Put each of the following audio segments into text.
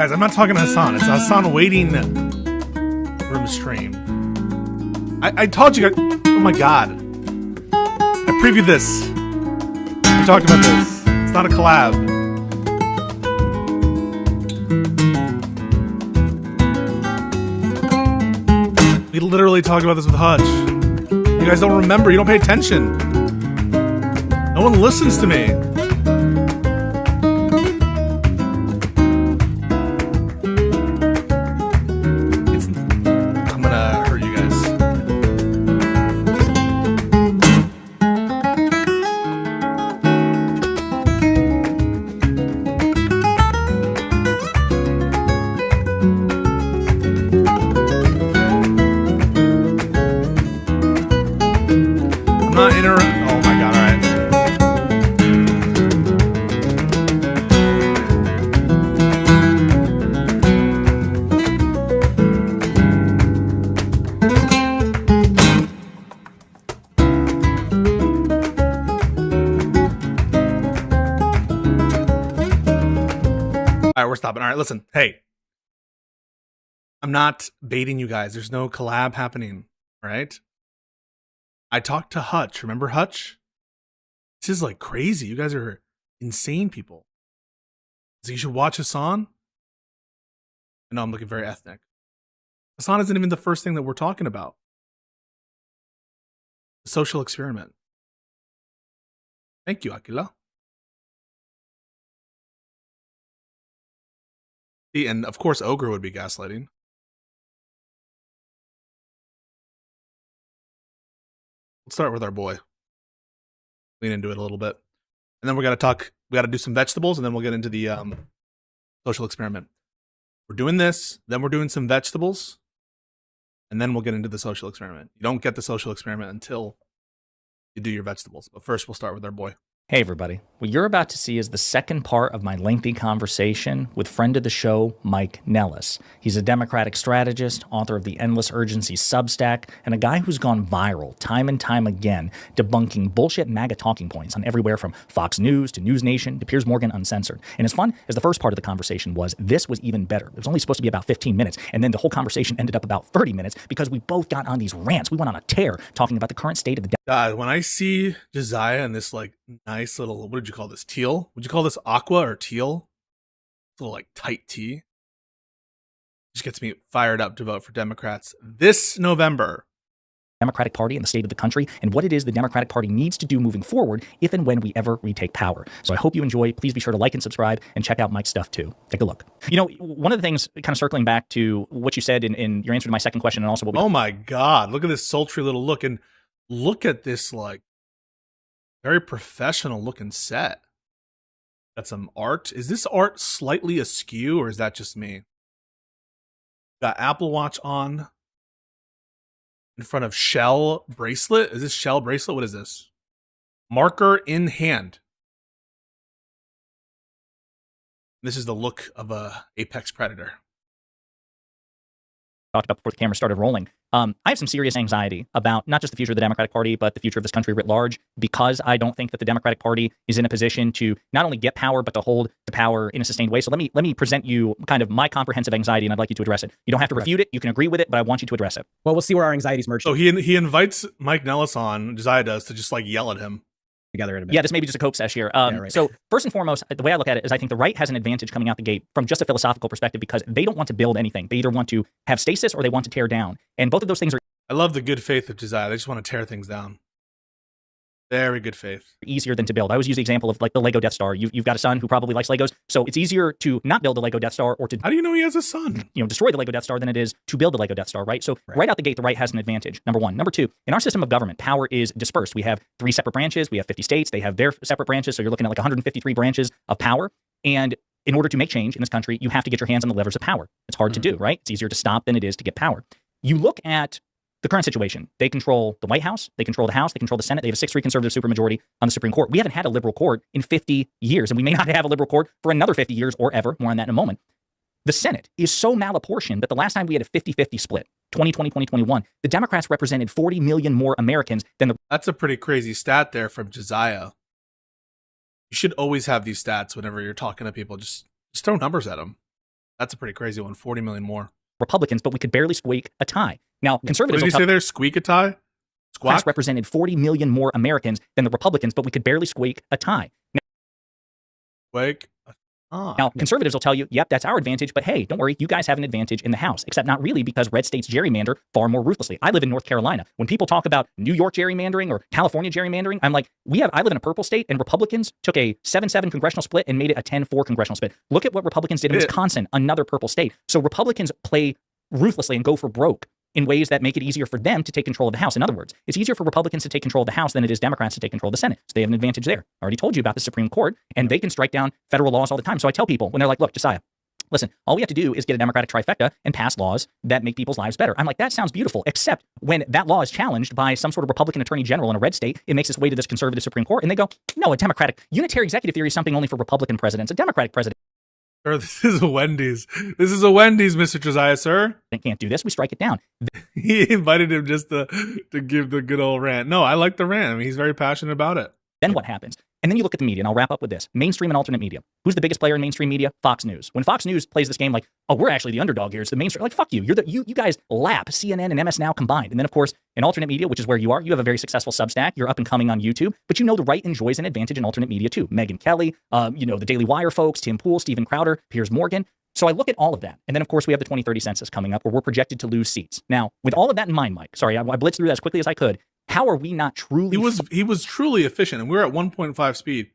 Guys, I'm not talking to Hassan. It's Hassan waiting room stream. I told you guys. Oh my god. I previewed this. We talked about this. It's not a collab. We literally talked about this with Hutch. You guys don't remember. You don't pay attention. No one listens to me. I'm gonna hurt you guys. I'm not interrupting. Oh my god, alright. Alright, we're stopping. Alright, listen. Hey. I'm not baiting you guys. There's no collab happening. Alright? I talked to Hutch. Remember Hutch? This is like crazy. You guys are insane people. So you should watch Hassan. I know I'm looking very ethnic. Hassan isn't even the first thing that we're talking about. The social experiment. Thank you, Akila. See, and of course, Ogre would be gaslighting. Let's start with our boy. Lean into it a little bit. And then we're going to talk, we got to do some vegetables, and then we'll get into the social experiment. We're doing this, then we're doing some vegetables, and then we'll get into the social experiment. You don't get the social experiment until you do your vegetables. But first, we'll start with our boy. Hey everybody, what you're about to see is the second part of my lengthy conversation with friend of the show, Mike Nellis. He's a Democratic strategist, author of the Endless Urgency Substack, and a guy who's gone viral time and time again, debunking bullshit MAGA talking points on everywhere from Fox News to News Nation to Piers Morgan Uncensored. And as fun as the first part of the conversation was, this was even better. It was only supposed to be about 15 minutes, and then the whole conversation ended up about 30 minutes because we both got on these rants. We went on a tear talking about the current state of the God, when I see Josiah in this like nice little, what did you call this? Teal? Would you call this aqua or teal? It's a little like tight tea. Just gets me fired up to vote for Democrats this November. Democratic Party and the state of the country and what it is the Democratic Party needs to do moving forward if and when we ever retake power. So I hope you enjoy. Please be sure to like and subscribe and check out Mike's stuff too. Take a look. You know, one of the things kind of circling back to what you said in your answer to my second question and also what we... Oh my God, look at this sultry little look, and look at this like very professional looking set. Got some art. Is this art slightly askew or is that just me? Got Apple Watch on. In front of Shell bracelet. Is this Shell bracelet? What is this? Marker in hand. This is the look of a apex predator. Talked about before the camera started rolling. I have some serious anxiety about not just the future of the Democratic Party, but the future of this country writ large, because I don't think that the Democratic Party is in a position to not only get power, but to hold the power in a sustained way. So let me present you kind of my comprehensive anxiety, and I'd like you to address it. You don't have to refute it. You can agree with it, but I want you to address it. Well, we'll see where our anxieties merge. So he invites Mike Nellis on, Josiah does, to just like yell at him. Together in a minute. Yeah, this may be just a cope sesh here. Right. So first and foremost, the way I look at it is I think the right has an advantage coming out the gate from just a philosophical perspective because they don't want to build anything. They either want to have stasis or they want to tear down. And both of those things are... I love the good faith of Josiah. They just want to tear things down. Very good faith. Easier than to build. I always use the example of like the Lego Death Star. You've got a son who probably likes Legos, so it's easier to not build the Lego Death Star or to... How do you know he has a son? Destroy the Lego Death Star than it is to build the Lego Death Star, right? So right out the gate, the right has an advantage, number one. Number two, in our system of government, power is dispersed. We have 3 separate branches. We have 50 states. They have their separate branches, so you're looking at like 153 branches of power. And in order to make change in this country, you have to get your hands on the levers of power. It's hard to do, right? It's easier to stop than it is to get power. You look at the current situation. They control the White House, they control the House, they control the Senate, they have a 6-3 conservative supermajority on the Supreme Court. We haven't had a liberal court in 50 years, and we may not have a liberal court for another 50 years or ever. More on that in a moment. The Senate is so malapportioned that the last time we had a 50-50 split, 2020, 2021, the Democrats represented 40 million more Americans than the... That's a pretty crazy stat there from Josiah. You should always have these stats whenever you're talking to people. Just throw numbers at them. That's a pretty crazy one. 40 million more. Republicans, but we could barely squeak a tie. Now, What conservatives did will you tell say there? Squeak a tie? Democrats Squawk? represented 40 million more Americans than the Republicans, but we could barely squeak a tie. Wake. Now, conservatives will tell you, yep, that's our advantage, but hey, don't worry, you guys have an advantage in the House, except not really because red states gerrymander far more ruthlessly. I live in North Carolina. When people talk about New York gerrymandering or California gerrymandering, I'm like, I live in a purple state, and Republicans took a 7-7 congressional split and made it a 10-4 congressional split. Look at what Republicans did in Wisconsin, another purple state. So Republicans play ruthlessly and go for broke in ways that make it easier for them to take control of the House. In other words, it's easier for Republicans to take control of the House than it is Democrats to take control of the Senate. So they have an advantage there. I already told you about the Supreme Court, and they can strike down federal laws all the time. So I tell people when they're like, look, Josiah, listen, all we have to do is get a Democratic trifecta and pass laws that make people's lives better. I'm like, that sounds beautiful, except when that law is challenged by some sort of Republican attorney general in a red state, it makes its way to this conservative Supreme Court, and they go, no, a Democratic unitary executive theory is something only for Republican presidents. A Democratic president This is a Wendy's. This is a Wendy's, Mr. Josiah, sir. can't do this. We strike it down. He invited him just to give the good old rant. No, I like the rant. I mean, he's very passionate about it. Then what happens? And then you look at the media, and I'll wrap up with this. Mainstream and alternate media. Who's the biggest player in mainstream media? Fox News. When Fox News plays this game like, oh, we're actually the underdog here, it's the mainstream. Like, fuck you. You guys lap CNN and MS Now combined. And then, of course, in alternate media, which is where you are, you have a very successful Substack. You're up and coming on YouTube. But you know the right enjoys an advantage in alternate media, too. Megyn Kelly, the Daily Wire folks, Tim Pool, Stephen Crowder, Piers Morgan. So I look at all of that. And then, of course, we have the 2030 census coming up where we're projected to lose seats. Now, with all of that in mind, Mike, sorry, I blitzed through that as quickly as I could. How are we not truly... He was truly efficient, and we were at 1.5 speed.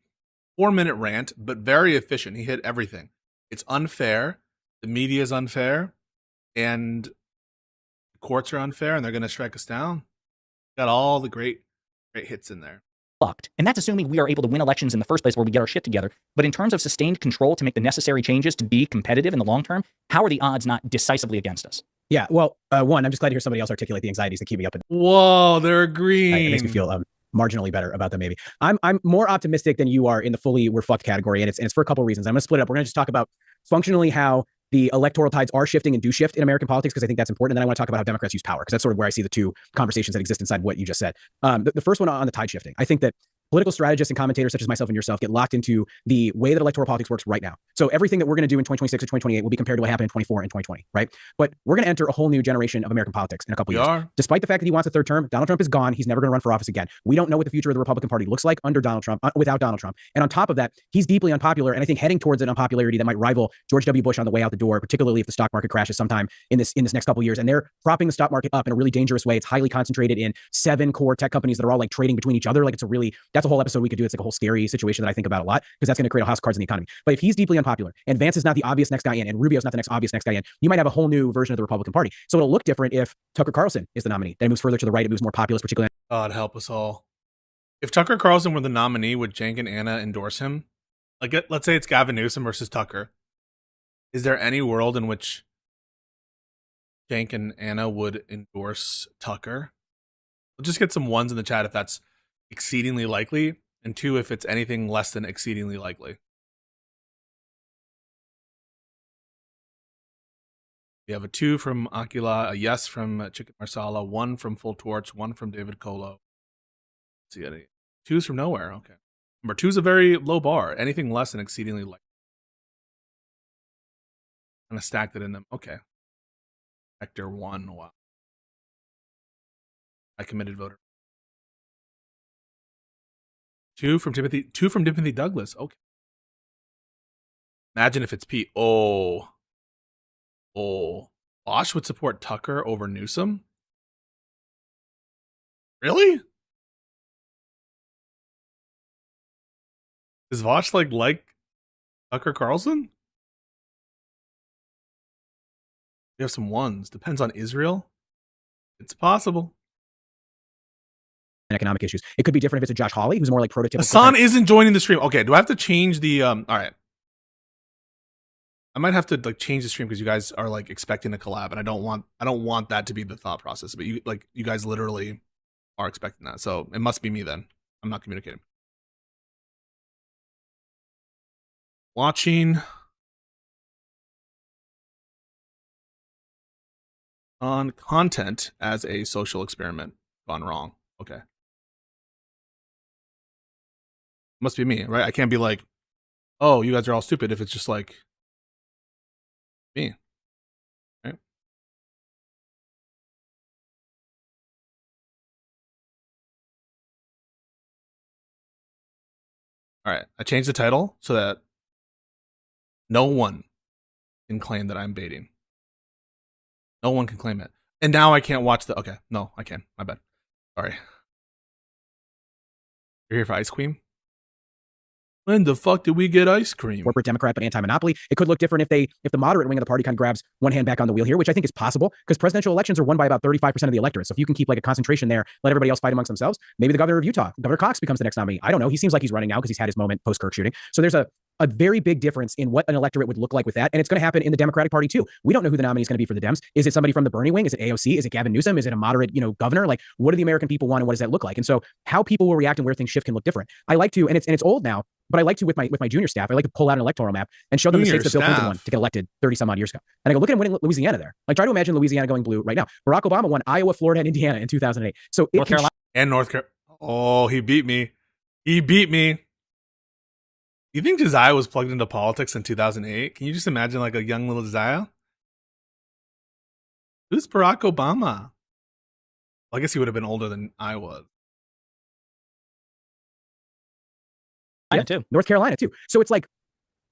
4-minute rant, but very efficient. He hit everything. It's unfair. The media is unfair. And the courts are unfair, and they're going to strike us down. Got all the great hits in there. Fucked. And that's assuming we are able to win elections in the first place where we get our shit together. But in terms of sustained control to make the necessary changes to be competitive in the long term, how are the odds not decisively against us? Yeah, well, one, I'm just glad to hear somebody else articulate the anxieties that keep me up. Whoa, they're agreeing. It makes me feel marginally better about them. Maybe I'm more optimistic than you are in the fully we're fucked category, and it's for a couple of reasons. I'm going to split it up. We're going to just talk about functionally how the electoral tides are shifting and do shift in American politics, because I think that's important. And then I want to talk about how Democrats use power, because that's sort of where I see the two conversations that exist inside what you just said. The first one on the tide shifting, I think that political strategists and commentators such as myself and yourself get locked into the way that electoral politics works right now. So everything that we're going to do in 2026 or 2028 will be compared to what happened in 24 and 2020, right? But we're going to enter a whole new generation of American politics in a couple years. Despite the fact that he wants a third term, Donald Trump is gone. He's never going to run for office again. We don't know what the future of the Republican Party looks like under Donald Trump, without Donald Trump. And on top of that, he's deeply unpopular, and I think heading towards an unpopularity that might rival George W. Bush on the way out the door, particularly if the stock market crashes sometime in this next couple of years. And they're propping the stock market up in a really dangerous way. It's highly concentrated in 7 core tech companies that are all like trading between each other. Like that's a whole episode we could do. It's like a whole scary situation that I think about a lot, because that's going to create a house of cards in the economy. But if he's deeply unpopular and Vance is not the obvious next guy in, and Rubio's not the next obvious next guy in, you might have a whole new version of the Republican Party. So it'll look different if Tucker Carlson is the nominee. Then it moves further to the right. It moves more populist, particularly. God help us all. If Tucker Carlson were the nominee, would Cenk and Anna endorse him? Like, let's say it's Gavin Newsom versus Tucker. Is there any world in which Cenk and Anna would endorse Tucker? We'll just get some ones in the chat if that's exceedingly likely, and 2 if it's anything less than exceedingly likely. We have a 2 from Aquila, a yes from Chicken Marsala, 1 from Full Torch, 1 from David Colo. Let's see any 2s from nowhere. Okay. Number 2 is a very low bar. Anything less than exceedingly likely. Kind of stacked it in them. Okay. Vector 1. Wow. I committed voter. 2 from Timothy Douglas. Okay. Imagine if it's Pete. Oh. Bosch would support Tucker over Newsom? Really? Does Bosch like Tucker Carlson? We have some ones. Depends on Israel. It's possible. Economic issues. It could be different if it's a Josh Hawley, who's more like prototypical. Hassan isn't joining the stream. Okay, do I have to change the all right. I might have to change the stream because you guys are expecting a collab, and I don't want that to be the thought process. But you guys literally are expecting that, so it must be me then. I'm not communicating. Watching on content as a social experiment gone wrong. Okay, must be me, right? I can't be like, oh, you guys are all stupid if it's just Me. Right? All right. I changed the title so that no one can claim that I'm baiting. No one can claim it. And now I can't watch the. Okay. No, I can. My bad. Sorry. You're here for Ice Cream? When the fuck did we get ice cream? Corporate Democrat, but anti-monopoly. It could look different if the moderate wing of the party kind of grabs one hand back on the wheel here, which I think is possible because presidential elections are won by about 35% of the electorate. So if you can keep like a concentration there, let everybody else fight amongst themselves, maybe the governor of Utah, Governor Cox, becomes the next nominee. I don't know. He seems like he's running now because he's had his moment post-Kirk shooting. So there's a very big difference in what an electorate would look like with that. And it's going to happen in the Democratic Party too. We don't know who the nominee is going to be for the Dems. Is it somebody from the Bernie wing? Is it AOC? Is it Gavin Newsom? Is it a moderate, governor? Like, what do the American people want and what does that look like? And so how people will react and where things shift can look different. I like to, and it's old now, but I like to with my junior staff, I like to pull out an electoral map and show them the states that Bill Clinton won to get elected 30 some odd years ago. And I go, look at him winning Louisiana there. Like, try to imagine Louisiana going blue right now. Barack Obama won Iowa, Florida, and Indiana in 2008. So North Carolina and North Carolina. Oh, he beat me. He beat me. You think Josiah was plugged into politics in 2008? Can you just imagine like a young little Josiah? Who's Barack Obama? Well, I guess he would have been older than I was. too. North Carolina too. So it's like,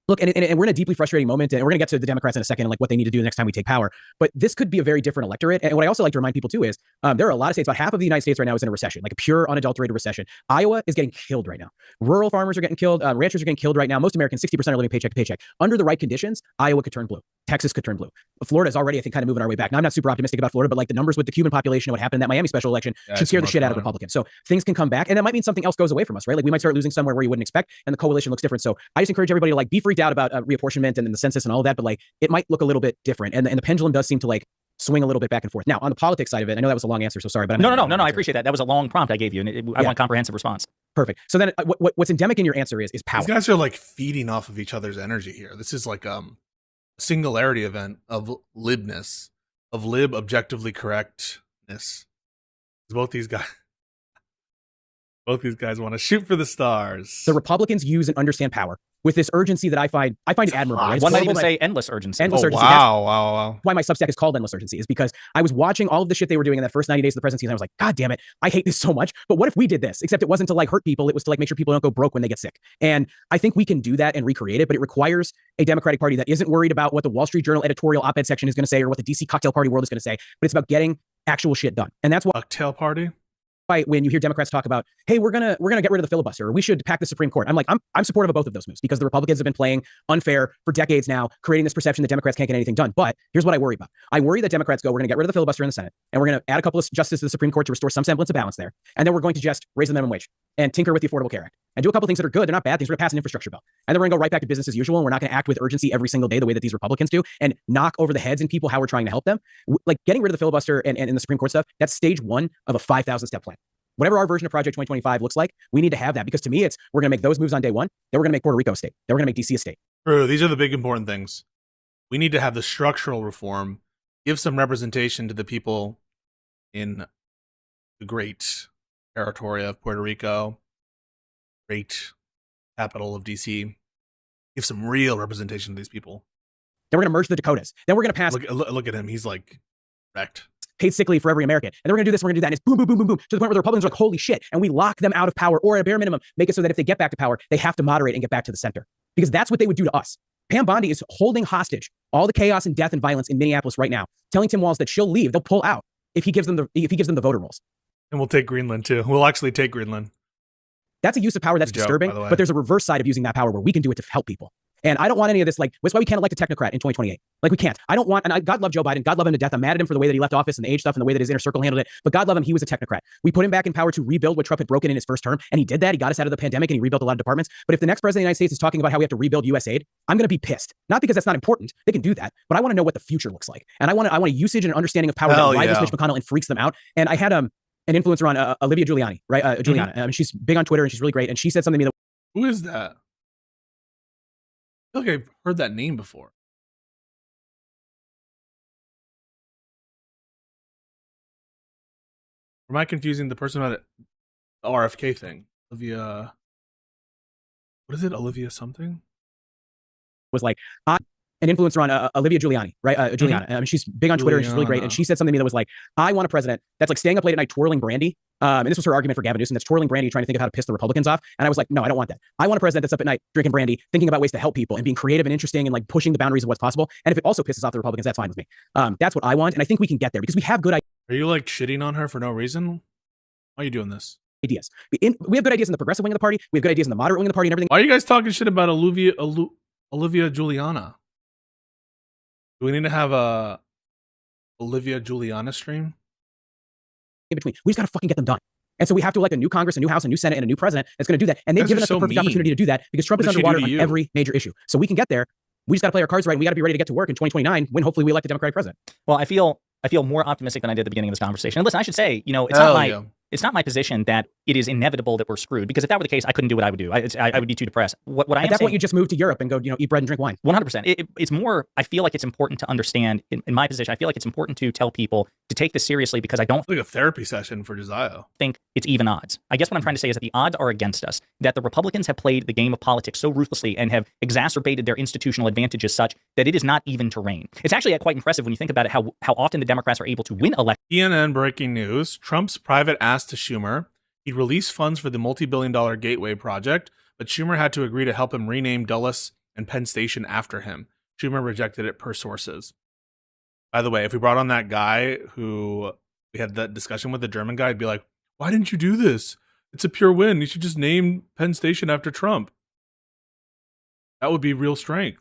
look, and we're in a deeply frustrating moment, and we're going to get to the Democrats in a second and like what they need to do the next time we take power. But this could be a very different electorate. And what I also like to remind people too is there are a lot of states, about half of the United States right now is in a recession, like a pure unadulterated recession. Iowa is getting killed right now. Rural farmers are getting killed. Ranchers are getting killed right now. Most Americans, 60% are living paycheck to paycheck. Under the right conditions, Iowa could turn blue. Texas could turn blue. Florida is already, I think, kind of moving our way back. Now, I'm not super optimistic about Florida, but like the numbers with the Cuban population and what happened in that Miami special election should scare the shit out of Republicans. So things can come back, and that might mean something else goes away from us, right? Like we might start losing somewhere where you wouldn't expect, and the coalition looks different. So I just encourage everybody to like be freaked out about reapportionment and the census and all of that, but like it might look a little bit different, and the pendulum does seem to like swing a little bit back and forth. Now, on the politics side of it, I know that was a long answer, so sorry, but no, I appreciate that. That was a long prompt I gave you, and I want a comprehensive response. Perfect. So then, what's endemic in your answer is power. These guys are like feeding off of each other's energy here. This is like a singularity event of libness, of lib objectively correctness. Both these guys want to shoot for the stars. The Republicans use and understand power with this urgency that I find admirable. Right? One might even say endless urgency. Endless urgency. Wow. Why my Substack is called Endless Urgency is because I was watching all of the shit they were doing in that first 90 days of the presidency, and I was like, God damn it, I hate this so much. But what if we did this? Except it wasn't to like hurt people. It was to like make sure people don't go broke when they get sick. And I think we can do that and recreate it, but it requires a Democratic Party that isn't worried about what the Wall Street Journal editorial op-ed section is going to say or what the DC cocktail party world is going to say, but it's about getting actual shit done. And that's why cocktail party. When you hear Democrats talk about, hey, we're gonna get rid of the filibuster, or we should pack the Supreme Court, I'm like, I'm supportive of both of those moves because the Republicans have been playing unfair for decades now, creating this perception that Democrats can't get anything done. But here's what I worry about. I worry that Democrats go, we're gonna get rid of the filibuster in the Senate, and we're gonna add a couple of justices to the Supreme Court to restore some semblance of balance there, and then we're going to just raise the minimum wage and tinker with the Affordable Care Act and do a couple things that are good. They're not bad things. We're gonna pass an infrastructure bill, and then we're gonna go right back to business as usual, and we're not gonna act with urgency every single day the way that these Republicans do and knock over the heads in people how we're trying to help them. Like getting rid of the filibuster and the Supreme Court stuff, that's stage one of a 5,000 step plan. Whatever our version of Project 2025 looks like, we need to have that because to me, we're going to make those moves on day one. Then we're going to make Puerto Rico a state. Then we're going to make DC a state. True. These are the big important things. We need to have the structural reform, give some representation to the people in the great territory of Puerto Rico, great capital of DC. Give some real representation to these people. Then we're going to merge the Dakotas. Then we're going to pass. Look at him. He's like wrecked. Paid sick leave for every American. And then we're going to do this, we're going to do that. And it's boom, boom, boom, boom, boom, to the point where the Republicans are like, holy shit. And we lock them out of power, or at a bare minimum, make it so that if they get back to power, they have to moderate and get back to the center. Because that's what they would do to us. Pam Bondi is holding hostage all the chaos and death and violence in Minneapolis right now, telling Tim Walz that she'll leave, they'll pull out if he gives them the voter rolls. And we'll take Greenland too. We'll actually take Greenland. That's a use of power that's disturbing, but there's a reverse side of using that power where we can do it to help people. And I don't want any of this, like, that's why we can't elect a technocrat in 2028. Like, we can't. I don't want, and God love Joe Biden. God love him to death. I'm mad at him for the way that he left office and the age stuff and the way that his inner circle handled it. But God love him, he was a technocrat. We put him back in power to rebuild what Trump had broken in his first term. And he did that. He got us out of the pandemic and he rebuilt a lot of departments. But if the next president of the United States is talking about how we have to rebuild USAID, I'm going to be pissed. Not because that's not important. They can do that. But I want to know what the future looks like. And I want a usage and understanding of power that rivals Mitch McConnell and freaks them out. And I had an influencer on Olivia Giuliani, right? Giuliana. She's big on Twitter and she's really great. And she said something to me that. Who is that? I feel like I've heard that name before. Or am I confusing the person about the RFK thing? Olivia, what is it? Olivia something? Was like, an influencer on Olivia Giuliani, right? Juliana. She's big on Twitter. And she's really great. And she said something to me that was like, I want a president that's like staying up late at night twirling brandy. And this was her argument for Gavin Newsom, that's twirling brandy, trying to think of how to piss the Republicans off. And I was like, no, I don't want that. I want a president that's up at night drinking brandy, thinking about ways to help people and being creative and interesting and like pushing the boundaries of what's possible. And if it also pisses off the Republicans, that's fine with me. That's what I want. And I think we can get there because we have good ideas. Are you like shitting on her for no reason? Why are you doing this? We have good ideas in the progressive wing of the party. We have good ideas in the moderate wing of the party and everything. Why are you guys talking shit about Olivia Juliana? Do we need to have a Olivia Juliana stream? In between, we just got to fucking get them done. And so we have to elect a new Congress, a new House, a new Senate, and a new president that's going to do that. And they've given us the perfect opportunity to do that because Trump is underwater on every major issue. So we can get there. We just got to play our cards right. And we got to be ready to get to work in 2029 when hopefully we elect a Democratic president. Well, I feel more optimistic than I did at the beginning of this conversation. And listen, I should say, it's not my position that it is inevitable that we're screwed, because if that were the case, I couldn't do what I would do. I would be too depressed. What I am at that point, you just move to Europe and go, eat bread and drink wine. 100%. It's more, I feel like it's important to understand, in my position, I feel like it's important to tell people to take this seriously, because I don't it's like a therapy session for Josiah. Think it's even odds. I guess what I'm trying to say is that the odds are against us, that the Republicans have played the game of politics so ruthlessly and have exacerbated their institutional advantages such that it is not even terrain. It's actually quite impressive when you think about it, how often the Democrats are able to win elections. CNN breaking news. Trump's private asked to Schumer he'd release funds for the multi-billion-dollar Gateway project, but Schumer had to agree to help him rename Dulles and Penn Station after him. Schumer rejected it per sources. By the way, if we brought on that guy who we had that discussion with, the German guy, I'd be like, why didn't you do this? It's a pure win. You should just name Penn Station after Trump. That would be real strength.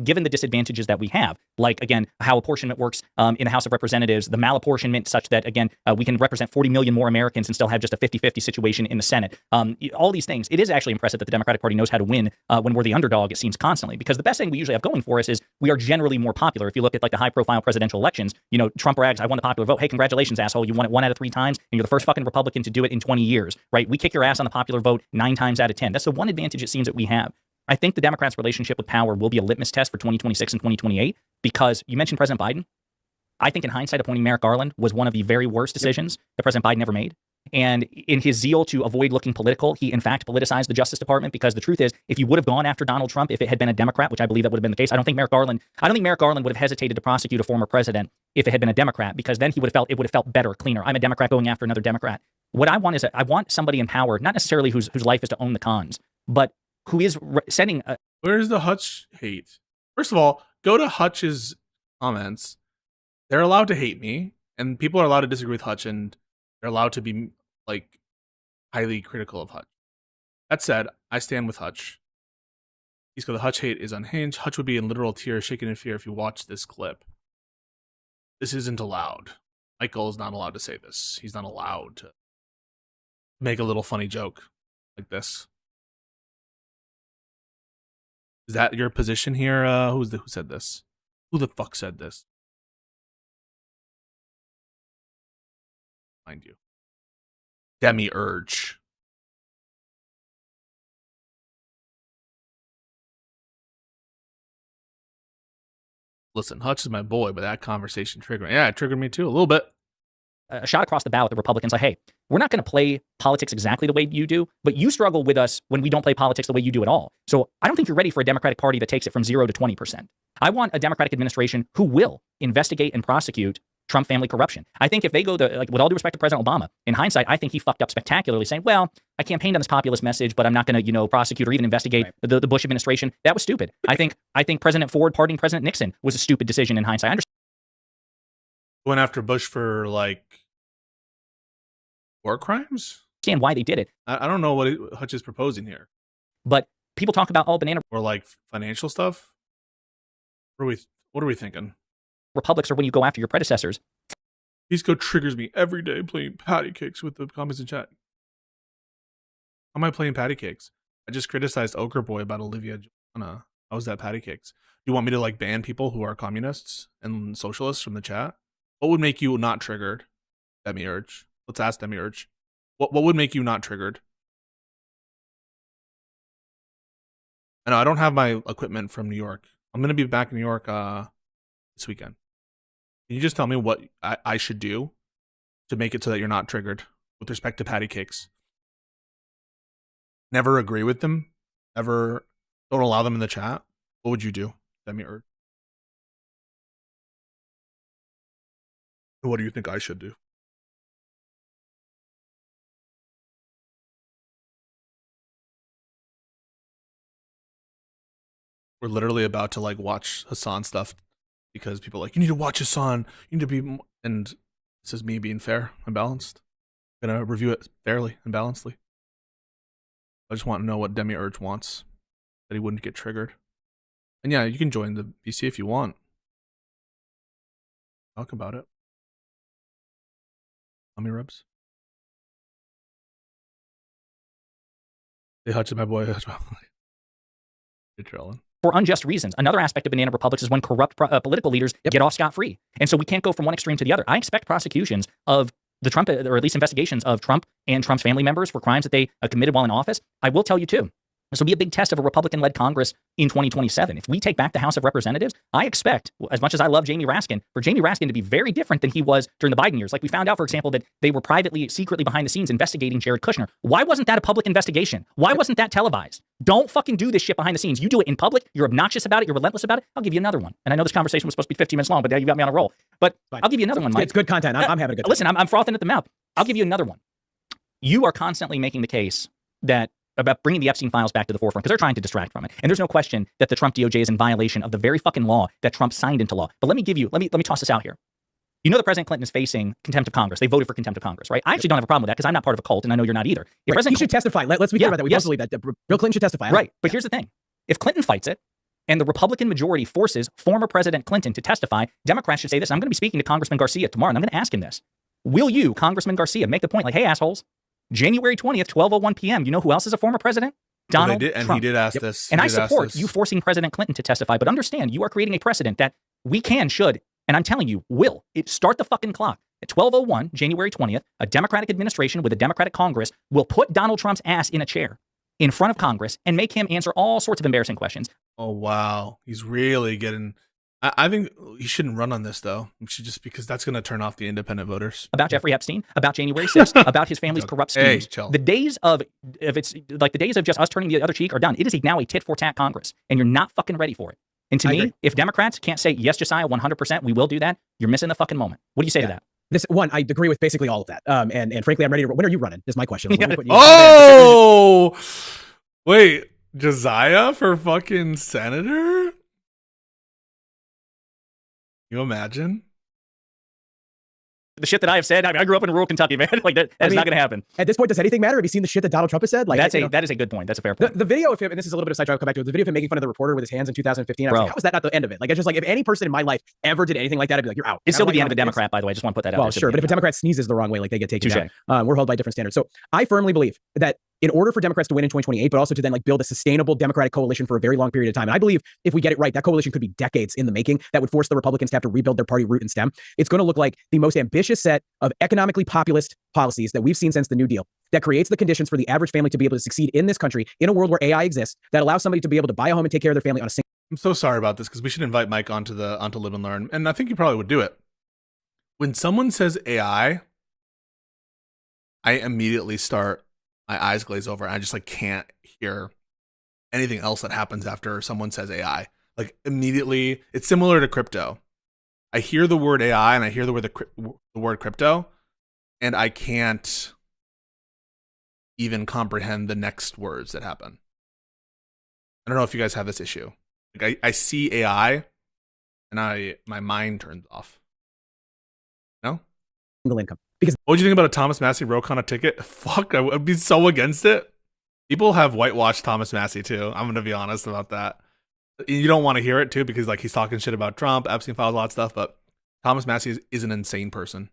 Given the disadvantages that we have, like, again, how apportionment works in the House of Representatives, the malapportionment such that, again, we can represent 40 million more Americans and still have just a 50-50 situation in the Senate. All these things. It is actually impressive that the Democratic Party knows how to win when we're the underdog, it seems, constantly. Because the best thing we usually have going for us is we are generally more popular. If you look at like the high-profile presidential elections, Trump brags, I won the popular vote. Hey, congratulations, asshole. You won it 1 out of 3 times, and you're the first fucking Republican to do it in 20 years, right? We kick your ass on the popular vote 9 times out of 10. That's the one advantage it seems that we have. I think the Democrats' relationship with power will be a litmus test for 2026 and 2028, because you mentioned President Biden. I think in hindsight, appointing Merrick Garland was one of the very worst decisions that President Biden ever made. And in his zeal to avoid looking political, he in fact politicized the Justice Department, because the truth is, if you would have gone after Donald Trump, if it had been a Democrat, which I believe that would have been the case, I don't think Merrick Garland would have hesitated to prosecute a former president if it had been a Democrat, because then it would have felt better, cleaner. I'm a Democrat going after another Democrat. What I want is I want somebody in power, not necessarily whose life is to own the cons, but who is sending a... Where's the Hutch hate? First of all, go to Hutch's comments. They're allowed to hate me, and people are allowed to disagree with Hutch, and they're allowed to be like highly critical of Hutch. That said, I stand with Hutch. He's got the Hutch hate is unhinged. Hutch would be in literal tears, shaking in fear if you watch this clip. This isn't allowed. Michael is not allowed to say this. He's not allowed to make a little funny joke like this. Is that your position here? Who said this? Who the fuck said this? Mind you. Demi-urge. Listen, Hutch is my boy, but that conversation triggered me. Yeah, it triggered me too, a little bit. A shot across the bow at the Republicans, like, hey, we're not going to play politics exactly the way you do, but you struggle with us when we don't play politics the way you do at all. So I don't think you're ready for a Democratic Party that takes it from 0 to 20%. I want a Democratic administration who will investigate and prosecute Trump family corruption. I think if they go like, with all due respect to President Obama, in hindsight, I think he fucked up spectacularly, saying, well, I campaigned on this populist message, but I'm not going to, prosecute or even investigate the Bush administration. That was stupid. I think President Ford pardoning President Nixon was a stupid decision in hindsight. I understand. Went after Bush for like war crimes? Why they did it. I don't know what Hutch is proposing here. But people talk about banana or like financial stuff. What are we thinking? Republics are when you go after your predecessors. Pisco triggers me every day playing patty cakes with the comments in chat. How am I playing patty cakes? I just criticized Ochre Boy about Olivia Johanna. How was that patty cakes? Do you want me to like ban people who are communists and socialists from the chat? What would make you not triggered? Demi-urge. Let's ask Demi-urge. What would make you not triggered? I know I don't have my equipment from New York. I'm going to be back in New York this weekend. Can you just tell me what I should do to make it so that you're not triggered with respect to patty cakes? Never agree with them. Ever don't allow them in the chat. What would you do, Demi-Urge? What do you think I should do? We're literally about to like watch Hassan stuff because people are like, you need to watch Hassan. You need to be, and this is me being fair and balanced. I'm gonna review it fairly and balancedly. I just want to know what Demi-Urge wants, that he wouldn't get triggered. And yeah, you can join the VC if you want. Talk about it. Tummy rubs. They Hutch is my boy. Hutch. You're trolling. For unjust reasons. Another aspect of banana republics is when corrupt political leaders get off scot-free. And so we can't go from one extreme to the other. I expect prosecutions of the Trump, or at least investigations of Trump and Trump's family members for crimes that they committed while in office. I will tell you too, this will be a big test of a Republican-led Congress in 2027. If we take back the House of Representatives, I expect, as much as I love Jamie Raskin, for Jamie Raskin to be very different than he was during the Biden years. Like we found out, for example, that they were privately, secretly behind the scenes investigating Jared Kushner. Why wasn't that a public investigation? Why wasn't that televised? Don't fucking do this shit behind the scenes. You do it in public. You're obnoxious about it. You're relentless about it. I'll give you another one. And I know this conversation was supposed to be 15 minutes long, but now you got me on a roll. But I'll give you another one, Mike. It's good content. I'm having a good time. Listen, I'm frothing at the mouth. I'll give you another one. You are constantly making the case that about bringing the Epstein files back to the forefront because they're trying to distract from it. And there's no question that the Trump DOJ is in violation of the very fucking law that Trump signed into law. But let me toss this out here. You know that President Clinton is facing contempt of Congress. They voted for contempt of Congress, right? I actually don't have a problem with that because I'm not part of a cult and I know you're not either. Right. He should testify. Let's be clear about that. We both believe that Bill Clinton should testify. Right. But here's the thing. If Clinton fights it and the Republican majority forces former President Clinton to testify, Democrats should say this. I'm going to be speaking to Congressman Garcia tomorrow and I'm going to ask him this. Will you, Congressman Garcia, make the point like, hey, assholes, January 20th, 12:01 p.m., you know who else is a former president? Donald Trump. And he did ask this. And I support you forcing President Clinton to testify, but understand you are creating a precedent that we can, should, and I'm telling you, will. Start the fucking clock. At 12:01, January 20th, a Democratic administration with a Democratic Congress will put Donald Trump's ass in a chair in front of Congress and make him answer all sorts of embarrassing questions. Oh, wow. He's really getting... I think he shouldn't run on this, though. He should, just because that's going to turn off the independent voters. About Jeffrey Epstein, about January 6th, about his family's corrupt schemes. Hey, chill. The days of, if it's like the days of just us turning the other cheek are done. It is now a tit-for-tat Congress, and you're not fucking ready for it. And to me, if Democrats can't say, yes, Josiah, 100%, we will do that, you're missing the fucking moment. What do you say to that? This one, I agree with basically all of that. And frankly, I'm ready to. When are you running? Is my question. Wait, Josiah for fucking senator? You imagine? The shit that I have said, I grew up in rural Kentucky, man. Like that's not going to happen. At this point, does anything matter? Have you seen the shit that Donald Trump has said? Like that is a good point. That's a fair point. The video of him, and this is a little bit of side I'll come back to it. The video of him making fun of the reporter with his hands in 2015. I was like, how was that not the end of it? Like, it's just like if any person in my life ever did anything like that, I'd be like, you're out. It's still the end of a Democrat, by the way. I just want to put that out. Well, sure, but if a Democrat sneezes the wrong way, like they get taken Touché. down. We're held by different standards. So I firmly believe that in order for Democrats to win in 2028, but also to then like build a sustainable Democratic coalition for a very long period of time. And I believe if we get it right, that coalition could be decades in the making. That would force the Republicans to have to rebuild their party root and stem. It's going to look like the most ambitious set of economically populist policies that we've seen since the New Deal that creates the conditions for the average family to be able to succeed in this country in a world where AI exists, that allows somebody to be able to buy a home and take care of their family on a single. I'm so sorry about this because we should invite Mike onto Live and Learn, and I think he probably would do it. When someone says AI, I immediately my eyes glaze over and I just like can't hear anything else that happens after someone says AI. Like immediately, it's similar to crypto. I hear the word AI and I hear the word crypto, and I can't even comprehend the next words that happen. I don't know if you guys have this issue. Like I see AI and my mind turns off. No? Single income. Because what would you think about a Thomas Massey Rokon ticket? Fuck, I would be so against it. People have whitewashed Thomas Massey too. I'm gonna be honest about that. You don't want to hear it too because like he's talking shit about Trump, Epstein files, a lot of stuff. But Thomas Massey is an insane person.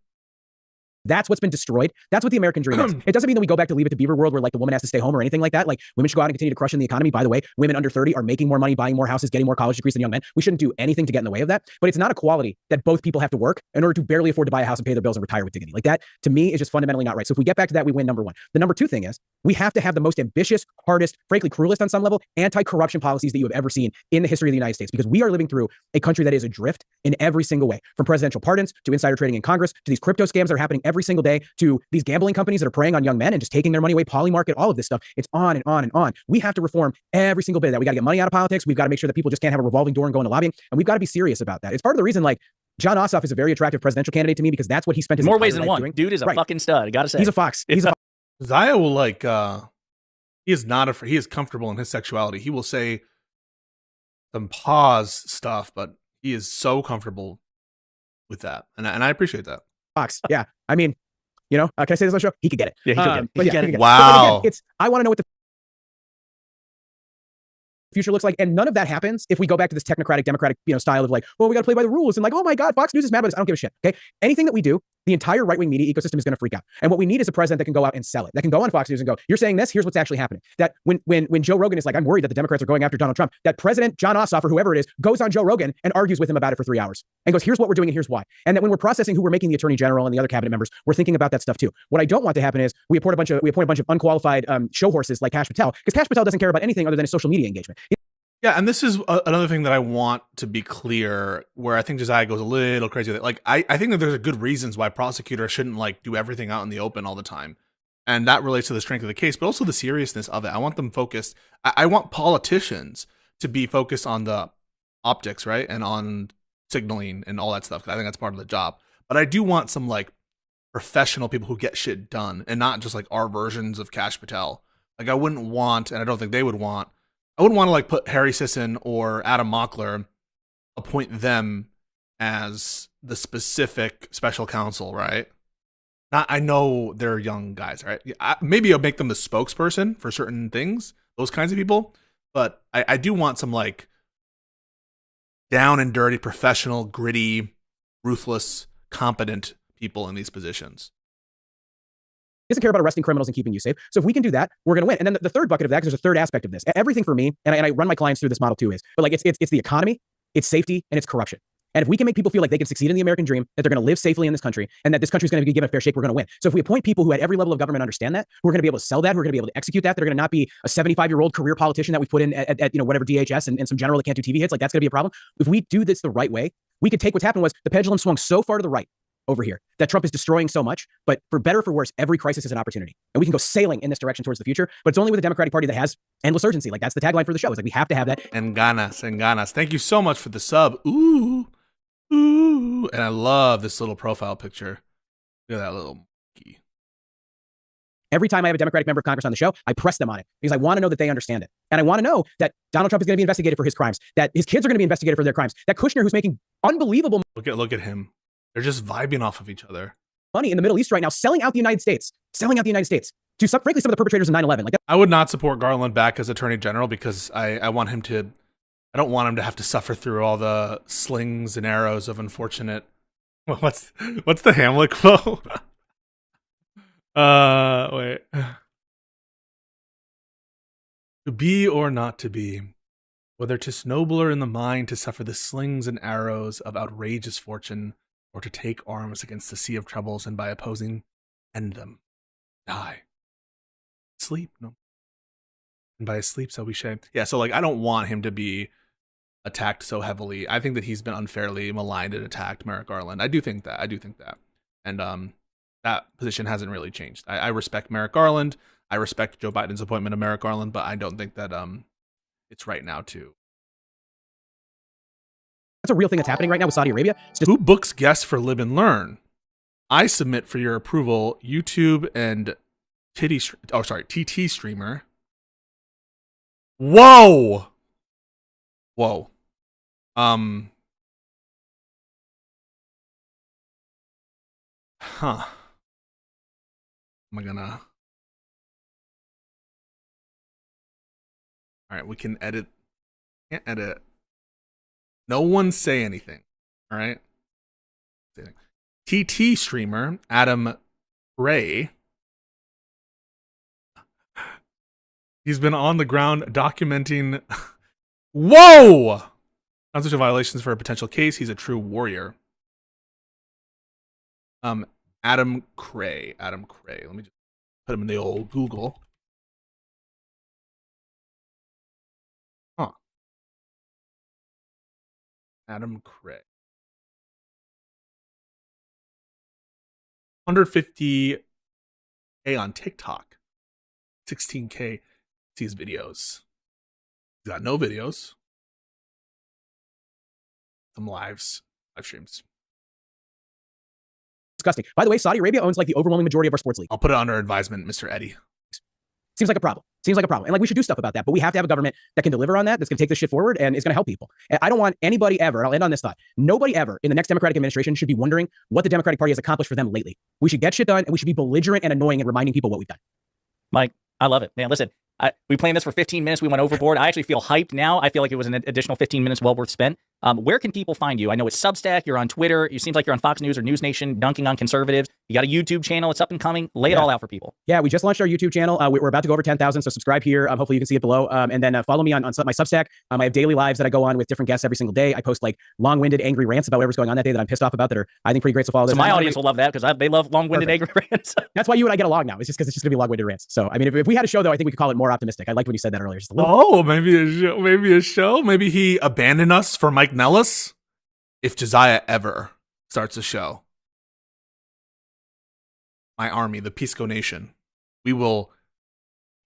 that's what's been destroyed. That's what the American dream is. It doesn't mean that we go back to Leave It to Beaver world where like the woman has to stay home or anything like that. Like women should go out and continue to crush in the economy. By the way, women under 30 are making more money, buying more houses, getting more college degrees than young men. We shouldn't do anything to get in the way of that. But it's not a quality that both people have to work in order to barely afford to buy a house and pay their bills and retire with dignity. Like that, to me, is just fundamentally not right. So if we get back to that, we win number one. The number two thing is we have to have the most ambitious, hardest, frankly, cruelest on some level, anti-corruption policies that you have ever seen in the history of the United States, because we are living through a country that is adrift in every single way, from presidential pardons to insider trading in Congress to these crypto scams that are happening every every single day to these gambling companies that are preying on young men and just taking their money away, poly market, all of this stuff. It's on and on and on. We have to reform every single bit of that. We got to get money out of politics. We've got to make sure that people just can't have a revolving door and go into lobbying. And we've got to be serious about that. It's part of the reason, like, John Ossoff is a very attractive presidential candidate to me because that's what he spent his more entire ways than life one. doing. Dude is a fucking stud. I gotta say, he's a fox. He's a fox. Zaya will he is not afraid. He is comfortable in his sexuality. He will say some pause stuff, but he is so comfortable with that, and I appreciate that. Fox. Yeah. I mean, you know, can I say this on the show? He could get it. Yeah, he could get it. But He yeah, could he get could it. get it. Wow. But again, I want to know what the future looks like, and none of that happens if we go back to this technocratic democratic, you know, style of like, well, we got to play by the rules, and like, oh my god, Fox News is mad about this. I don't give a shit. Okay, anything that we do, the entire right-wing media ecosystem is going to freak out, and what we need is a president that can go out and sell it, that can go on Fox News and go, you're saying this, here's what's actually happening. That when Joe Rogan is like, I'm worried that the Democrats are going after Donald Trump, that President John Ossoff or whoever it is goes on Joe Rogan and argues with him about it for 3 hours and goes, here's what we're doing and here's why. And that when we're processing who we're making the attorney general and the other cabinet members, we're thinking about that stuff too. What I don't want to happen is we appoint a bunch of unqualified show horses like Kash Patel, because Kash Patel doesn't care about anything other than his social media engagement. Yeah, and this is another thing that I want to be clear, where I think Josiah goes a little crazy with it. Like, I think that there's a good reasons why prosecutors shouldn't like do everything out in the open all the time, and that relates to the strength of the case, but also the seriousness of it. I want them focused. I want politicians to be focused on the optics, right, and on signaling and all that stuff. 'Cause I think that's part of the job. But I do want some like professional people who get shit done, and not just like our versions of Kash Patel. Like, I wouldn't want, and I don't think they would want. I wouldn't want to like put Harry Sisson or Adam Mockler, appoint them as the specific special counsel, right? Not, I know they're young guys, right? Maybe I'll make them the spokesperson for certain things, those kinds of people. But I do want some like down and dirty, professional, gritty, ruthless, competent people in these positions. He doesn't care about arresting criminals and keeping you safe. So if we can do that, we're going to win. And then the third bucket of that, because there's a third aspect of this. Everything for me, and I run my clients through this model too, is, but like it's the economy, it's safety, and it's corruption. And if we can make people feel like they can succeed in the American dream, that they're going to live safely in this country, and that this country is going to be given a fair shake, we're going to win. So if we appoint people who at every level of government understand that, who are going to be able to sell that, who are going to be able to execute that, they're going to not be a 75-year-old career politician that we put in at you know, whatever DHS and some general that can't do TV hits, like that's going to be a problem. If we do this the right way, we could take what's happened was the pendulum swung so far to the right over here that Trump is destroying so much, but for better or for worse, every crisis is an opportunity. And we can go sailing in this direction towards the future, but it's only with a Democratic Party that has endless urgency. Like that's the tagline for the show. It's like, we have to have that. And ganas. Thank you so much for the sub. Ooh. And I love this little profile picture. Look at that little monkey. Every time I have a Democratic member of Congress on the show, I press them on it because I want to know that they understand it. And I want to know that Donald Trump is going to be investigated for his crimes, that his kids are going to be investigated for their crimes, that Kushner, who's making unbelievable Look at him. They're just vibing off of each other. money in the Middle East right now, selling out the United States to frankly, some of the perpetrators of 9/11. Like, I would not support Garland back as Attorney General because I want him to, I don't want him to have to suffer through all the slings and arrows of unfortunate. What's the Hamlet quote? Wait. To be or not to be, whether 'tis nobler in the mind to suffer the slings and arrows of outrageous fortune, or to take arms against the sea of troubles and by opposing end them. Die. Sleep, no. And by his sleep shall we shame. Yeah, so like I don't want him to be attacked so heavily. I think that he's been unfairly maligned and attacked, Merrick Garland. I do think that. And that position hasn't really changed. I respect Merrick Garland. I respect Joe Biden's appointment of Merrick Garland, but I don't think that it's right now too. that's a real thing that's happening right now with Saudi Arabia. Who books guests for Live and Learn? I submit for your approval YouTube and TT streamer. Whoa. Huh. Am I gonna? All right, we can edit. Can't edit. No one say anything. All right. TT streamer Adam Ray. He's been on the ground documenting. Whoa! Constitutional violations for a potential case. He's a true warrior. Adam Cray. Let me just put him in the old Google. Huh. Adam Cray. 150K on TikTok, 16K sees videos. He's got no videos. Some live streams. Disgusting. By the way, Saudi Arabia owns like the overwhelming majority of our sports league. I'll put it under advisement, Mr. Eddie. Seems like a problem. And like we should do stuff about that, but we have to have a government that can deliver on that, that's going to take this shit forward and is going to help people. And I don't want anybody ever, and I'll end on this thought, nobody ever in the next Democratic administration should be wondering what the Democratic Party has accomplished for them lately. We should get shit done, and we should be belligerent and annoying and reminding people what we've done. Mike, I love it, man. Listen, we planned this for 15 minutes. We went overboard. I actually feel hyped now. I feel like it was an additional 15 minutes well worth spent. Where can people find you? I know it's Substack. You're on Twitter. It seems like you're on Fox News or News Nation, dunking on conservatives. You got a YouTube channel. It's up and coming. Lay it all out for people. Yeah, we just launched our YouTube channel. We're about to go over 10,000, so subscribe here. Hopefully you can see it below. And then follow me on my Substack. I have daily lives that I go on with different guests every single day. I post like long-winded, angry rants about whatever's going on that day that I'm pissed off about that are, I think, pretty great. So follow this. So my audience will love that because they love long-winded, angry rants. That's why you and I get along now. It's just because it's just going to be long-winded rants. So, I mean, if we had a show, though, I think we could call it More Optimistic. I liked when you said that earlier. Just a little. Oh, maybe a show. Maybe he abandoned us for Mike Nellis. If Josiah ever starts a show, my army, the Pisco Nation, we will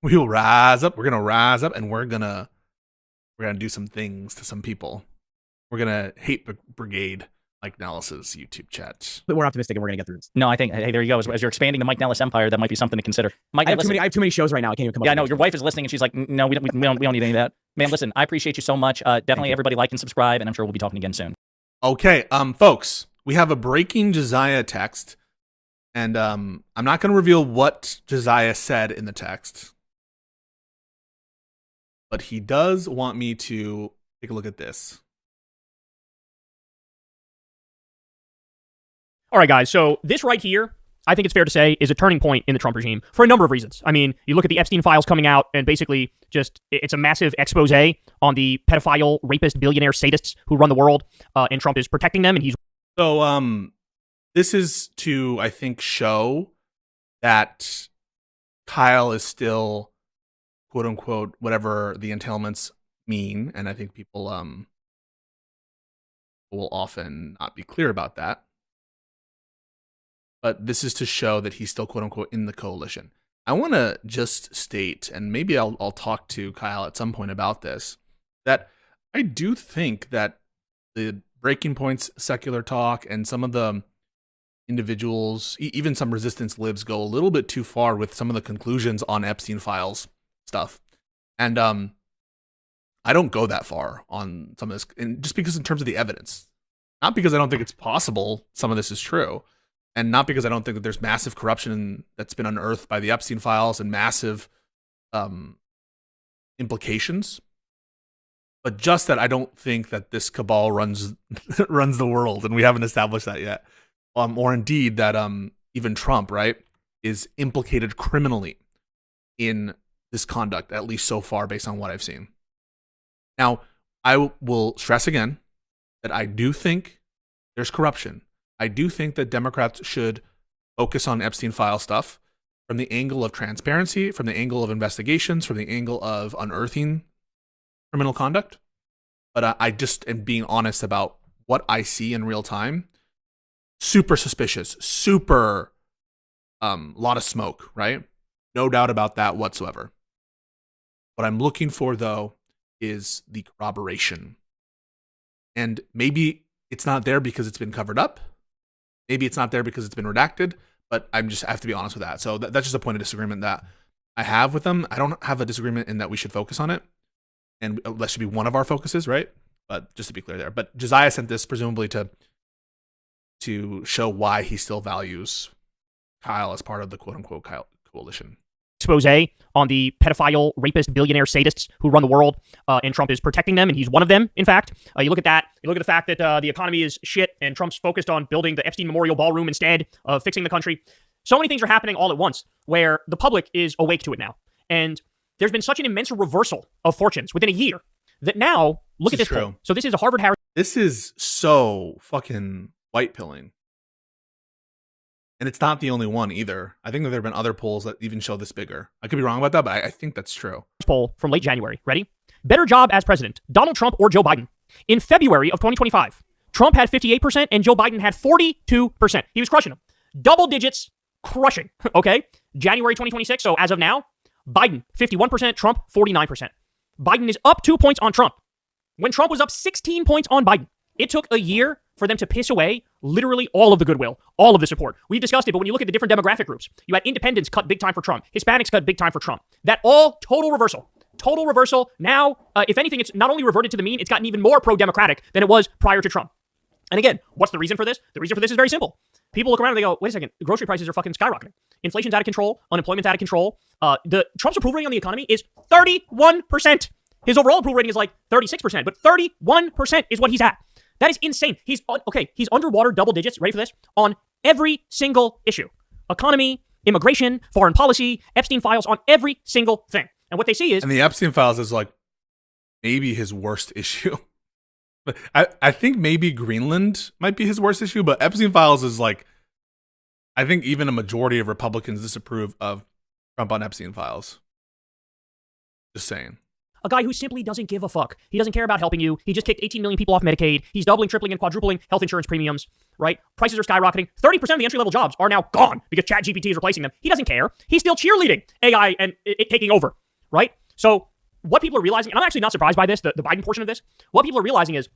rise up. We're gonna rise up, and we're gonna do some things to some people. We're gonna hate brigade Mike Nellis's YouTube chat. But we're optimistic, and we're gonna get through this. No, I think, hey, there you go. As you're expanding the Mike Nellis empire, that might be something to consider. Mike, I have too many shows right now. I can't even come up. Yeah, I know. Your wife is listening, and she's like, no, we don't need any of that. Man, listen, I appreciate you so much. Definitely, everybody like and subscribe, and I'm sure we'll be talking again soon. Okay, folks, we have a breaking Josiah text, and I'm not going to reveal what Josiah said in the text, but he does want me to take a look at this. All right, guys, so this right here, I think it's fair to say, is a turning point in the Trump regime for a number of reasons. I mean, you look at the Epstein files coming out, and basically it's a massive expose on the pedophile, rapist, billionaire sadists who run the world, and Trump is protecting them, and he's... So, this is to, I think, show that Kyle is still, quote-unquote, whatever the entailments mean, and I think people will often not be clear about that. But this is to show that he's still, quote-unquote, in the coalition. I want to just state, and maybe I'll talk to Kyle at some point about this, that I do think that the Breaking Point's secular talk and some of the individuals, even some resistance libs, go a little bit too far with some of the conclusions on Epstein files stuff. And I don't go that far on some of this, and just because in terms of the evidence. Not because I don't think it's possible some of this is true. And not because I don't think that there's massive corruption that's been unearthed by the Epstein files and massive implications, but just that I don't think that this cabal runs the world, and we haven't established that yet. Or indeed that even Trump, right, is implicated criminally in this conduct, at least so far, based on what I've seen. Now, I will stress again that I do think there's corruption. I do think that Democrats should focus on Epstein file stuff from the angle of transparency, from the angle of investigations, from the angle of unearthing criminal conduct. But I just am being honest about what I see in real time. Super suspicious, super lot of smoke, right? No doubt about that whatsoever. What I'm looking for, though, is the corroboration. And maybe it's not there because it's been covered up. Maybe it's not there because it's been redacted, but I have to be honest with that. So that's just a point of disagreement that I have with them. I don't have a disagreement in that we should focus on it, and that should be one of our focuses, right? But just to be clear there. But Josiah sent this presumably to show why he still values Kyle as part of the quote-unquote Kyle coalition. Expose on the pedophile, rapist, billionaire sadists who run the world, and Trump is protecting them, and he's one of them, in fact. You look at that, you look at the fact that the economy is shit, and Trump's focused on building the Epstein Memorial Ballroom instead of fixing the country. So many things are happening all at once, where the public is awake to it now. And there's been such an immense reversal of fortunes within a year, that now, look at this poll. So this is a Harvard-Harris... This is so fucking white-pilling. And it's not the only one either. I think that there have been other polls that even show this bigger. I could be wrong about that, but I think that's true. Poll from late January. Ready? Better job as president, Donald Trump or Joe Biden? In February of 2025, Trump had 58% and Joe Biden had 42%. He was crushing them. Double digits crushing, okay? January 2026, so as of now, Biden, 51%, Trump, 49%. Biden is up 2 points on Trump. When Trump was up 16 points on Biden, it took a year for them to piss away literally all of the goodwill, all of the support. We've discussed it, but when you look at the different demographic groups, you had independents cut big time for Trump, Hispanics cut big time for Trump. That all total reversal. Total reversal. Now, if anything, it's not only reverted to the mean, it's gotten even more pro-democratic than it was prior to Trump. And again, what's the reason for this? The reason for this is very simple. People look around and they go, wait a second, grocery prices are fucking skyrocketing. Inflation's out of control. Unemployment's out of control. Trump's approval rating on the economy is 31%. His overall approval rating is like 36%, but 31% is what he's at. That is insane. He's underwater double digits, ready for this, on every single issue. Economy, immigration, foreign policy, Epstein files, on every single thing. And what they see is... And the Epstein files is like maybe his worst issue. I think maybe Greenland might be his worst issue, but Epstein files is like, I think even a majority of Republicans disapprove of Trump on Epstein files. Just saying. A guy who simply doesn't give a fuck. He doesn't care about helping you. He just kicked 18 million people off Medicaid. He's doubling, tripling, and quadrupling health insurance premiums, right? Prices are skyrocketing. 30% of the entry-level jobs are now gone because ChatGPT is replacing them. He doesn't care. He's still cheerleading AI and it taking over, right? So what people are realizing, and I'm actually not surprised by this, the Biden portion of this, what people are realizing is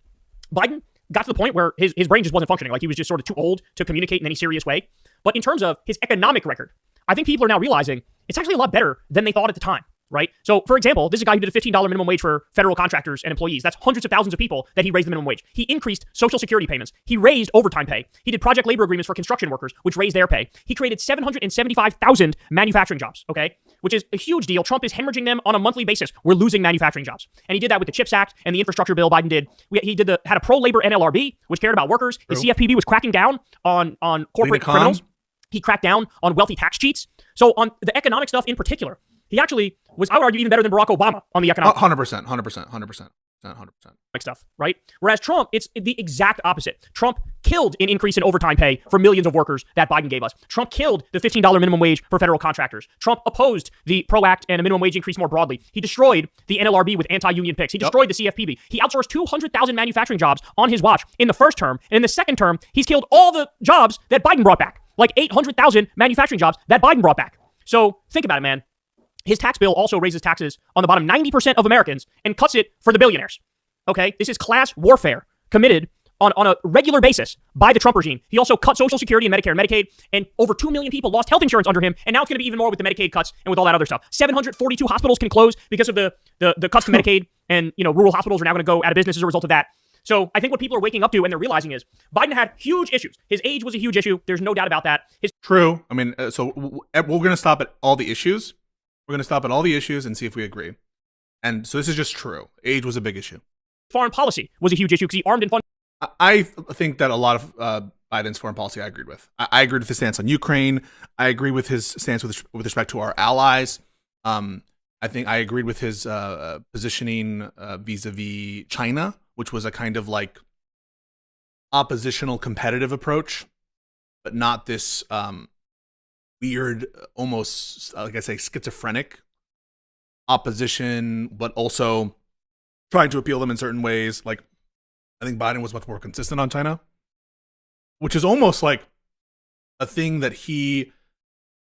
Biden got to the point where his brain just wasn't functioning. Like he was just sort of too old to communicate in any serious way. But in terms of his economic record, I think people are now realizing it's actually a lot better than they thought at the time. Right? So, for example, this is a guy who did a $15 minimum wage for federal contractors and employees. That's hundreds of thousands of people that he raised the minimum wage. He increased Social Security payments. He raised overtime pay. He did project labor agreements for construction workers, which raised their pay. He created 775,000 manufacturing jobs, okay? Which is a huge deal. Trump is hemorrhaging them on a monthly basis. We're losing manufacturing jobs. And he did that with the CHIPS Act and the infrastructure bill Biden did. He had a pro-labor NLRB, which cared about workers. His CFPB was cracking down on corporate criminals. He cracked down on wealthy tax cheats. So on the economic stuff in particular, he actually was, I would argue, even better than Barack Obama on the economic 100%. stuff, right? Whereas Trump, it's the exact opposite. Trump killed an increase in overtime pay for millions of workers that Biden gave us. Trump killed the $15 minimum wage for federal contractors. Trump opposed the PRO Act and a minimum wage increase more broadly. He destroyed the NLRB with anti-union picks. He destroyed the CFPB. He outsourced 200,000 manufacturing jobs on his watch in the first term. And in the second term, he's killed all the jobs that Biden brought back. Like 800,000 manufacturing jobs that Biden brought back. So think about it, man. His tax bill also raises taxes on the bottom 90% of Americans and cuts it for the billionaires. Okay? This is class warfare committed on a regular basis by the Trump regime. He also cut Social Security and Medicare and Medicaid, and over 2 million people lost health insurance under him, and now it's going to be even more with the Medicaid cuts and with all that other stuff. 742 hospitals can close because of the cuts to Medicaid, and rural hospitals are now going to go out of business as a result of that. So I think what people are waking up to and they're realizing is Biden had huge issues. His age was a huge issue. There's no doubt about that. True. I mean, so we're going to stop at all the issues. We're going to stop at all the issues and see if we agree. And so this is just true. Age was a big issue. Foreign policy was a huge issue because he armed and funded. I think that a lot of Biden's foreign policy I agreed with. I agreed with his stance on Ukraine. I agree with his stance with respect to our allies. I think I agreed with his positioning vis-a-vis China, which was a kind of like oppositional competitive approach, but not this weird, almost, like I say, schizophrenic opposition, but also trying to appeal them in certain ways. Like, I think Biden was much more consistent on China, which is almost like a thing that he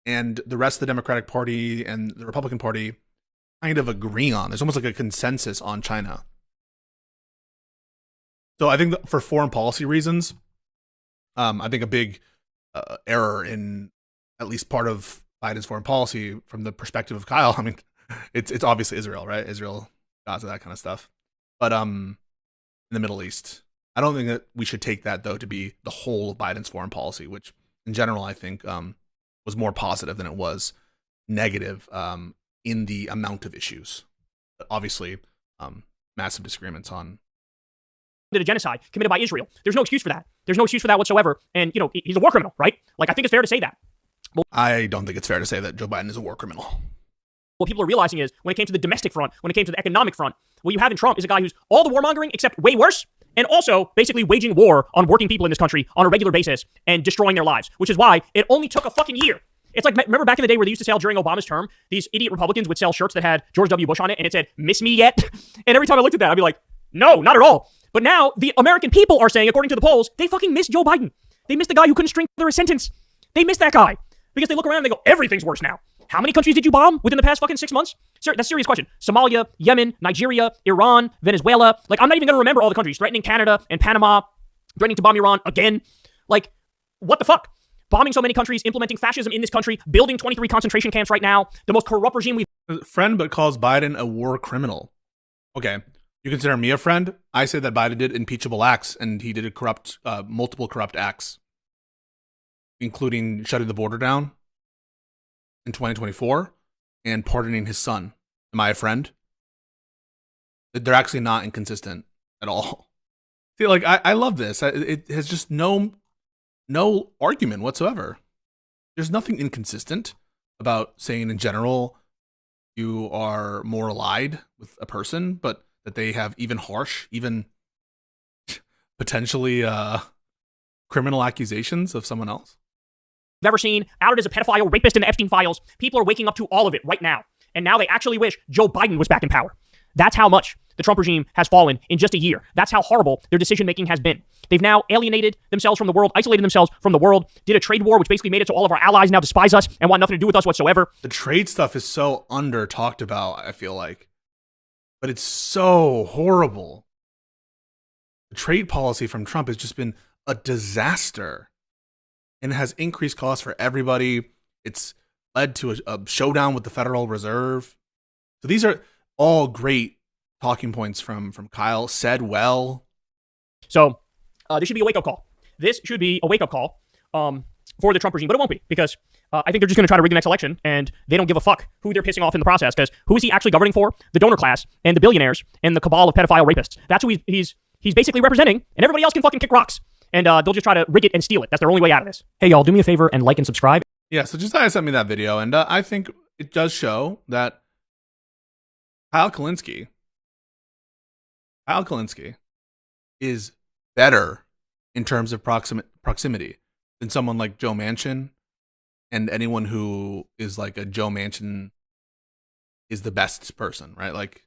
and the rest of the Democratic Party and the Republican Party kind of agree on. There's almost like a consensus on China. So I think that for foreign policy reasons, I think a big error in at least part of Biden's foreign policy from the perspective of Kyle, I mean, it's obviously Israel, right? Israel, Gaza, that kind of stuff. But in the Middle East, I don't think that we should take that, though, to be the whole of Biden's foreign policy, which in general, I think was more positive than it was negative in the amount of issues. But obviously, massive disagreements on a genocide committed by Israel. There's no excuse for that. There's no excuse for that whatsoever. And, he's a war criminal, right? Like, I think it's fair to say that. I don't think it's fair to say that Joe Biden is a war criminal. What people are realizing is when it came to the domestic front, when it came to the economic front, what you have in Trump is a guy who's all the warmongering except way worse, and also basically waging war on working people in this country on a regular basis and destroying their lives, which is why it only took a fucking year. It's like, remember back in the day where they used to sell during Obama's term, these idiot Republicans would sell shirts that had George W. Bush on it and it said, "Miss me yet?" And every time I looked at that, I'd be like, no, not at all. But now the American people are saying, according to the polls, they fucking miss Joe Biden. They miss the guy who couldn't string together a sentence. They miss that guy. because they look around and they go, everything's worse now. How many countries did you bomb within the past fucking 6 months? That's a serious question. Somalia, Yemen, Nigeria, Iran, Venezuela. Like, I'm not even going to remember all the countries. Threatening Canada and Panama, threatening to bomb Iran again. Like, what the fuck? Bombing so many countries, implementing fascism in this country, building 23 concentration camps right now, the most corrupt regime we've... Friend but calls Biden a war criminal. Okay. You consider me a friend? I say that Biden did impeachable acts, and he did multiple corrupt acts, including shutting the border down in 2024 and pardoning his son. Am I a friend? They're actually not inconsistent at all. See, like, I love this. It has just no argument whatsoever. There's nothing inconsistent about saying in general you are more allied with a person, but that they have even harsh, even potentially criminal accusations of someone else. Ever seen, outed as a pedophile, rapist in the Epstein files. People are waking up to all of it right now. And now they actually wish Joe Biden was back in power. That's how much the Trump regime has fallen in just a year. That's how horrible their decision-making has been. They've now alienated themselves from the world, isolated themselves from the world, did a trade war, which basically made it so all of our allies now despise us and want nothing to do with us whatsoever. The trade stuff is so under-talked about, I feel like. But it's so horrible. The trade policy from Trump has just been a disaster. And it has increased costs for everybody. It's led to a showdown with the Federal Reserve. So these are all great talking points from Kyle. Said well. So this should be a wake-up call. This should be a wake-up call for the Trump regime, but it won't be, because I think they're just going to try to rig the next election, and they don't give a fuck who they're pissing off in the process, because who is he actually governing for? The donor class and the billionaires and the cabal of pedophile rapists. That's who he's basically representing, and everybody else can fucking kick rocks. And they'll just try to rig it and steal it. That's their only way out of this. Hey, y'all, do me a favor and like and subscribe. Yeah, so Josiah sent me that video, and I think it does show that Kyle Kalinske is better in terms of proximity than someone like Joe Manchin, and anyone who is like a Joe Manchin is the best person, right? Like,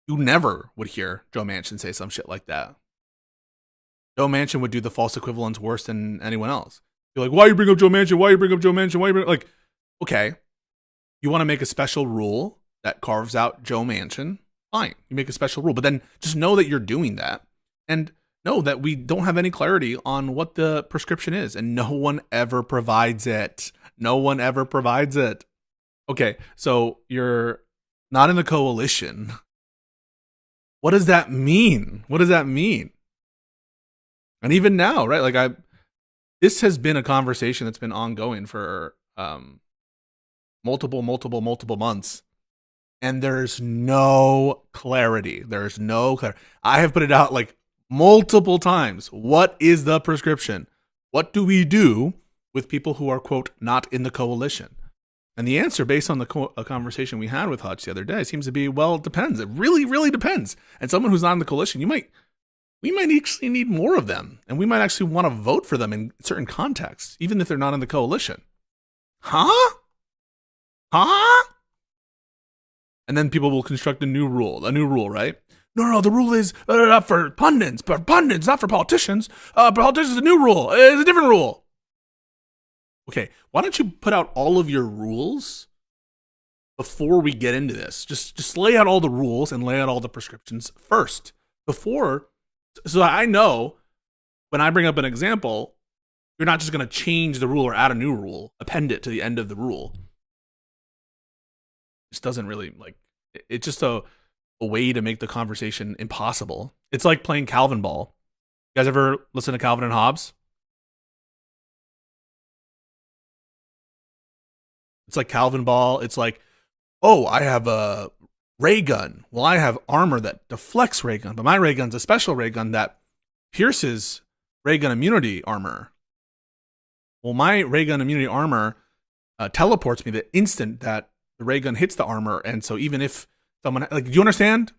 you never would hear Joe Manchin say some shit like that. Joe Manchin would do the false equivalence worse than anyone else. You're like, why you bring up Joe Manchin? Why you bring up Joe Manchin? Why you bring like, okay, you want to make a special rule that carves out Joe Manchin? Fine, you make a special rule, but then just know that you're doing that, and know that we don't have any clarity on what the prescription is, and no one ever provides it. No one ever provides it. Okay, so you're not in the coalition. What does that mean? What does that mean? And even now, right? Like, this has been a conversation that's been ongoing for multiple months, and there's no clarity. There's no clarity. I have put it out like multiple times. What is the prescription? What do we do with people who are, quote, not in the coalition? And the answer, based on the conversation we had with Hutch the other day, seems to be, well, it depends. It really, really depends. And someone who's not in the coalition, we might actually need more of them, and we might actually want to vote for them in certain contexts, even if they're not in the coalition. Huh? And then people will construct a new rule, right? No, the rule is not for pundits, not for politicians. Politicians is a new rule. It's a different rule. Okay, why don't you put out all of your rules before we get into this? Just lay out all the rules and lay out all the prescriptions first, so I know when I bring up an example, you're not just going to change the rule or add a new rule, append it to the end of the rule. This doesn't really, like, it's just a way to make the conversation impossible. It's like playing Calvin ball. You guys ever listen to Calvin and Hobbes? It's like Calvin ball. It's like, oh, I have a ray gun. Well, I have armor that deflects ray gun, but my ray gun's a special ray gun that pierces ray gun immunity armor. Well, my ray gun immunity armor teleports me the instant that the ray gun hits the armor, and so even if someone, like, do you understand?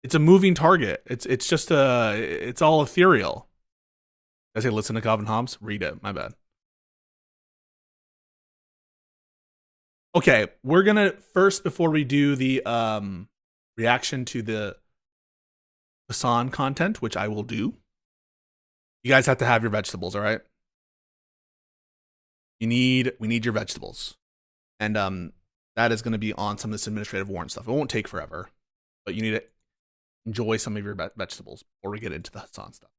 It's a moving target. It's just it's all ethereal. I say listen to Calvin Hobbes, read it. My bad. Okay, we're gonna first, before we do the reaction to the Hassan content, which I will do. You guys have to have your vegetables, all right? we need your vegetables. And that is going to be on some of this administrative warrant stuff. It won't take forever, but you need to enjoy some of your vegetables before we get into the Hassan stuff.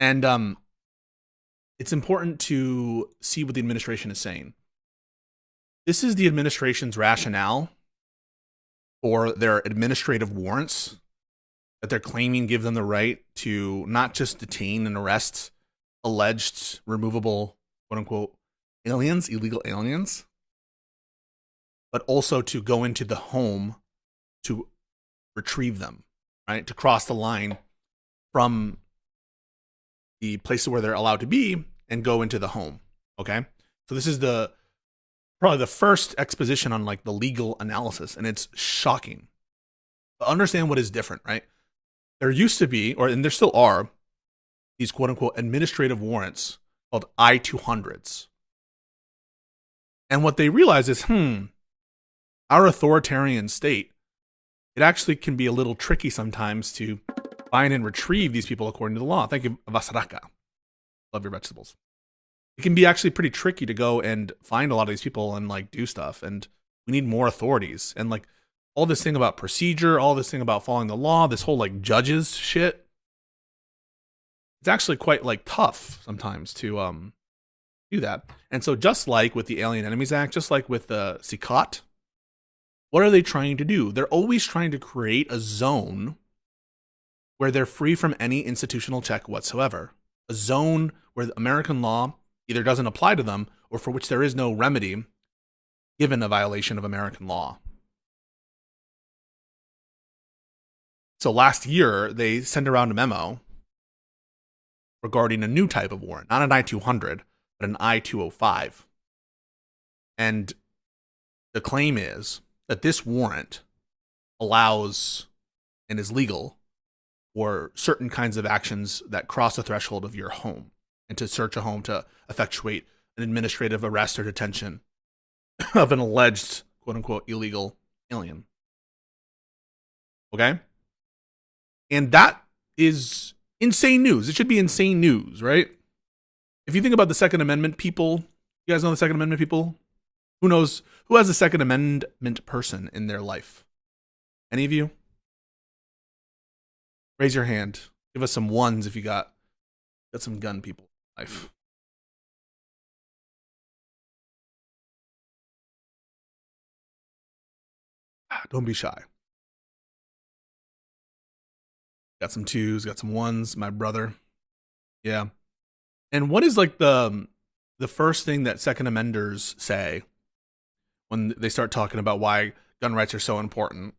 And it's important to see what the administration is saying. This is the administration's rationale for their administrative warrants that they're claiming give them the right to not just detain and arrest alleged removable, quote unquote, aliens, illegal aliens, but also to go into the home to retrieve them, right? To cross the line from the places where they're allowed to be and go into the home. Okay. So this is probably the first exposition on like the legal analysis, and it's shocking. But understand what is different, right? There used to be, and there still are, these quote unquote administrative warrants called I-200s. And what they realize is, our authoritarian state, it actually can be a little tricky sometimes to find and retrieve these people according to the law. Thank you, Vasaraka. Love your vegetables. It can be actually pretty tricky to go and find a lot of these people and like do stuff. And we need more authorities. And like all this thing about procedure, all this thing about following the law, this whole like judges shit. It's actually quite like tough sometimes to do that. And so just like with the Alien Enemies Act, just like with the SICOT, what are they trying to do? They're always trying to create a zone where they're free from any institutional check whatsoever. A zone where the American law either doesn't apply to them or for which there is no remedy given a violation of American law. So last year, they sent around a memo regarding a new type of warrant, not an I-200, but an I-205. And the claim is that this warrant allows and is legal for certain kinds of actions that cross the threshold of your home, and to search a home to effectuate an administrative arrest or detention of an alleged, quote unquote, illegal alien. Okay? And that is insane news. It should be insane news, right? If you think about the Second Amendment people, you guys know the Second Amendment people? Who knows? Who has a Second Amendment person in their life? Any of you? Raise your hand. Give us some ones if you got some gun people in life. Don't be shy. Got some twos, got some ones, my brother. Yeah. And what is like the first thing that Second Amenders say when they start talking about why gun rights are so important?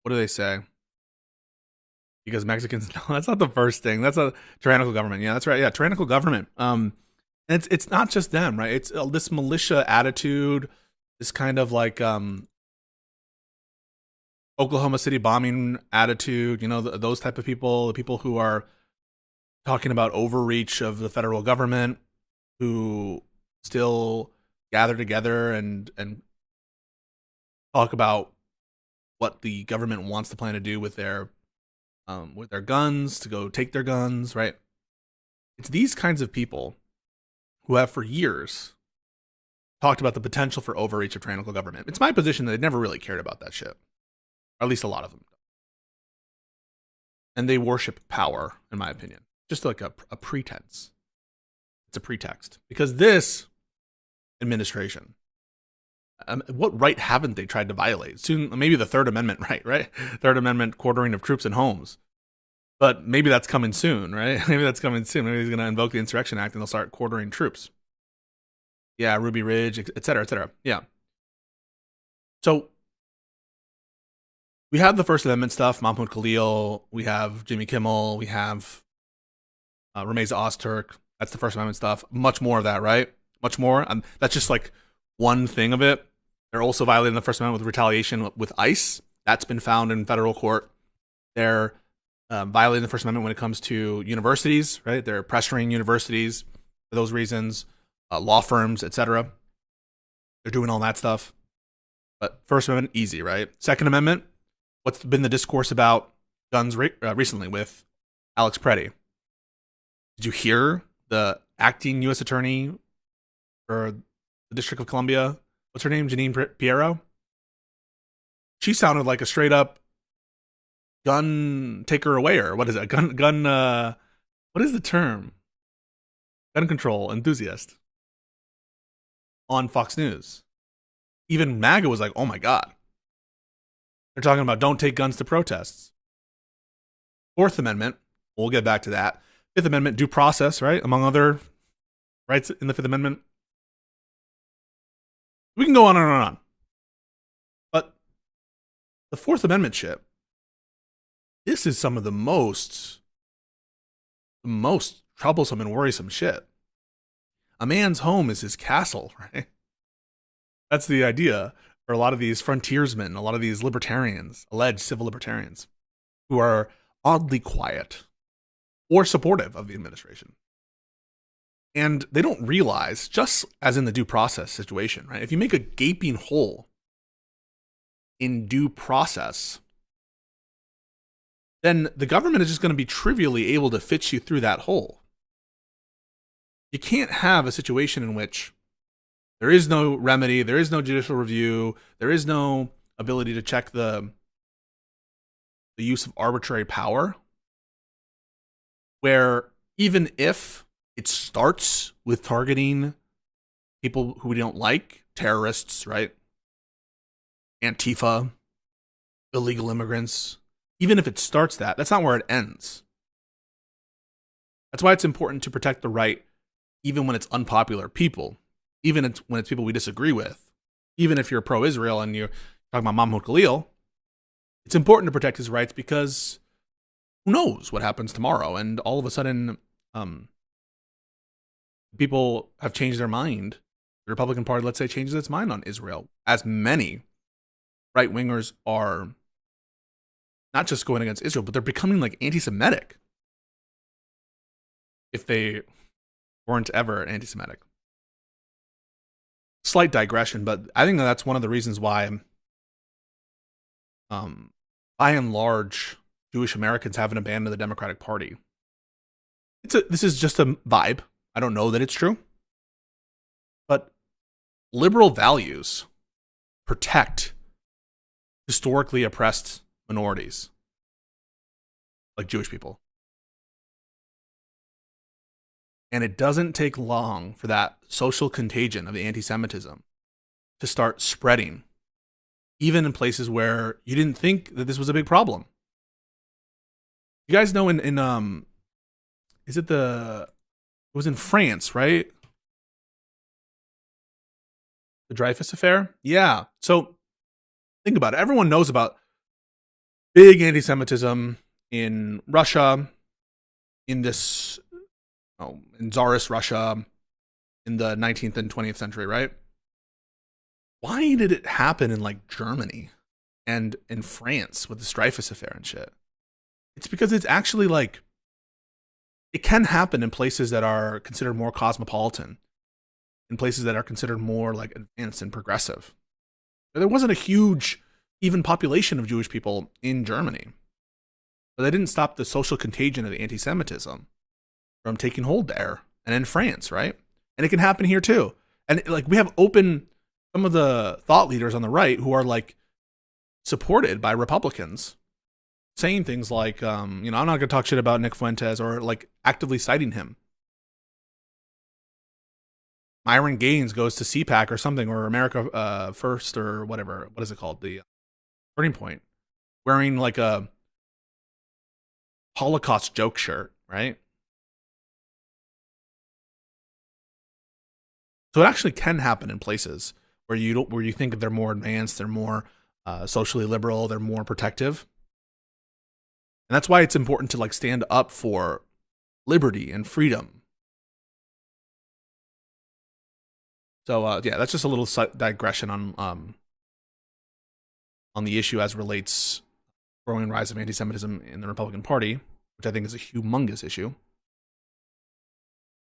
What do they say? Because Mexicans, no, that's not the first thing. That's a tyrannical government. Yeah, that's right. Yeah, tyrannical government. And it's not just them, right? It's this militia attitude, this kind of like Oklahoma City bombing attitude, you know, those type of people, the people who are talking about overreach of the federal government, who still gather together and talk about what the government wants to plan to do with their guns, to go take their guns, right? It's these kinds of people who have for years talked about the potential for overreach of tyrannical government. It's my position that they never really cared about that shit. Or at least a lot of them. And they worship power, in my opinion. Just like a pretense. It's a pretext. Because this administration, what right haven't they tried to violate? Soon, maybe the Third Amendment right? Third Amendment quartering of troops in homes. But maybe that's coming soon, right? Maybe that's coming soon. Maybe he's going to invoke the Insurrection Act and they'll start quartering troops. Yeah, Ruby Ridge, et cetera, et cetera. Yeah. So we have the First Amendment stuff, Mahmoud Khalil, we have Jimmy Kimmel, we have Rameza Ozturk. That's the First Amendment stuff. Much more of that, right? Much more. That's just like one thing of it. They're also violating the First Amendment with retaliation with ICE. That's been found in federal court. They're violating the First Amendment when it comes to universities, right? They're pressuring universities for those reasons, law firms, etc. They're doing all that stuff. But First Amendment, easy, right? Second Amendment, what's been the discourse about guns recently with Alex Preddy? Did you hear the acting U.S. attorney for the District of Columbia? What's her name? Janine Piero? She sounded like a straight up gun taker awayer. What is it? What is the term? Gun control enthusiast on Fox News. Even MAGA was like, oh my God. They're talking about don't take guns to protests. Fourth Amendment, we'll get back to that. Fifth Amendment, due process, right? Among other rights in the Fifth Amendment. We can go on and on and on. But the Fourth Amendment shit, this is some of the most troublesome and worrisome shit. A man's home is his castle, right? That's the idea for a lot of these frontiersmen, a lot of these libertarians, alleged civil libertarians, who are oddly quiet or supportive of the administration. And they don't realize, just as in the due process situation, right? If you make a gaping hole in due process, then the government is just going to be trivially able to fit you through that hole. You can't have a situation in which there is no remedy, there is no judicial review, there is no ability to check the use of arbitrary power, where even if it starts with targeting people who we don't like, terrorists, right? Antifa, illegal immigrants. Even if it starts that's not where it ends. That's why it's important to protect the right, even when it's unpopular people, even when it's people we disagree with. Even if you're pro-Israel and you're talking about Mahmoud Khalil, it's important to protect his rights because who knows what happens tomorrow? And all of a sudden, people have changed their mind. The Republican Party, let's say, changes its mind on Israel, as many right-wingers are not just going against Israel, but they're becoming like anti-Semitic. If they weren't ever anti-Semitic. Slight digression, but I think that's one of the reasons why, by and large, Jewish Americans haven't abandoned the Democratic Party. This is just a vibe. I don't know that it's true. But liberal values protect historically oppressed minorities, like Jewish people. And it doesn't take long for that social contagion of the anti-Semitism to start spreading, even in places where you didn't think that this was a big problem. You guys know it was in France, right? The Dreyfus affair? Yeah. So think about it. Everyone knows about big anti-Semitism in Russia, in Tsarist Russia in the 19th and 20th century, right? Why did it happen in like Germany and in France with the Dreyfus affair and shit? It's because it's actually like, it can happen in places that are considered more cosmopolitan, in places that are considered more like advanced and progressive. There wasn't a huge even population of Jewish people in Germany. But they didn't stop the social contagion of the anti-Semitism from taking hold there and in France, right? And it can happen here too. And like we have some of the thought leaders on the right who are like supported by Republicans saying things like, I'm not going to talk shit about Nick Fuentes, or like actively citing him. Myron Gaines goes to CPAC or something, or America First or whatever. What is it called? The Turning Point, wearing like a Holocaust joke shirt, right? So it actually can happen in places where you think they're more advanced, they're more socially liberal, they're more protective. And that's why it's important to like stand up for liberty and freedom. So yeah, that's just a little digression on the issue as relates growing rise of anti-Semitism in the Republican Party, which I think is a humongous issue.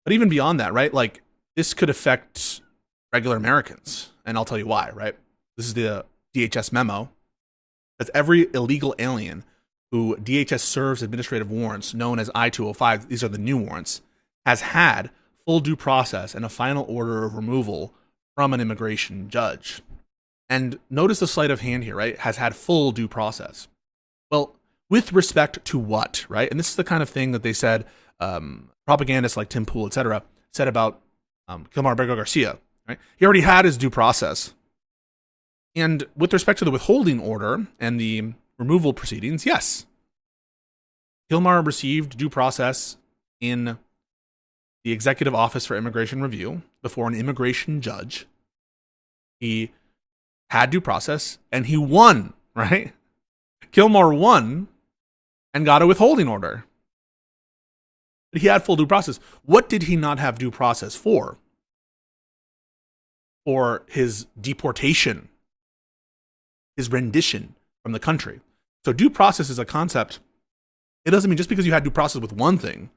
But even beyond that, right? Like this could affect regular Americans, and I'll tell you why, right? This is the DHS memo That's every illegal alien who DHS serves administrative warrants, known as I-205, these are the new warrants, has had full due process and a final order of removal from an immigration judge. And notice the sleight of hand here, right? Has had full due process. Well, with respect to what, right? And this is the kind of thing that they said, propagandists like Tim Pool, etc., said about Kilmar Bergo Garcia, right? He already had his due process. And with respect to the withholding order and the removal proceedings, yes. Kilmar received due process in the Executive Office for Immigration Review before an immigration judge. He had due process and he won, right? Kilmar won and got a withholding order. But he had full due process. What did he not have due process for? For his deportation, his rendition from the country. So due process is a concept. It doesn't mean just because you had due process with one thing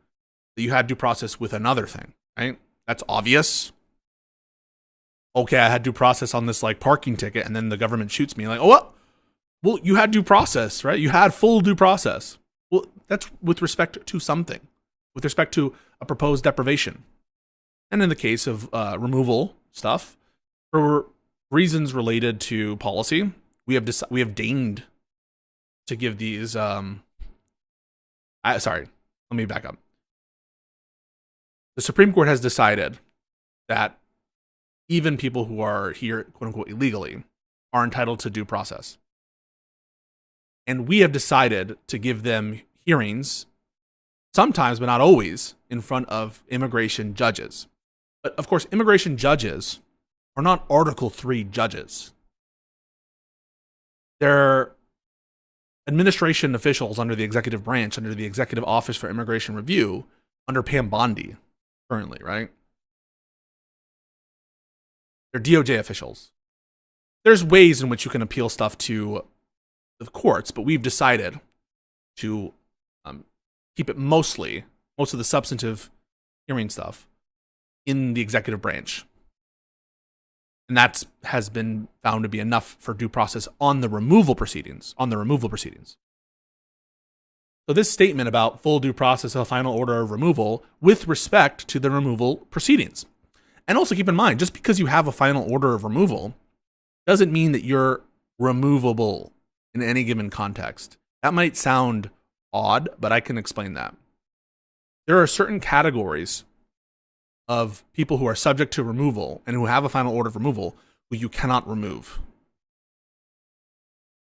that you had due process with another thing, right? That's obvious. Okay, I had due process on this like parking ticket and then the government shoots me. Like, oh, well, you had due process, right? You had full due process. Well, that's with respect to something, with respect to a proposed deprivation. And in the case of removal stuff, for reasons related to policy, we have deigned to give these. Sorry, let me back up. The Supreme Court has decided that even people who are here, quote unquote, illegally, are entitled to due process. And we have decided to give them hearings, sometimes, but not always, in front of immigration judges. But of course, immigration judges are not Article 3 judges. They're administration officials under the executive branch, under the Executive Office for Immigration Review, under Pam Bondi, currently, right? They're DOJ officials. There's ways in which you can appeal stuff to the courts, but we've decided to keep it most of the substantive hearing stuff in the executive branch. And that has been found to be enough for due process on the removal proceedings. So this statement about full due process of a final order of removal with respect to the removal proceedings. And also keep in mind, just because you have a final order of removal doesn't mean that you're removable in any given context. That might sound odd, but I can explain that. There are certain categories of people who are subject to removal and who have a final order of removal who you cannot remove.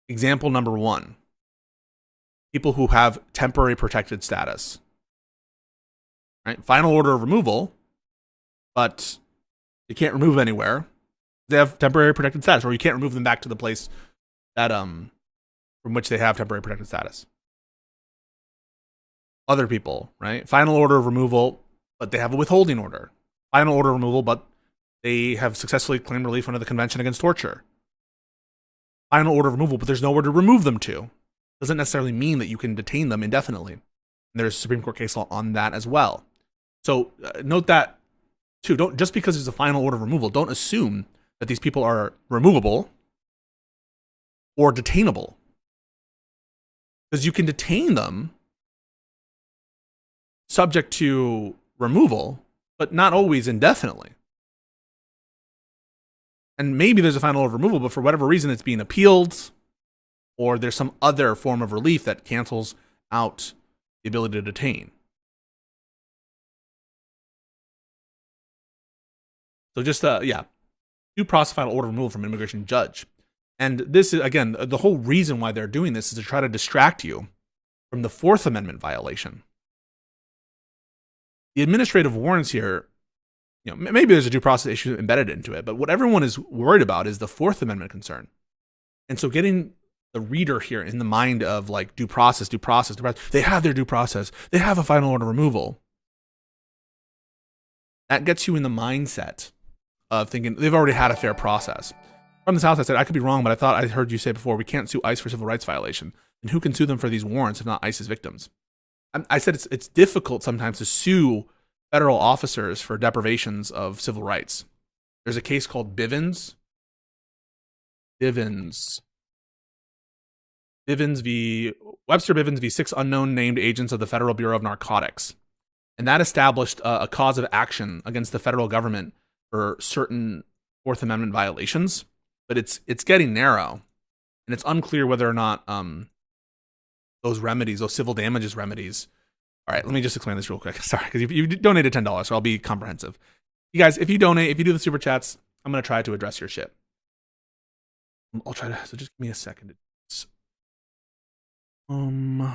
Example number 1, people who have temporary protected status. Right? Final order of removal, but you can't remove them anywhere. They have temporary protected status, or you can't remove them back to the place that from which they have temporary protected status. Other people, right? Final order of removal, but they have a withholding order. Final order of removal, but they have successfully claimed relief under the Convention Against Torture. Final order of removal, but there's nowhere to remove them to. Doesn't necessarily mean that you can detain them indefinitely. And there's Supreme Court case law on that as well. So note that too. Don't just because there's a final order of removal, don't assume that these people are removable or detainable. Because you can detain them subject to removal, but not always indefinitely. And maybe there's a final order of removal, but for whatever reason it's being appealed, or there's some other form of relief that cancels out the ability to detain. So just, due process final order of removal from an immigration judge. And this is, again, the whole reason why they're doing this is to try to distract you from the Fourth Amendment violation. The administrative warrants here, maybe there's a due process issue embedded into it, but what everyone is worried about is the Fourth Amendment concern. And so getting the reader here in the mind of like due process, they have their due process, they have a final order removal. That gets you in the mindset of thinking they've already had a fair process. From the South, I said, I could be wrong, but I thought I heard you say before, we can't sue ICE for civil rights violation. And who can sue them for these warrants if not ICE's victims? I said it's difficult sometimes to sue federal officers for deprivations of civil rights. There's a case called Bivens Webster Bivens v. 6 unknown named agents of the Federal Bureau of Narcotics. And that established a cause of action against the federal government for certain Fourth Amendment violations. But it's getting narrow. And it's unclear whether or not those remedies, those civil damages remedies. All right, let me just explain this real quick. Sorry, because you donated $10, so I'll be comprehensive. You guys, if you donate, if you do the super chats, I'm going to try to address your shit. I'll try to, so just give me a second. Okay.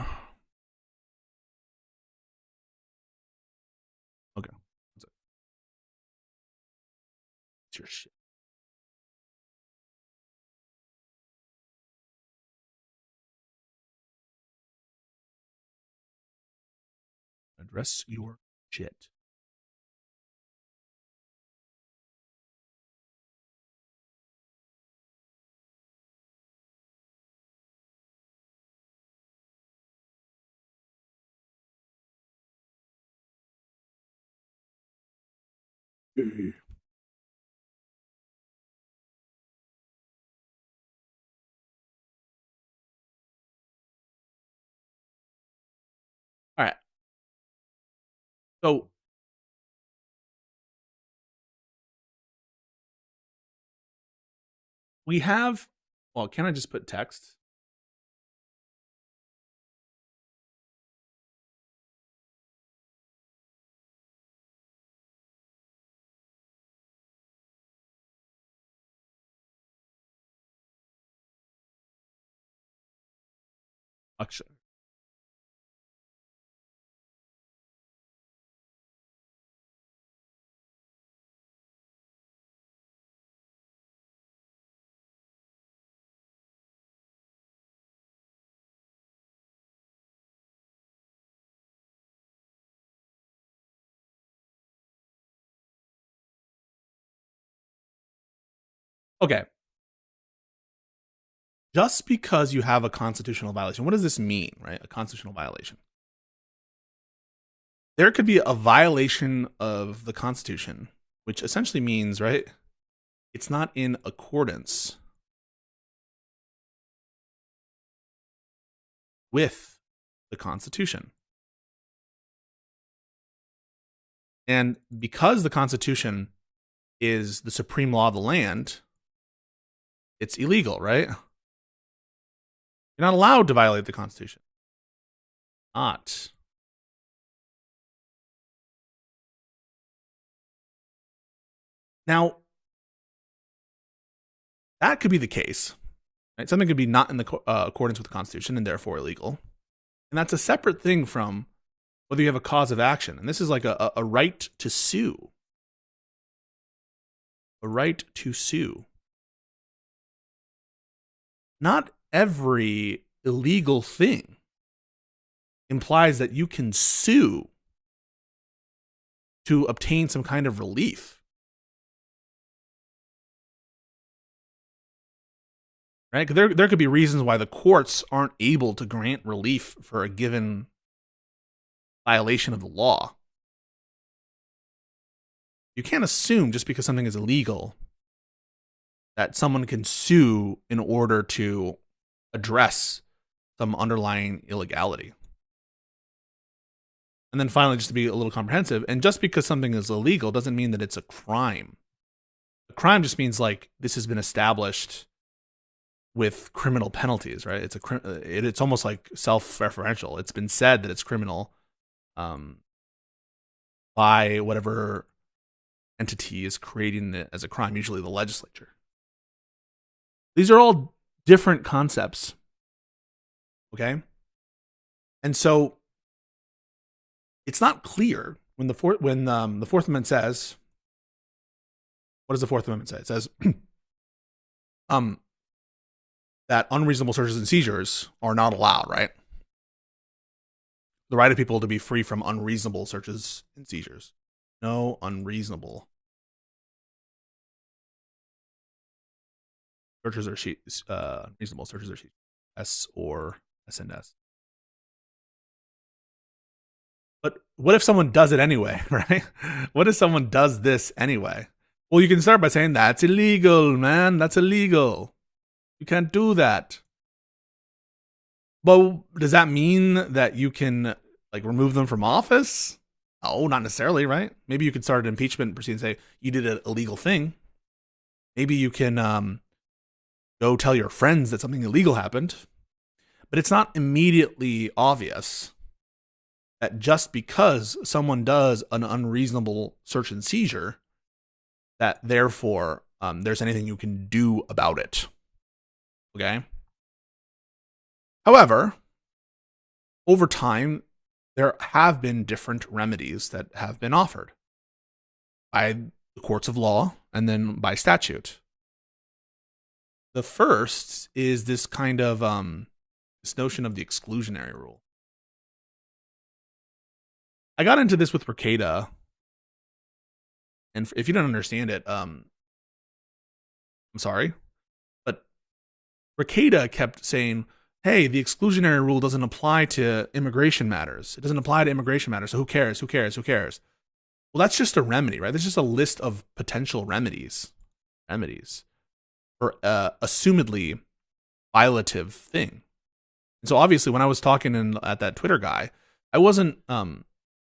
It's your shit. Address your shit. All right. So we have, well, can I just put text? Actually. Okay. Just because you have a constitutional violation, what does this mean, right? A constitutional violation. There could be a violation of the Constitution, which essentially means, right, it's not in accordance with the Constitution. And because the Constitution is the supreme law of the land, it's illegal, right? You're not allowed to violate the Constitution. Not. Now, that could be the case. Right? Something could be not in the accordance with the Constitution and therefore illegal. And that's a separate thing from whether you have a cause of action. And this is like a right to sue. A right to sue. Not every illegal thing implies that you can sue to obtain some kind of relief. Right? There could be reasons why the courts aren't able to grant relief for a given violation of the law. You can't assume just because something is illegal that someone can sue in order to address some underlying illegality. And then finally, just to be a little comprehensive, and just because something is illegal doesn't mean that it's a crime. A crime just means like this has been established with criminal penalties, right? It's almost like self-referential. It's been said that it's criminal by whatever entity is creating it as a crime, usually the legislature. These are all different concepts, okay? And so it's not clear when the Fourth Amendment says, what does the Fourth Amendment say? It says that unreasonable searches and seizures are not allowed, right? The right of people to be free from unreasonable searches and seizures. No unreasonable searches or reasonable searches or seizures. S or SNS. But what if someone does it anyway, right? What if someone does this anyway? Well, you can start by saying, that's illegal, man. That's illegal. You can't do that. But does that mean that you can like remove them from office? Oh, not necessarily, right? Maybe you could start an impeachment proceeding and say you did an illegal thing. Maybe you can go tell your friends that something illegal happened. But it's not immediately obvious that just because someone does an unreasonable search and seizure, that therefore there's anything you can do about it. Okay? However, over time, there have been different remedies that have been offered by the courts of law and then by statute. The first is this kind of this notion of the exclusionary rule. I got into this with Ricada, and if you don't understand it, I'm sorry, but Ricada kept saying, hey, the exclusionary rule doesn't apply to immigration matters. It doesn't apply to immigration matters, so who cares? Who cares? Who cares? Well, that's just a remedy, right? There's just a list of potential remedies for assumedly violative thing. And so obviously when I was talking at that Twitter guy, I wasn't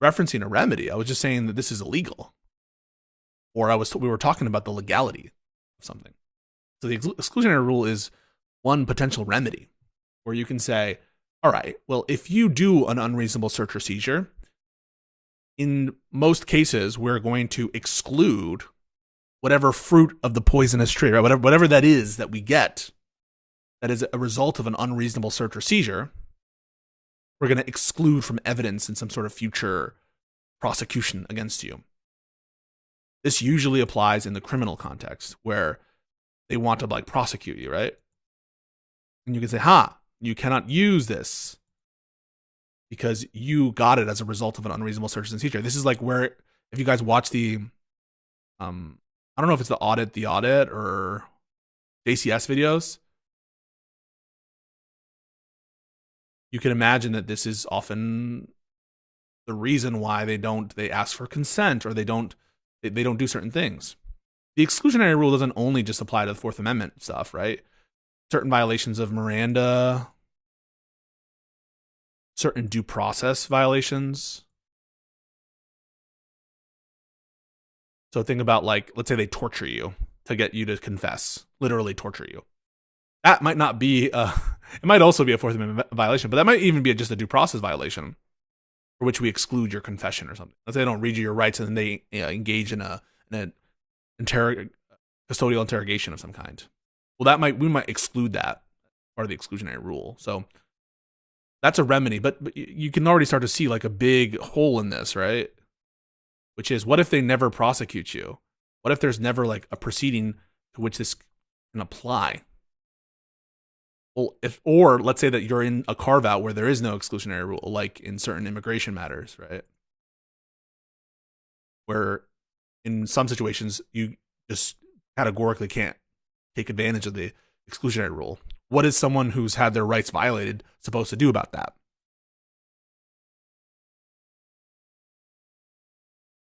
referencing a remedy. I was just saying that this is illegal. Or we were talking about the legality of something. So the exclusionary rule is one potential remedy where you can say, all right, well, if you do an unreasonable search or seizure, in most cases, we're going to exclude whatever fruit of the poisonous tree, right? Whatever that is that we get that is a result of an unreasonable search or seizure, we're going to exclude from evidence in some sort of future prosecution against you. This usually applies in the criminal context where they want to like prosecute you, right? And you can say, you cannot use this because you got it as a result of an unreasonable search and seizure. This is like where, if you guys watch the, I don't know if it's the audit or JCS videos, you can imagine that this is often the reason why they ask for consent or they don't do certain things. The exclusionary rule doesn't only just apply to the Fourth Amendment stuff, right? Certain violations of Miranda, certain due process violations. So think about, like, let's say they torture you to get you to confess, literally torture you. That might not be, it might also be a Fourth Amendment violation, but that might even be just a due process violation for which we exclude your confession or something. Let's say they don't read you your rights and then they engage in an custodial interrogation of some kind. Well, we might exclude that part of the exclusionary rule. So that's a remedy, but you can already start to see like a big hole in this, right? Which is, what if they never prosecute you? What if there's never like a proceeding to which this can apply? Well, or let's say that you're in a carve out where there is no exclusionary rule, like in certain immigration matters, right? Where in some situations you just categorically can't take advantage of the exclusionary rule. What is someone who's had their rights violated supposed to do about that?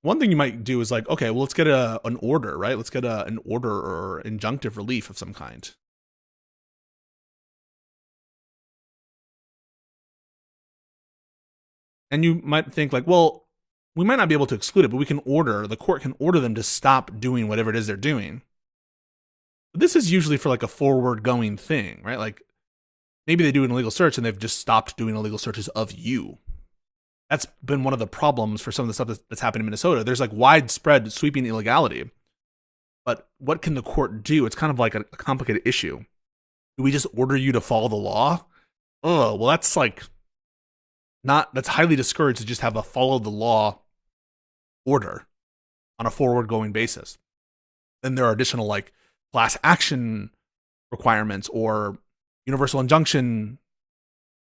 One thing you might do is like, okay, well, let's get an order, right? Let's get an order or injunctive relief of some kind. And you might think like, well, we might not be able to exclude it, but the court can order them to stop doing whatever it is they're doing. But this is usually for like a forward going thing, right? Like maybe they do an illegal search and they've just stopped doing illegal searches of you. That's been one of the problems for some of the stuff that's happened in Minnesota. There's like widespread sweeping illegality. But what can the court do? It's kind of like a complicated issue. Do we just order you to follow the law? Oh, well, that's like that's highly discouraged to just have a follow the law order on a forward going basis. Then there are additional like class action requirements or universal injunction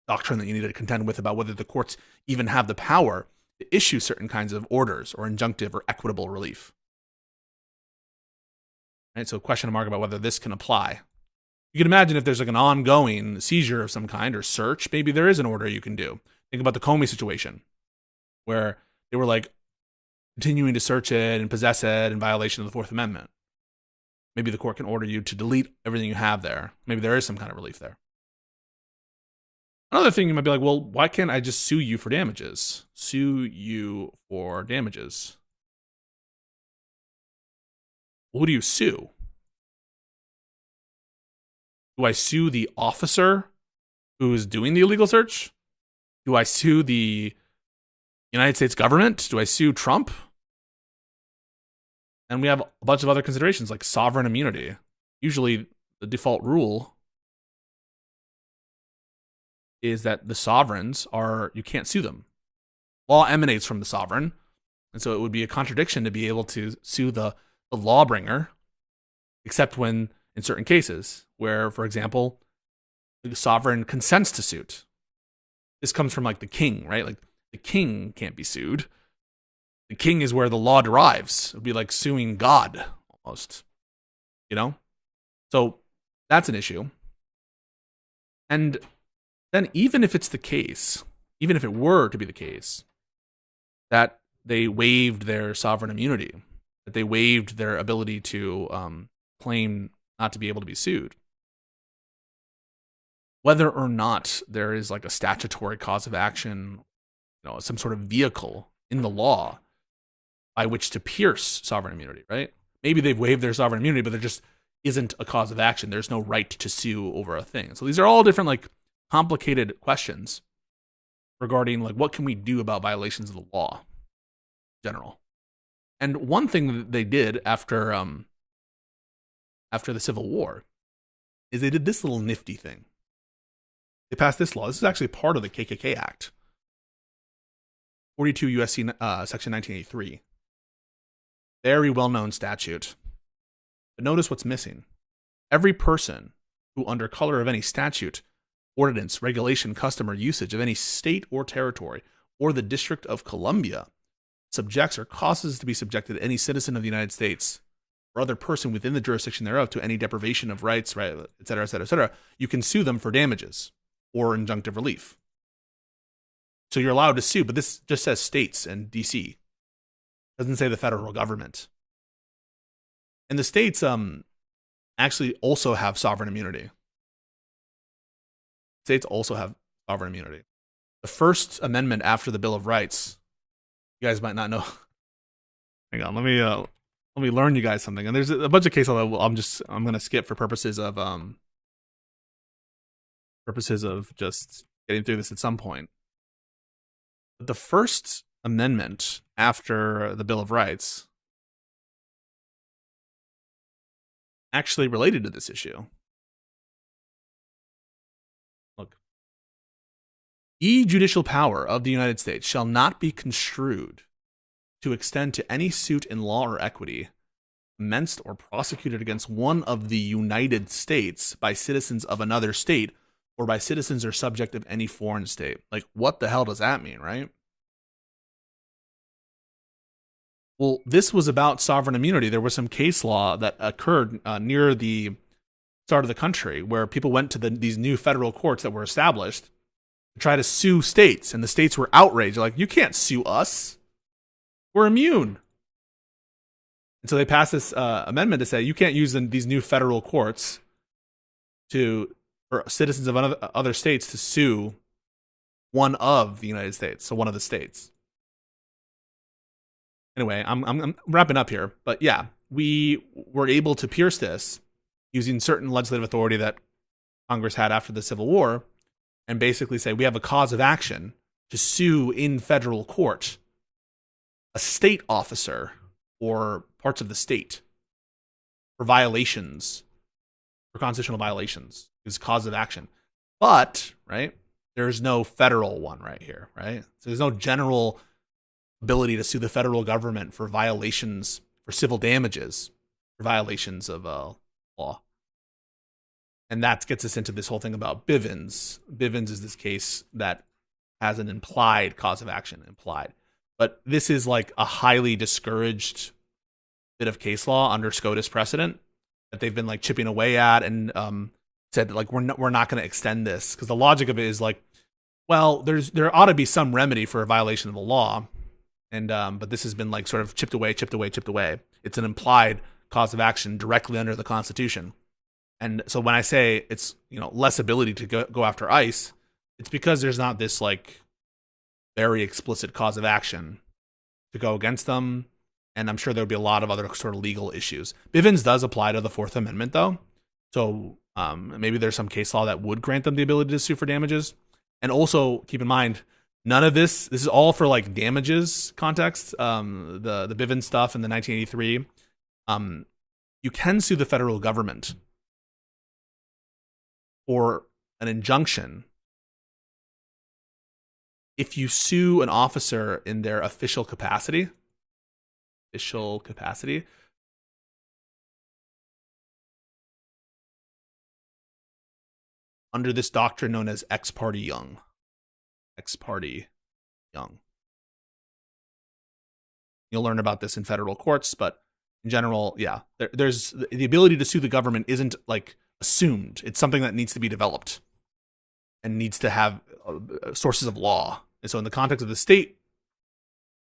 doctrine that you need to contend with about whether the courts even have the power to issue certain kinds of orders or injunctive or equitable relief. Right? So question mark about whether this can apply. You can imagine if there's like an ongoing seizure of some kind or search, maybe there is an order you can do. Think about the Comey situation where they were like continuing to search it and possess it in violation of the Fourth Amendment. Maybe the court can order you to delete everything you have there. Maybe there is some kind of relief there. Another thing you might be like, well, why can't I just sue you for damages? Sue you for damages. Who do you sue? Do I sue the officer who is doing the illegal search? Do I sue the United States government? Do I sue Trump? And we have a bunch of other considerations like sovereign immunity. Usually the default rule is that the sovereigns you can't sue them. Law emanates from the sovereign. And so it would be a contradiction to be able to sue the lawbringer, except when in certain cases where, for example, the sovereign consents to suit. This comes from like the king, right? Like the king can't be sued. The king is where the law derives. It would be like suing God almost, you know? So that's an issue. And then even if it's the case, even if it were to be the case that they waived their sovereign immunity, that they waived their ability to claim not to be able to be sued, whether or not there is like a statutory cause of action, some sort of vehicle in the law by which to pierce sovereign immunity, right? Maybe they've waived their sovereign immunity, but there just isn't a cause of action. There's no right to sue over a thing. So these are all different, like, complicated questions regarding, like, what can we do about violations of the law in general. And one thing that they did after the Civil War is they did this little nifty thing. They passed this law. This is actually part of the KKK Act. 42 U.S.C. Section 1983. Very well-known statute. But notice what's missing. Every person who, under color of any statute, ordinance, regulation, custom, or usage of any state or territory, or the District of Columbia, subjects or causes to be subjected any citizen of the United States or other person within the jurisdiction thereof to any deprivation of rights, right, et cetera, et cetera, et cetera, you can sue them for damages or injunctive relief. So you're allowed to sue, but this just says states and DC. Doesn't say the federal government. And the states actually also have sovereign immunity. States also have sovereign immunity. The First Amendment after the Bill of Rights, you guys might not know. Hang on, let me learn you guys something. And there's a bunch of cases that I'm going to skip for purposes of just getting through this at some point. But the First Amendment after the Bill of Rights actually related to this issue. Look. The judicial power of the United States shall not be construed to extend to any suit in law or equity commenced or prosecuted against one of the United States by citizens of another state or by citizens or subject of any foreign state. Like, what the hell does that mean, right? Well, this was about sovereign immunity. There was some case law that occurred near the start of the country where people went to these new federal courts that were established to try to sue states, and the states were outraged. They're like, you can't sue us. We're immune. And so they passed this amendment to say you can't use these new federal courts for citizens of other states to sue one of the United States, so one of the states. Anyway, I'm wrapping up here, but yeah, we were able to pierce this using certain legislative authority that Congress had after the Civil War, and basically say we have a cause of action to sue in federal court a state officer or parts of the state for violations, for constitutional violations, is cause of action. But, right, there's no federal one right here, right? So there's no general ability to sue the federal government for violations, for civil damages, for violations of law. And that gets us into this whole thing about Bivens. Bivens is this case that has an implied cause of action, implied. But this is like a highly discouraged bit of case law under SCOTUS precedent that they've been like chipping away at, and said that like we're not going to extend this because the logic of it is like, well, there ought to be some remedy for a violation of the law. And but this has been like sort of chipped away. It's an implied cause of action directly under the Constitution. And so when I say it's less ability to go after ICE, it's because there's not this like very explicit cause of action to go against them. And I'm sure there would be a lot of other sort of legal issues. Bivens does apply to the Fourth Amendment, though. So maybe there's some case law that would grant them the ability to sue for damages. And also keep in mind, none of this is all for like damages context. The Bivens stuff in the 1983, you can sue the federal government for an injunction if you sue an officer in their official capacity. Under this doctrine known as ex parte Young. You'll learn about this in federal courts, but in general, yeah, there's the ability to sue the government isn't like assumed. It's something that needs to be developed and needs to have sources of law. And so in the context of the state,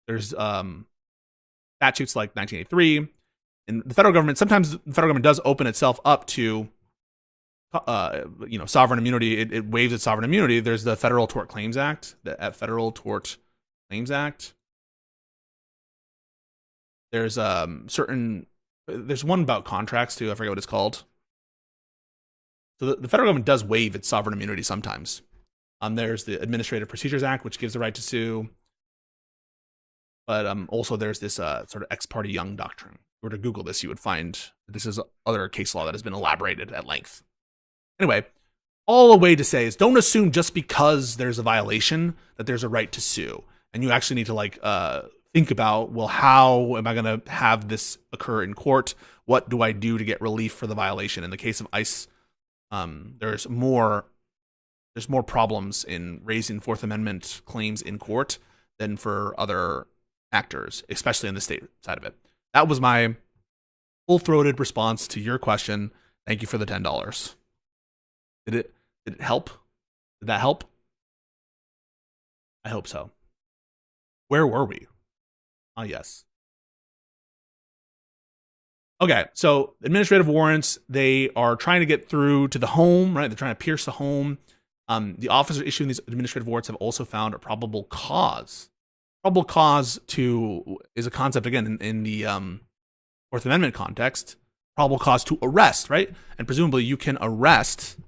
there's statutes like 1983, and the federal government, sometimes the federal government does open itself up to sovereign immunity. It waives its sovereign immunity. There's the Federal Tort Claims Act, There's there's one about contracts too. I forget what it's called. So the federal government does waive its sovereign immunity sometimes. There's the Administrative Procedures Act, which gives the right to sue. But also there's this sort of ex parte Young doctrine. If you were to Google this, you would find this is other case law that has been elaborated at length. Anyway, all a way to say is don't assume just because there's a violation that there's a right to sue. And you actually need to think about, well, how am I going to have this occur in court? What do I do to get relief for the violation? In the case of ICE, there's more problems in raising Fourth Amendment claims in court than for other actors, especially on the state side of it. That was my full-throated response to your question. Thank you for the $10. Did it help? Did that help? I hope so. Where were we? Ah, yes. Okay, so administrative warrants, they are trying to get through to the home, right? They're trying to pierce the home. The officers issuing these administrative warrants have also found a probable cause. Probable cause is a concept, again, in the Fourth Amendment context. Probable cause to arrest, right? And presumably you can arrest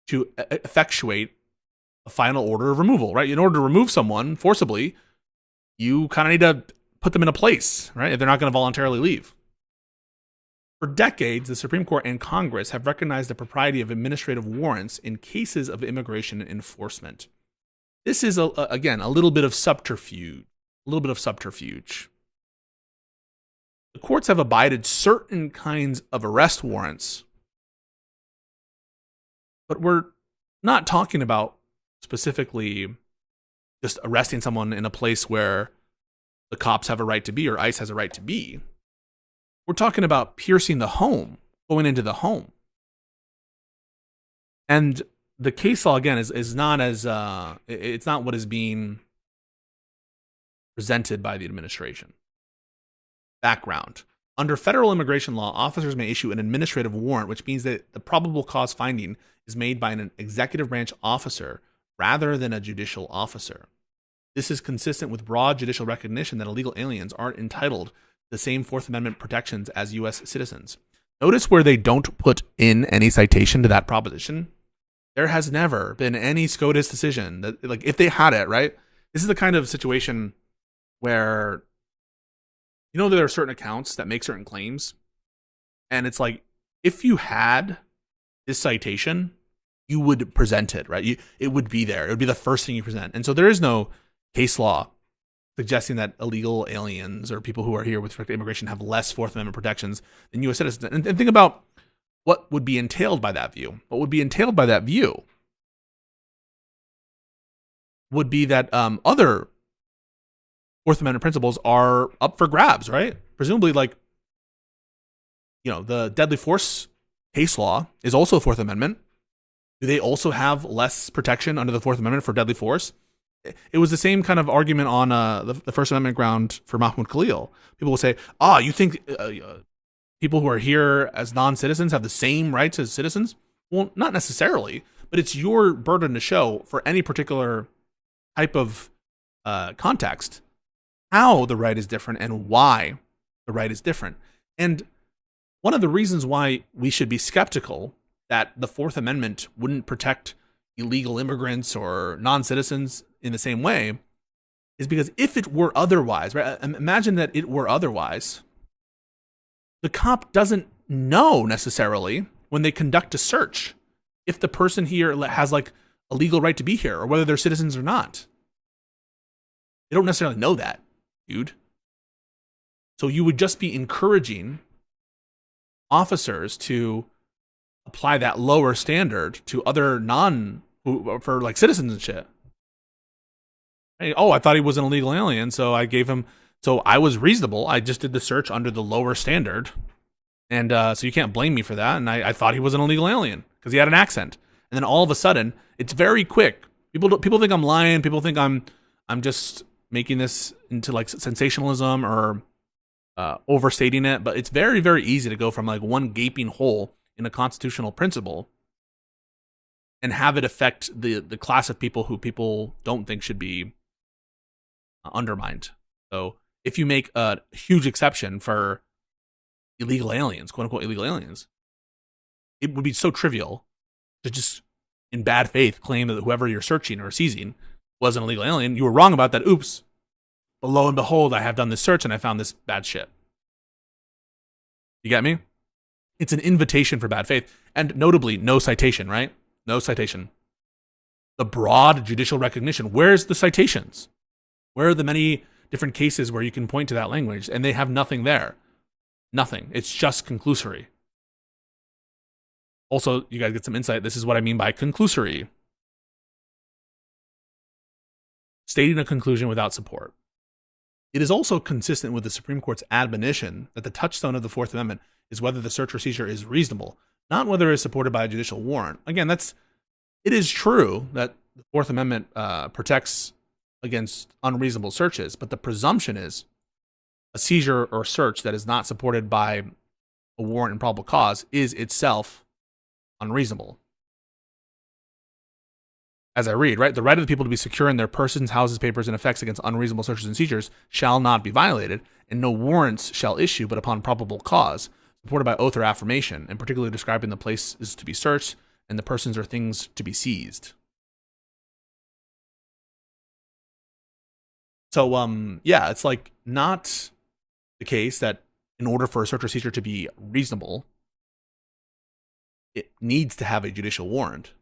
to effectuate a final order of removal, right? In order to remove someone forcibly, you kind of need to put them in a place, right? If they're not going to voluntarily leave. For decades, the Supreme Court and Congress have recognized the propriety of administrative warrants in cases of immigration enforcement. This is, again, a little bit of subterfuge. The courts have abided certain kinds of arrest warrants, but we're not talking about specifically just arresting someone in a place where the cops have a right to be or ICE has a right to be. We're talking about piercing the home, going into the home. And the case law, again, is not as, it's not what is being presented by the administration. Background. Under federal immigration law, officers may issue an administrative warrant, which means that the probable cause finding is made by an executive branch officer rather than a judicial officer. This is consistent with broad judicial recognition that illegal aliens aren't entitled to the same Fourth Amendment protections as U.S. citizens. Notice where they don't put in any citation to that proposition. There has never been any SCOTUS decision that, like, if they had it, right? This is the kind of situation where, you know, there are certain accounts that make certain claims, and it's like, if you had this citation, you would present it, right? It would be there. It would be the first thing you present. And so there is no case law suggesting that illegal aliens or people who are here with respect to immigration have less Fourth Amendment protections than U.S. citizens. And think about what would be entailed by that view. What would be entailed by that view would be that other Fourth Amendment principles are up for grabs, right? Presumably, like, you know, the deadly force case law is also Fourth Amendment. Do they also have less protection under the Fourth Amendment for deadly force? It was the same kind of argument on the First Amendment ground for Mahmoud Khalil. People will say, you think people who are here as non-citizens have the same rights as citizens? Well, not necessarily, but it's your burden to show for any particular type of context how the right is different and why the right is different. And one of the reasons why we should be skeptical that the Fourth Amendment wouldn't protect illegal immigrants or non-citizens in the same way is because if it were otherwise, right? Imagine that it were otherwise. The cop doesn't know necessarily when they conduct a search if the person here has like a legal right to be here or whether they're citizens or not. They don't necessarily know that, dude. So you would just be encouraging officers to apply that lower standard to other for like citizens and shit. Hey, oh, I thought he was an illegal alien, so I gave him. So I was reasonable. I just did the search under the lower standard, and so you can't blame me for that. And I thought he was an illegal alien because he had an accent. And then all of a sudden, it's very quick. People think I'm lying. People think I'm just making this into like sensationalism or overstating it. But it's very, very easy to go from like one gaping hole in a constitutional principle and have it affect the class of people who people don't think should be undermined. So if you make a huge exception for illegal aliens, quote unquote illegal aliens, it would be so trivial to just in bad faith claim that whoever you're searching or seizing was an illegal alien. You were wrong about that. Oops. But lo and behold, I have done this search and I found this bad shit. You get me? It's an invitation for bad faith. And notably, no citation, right? No citation. The broad judicial recognition. Where's the citations? Where are the many different cases where you can point to that language? And they have nothing there. Nothing. It's just conclusory. Also, you guys get some insight. This is what I mean by conclusory. Stating a conclusion without support. It is also consistent with the Supreme Court's admonition that the touchstone of the Fourth Amendment is whether the search or seizure is reasonable, not whether it is supported by a judicial warrant. Again, it is true that the Fourth Amendment protects against unreasonable searches, but the presumption is a seizure or search that is not supported by a warrant and probable cause is itself unreasonable. As I read, right, the right of the people to be secure in their persons, houses, papers, and effects against unreasonable searches and seizures shall not be violated, and no warrants shall issue but upon probable cause, supported by oath or affirmation, and particularly describing the places to be searched and the persons or things to be seized. So, yeah, it's like not the case that in order for a search or seizure to be reasonable, it needs to have a judicial warrant.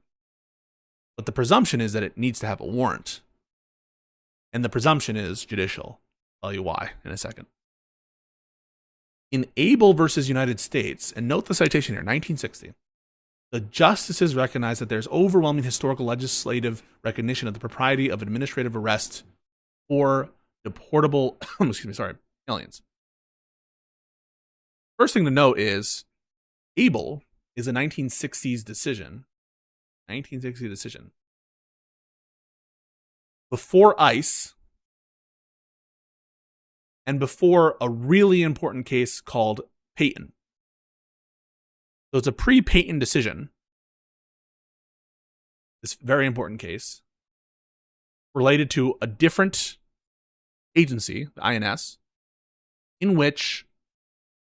But the presumption is that it needs to have a warrant. And the presumption is judicial. I'll tell you why in a second. In Abel versus United States, and note the citation here, 1960, the justices recognize that there's overwhelming historical legislative recognition of the propriety of administrative arrest for deportable aliens. First thing to note is Abel is a 1960s decision. 1960 decision. Before ICE and before a really important case called Payton. So it's a pre-Payton decision. This very important case related to a different agency, the INS, in which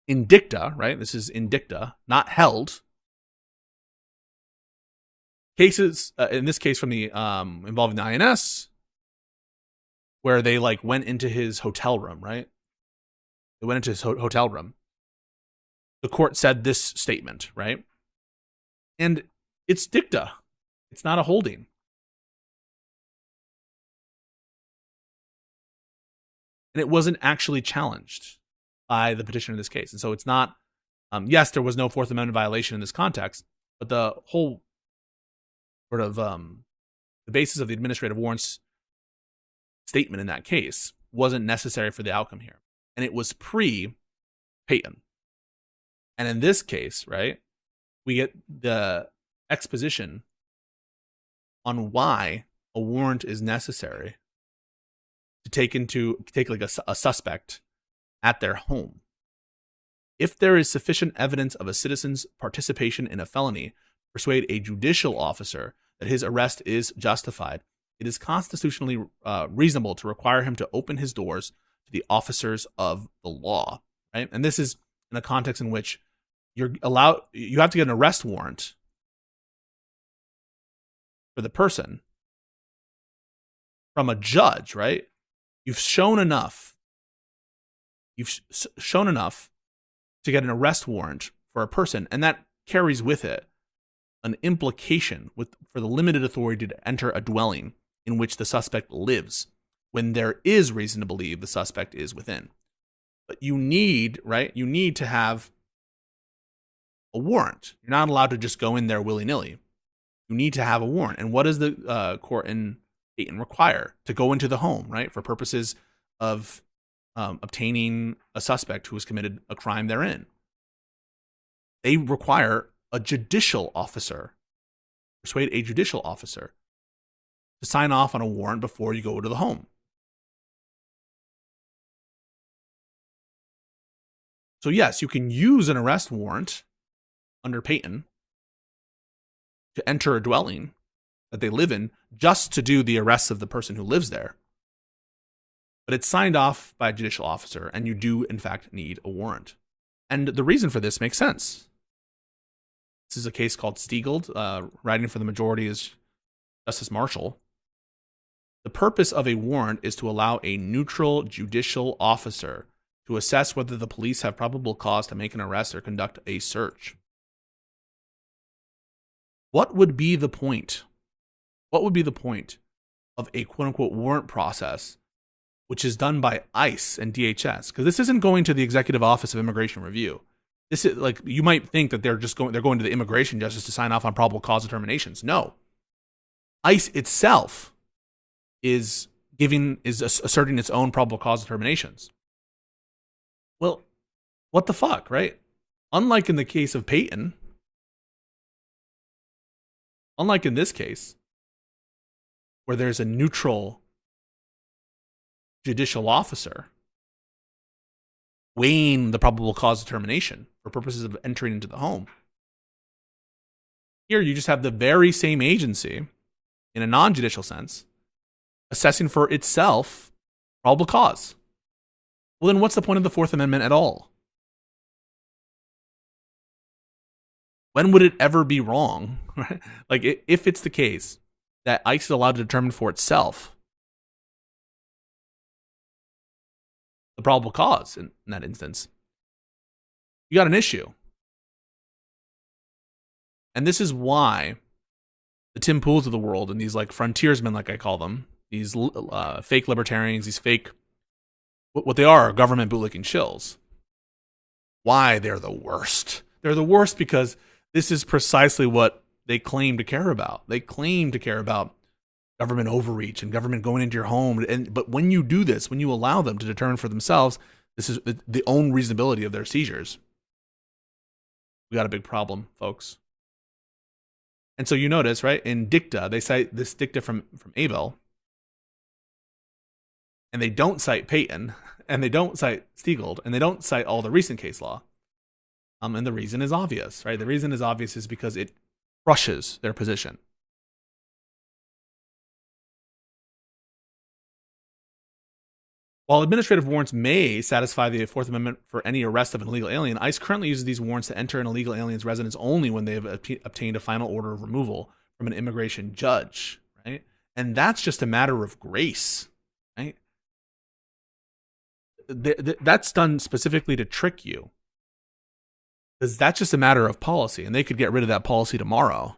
in dicta, right? This is in dicta, not held. Cases, in this case from the involving the INS, where they like went into his hotel room, right? They went into his hotel room. The court said this statement, right? And it's dicta. It's not a holding. And it wasn't actually challenged by the petitioner in this case. And so it's not, yes, there was no Fourth Amendment violation in this context, but the whole sort of the basis of the administrative warrants statement in that case wasn't necessary for the outcome here. And it was pre-Payton. And in this case, right, we get the exposition on why a warrant is necessary to take like a suspect at their home. If there is sufficient evidence of a citizen's participation in a felony persuade a judicial officer that his arrest is justified, it is constitutionally reasonable to require him to open his doors to the officers of the law, right? And this is in a context in which you have to get an arrest warrant for the person from a judge, right? You've shown enough to get an arrest warrant for a person, and that carries with it an implication for the limited authority to enter a dwelling in which the suspect lives when there is reason to believe the suspect is within. But you need to have a warrant. You're not allowed to just go in there willy-nilly. You need to have a warrant. And what does the court in Dayton require? To go into the home, right, for purposes of obtaining a suspect who has committed a crime therein. They require a judicial officer, persuade a judicial officer to sign off on a warrant before you go to the home. So yes, you can use an arrest warrant under Payton to enter a dwelling that they live in just to do the arrests of the person who lives there. But it's signed off by a judicial officer, and you do, in fact, need a warrant. And the reason for this makes sense. This is a case called Stiegel. Writing for the majority is Justice Marshall. The purpose of a warrant is to allow a neutral judicial officer to assess whether the police have probable cause to make an arrest or conduct a search. What would be the point? What would be the point of a quote-unquote warrant process which is done by ICE and DHS? Because this isn't going to the Executive Office of Immigration Review. This is like, you might think that they're going to the immigration justice to sign off on probable cause determinations. No. ICE itself is asserting its own probable cause determinations. Well, what the fuck, right? Unlike in the case of Payton, unlike in this case, where there's a neutral judicial officer weighing the probable cause determination for purposes of entering into the home, here you just have the very same agency, in a non-judicial sense, assessing for itself probable cause. Well, then what's the point of the Fourth Amendment at all? When would it ever be wrong? Right? Like, if it's the case that ICE is allowed to determine for itself the probable cause in that instance, you got an issue. And this is why the Tim Pools of the world and these like frontiersmen, like I call them, these fake libertarians, these fake, what they are government bootlicking shills. Why they're the worst. They're the worst because this is precisely what they claim to care about. They claim to care about government overreach and government going into your home. But when you do this, when you allow them to determine for themselves, this is the own reasonability of their seizures, we got a big problem, folks. And so you notice, right, in dicta, they cite this dicta from Abel, and they don't cite Payton, and they don't cite Stiegel, and they don't cite all the recent case law. And the reason is obvious, right? The reason is obvious is because it crushes their position. While administrative warrants may satisfy the Fourth Amendment for any arrest of an illegal alien, ICE currently uses these warrants to enter an illegal alien's residence only when they have obtained a final order of removal from an immigration judge, right? And that's just a matter of grace, right? That's done specifically to trick you. Because that's just a matter of policy, and they could get rid of that policy tomorrow.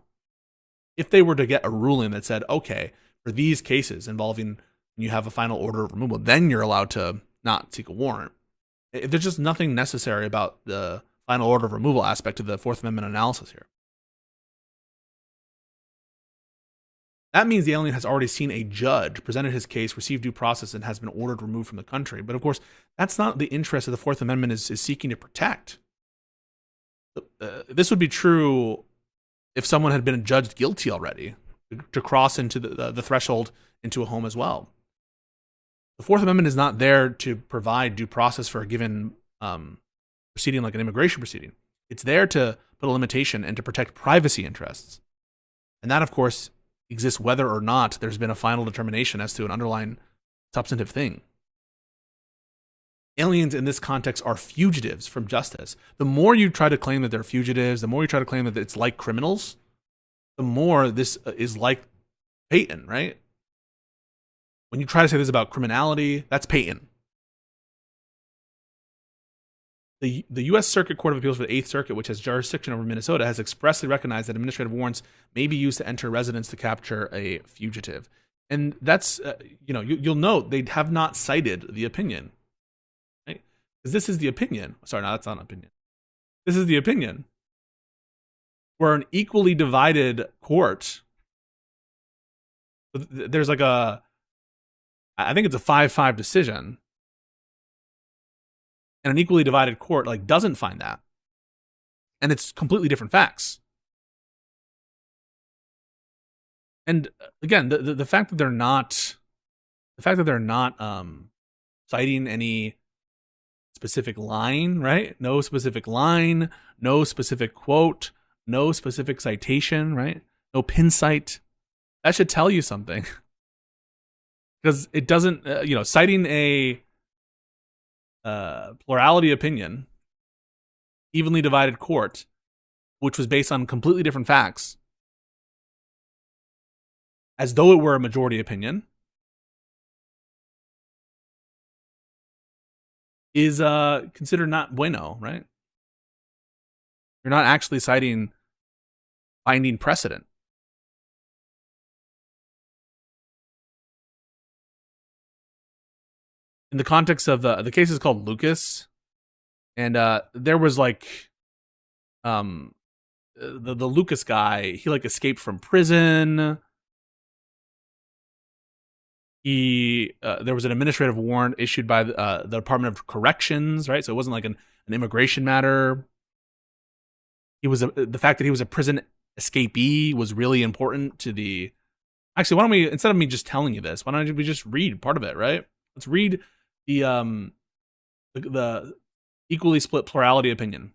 If they were to get a ruling that said, okay, for these cases involving when you have a final order of removal, then you're allowed to not seek a warrant. There's just nothing necessary about the final order of removal aspect of the Fourth Amendment analysis here. That means the alien has already seen a judge, presented his case, received due process, and has been ordered removed from the country. But of course, that's not the interest that the Fourth Amendment is seeking to protect. This would be true if someone had been judged guilty already to cross into the threshold into a home as well. The Fourth Amendment is not there to provide due process for a given proceeding like an immigration proceeding. It's there to put a limitation and to protect privacy interests. And that, of course, exists whether or not there's been a final determination as to an underlying substantive thing. Aliens in this context are fugitives from justice. The more you try to claim that they're fugitives, the more you try to claim that it's like criminals, the more this is like Peyton, right? When you try to say this about criminality, that's Peyton. The U.S. Circuit Court of Appeals for the Eighth Circuit, which has jurisdiction over Minnesota, has expressly recognized that administrative warrants may be used to enter residence to capture a fugitive. And that's, you'll note they have not cited the opinion, right? Because this is the opinion. Sorry, no, that's not an opinion. This is the opinion where an equally divided court, there's like I think it's a 5-5 decision, and an equally divided court like doesn't find that, and it's completely different facts. And again, the fact that they're not citing any specific line, right? No specific line, no specific quote, no specific citation, right? No pin cite. That should tell you something, because it doesn't, citing a plurality opinion, evenly divided court, which was based on completely different facts, as though it were a majority opinion, is considered not bueno, right? You're not actually citing binding precedent. In the context of the case is called Lucas, and there was like the Lucas guy, he like escaped from prison. There was an administrative warrant issued by the Department of Corrections, right? So it wasn't like an immigration matter. The fact that he was a prison escapee was really important to the. Actually, why don't we, instead of me just telling you this, why don't we just read part of it, right? Let's read the equally split plurality opinion.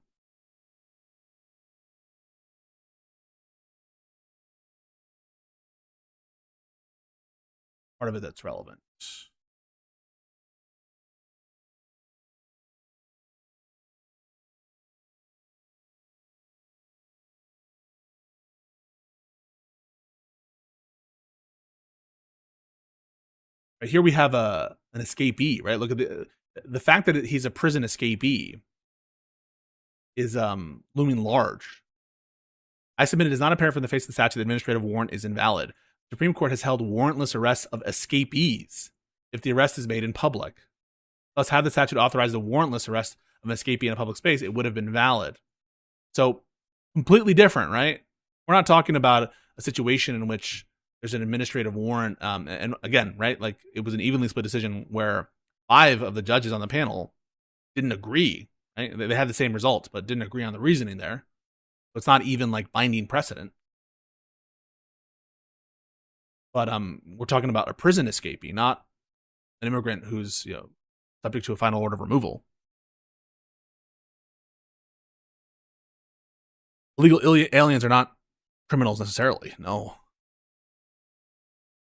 Part of it that's relevant. Right, here we have an escapee, right? Look at the fact that he's a prison escapee is looming large. I submit it is not apparent from the face of the statute the administrative warrant is invalid. The Supreme Court has held warrantless arrests of escapees if the arrest is made in public. Thus, had the statute authorized the warrantless arrest of an escapee in a public space, it would have been valid. So, completely different, right? We're not talking about a situation in which there's an administrative warrant, and again, right, like it was an evenly split decision where 5 of the judges on the panel didn't agree, right? They had the same results, but didn't agree on the reasoning there. So it's not even like binding precedent. But we're talking about a prison escapee, not an immigrant who's subject to a final order of removal. Illegal aliens are not criminals necessarily. No.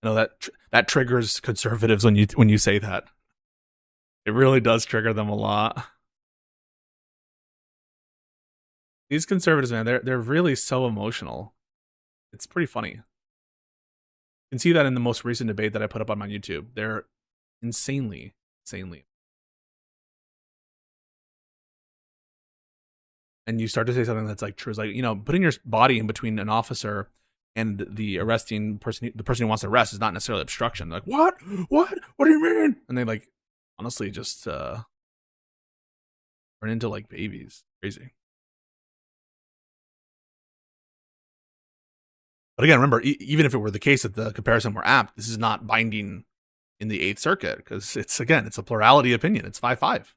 I know that triggers conservatives when you say that. It really does trigger them a lot. These conservatives, man, they're really so emotional. It's pretty funny. You can see that in the most recent debate that I put up on my YouTube. They're insanely. And you start to say something that's like true. It's like, putting your body in between an officer and the arresting person, the person who wants to arrest, is not necessarily obstruction. They're like, what do you mean? And they like honestly just turn into like babies. Crazy. But again, remember, even if it were the case that the comparison were apt, this is not binding in the Eighth Circuit, because it's a plurality opinion. It's 5-5.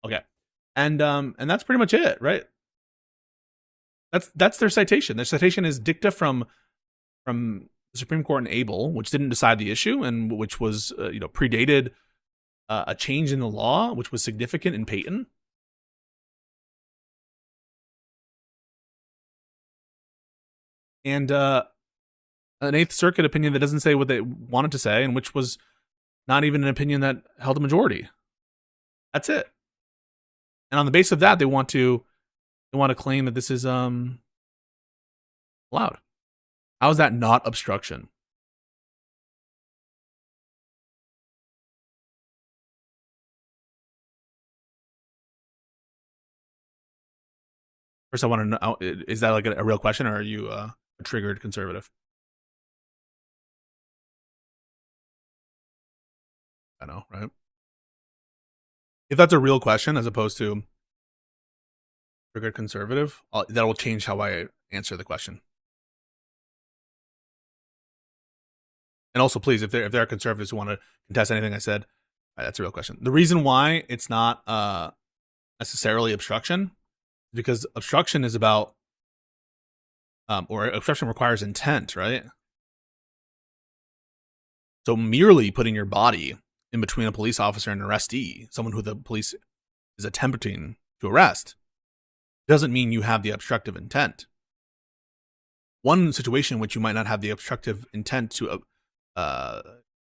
Okay, and that's pretty much it, right? That's their citation. Their citation is dicta from the the Supreme Court in Abel, which didn't decide the issue and which was, predated a change in the law, which was significant in Peyton. And an Eighth Circuit opinion that doesn't say what they wanted to say, and which was not even an opinion that held a majority. That's it. And on the basis of that, they want to claim that this is allowed. How is that not obstruction? First, I want to know, is that like a real question, or are you a triggered conservative? I know, right? If that's a real question as opposed to triggered conservative, that will change how I answer the question. And also, please, if there are conservatives who want to contest anything I said, that's a real question. The reason why it's not necessarily obstruction is because obstruction is about, or obstruction requires intent, right? So merely putting your body in between a police officer and an arrestee, someone who the police is attempting to arrest, doesn't mean you have the obstructive intent. One situation in which you might not have the obstructive intent to,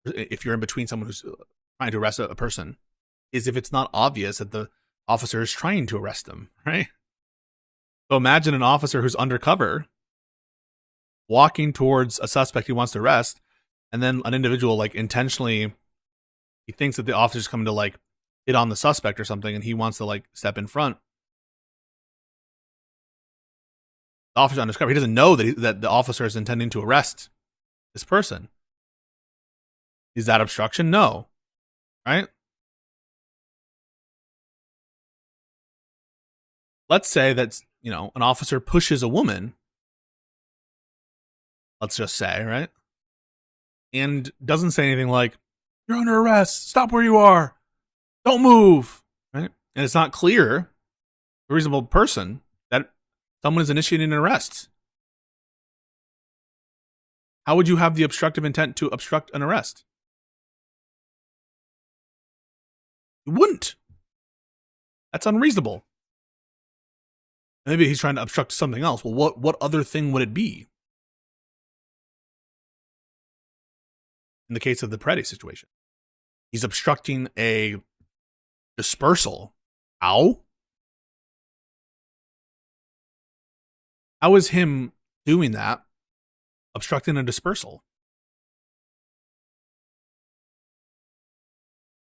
if you're in between someone who's trying to arrest a person, is if it's not obvious that the officer is trying to arrest them, right? So imagine an officer who's undercover walking towards a suspect he wants to arrest, and then an individual like intentionally, he thinks that the officer's coming to like hit on the suspect or something, and he wants to like step in front. The officer undercover, he doesn't know that the officer is intending to arrest this person. Is that obstruction? No. Right? Let's say that, an officer pushes a woman. Let's just say, right? And doesn't say anything like, "You're under arrest. Stop where you are. Don't move." Right? And it's not clear to a reasonable person that someone is initiating an arrest. How would you have the obstructive intent to obstruct an arrest? You wouldn't. That's unreasonable. Maybe he's trying to obstruct something else. Well, what other thing would it be? In the case of the Preddy situation, he's obstructing a dispersal. How? How is him doing that obstructing a dispersal?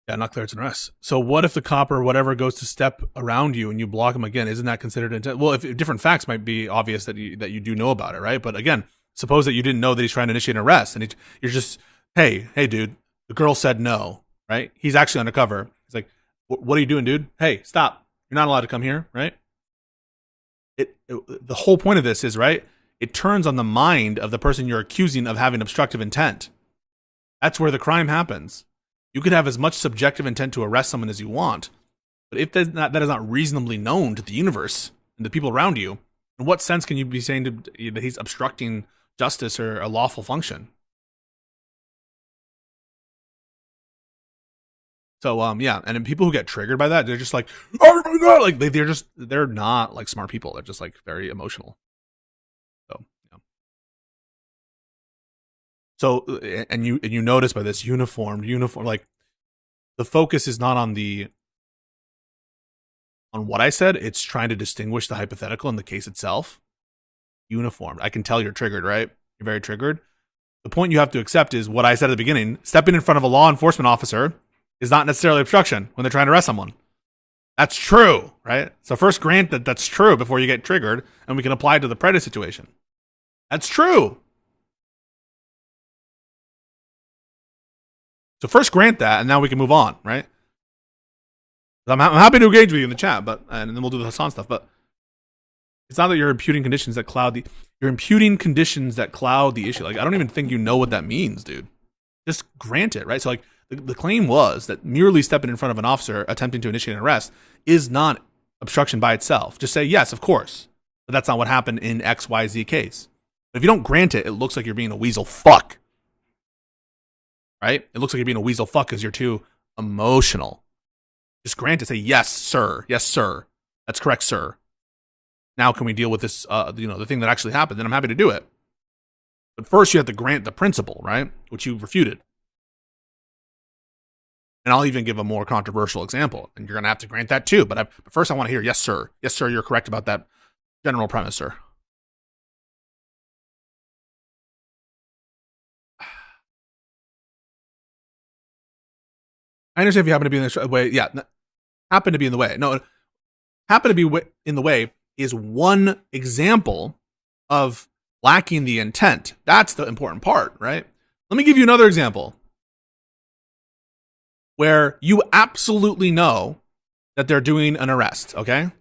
Yeah, not clear it's an arrest. So what if the cop or whatever goes to step around you and you block him again? Isn't that considered intent? Well, if different facts might be obvious that you do know about it, right? But again, suppose that you didn't know that he's trying to initiate an arrest, and you're just, hey, dude, the girl said no, right? He's actually undercover. He's like, what are you doing, dude? Hey, stop. You're not allowed to come here, right? The whole point of this is, right, it turns on the mind of the person you're accusing of having obstructive intent. That's where the crime happens. You could have as much subjective intent to arrest someone as you want, but if that is not reasonably known to the universe and the people around you, in what sense can you be saying that he's obstructing justice or a lawful function? So yeah, and then people who get triggered by that, they're just like, oh my god, like they're not like smart people. They're just like very emotional. So yeah. So and you notice by this uniform, like the focus is not on what I said. It's trying to distinguish the hypothetical in the case itself. Uniformed. I can tell you're triggered, right? You're very triggered. The point you have to accept is what I said at the beginning. Stepping in front of a law enforcement officer is not necessarily obstruction when they're trying to arrest someone. That's true, right? So first grant that that's true before you get triggered, and we can apply it to the Preddy situation. That's true. So first grant that, and now we can move on, right? I'm happy to engage with you in the chat, and then we'll do the Hassan stuff. But it's not that you're imputing conditions that cloud the issue. Like, I don't even think you know what that means, dude. Just grant it, right? So like the claim was that merely stepping in front of an officer attempting to initiate an arrest is not obstruction by itself. Just say yes, of course, but that's not what happened in XYZ case. But if you don't grant it, it looks like you're being a weasel fuck. right? It looks like you're being a weasel fuck because you're too emotional. Just grant it. Say, yes, sir. Yes, sir. That's correct, sir. Now can we deal with this, the thing that actually happened? Then I'm happy to do it. But first you have to grant the principle, right? Which you refuted. And I'll even give a more controversial example. And you're going to have to grant that too. But first I want to hear, yes, sir. Yes, sir, you're correct about that general premise, sir. I understand if you happen to be in the way. Yeah, happen to be in the way. No, happen to be in the way is one example of lacking the intent. That's the important part, right? Let me give you another example where you absolutely know that they're doing an arrest, okay?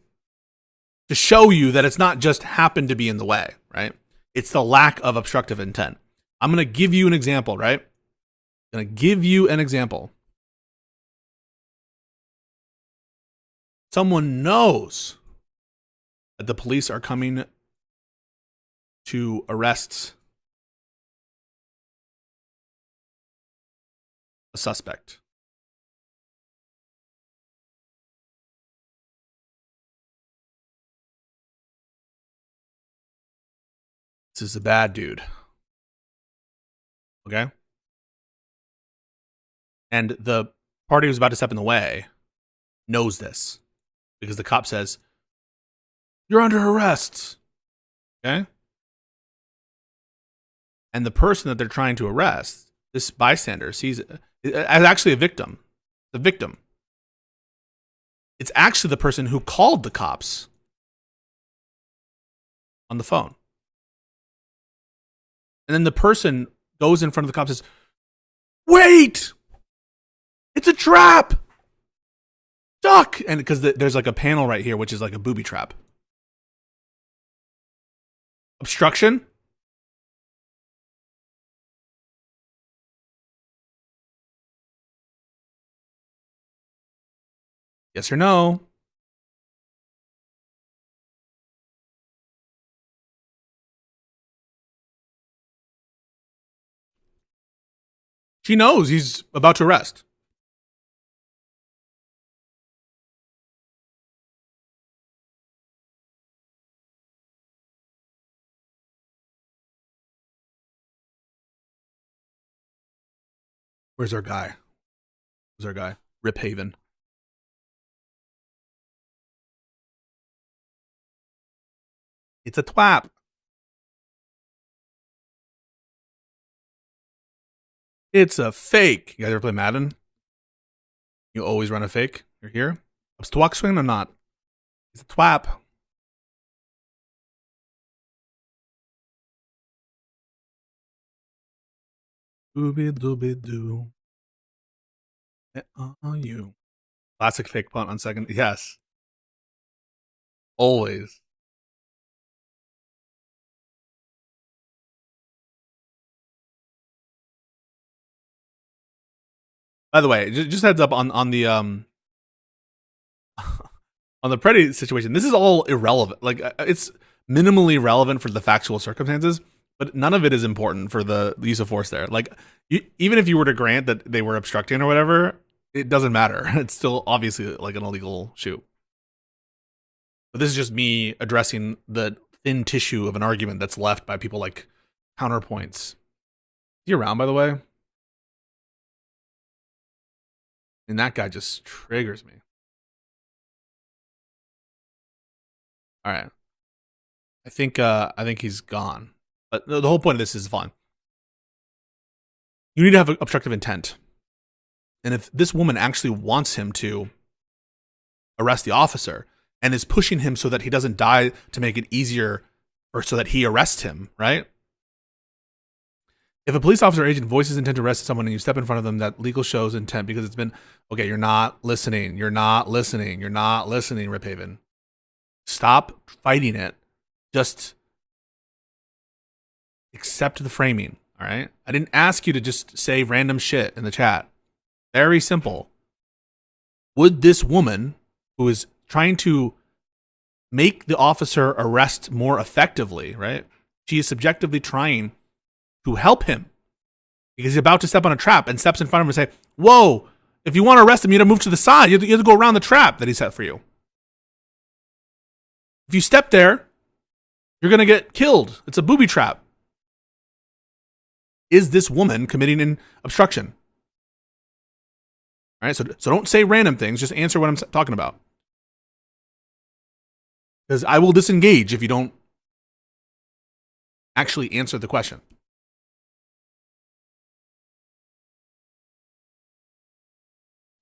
To show you that it's not just happen to be in the way, right? It's the lack of obstructive intent. I'm going to give you an example, right? I'm going to give you an example. Someone knows that the police are coming to arrest a suspect. This is a bad dude. Okay? And the party who's about to step in the way knows this because the cop says, "You're under arrest." Okay? And the person that they're trying to arrest, this bystander, sees it as actually a victim. The victim. It's actually the person who called the cops on the phone. And then the person goes in front of the cops and says, "Wait! It's a trap! Duck!" And because there's like a panel right here, which is like a booby trap. Obstruction? Yes or no? She knows he's about to arrest. Where's our guy? Where's our guy? Rip Haven. It's a twap. It's a fake. You guys ever play Madden? You always run a fake. You're here. Twak swing or not? It's a twap. Dooby dooby doo. You. Classic fake punt on second. Yes. Always. By the way, just heads up on the on the Preddy situation. This is all irrelevant. Like it's minimally relevant for the factual circumstances, but none of it is important for the use of force there. Like even if you were to grant that they were obstructing or whatever, it doesn't matter. It's still obviously like an illegal shoot. But this is just me addressing the thin tissue of an argument that's left by people like counterpoints. Is he around, by the way? And that guy just triggers me. All right. I think he's gone. But the whole point of this is fun. You need to have obstructive intent. And if this woman actually wants him to arrest the officer and is pushing him so that he doesn't die to make it easier or so that he arrests him, right? If a police officer or agent voices intent to arrest someone and you step in front of them, that legal shows intent because it's been, okay, you're not listening. You're not listening. You're not listening, Rip Haven. Stop fighting it. Just accept the framing, all right? I didn't ask you to just say random shit in the chat. Very simple. Would this woman who is trying to make the officer arrest more effectively, right? She is subjectively trying to help him. because he's about to step on a trap and steps in front of him and say, whoa, if you want to arrest him, you have to move to the side. You have to go around the trap that he set for you. If you step there, you're going to get killed. It's a booby trap. Is this woman committing an obstruction? All right, so don't say random things. Just answer what I'm talking about. Because I will disengage if you don't actually answer the question.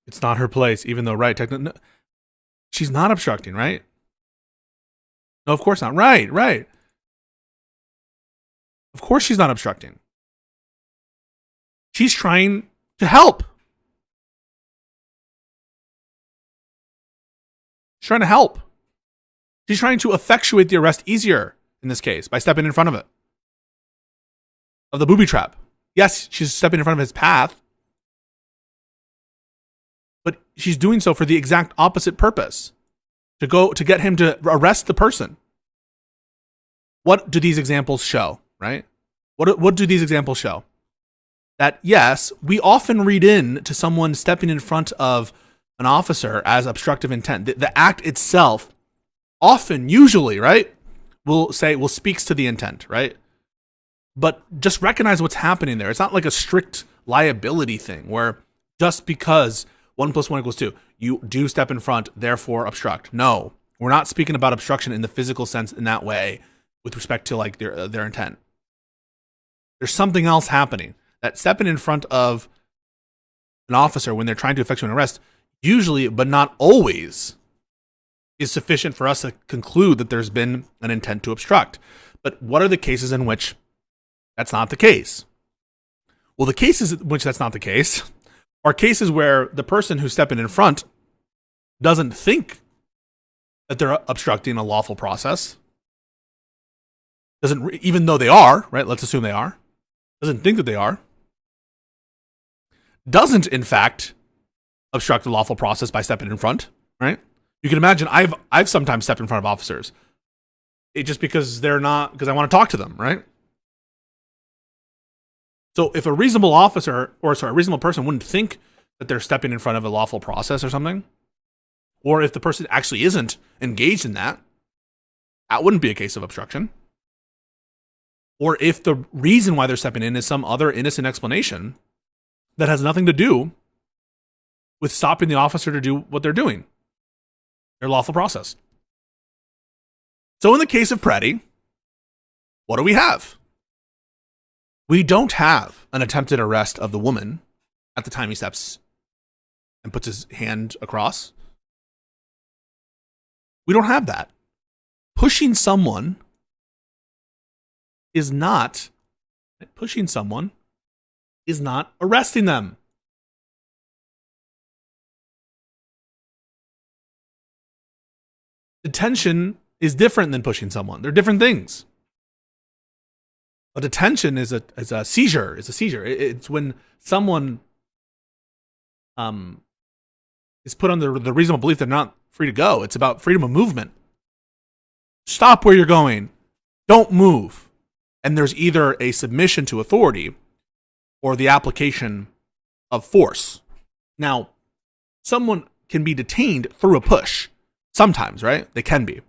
It's not her place, even though, right, no, she's not obstructing, right? No, of course not. Right. Of course she's not obstructing. She's trying to help. She's trying to help. She's trying to effectuate the arrest easier in this case by stepping in front of it. Of the booby trap. Yes, she's stepping in front of his path. But she's doing so for the exact opposite purpose. To get him to arrest the person. What do these examples show, right? What do these examples show? That yes, we often read in to someone stepping in front of an officer as obstructive intent. The act itself often, usually, right, speaks to the intent, right? But just recognize what's happening there. It's not like a strict liability thing where just because 1 + 1 = 2, you do step in front, therefore obstruct. No, we're not speaking about obstruction in the physical sense in that way with respect to like their intent. There's something else happening. That stepping in front of an officer when they're trying to effectuate an arrest, usually, but not always, is sufficient for us to conclude that there's been an intent to obstruct. But what are the cases in which that's not the case? Well, the cases in which that's not the case are cases where the person who's stepping in front doesn't think that they're obstructing a lawful process. Even though they are, right? Let's assume they are. Doesn't think that they are. Doesn't, in fact, obstruct the lawful process by stepping in front, right? You can imagine I've sometimes stepped in front of officers. Just because I want to talk to them, right? So if a reasonable reasonable person wouldn't think that they're stepping in front of a lawful process or something, or if the person actually isn't engaged in that wouldn't be a case of obstruction. Or if the reason why they're stepping in is some other innocent explanation that has nothing to do with stopping the officer to do what they're doing, their lawful process. So in the case of Preddy, what do we have? We don't have an attempted arrest of the woman at the time he steps and puts his hand across. We don't have that. Pushing someone is not arresting them. Detention is different than pushing someone. They're different things. A detention is a seizure. It's when someone is put on the reasonable belief they're not free to go. It's about freedom of movement. Stop where you're going. Don't move. And there's either a submission to authority or the application of force. Now, someone can be detained through a push. Sometimes, right? They can be.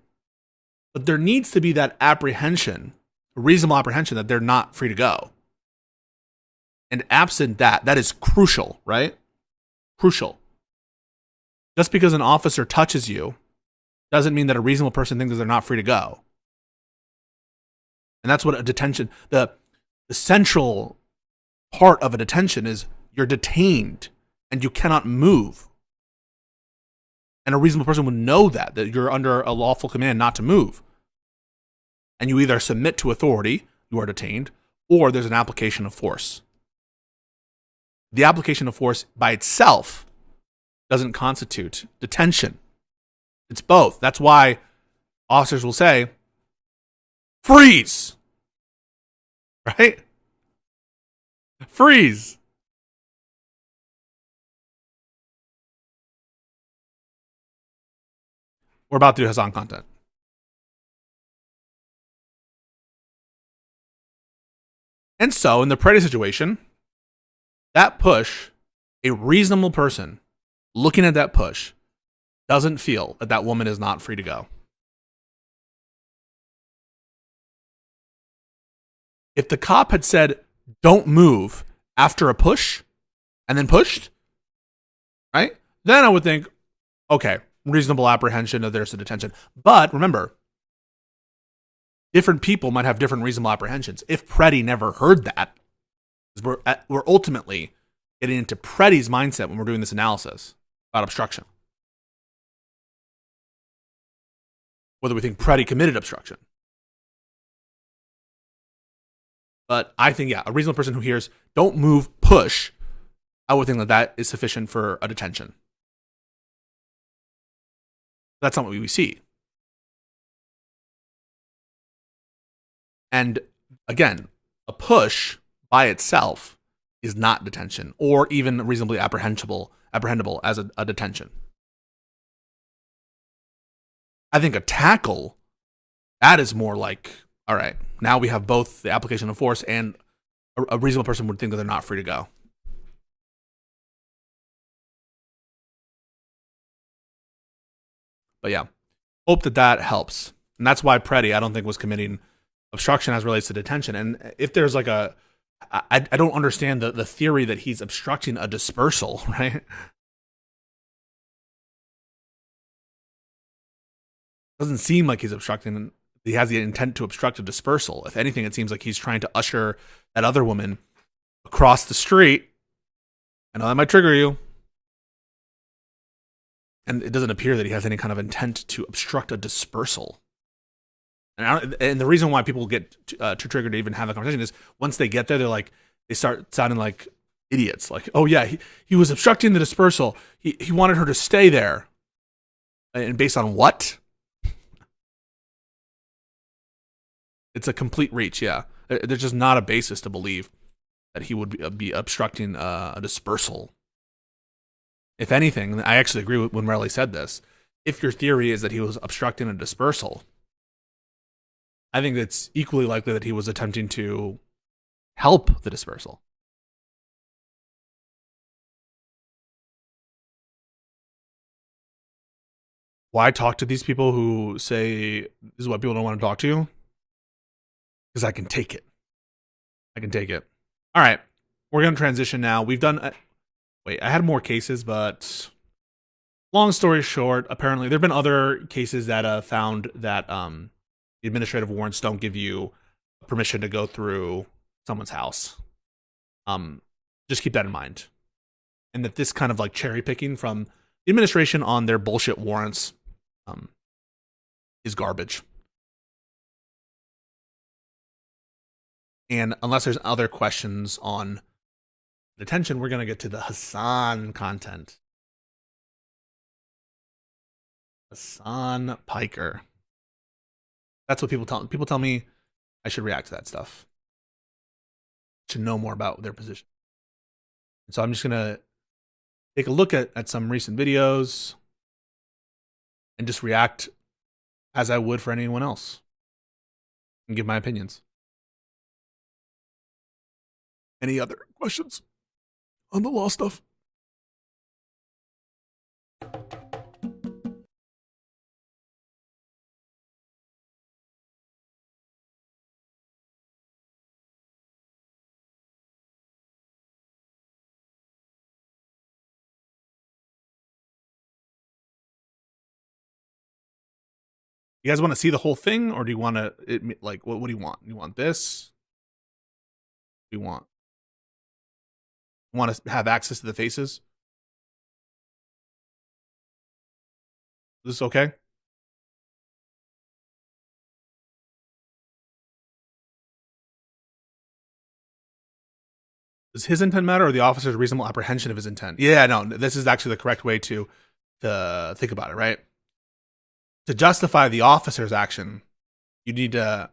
But there needs to be that apprehension, a reasonable apprehension that they're not free to go. And absent that is crucial, right? Crucial. Just because an officer touches you doesn't mean that a reasonable person thinks that they're not free to go. And that's what a detention, the central part of a detention is you're detained and you cannot move. And a reasonable person would know that you're under a lawful command not to move. And you either submit to authority, you are detained, or there's an application of force. The application of force by itself doesn't constitute detention. It's both. That's why officers will say, freeze! Right? Freeze! We're about to do Hassan content. And so, in the Preddy situation, that push, a reasonable person looking at that push doesn't feel that that woman is not free to go. If the cop had said, don't move after a push and then pushed, right? Then I would think, okay, reasonable apprehension that there's a detention. But remember, different people might have different reasonable apprehensions. If Preddy never heard that, we're ultimately getting into Preddy's mindset when we're doing this analysis about obstruction. Whether we think Preddy committed obstruction. But I think, yeah, a reasonable person who hears, don't move, push, I would think that that is sufficient for a detention. That's not what we see. And again, a push by itself is not detention or even reasonably apprehendable as a detention. I think a tackle, that is more like, all right, now we have both the application of force and a reasonable person would think that they're not free to go. But yeah, hope that that helps. And that's why Preddy, I don't think, was committing obstruction as relates to detention. And if there's like I don't understand the theory that he's obstructing a dispersal, right? Doesn't seem like he's obstructing. He has the intent to obstruct a dispersal. If anything, it seems like he's trying to usher that other woman across the street. I know that might trigger you. And it doesn't appear that he has any kind of intent to obstruct a dispersal. And the reason why people get too triggered to even have a conversation is once they get there, they start sounding like idiots. Like, oh yeah, he was obstructing the dispersal. He wanted her to stay there. And based on what? It's a complete reach, yeah. There's just not a basis to believe that he would be obstructing a dispersal. If anything, I actually agree with when Riley said this. If your theory is that he was obstructing a dispersal, I think it's equally likely that he was attempting to help the dispersal. Why talk to these people who say this is what people don't want to talk to you? Because I can take it. I can take it. All right. We're going to transition now. We've done... Wait, I had more cases, but long story short, apparently there have been other cases that found that the administrative warrants don't give you permission to go through someone's house. Just keep that in mind. And that this kind of like cherry picking from the administration on their bullshit warrants is garbage. And unless there's other questions on detention, we're going to get to the Hassan content. Hassan Piker. That's what people tell me I should react to that stuff. To know more about their position. And so I'm just going to take a look at some recent videos and just react as I would for anyone else and give my opinions. Any other questions on the law stuff? You guys want to see the whole thing, or do you want to like what do you want? You want this? What do you want? Want to have access to the faces? Is this okay? Does his intent matter or the officer's reasonable apprehension of his intent? Yeah, no, this is actually the correct way to think about it, right? To justify the officer's action, you need to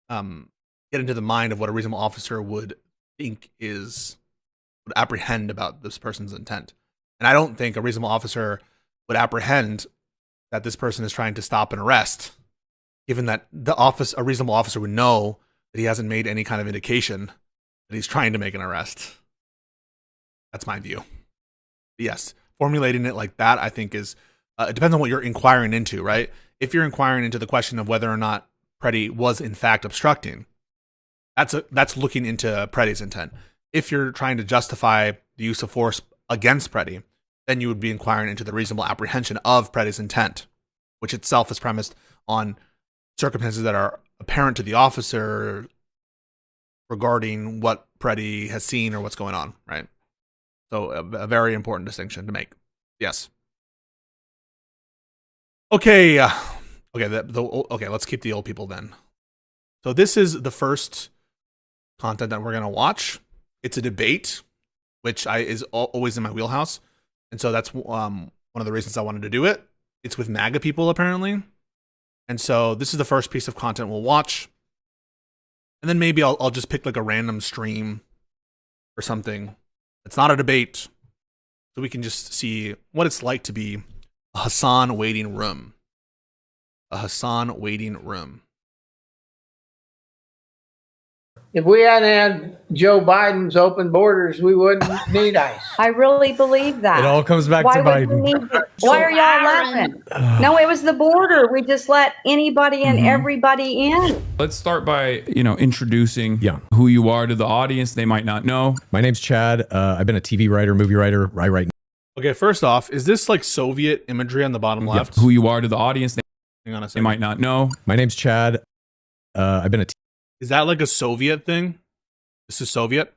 get into the mind of what a reasonable officer would think would apprehend about this person's intent. And I don't think a reasonable officer would apprehend that this person is trying to stop an arrest, given that a reasonable officer would know that he hasn't made any kind of indication that he's trying to make an arrest. That's my view. Yes, formulating it like that, I think is, it depends on what you're inquiring into, right? If you're inquiring into the question of whether or not Preddy was in fact obstructing, that's looking into Preddy's intent. If you're trying to justify the use of force against Preddy, then you would be inquiring into the reasonable apprehension of Preddy's intent, which itself is premised on circumstances that are apparent to the officer regarding what Preddy has seen or what's going on, right? So a very important distinction to make. Yes. Okay. Okay, let's keep the old people then. So this is the first content that we're going to watch. It's a debate, which is always in my wheelhouse. And so that's one of the reasons I wanted to do it. It's with MAGA people, apparently. And so this is the first piece of content we'll watch. And then maybe I'll just pick like a random stream or something. It's not a debate. So we can just see what it's like to be a Hassan waiting room. A Hassan waiting room. If we hadn't had Joe Biden's open borders, we wouldn't need ICE. I really believe that. It all comes back Why to would we Biden. need to- Why are y'all laughing? No, it was the border. We just let anybody and everybody in. Let's start by, introducing who you are to the audience. They might not know. My name's Chad. I've been a TV writer, movie writer. I write. Okay, first off, is this like Soviet imagery on the bottom left? Who you are to the audience. Hang on a They second. might not know. My name's Chad. I've been a Is that like a Soviet thing? This is Soviet?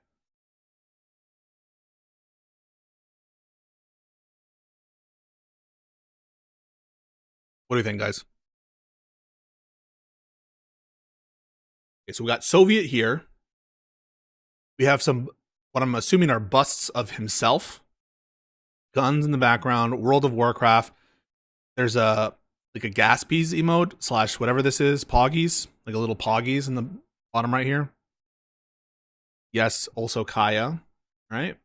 What do you think, guys? Okay, so we got Soviet here. We have some, what I'm assuming are busts of himself. Guns in the background. World of Warcraft. There's a Gaspies emote / whatever this is. Poggies. Like a little Poggies in the bottom right here. Yes, also Kaya. Right?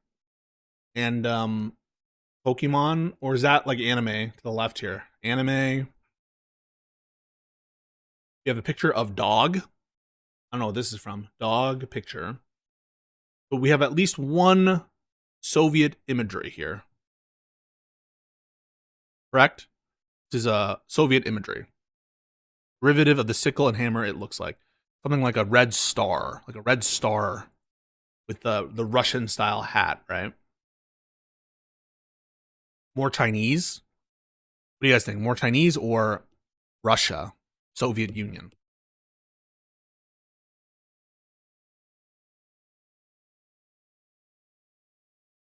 And Pokemon. Or is that like anime to the left here? Anime. You have a picture of dog. I don't know what this is from. Dog picture. But we have at least one Soviet imagery here. Correct? This is a Soviet imagery. Derivative of the sickle and hammer, it looks like. Something like a red star. Like a red star with the Russian style hat, right? More Chinese? What do you guys think? More Chinese or Russia? Soviet Union?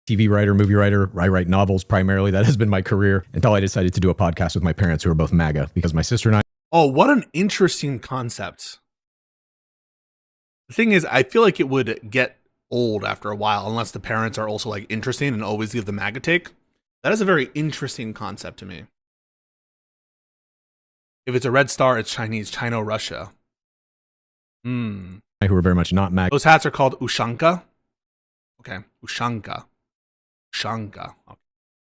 TV writer, movie writer. I write novels primarily. That has been my career until I decided to do a podcast with my parents, who are both MAGA, because my sister and I. Oh, what an interesting concept. The thing is, I feel like it would get old after a while, unless the parents are also like interesting and always give the MAGA take. That is a very interesting concept to me. If it's a red star, it's Chinese, China-Russia. Who are very much not MAGA. Those hats are called Ushanka. Okay, Ushanka. Ushanka.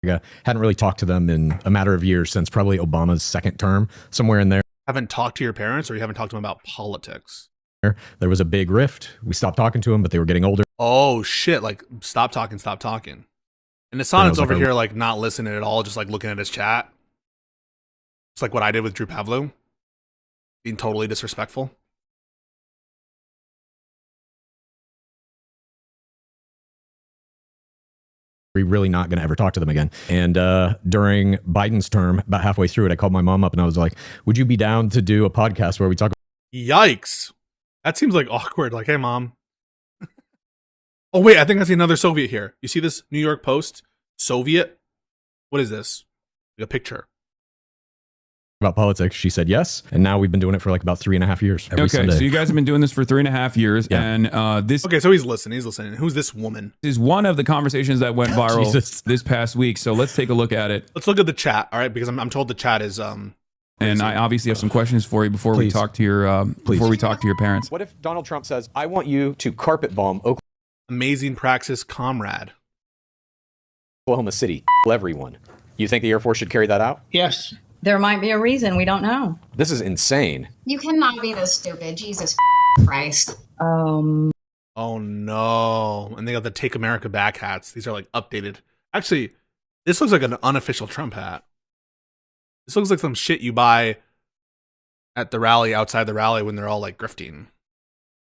Okay. Hadn't really talked to them in a matter of years since probably Obama's second term, somewhere in there. Haven't talked to your parents, or you haven't talked to them about politics? There was a big rift. We stopped talking to them, but they were getting older. Oh shit! Like stop talking, stop talking. And Hassan's like over here like not listening at all, just like looking at his chat. It's like what I did with Drew Pavlou, being totally disrespectful. We're really not going to ever talk to them again. And during Biden's term, about halfway through it, I called my mom up and I was like, would you be down to do a podcast where we talk? Yikes. That seems like awkward. Like, hey, mom. Oh, wait, I think I see another Soviet here. You see this New York Post? Soviet? What is this? Like a picture. About politics? She said yes. And now we've been doing it for like about 3.5 years. Every Okay, Sunday. so you guys have been doing this for 3.5 years. Yeah. And this Okay, so he's listening. He's listening. Who's this woman? is one of the conversations that went viral Jesus. this past week. So let's take a look at it. Let's look at the chat, all right? Because I'm told the chat is And I obviously have some questions for you before we Please. talk to your before we talk to your parents. What if Donald Trump says, I want you to carpet bomb amazing praxis comrade. Oklahoma City, everyone? You think the Air Force should carry that out? Yes. There might be a reason. We don't know. This is insane. You cannot be this stupid. Jesus Christ. Oh no. And they got the Take America Back hats. These are like updated. Actually, this looks like an unofficial Trump hat. This looks like some shit you buy at the rally, outside the rally, when they're all like grifting.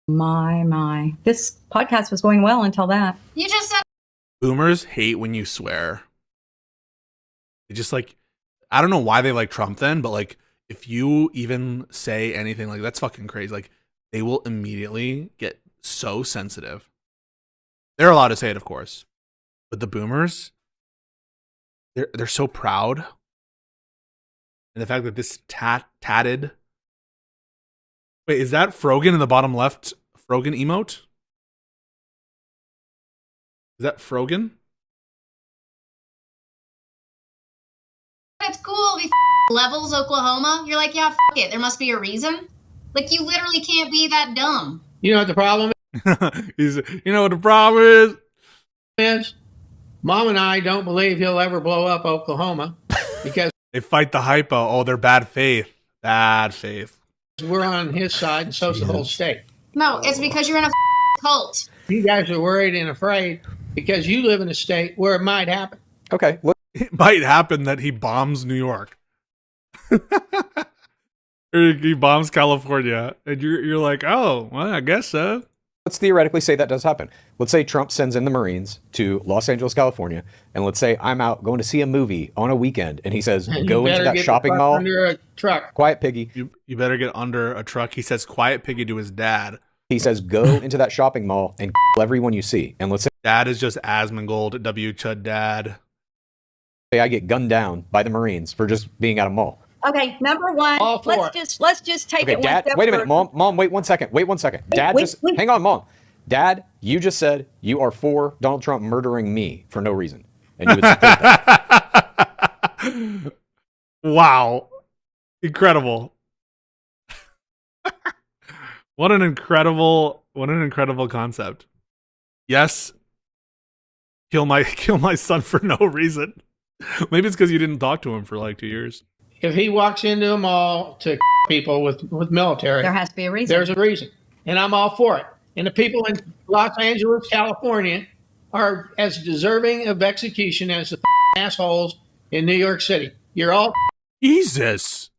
My. This podcast was going well until that. You just said Boomers hate when you swear. They just like, I don't know why they like Trump then, but like, if you even say anything like that's fucking crazy, like they will immediately get so sensitive. They're allowed to say it, of course, but the boomers, they're so proud, and the fact that this tatted. Wait, is that Frogan in the bottom left? Frogan emote? Is that Frogan? at school, we levels Oklahoma. You're like, yeah, it. There must be a reason. Like, you literally can't be that dumb. You know what the problem You know what the problem is? Mom and I don't believe he'll ever blow up Oklahoma because they fight the hypo. Oh, they're bad faith. Bad faith. We're on his side and so's the whole state. No, it's because you're in a cult. You guys are worried and afraid because you live in a state where it might happen. Okay. Look. It might happen that he bombs New York. Or he bombs California. And you're like, oh, well, I guess so. Let's theoretically say that does happen. Let's say Trump sends in the Marines to Los Angeles, California, and let's say I'm out going to see a movie on a weekend, and he says, go into that shopping mall. Under a truck. Quiet piggy. You better get under a truck. He says, quiet piggy to his dad. He says, go into that shopping mall and kill everyone you see. And let's say dad is just Asmongold, W. Chud dad. I get gunned down by the Marines for just being at a mall. Okay, number one, All for let's just take Okay, it Dad, one step wait a minute, further. Mom, wait 1 second. Wait 1 second. Dad, wait. hang on, Mom. Dad, you just said you are for Donald Trump murdering me for no reason. And you would support that. Wow. Incredible. What an incredible concept. Yes. Kill my son for no reason. Maybe it's because you didn't talk to him for like 2 years. If he walks into a mall to people with military, There has to be a reason. there's a reason. And I'm all for it. And the people in Los Angeles, California are as deserving of execution as the assholes in New York City. You're all Jesus.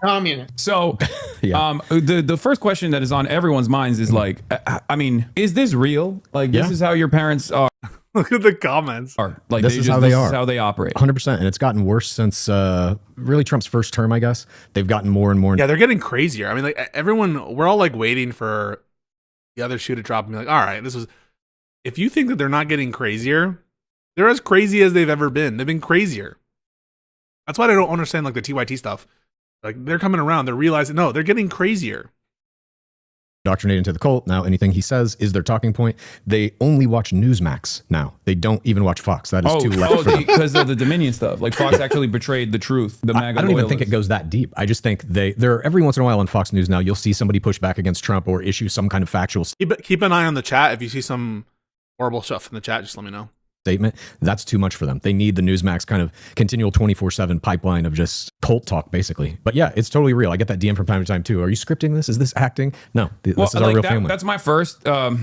communists. So, Yeah. the first question that is on everyone's minds is like, I mean, is this real? Like, this Yeah. is how your parents are. Look at the comments. Like, This is how they are. This is how they operate. 100%. And it's gotten worse since really Trump's first term, I guess. They've gotten more and more. Yeah, they're getting crazier. I mean, like everyone, we're all like waiting for the other shoe to drop and be like, all right, this was. If you think that they're not getting crazier, they're as crazy as they've ever been. They've been crazier. That's why I don't understand like the TYT stuff. Like they're coming around, they're realizing no, they're getting crazier. Indoctrinated into the cult. Now, anything he says is their talking point. They only watch Newsmax now. They don't even watch Fox. That is too left for them. Because of the Dominion stuff. Like, Fox actually betrayed the truth. The MAGA I don't even think loyalists. it goes that deep. I just think they're every once in a while on Fox News now, you'll see somebody push back against Trump or issue some kind of factual Keep an eye on the chat. If you see some horrible stuff in the chat, just let me know. statement. That's too much for them. They need the Newsmax kind of continual 24/7 pipeline of just cult talk, basically. But yeah, it's totally real. I get that DM from time to time too. Are you scripting this? Is this acting? No, this is our real family. That's my first. All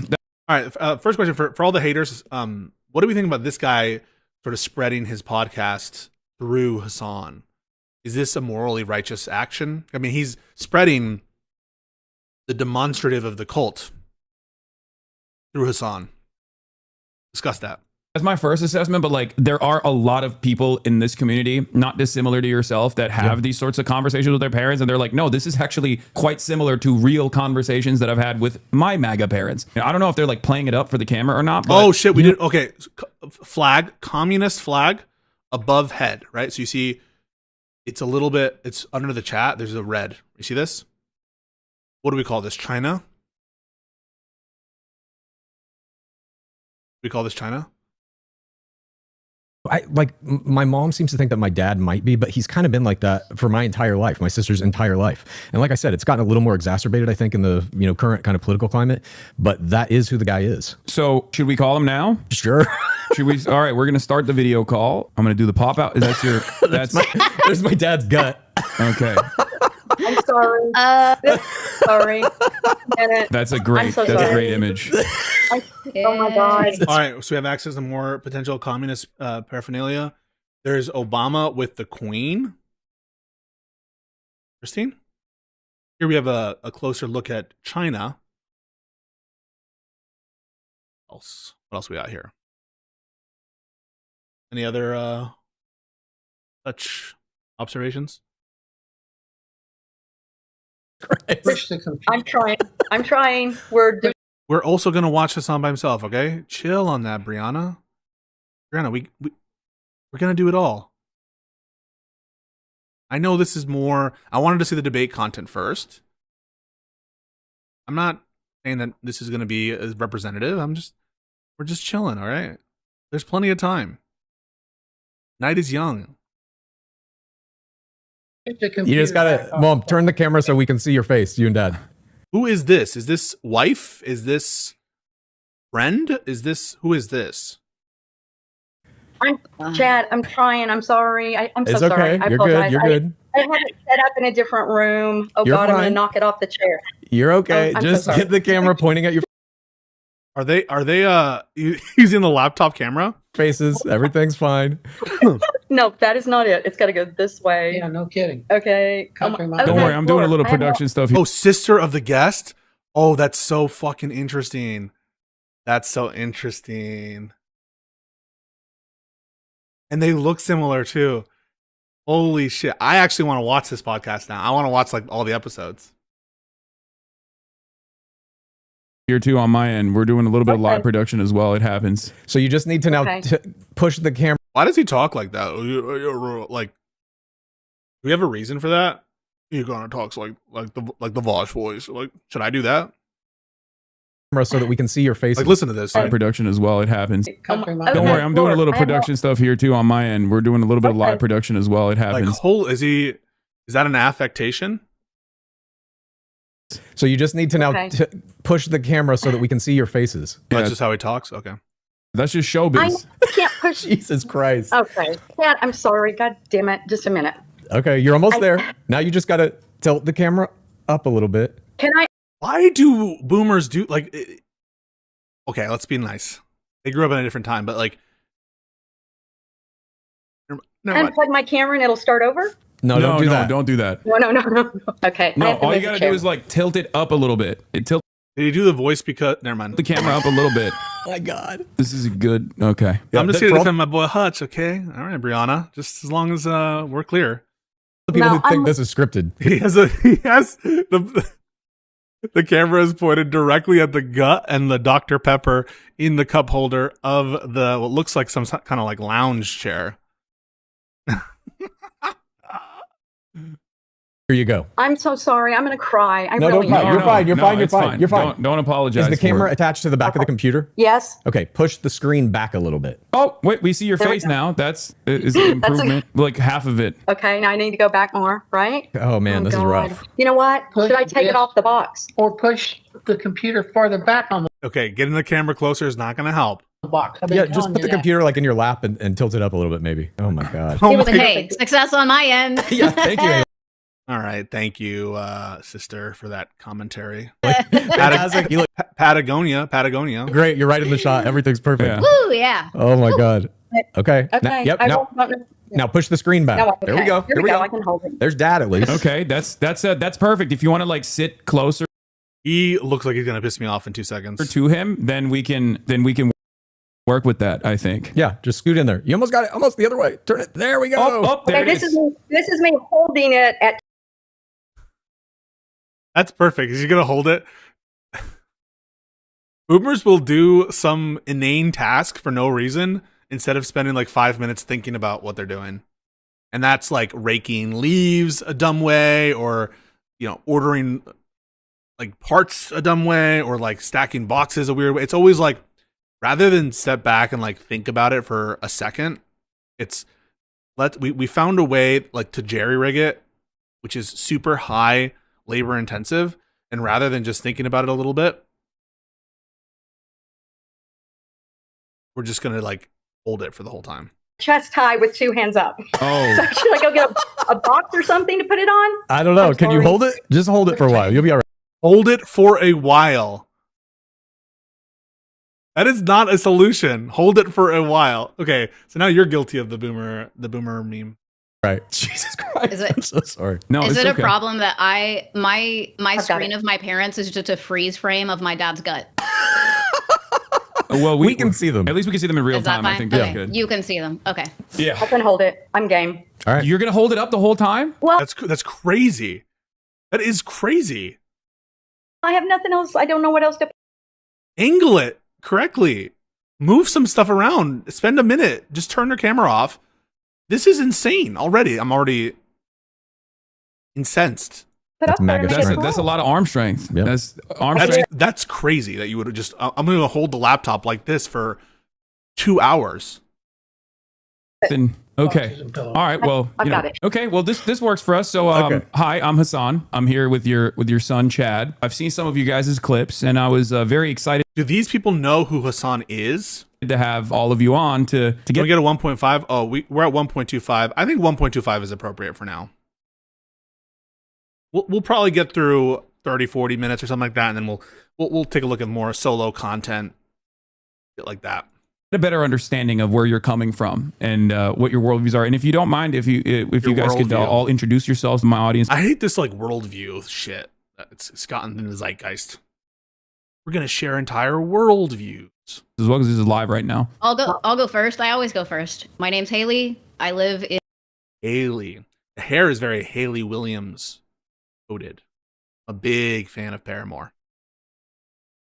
right, first question for all the haters. What do we think about this guy sort of spreading his podcast through Hassan? Is this a morally righteous action? I mean, he's spreading the demonstrative of the cult through Hassan. Discuss that. That's my first assessment, but like there are a lot of people in this community, not dissimilar to yourself, that have these sorts of conversations with their parents, and they're like, no, this is actually quite similar to real conversations that I've had with my MAGA parents. I don't know if they're like playing it up for the camera or not. But, Oh shit, we did okay. Flag, communist flag above head, right? So you see it's a little bit, it's under the chat, there's a red. You see this? What do we call this? China? We call this China? My mom seems to think that my dad might be, but he's kind of been like that for my entire life, my sister's entire life. And like I said, it's gotten a little more exacerbated, I think, in the current kind of political climate. But that is who the guy is. So should we call him now? Sure. Should we? All right, we're gonna start the video call. I'm gonna do the pop out. Is that your? That's There's my dad's gut. okay. I'm sorry. Sorry. That's a great. I'm so That's a sorry. great image. Oh my God. All right, so we have access to more potential communist paraphernalia. There's Obama with the Queen. Christine? Here we have a closer look at China. What else we got here? Any other such observations? I'm trying. We're also gonna watch this on by himself, okay? Chill on that, Brianna. Brianna, we're gonna do it all. I know this is more. I wanted to see the debate content first. I'm not saying that this is gonna be as representative. We're just chilling, all right? There's plenty of time. Night is young. You just gotta, Mom, turn the camera so we can see your face, you and Dad. Who is this? Is this wife? Is this friend? Who is this? Chad, I'm trying. I'm sorry. I'm so It's sorry. okay. I You're apologize. good. You're good. I had it set up in a different room. Oh You're God, I'm fine. gonna knock it off the chair. You're okay. I'm so Just sorry. get the camera pointing at your Are they using the laptop camera? faces. Everything's fine. No, that is not it. It's got to go this way. Yeah, no kidding. Okay. Country Okay, mom. Don't worry, I'm doing a little I have production stuff here. Oh, sister of the guest? Oh, that's so fucking interesting. That's so interesting. And they look similar too. Holy shit. I actually want to watch this podcast now. I want to watch like all the episodes. Here too on my end. We're doing a little bit of live production as well. It happens. So you just need to now Okay. push the camera. Why does he talk like that? Like, do we have a reason for that? He kind of talks like the Vosh voice. Like, should I do that? So that we can see your face. Like, listen to this. Live production as well. It happens. Country mom. Okay. Don't worry, I'm doing a little I have production stuff here too on my end. We're doing a little bit of Okay. live production as well. It Like, happens. is that an affectation? So you just need to now Okay. push the camera so that we can see your faces. Yeah. That's just how he talks? Okay. That's just I showbiz. can't push. Jesus Christ. Okay. Chad, I'm sorry. God damn it. Just a minute. Okay, you're almost there. Now you just got to tilt the camera up a little bit. Can I? Why do boomers do like? Okay, let's be nice. They grew up in a different time, but like, never mind. Unplug my camera and it'll start over? No, don't do that. Don't do that. No. Okay. I No, have to all you move the gotta chair. do is like tilt it up a little bit. Tilt Did he do the voice because? Never mind. the camera up a little bit. Oh my God. This is a good. Okay. Yeah, I'm just for here to all defend my boy Hutch. Okay, all right, Brianna. Just as long as we're clear. the people No, who think I'm- this is scripted. He has the camera is pointed directly at the gut and the Dr. Pepper in the cup holder of the what looks like some kind of like lounge chair. Here you go. I'm so sorry. I'm going to cry. I No, really don't cry. am. You're fine. You're No, fine. You're it's fine. You're fine. Don't apologize. Is the for camera it. attached to the back of the computer? Yes. Okay, push the screen back a little bit. Oh, wait, we see your There we face go. now. That's is an improvement. Like half of it. Okay. Now I need to go back more, right? Oh man, this is God. rough. You know what? Push Should I take this. it off the box? Or push the computer farther back on Okay, getting the camera closer is not going to help. the box. I've been Yeah, just telling put you the that. computer like in your lap and tilt it up a little bit, maybe. Oh my God. Oh my Hey, success on my end. Yeah, thank you. All right, thank you, sister, for that commentary. Fantastic. You look Patagonia. great. You're right in the shot. Everything's perfect. Yeah. Woo, yeah. Oh my God. Okay. Okay. Yep. I Now, won't- now push the screen back. no, There we okay. go. Here There we we go. go. I can hold it. There's Dad at least. Okay, that's perfect. If you want to like sit closer He looks like he's going to piss me off in 2 seconds. to him, then we can work with that. I think. Yeah, just scoot in there. You almost got it. Almost the other way. Turn it. There we go. Oh, there Okay, it this is. is me holding it at. That's perfect. Is he going to hold it? Boomers will do some inane task for no reason instead of spending like 5 minutes thinking about what they're doing. And that's like raking leaves a dumb way, or, ordering like parts a dumb way, or like stacking boxes a weird way. It's always like, rather than step back and like think about it for a second, we found a way like to jerry rig it, which is super high labor intensive. And rather than just thinking about it a little bit, we're just going to like hold it for the whole time. Chest high with two hands up. Oh, So should I go get a box or something to put it on? I don't know. I'm Can you sorry. hold it? Just hold it for a while. You'll be all right. Hold it for a while. That is not a solution. Hold it for a while. Okay, so now you're guilty of the boomer meme. Right. Jesus Christ. Is it- I'm so sorry. No, Is it's it okay. a problem that my got screen it. of my parents is just a freeze frame of my dad's gut? Well, We can see them. At least we can see them in real Is that time. fine? I think Okay. that's good. You can see them. Okay. Yeah. I can hold it. I'm game. All right. You're gonna hold it up the whole time? That's crazy. That is crazy. I have nothing else. I don't know what else to. Angle it correctly. Move some stuff around. Spend a minute. Just turn your camera off. This is insane already. I'm already incensed. Put That's up there mega and make it strength. That's a cool. lot of arm strength. Yep. That's arm strength. That's crazy that you would have just. I'm going to hold the laptop like this for 2 hours. Then- okay. Boxes and pillows. All right. Well, I've you know, got it. okay. Well, this works for us. So, Okay. hi, I'm Hassan. I'm here with your son Chad. I've seen some of you guys' clips, and I was very excited Do these people know who Hassan is? to have all of you on to Can get we get a 1.5? Oh, we're at 1.25. I think 1.25 is appropriate for now. We'll probably get through 30, 40 minutes or something like that, and then we'll take a look at more solo content, shit like that. a better understanding of where you're coming from and what your worldviews are. And if you don't mind, if you guys could worldview. all introduce yourselves to my audience. I hate this like worldview shit. It's gotten in the zeitgeist. We're gonna share entire worldviews. As well as this is live right now. I'll go first. I always go first. My name's Haley. I live Haley, the hair is very Haley Williams coded. A big fan of Paramore.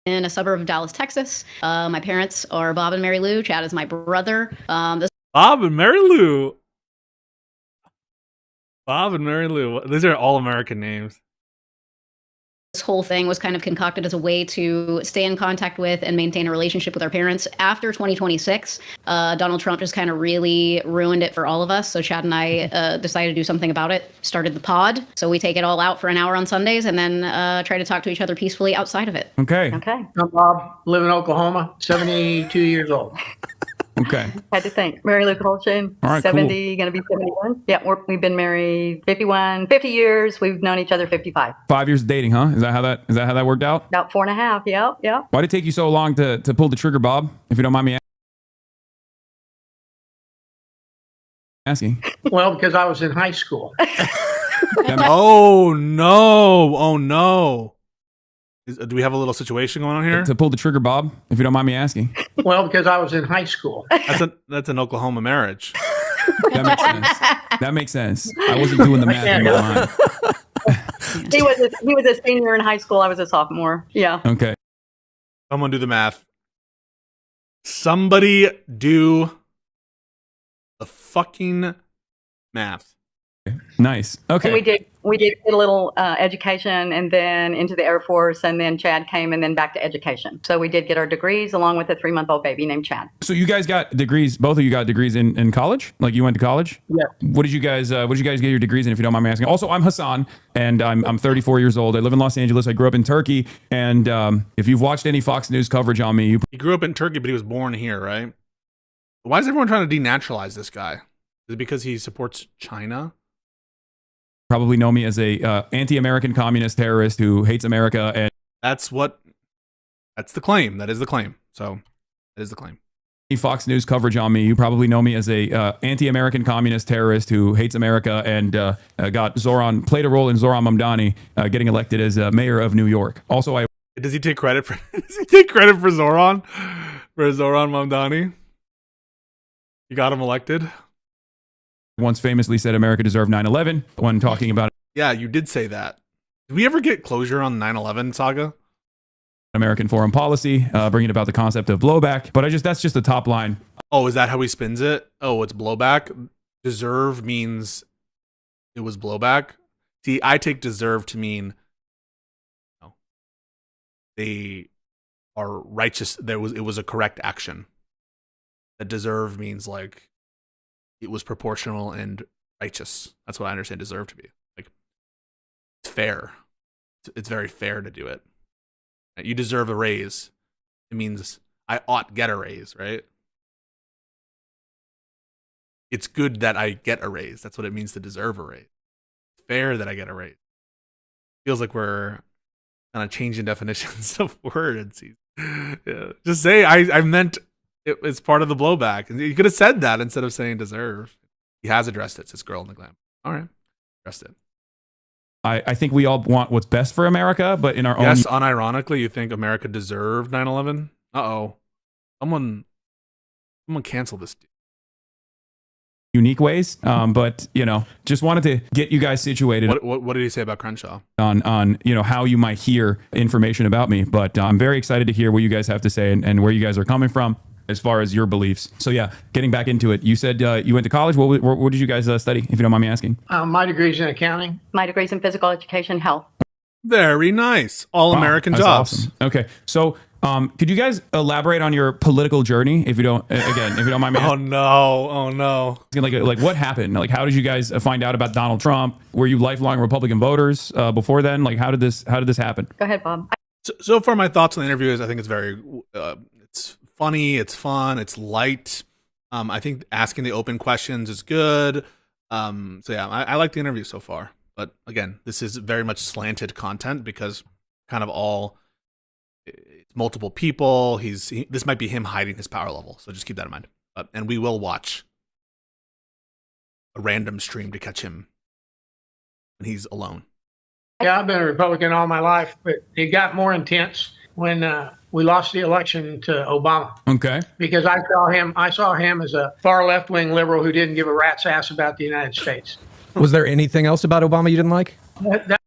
in a suburb of Dallas, Texas. My parents are Bob and Mary Lou. Chad is my brother. This Bob and Mary Lou. Bob and Mary Lou. These are all American names. whole thing was kind of concocted as a way to stay in contact with and maintain a relationship with our parents. After 2026, Donald Trump just kind of really ruined it for all of us. So Chad and I decided to do something about it, started the pod. So we take it all out for an hour on Sundays and then try to talk to each other peacefully outside of it. Okay. Okay. I'm Bob, live in Oklahoma, 72 years old. Okay. Had to think. Mary Lou Colchin, All right, cool. 70, going to be 71. Yeah, we've been married 50 years. We've known each other 55. 5 years of dating, huh? Is that how that worked out? About 4.5. Yeah. Why did it take you so long to pull the trigger, Bob? If you don't mind me asking. Well, because I was in high school. Oh no. Do we have a little situation going on here? To pull the trigger, Bob, if you don't mind me asking. Well, because I was in high school. That's an Oklahoma marriage. That makes sense. That makes sense. I wasn't doing the math in my mind. He was a senior in high school. I was a sophomore. Yeah. Okay. Someone do the math. Somebody do the fucking math. Nice. Okay. And we did a little education and then into the Air Force, and then Chad came and then back to education. So we did get our degrees along with a 3-month-old baby named Chad. So you guys got degrees. Both of you got degrees in college. Like you went to college. Yeah. What did you guys get your degrees in? If you don't mind me asking. Also, I'm Hassan, and I'm 34 years old. I live in Los Angeles. I grew up in Turkey, and if you've watched any Fox News coverage on me, you He grew up in Turkey, but he was born here, right? Why is everyone trying to denaturalize this guy? Is it because he supports China? probably know me as a anti-American communist terrorist who hates America. And That's the claim. That is the claim. So that is the claim. any Fox News coverage on me, you probably know me as a anti-American communist terrorist who hates America and played a role in Zoran Mamdani getting elected as mayor of New York. Also, I Does he take credit for Zoran? For Zoran Mamdani? You got him elected? once famously said America deserved 9/11 when talking about Yeah, you did say that. Did we ever get closure on the 9/11 saga? American foreign policy, bringing about the concept of blowback. But that's just the top line. Oh, is that how he spins it? Oh, it's blowback? Deserve means it was blowback? See, I take deserve to mean they are righteous. It was a correct action. That deserve means like it was proportional and righteous. That's what I understand deserve to be. Like it's fair. It's very fair to do it. You deserve a raise. It means I ought get a raise, right? It's good that I get a raise. That's what it means to deserve a raise. It's fair that I get a raise. Feels like we're kind of changing definitions of words. Yeah. Just say I meant it's part of the blowback. And you could have said that instead of saying deserve. He has addressed it. Says girl in the glam. All right, addressed it. I think we all want what's best for America, but in our own. Yes, unironically, you think America deserved 9/11? Uh-oh. Someone cancel this. Unique ways, but just wanted to get you guys situated. What did he say about Crenshaw? On how you might hear information about me, but I'm very excited to hear what you guys have to say and where you guys are coming from as far as your beliefs. So yeah, getting back into it, you said you went to college. What did you guys study, if you don't mind me asking? My degree's in accounting. My degree's in physical education, health. Very nice. All American jobs. Awesome. Okay, so could you guys elaborate on your political journey, if you don't mind me? Oh no! Like what happened? Like, how did you guys find out about Donald Trump? Were you lifelong Republican voters before then? Like, how did this happen? Go ahead, Bob. So far, my thoughts on the interview is I think it's very, it's funny, it's fun, it's light. I think asking the open questions is good. So yeah, I like the interview so far. But again, this is very much slanted content because kind of all it's multiple people. This might be him hiding his power level. So just keep that in mind. And we will watch a random stream to catch him when he's alone. Yeah, I've been a Republican all my life, but it got more intense when we lost the election to Obama. Okay. Because I saw him as a far left-wing liberal who didn't give a rat's ass about the United States. Was there anything else about Obama you didn't like? That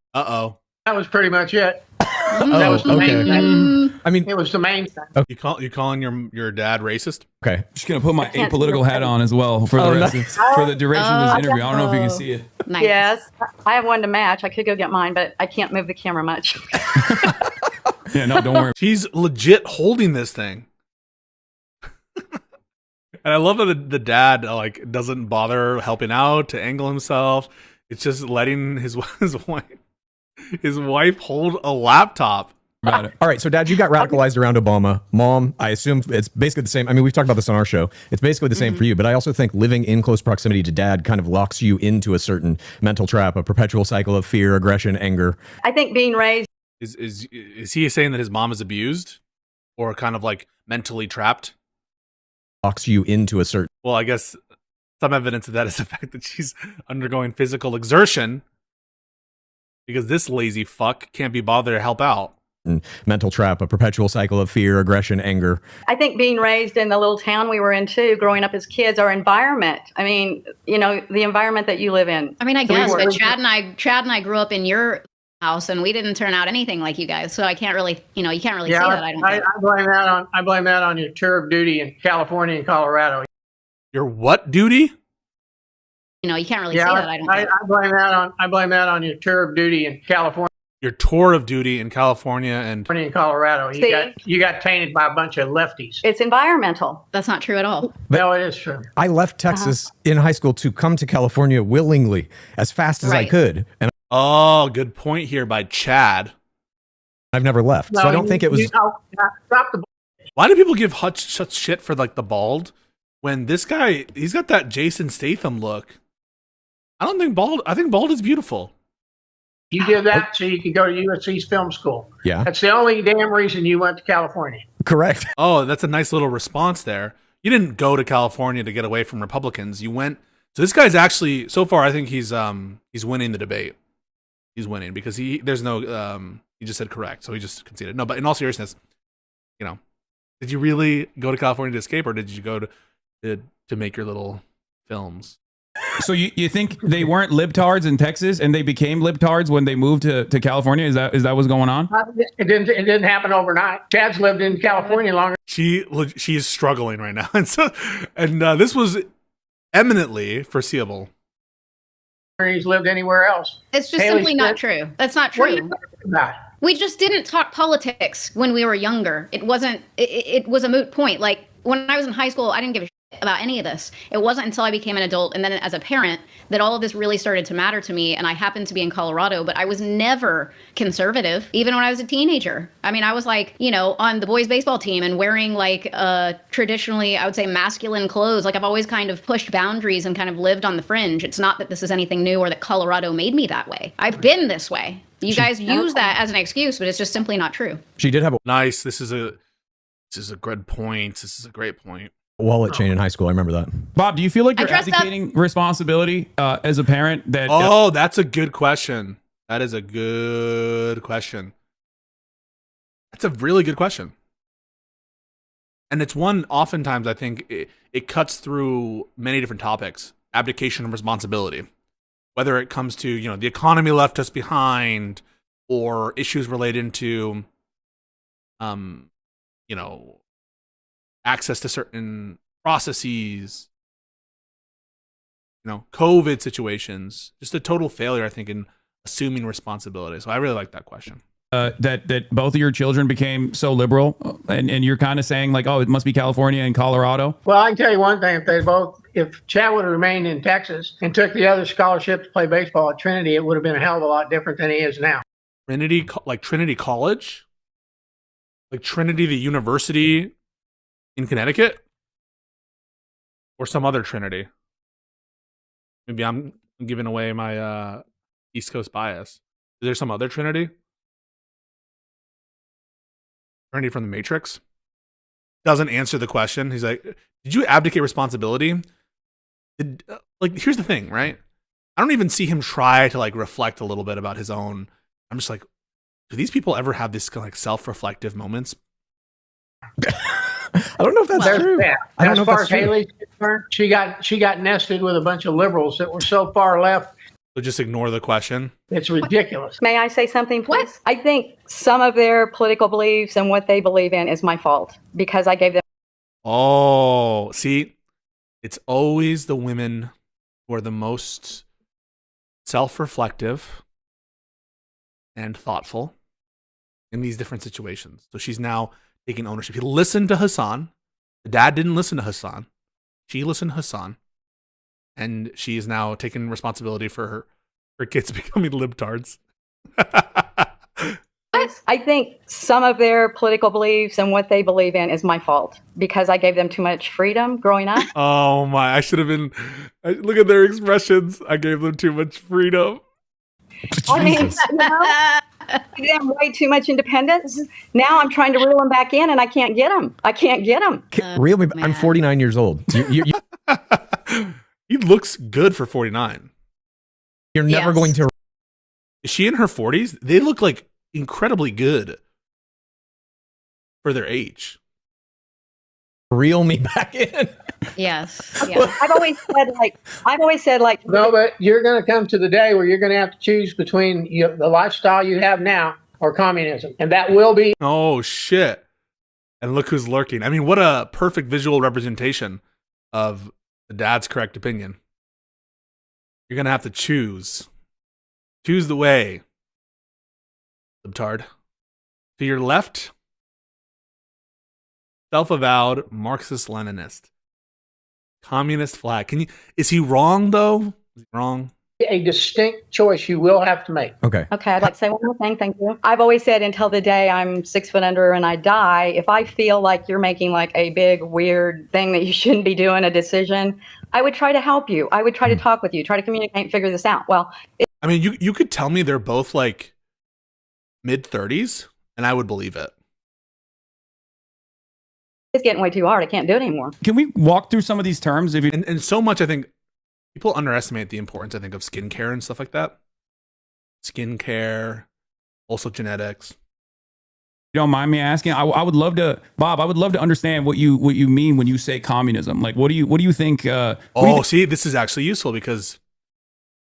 was pretty much it. That was the main thing. I mean, It was the main thing. You calling your dad racist? Okay. Just gonna put my apolitical hat on as well for the duration of this interview. I don't know if you can see it. Nice. Yes, I have one to match. I could go get mine, but I can't move the camera much. Yeah, no, don't worry. She's legit holding this thing. And I love that the dad doesn't bother helping out to angle himself. It's just letting his wife hold a laptop. About it. All right, so Dad, you got radicalized around Obama. Mom, I assume it's basically the same. I mean, we've talked about this on our show. It's basically the same for you, but I also think living in close proximity to Dad kind of locks you into a certain mental trap, a perpetual cycle of fear, aggression, anger. I think being raised. Is he saying that his mom is abused or kind of like mentally trapped? Locks you into a certain. Well, I guess some evidence of that is the fact that she's undergoing physical exertion because this lazy fuck can't be bothered to help out. Mental trap, a perpetual cycle of fear, aggression, anger. I think being raised in the little town we were in too, growing up as kids, our environment. I mean, the environment that you live in. I mean, I guess, but Chad and I grew up in your house, and we didn't turn out anything like you guys. So I can't really, you can't really say that. I blame that on your tour of duty in California and Colorado. Your what duty? You can't really say that. I blame that on your tour of duty in California. Your tour of duty in California and in Colorado. You got tainted by a bunch of lefties. It's environmental. That's not true at all. No, it is true. I left Texas in high school to come to California willingly as fast as I could. And good point here by Chad. I've never left. So I don't think it was. Why do people give such shit for the bald when this guy, he's got that Jason Statham look? I think bald is beautiful. You did that so you could go to USC's film school. Yeah. That's the only damn reason you went to California. Correct. Oh, that's a nice little response there. You didn't go to California to get away from Republicans. You went. So this guy's actually, so far, I think he's winning the debate. He's winning because he just said correct. So he just conceded. No, but in all seriousness, did you really go to California to escape, or did you go to make your little films? So you think they weren't libtards in Texas and they became libtards when they moved to California? Is that what's going on? It didn't happen overnight. Chad's lived in California longer. She is struggling right now, and this was eminently foreseeable. He's lived anywhere else. It's just simply not true. That's not true. What are you talking about? We just didn't talk politics when we were younger. It wasn't. It was a moot point. Like when I was in high school, I didn't give a shit about any of this. It wasn't until I became an adult and then as a parent that all of this really started to matter to me. And I happened to be in Colorado, but I was never conservative, even when I was a teenager. I mean, I was on the boys baseball team and wearing traditionally, I would say, masculine clothes. Like I've always kind of pushed boundaries and kind of lived on the fringe. It's not that this is anything new or that Colorado made me that way. I've been this way. You guys use that as an excuse, but it's just simply not true. She did have a nice. This is This is a good point. This is a great point. Wallet chain in high school. I remember that. Bob, do you feel like I you're dressed up- abdicating responsibility as a parent? That Oh, that's a good question. That is a good question. That's a really good question. And it's one, oftentimes, I think it cuts through many different topics. Abdication of responsibility. Whether it comes to, you know, the economy left us behind, or issues related to, you know, access to certain processes, you know, COVID situations, just a total failure, I think, in assuming responsibility. So I really like that question. that both of your children became so liberal, and you're kind of saying like, oh, it must be California and Colorado. Well, I can tell you one thing: if Chad would have remained in Texas and took the other scholarship to play baseball at Trinity, it would have been a hell of a lot different than he is now. Trinity, like Trinity College, like Trinity, the university in Connecticut, or some other Trinity. Maybe I'm giving away my East Coast bias. Is there some other Trinity? Trinity from the Matrix? Doesn't answer the question. He's like, did you abdicate responsibility? Like, here's the thing, right? I don't even see him try to like reflect a little bit about his own. I'm just like, do these people ever have this like self-reflective moments? I don't know if that's There's true. that. I don't As know if far that's as true. Haley's concerned, she got nested with a bunch of liberals that were so far left. So just ignore the question. It's ridiculous. May I say something, please? What? I think some of their political beliefs and what they believe in is my fault because I gave them Oh, see, it's always the women who are the most self-reflective and thoughtful in these different situations. So she's now taking ownership. He listened to Hassan. The dad didn't listen to Hassan. She listened to Hassan. And she is now taking responsibility for her kids becoming libtards. I think some of their political beliefs and what they believe in is my fault because I gave them too much freedom growing up. Oh my, I should have been. Look at their expressions. I gave them too much freedom. I mean, Jesus. you know, I gave them way too much independence. Now I'm trying to reel them back in and I can't get them. I can't get them. Reel me. I'm man. 49 years old. He looks good for 49. You're never Yes. going to. Is she in her 40s? They look like incredibly good for their age. Reel me back in. Yes. Yeah. I've always said like No, but you're going to come to the day where you're going to have to choose between the lifestyle you have now or communism. And that will be. Oh, shit. And look who's lurking. I mean, what a perfect visual representation of the dad's correct opinion. You're going to have to choose. Choose the way. Libtard. To your left, self-avowed Marxist-Leninist. Communist flag. Is he wrong, though? Is he wrong? A distinct choice you will have to make. Okay. Okay, I'd like to say one more thing. Thank you. I've always said until the day I'm 6 foot under and I die, if I feel like you're making like a big, weird thing that you shouldn't be doing, a decision, I would try to help you. I would try to talk with you, try to communicate and figure this out. Well, I mean, you could tell me they're both like mid-30s, and I would believe it. it's getting way too hard. I can't do it anymore. Can we walk through some of these terms? If you And so much, I think, people underestimate the importance, I think, of skincare and stuff like that. Skincare, also genetics. don't mind me asking, I would love to, Bob. I would love to understand what you mean when you say communism. Like, what do you think? See, this is actually useful because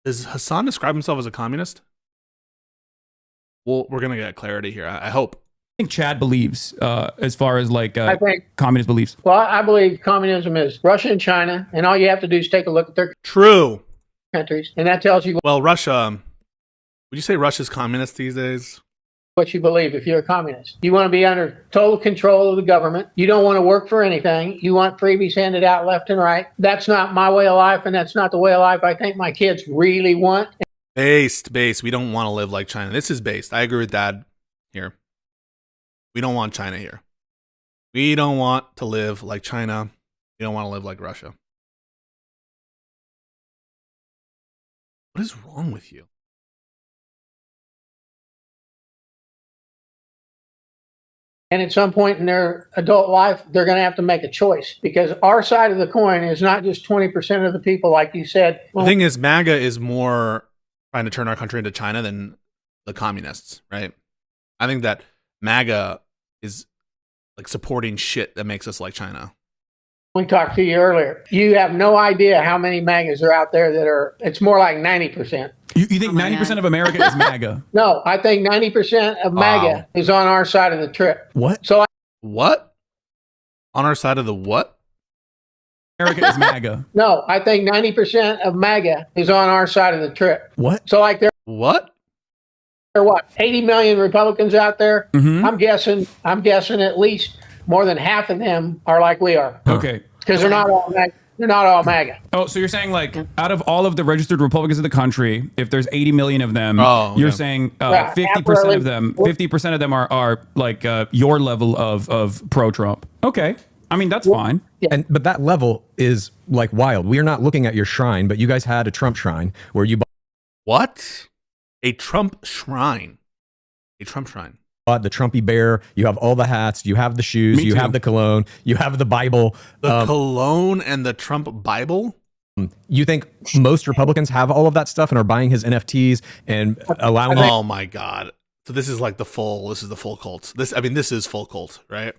does Hassan describe himself as a communist? Well, we're gonna get clarity here. I hope. I think Chad believes as far as like I think, communist beliefs? well, I believe communism is Russia and China, and all you have to do is take a look at their True. countries, and that tells you Well, Russia. Would you say Russia's communist these days? what you believe if you're a communist. You want to be under total control of the government. You don't want to work for anything. You want freebies handed out left and right. That's not my way of life, and that's not the way of life I think my kids really want. Based. We don't want to live like China. This is based. I agree with Dad here. We don't want China here. We don't want to live like China. We don't want to live like Russia. What is wrong with you? And at some point in their adult life, they're going to have to make a choice, because our side of the coin is not just 20% of the people, like you said. The thing is, MAGA is more trying to turn our country into China than the communists, right? I think that MAGA is like supporting shit that makes us like China. We talked to you earlier. You have no idea how many MAGAs are out there that are, it's more like 90%. You think 90% of America is MAGA? No, I think 90% of MAGA is on our side of the trip. What? So What? On our side of the what? America is MAGA. no, I think 90% of MAGA is on our side of the trip. What? So like there What? are what, 80 million Republicans out there? Mhm. I'm guessing at least more than half of them are like we are. Okay. Because they're not all MAGA. They're not all MAGA. Oh, so you're saying like out of all of the registered Republicans in the country, if there's 80 million of them, Oh, you're okay. saying Yeah, 50% of them, 50% of them are like your level of pro-Trump. Okay. I mean, that's fine. But that level is like wild. We are not looking at your shrine, but you guys had a Trump shrine where you What? A Trump shrine. A Trump shrine. bought the Trumpy bear. You have all the hats. You have the shoes. Me You too. have the cologne. You have the Bible. The cologne and the Trump Bible? You think most Republicans have all of that stuff and are buying his NFTs and allowing him? Oh my God. So this is like the full cult. This is full cult, right?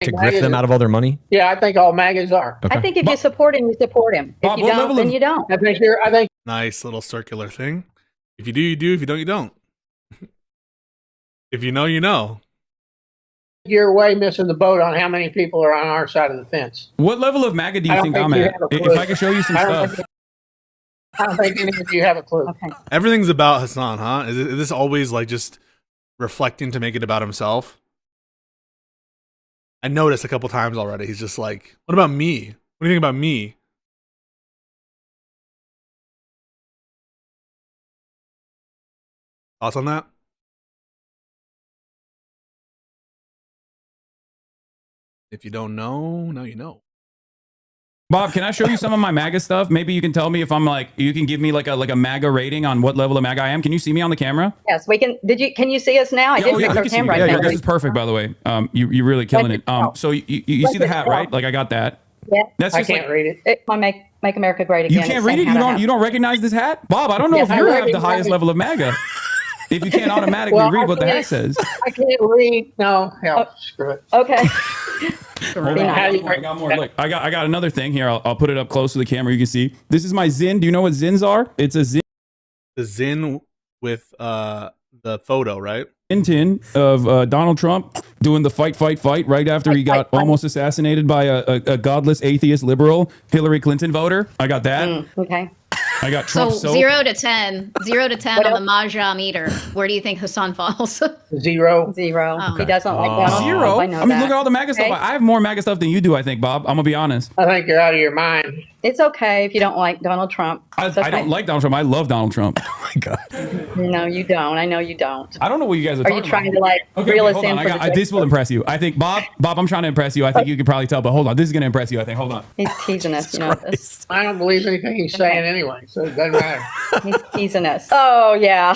To grift them out of all their money? Yeah, I think all MAGAs are. Okay. I think if you support him, you support him. If Bob, you what don't, level then of- you don't. I think Nice little circular thing. If you do, you do. If you don't, you don't. If you know, you know. you're way missing the boat on how many people are on our side of the fence. What level of MAGA do I you don't think I'm think you at? have a If clue. I could show you some I don't stuff. I don't think any of you have a clue. Okay. Everything's about Hassan, huh? Is this always like just reflecting to make it about himself? I noticed a couple times already. He's just like, what about me? What do you think about me? Thoughts on that? If you don't know, now you know. Bob, can I show you some of my MAGA stuff? Maybe you can tell me if I'm like, you can give me like a MAGA rating on what level of MAGA I am. Can you see me on the camera? Yes, we can. Can you see us now? I Yeah, didn't oh, yeah, fix we our can see you. camera. Yeah, I yours think. is perfect, by the way. You're really killing it. So you see the hat, right? Like I got that. Yeah. That's I just can't like, read it. It might make America great again. you can't It's read the it. same hat I have. You don't recognize this hat, Bob. I don't know Yeah, if I you have the recognize highest it. level of MAGA. If you can't automatically Well, read I what the can't- hat says. I can't read. No, hell, screw it. Okay. Hold on, Be nice. hold on, I got more. Look, I got another thing here. I'll put it up close to the camera. You can see. This is my Zin. Do you know what Zins are? It's a Zin The Zin with the photo, right? tin of Donald Trump doing the fight right after he got almost assassinated by a godless atheist liberal Hillary Clinton voter. I got that. Okay. I got So Trump soap. 0 to 10 What on the Mahjong meter. Where do you think Hassan falls? 0. Zero. Oh. He doesn't like Donald Zero. Trump. I know I mean, that. look at all the MAGA stuff. Okay. I have more MAGA stuff than you do. I think, Bob. I'm gonna be honest. I think you're out of your mind. It's okay if you don't like Donald Trump. It's I okay. don't like Donald Trump. I love Donald Trump. Oh my God. No, you don't. I know you don't. I don't know what you guys are. Are you talking trying about. to like Okay, reel us hold in on. for the This will impress you. I think, Bob, I'm trying to impress you. I think you can probably tell, but hold on. This is going to impress you, I think. Hold on. He's teasing us. You know this. I don't believe anything he's saying anyway, so it doesn't matter. He's teasing us. Oh yeah.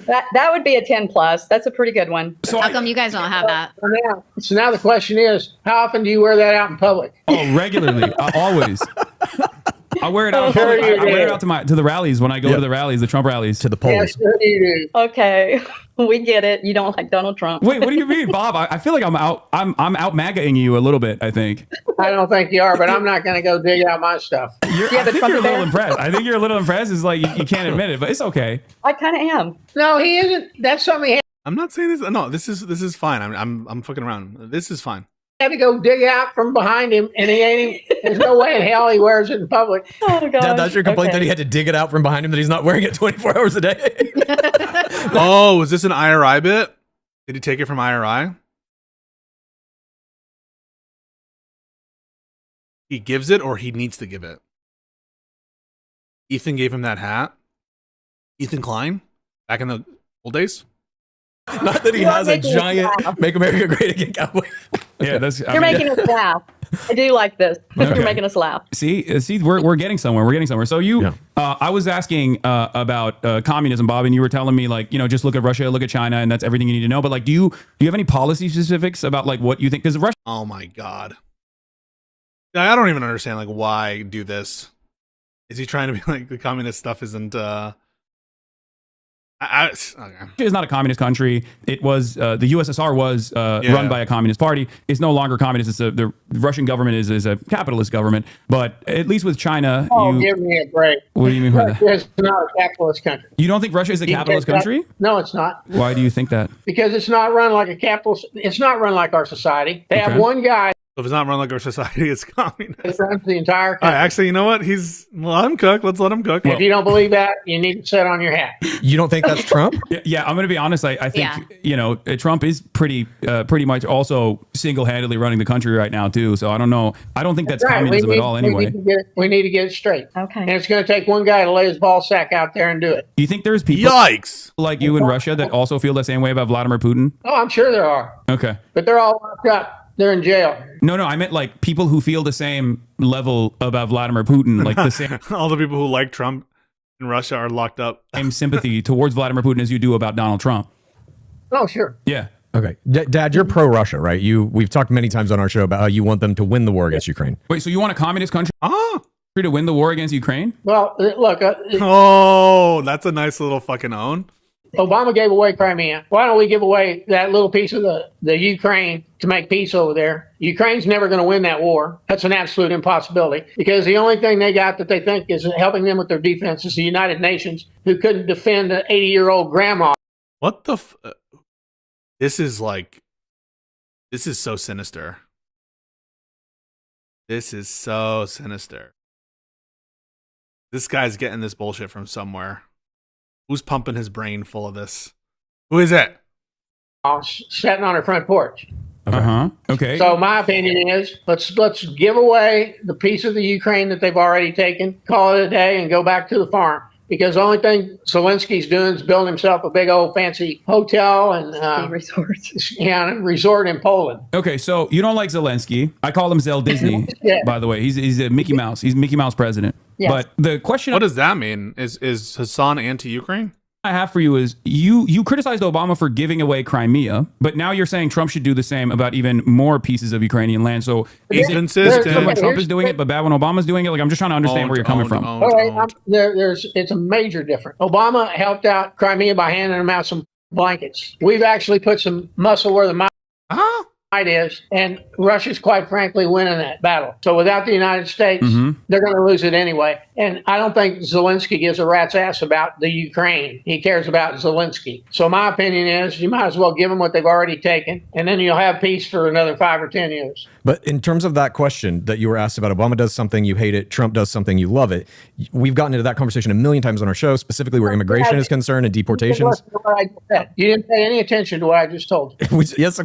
that would be a 10 plus. That's a pretty good one. So How come you guys don't have that? So now the question is, how often do you wear that out in public? oh, regularly. Always. I wear it out in Sure public. you I wear it do. out to the rallies when I go to the rallies, the Trump rallies. To the polls. Yes, sure you do. Okay. We get it. You don't like Donald Trump. Wait, what do you mean, Bob? I feel like I'm out MAGA-ing you a little bit, I think. I don't think you are, but I'm not going to go dig out my stuff. I the think Trump you're a little bear? impressed. I think you're a little impressed. It's like you can't admit it, but it's okay. I kind of am. No, he isn't. That's something he I'm not saying this. No, this is fine. I'm fucking around. This is fine. had to go dig out from behind him, and he ain't even, there's no way in hell he wears it in public. Oh god. Dad, that's your complaint that he had to dig it out from behind him that he's not wearing it 24 hours a day. Oh, was this an IRI bit? Did he take it from IRI? He gives it or he needs to give it? Ethan gave him that hat? Ethan Klein? Back in the old days? Not that he You're has a making us giant laugh. Make America Great Again cowboy. Yeah, that's. You're making us laugh. I do like this. Okay. You're making us laugh. See, we're getting somewhere. We're getting somewhere. So I was asking about communism, Bob, and you were telling me like, just look at Russia, look at China, and that's everything you need to know. But like, do you have any policy specifics about like what you think? Because Russia. Oh my god. I don't even understand like why do this. Is he trying to be like the communist stuff isn't? Okay. It's not a communist country. It was the USSR was run by a communist party. It's no longer communist. The Russian government is a capitalist government. But at least with China, give me a break. What do you mean by that? It's not a capitalist country. You don't think Russia is a capitalist country? No, it's not. Why do you think that? Because it's not run like a capitalist. It's not run like our society. They have Okay. one guy If it's not run like our society, it's communist. that runs the entire All country. right, actually, you know what? Let him cook. Let's let him cook. If you don't believe that, you need to sit on your hat. You don't think that's Trump? Yeah, I'm going to be honest. I think Trump is pretty much also single-handedly running the country right now too. So I don't know. I don't think that's Right. communism at all. Anyway, We need to get it straight. Okay. And it's going to take one guy to lay his ball sack out there and do it. do you think there's people Yikes! like you in Russia that also feel the same way about Vladimir Putin? Oh, I'm sure there are. Okay. But they're all locked up. They're in jail. No, I meant like people who feel the same level about Vladimir Putin, like the same All the people who like Trump in Russia are locked up. sympathy towards Vladimir Putin as you do about Donald Trump. Oh, sure. Yeah. Okay, Dad, you're pro-Russia, right? We've talked many times on our show about how you want them to win the war against Ukraine. Wait, so you want a communist country Ah! to win the war against Ukraine? Well, look, Oh, that's a nice little fucking own. Obama gave away Crimea. Why don't we give away that little piece of the Ukraine to make peace over there? Ukraine's never going to win that war. That's an absolute impossibility because the only thing they got that they think is helping them with their defense is the United Nations, who couldn't defend an 80-year-old grandma. What the? This is so sinister. This is so sinister. This guy's getting this bullshit from somewhere. Who's pumping his brain full of this? Who is it? Sitting on her front porch. Okay. So my opinion is let's give away the piece of the Ukraine that they've already taken, call it a day, and go back to the farm. Because the only thing Zelensky's doing is building himself a big old fancy hotel and resort in Poland. Okay, so you don't like Zelensky. I call him Zel Disney, Yeah. by the way. He's a Mickey Mouse. He's Mickey Mouse president. Yes. But the question What does that mean? Is Hassan anti-Ukraine? I have for you is you criticized Obama for giving away Crimea, but now you're saying Trump should do the same about even more pieces of Ukrainian land. So is it Consistent. good when Trump is doing it, but bad when Obama's doing it? Like, I'm just trying to understand where you're coming from. It's a major difference. Obama helped out Crimea by handing them out some blankets. We've actually put some muscle where the might is, and Russia's quite frankly winning that battle. So without the United States, they're going to lose it anyway. And I don't think Zelensky gives a rat's ass about the Ukraine. He cares about Zelensky. So my opinion is you might as well give them what they've already taken, and then you'll have peace for another 5 or 10 years. But in terms of that question that you were asked about, Obama does something, you hate it, Trump does something, you love it. We've gotten into that conversation a million times on our show, specifically where immigration is concerned and deportations. You didn't pay any attention to what I just told you. Yes,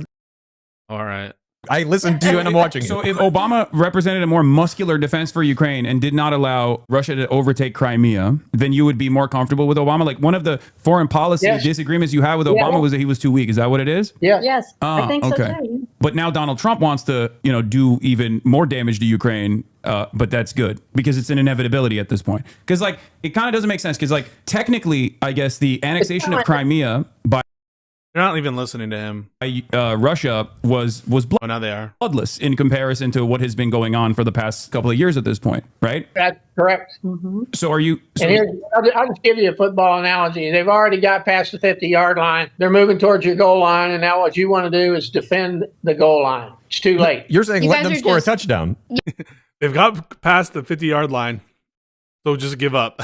All right. I listened to you and I'm watching you. So if Obama represented a more muscular defense for Ukraine and did not allow Russia to overtake Crimea, then you would be more comfortable with Obama? Like, one of the foreign policy disagreements you had with Obama was that he was too weak. Is that what it is? Yes, I think so okay. too. But now Donald Trump wants to, do even more damage to Ukraine. But that's good because it's an inevitability at this point. Because like it kind of doesn't make sense. Because like technically, I guess the annexation of Crimea by You're not even listening to him. Russia was Oh, now they are. bloodless in comparison to what has been going on for the past couple of years at this point, right? That's correct. So are you? So, And here, I'll just give you a football analogy. They've already got past the 50-yard line. They're moving towards your goal line, and now what you want to do is defend the goal line. It's too late. You're saying You let guys them are score just- a touchdown. They've got past the 50-yard line, so just give up.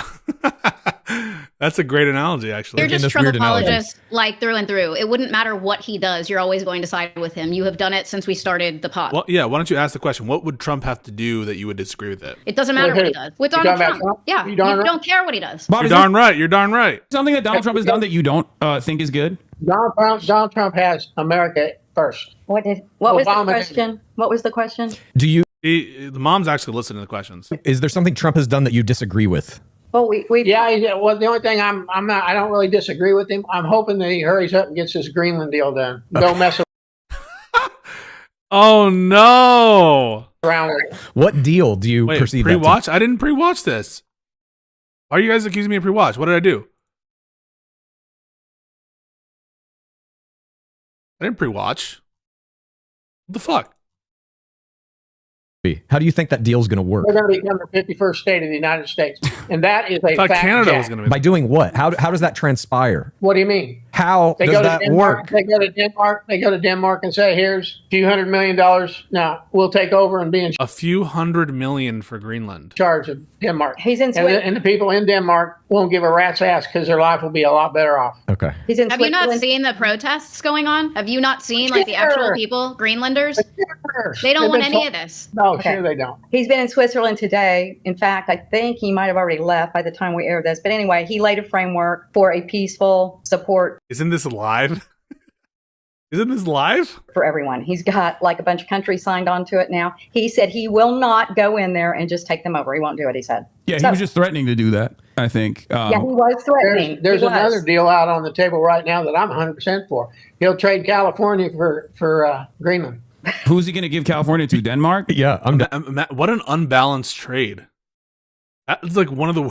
That's a great analogy, actually. They're in just this Trump weird analogy. apologists, like through and through. It wouldn't matter what he does. You're always going to side with him. You have done it since we started the pod. Well, yeah. Why don't you ask the question? What would Trump have to do that you would disagree with it? It doesn't matter what he does. With You Donald talking about Trump, Trump? yeah, You you darn right. don't care what he does. Bob, You're is there darn right. You're darn right. something that Donald Trump has done that you don't think is good? Donald Trump has America first. What was the Obama- question? What was the question? Do you? The mom's actually listening to the questions. Is there something Trump has done that you disagree with? Well, we Well, the only thing I don't really disagree with him. I'm hoping that he hurries up and gets this Greenland deal done. Don't mess with. Oh no! around with it. What deal do you Wait, perceive that to? pre-watch? I didn't pre-watch this. Why are you guys accusing me of pre-watch? What did I do? I didn't pre-watch. What the fuck? How do you think that deal's going to work? We're going to become the 51st state of the United States. And that is a I thought fact Canada check. was going to be. By doing what? How does that transpire? What do you mean? How They does go to that Denmark. work? They go to Denmark. They go to Denmark and say, "Here's a few $100 million. Now we'll take over and be in A few $100 million for Greenland. charge of Denmark." He's in And Switzerland. and the people in Denmark won't give a rat's ass because their life will be a lot better off. Okay. He's in Have you not Switzerland. seen the protests going on? Have you not seen like the actual Sure. people, Greenlanders? Sure. They don't They've want been any told- of this. No, Okay. sure they don't. He's been in Switzerland today. In fact, I think he might have already left by the time we air this. But anyway, he laid a framework for a peaceful support Isn't this live? Isn't this live? for everyone. He's got like a bunch of countries signed on to it now. He said he will not go in there and just take them over. He won't do it, he said. Yeah, he So- was just threatening to do that, I think. Yeah, he was threatening. There's He was. another deal out on the table right now that I'm 100% for. He'll trade California for Greenland. Who's he going to give California to? Denmark? Yeah, I'm done. What an unbalanced trade. That's like one of the.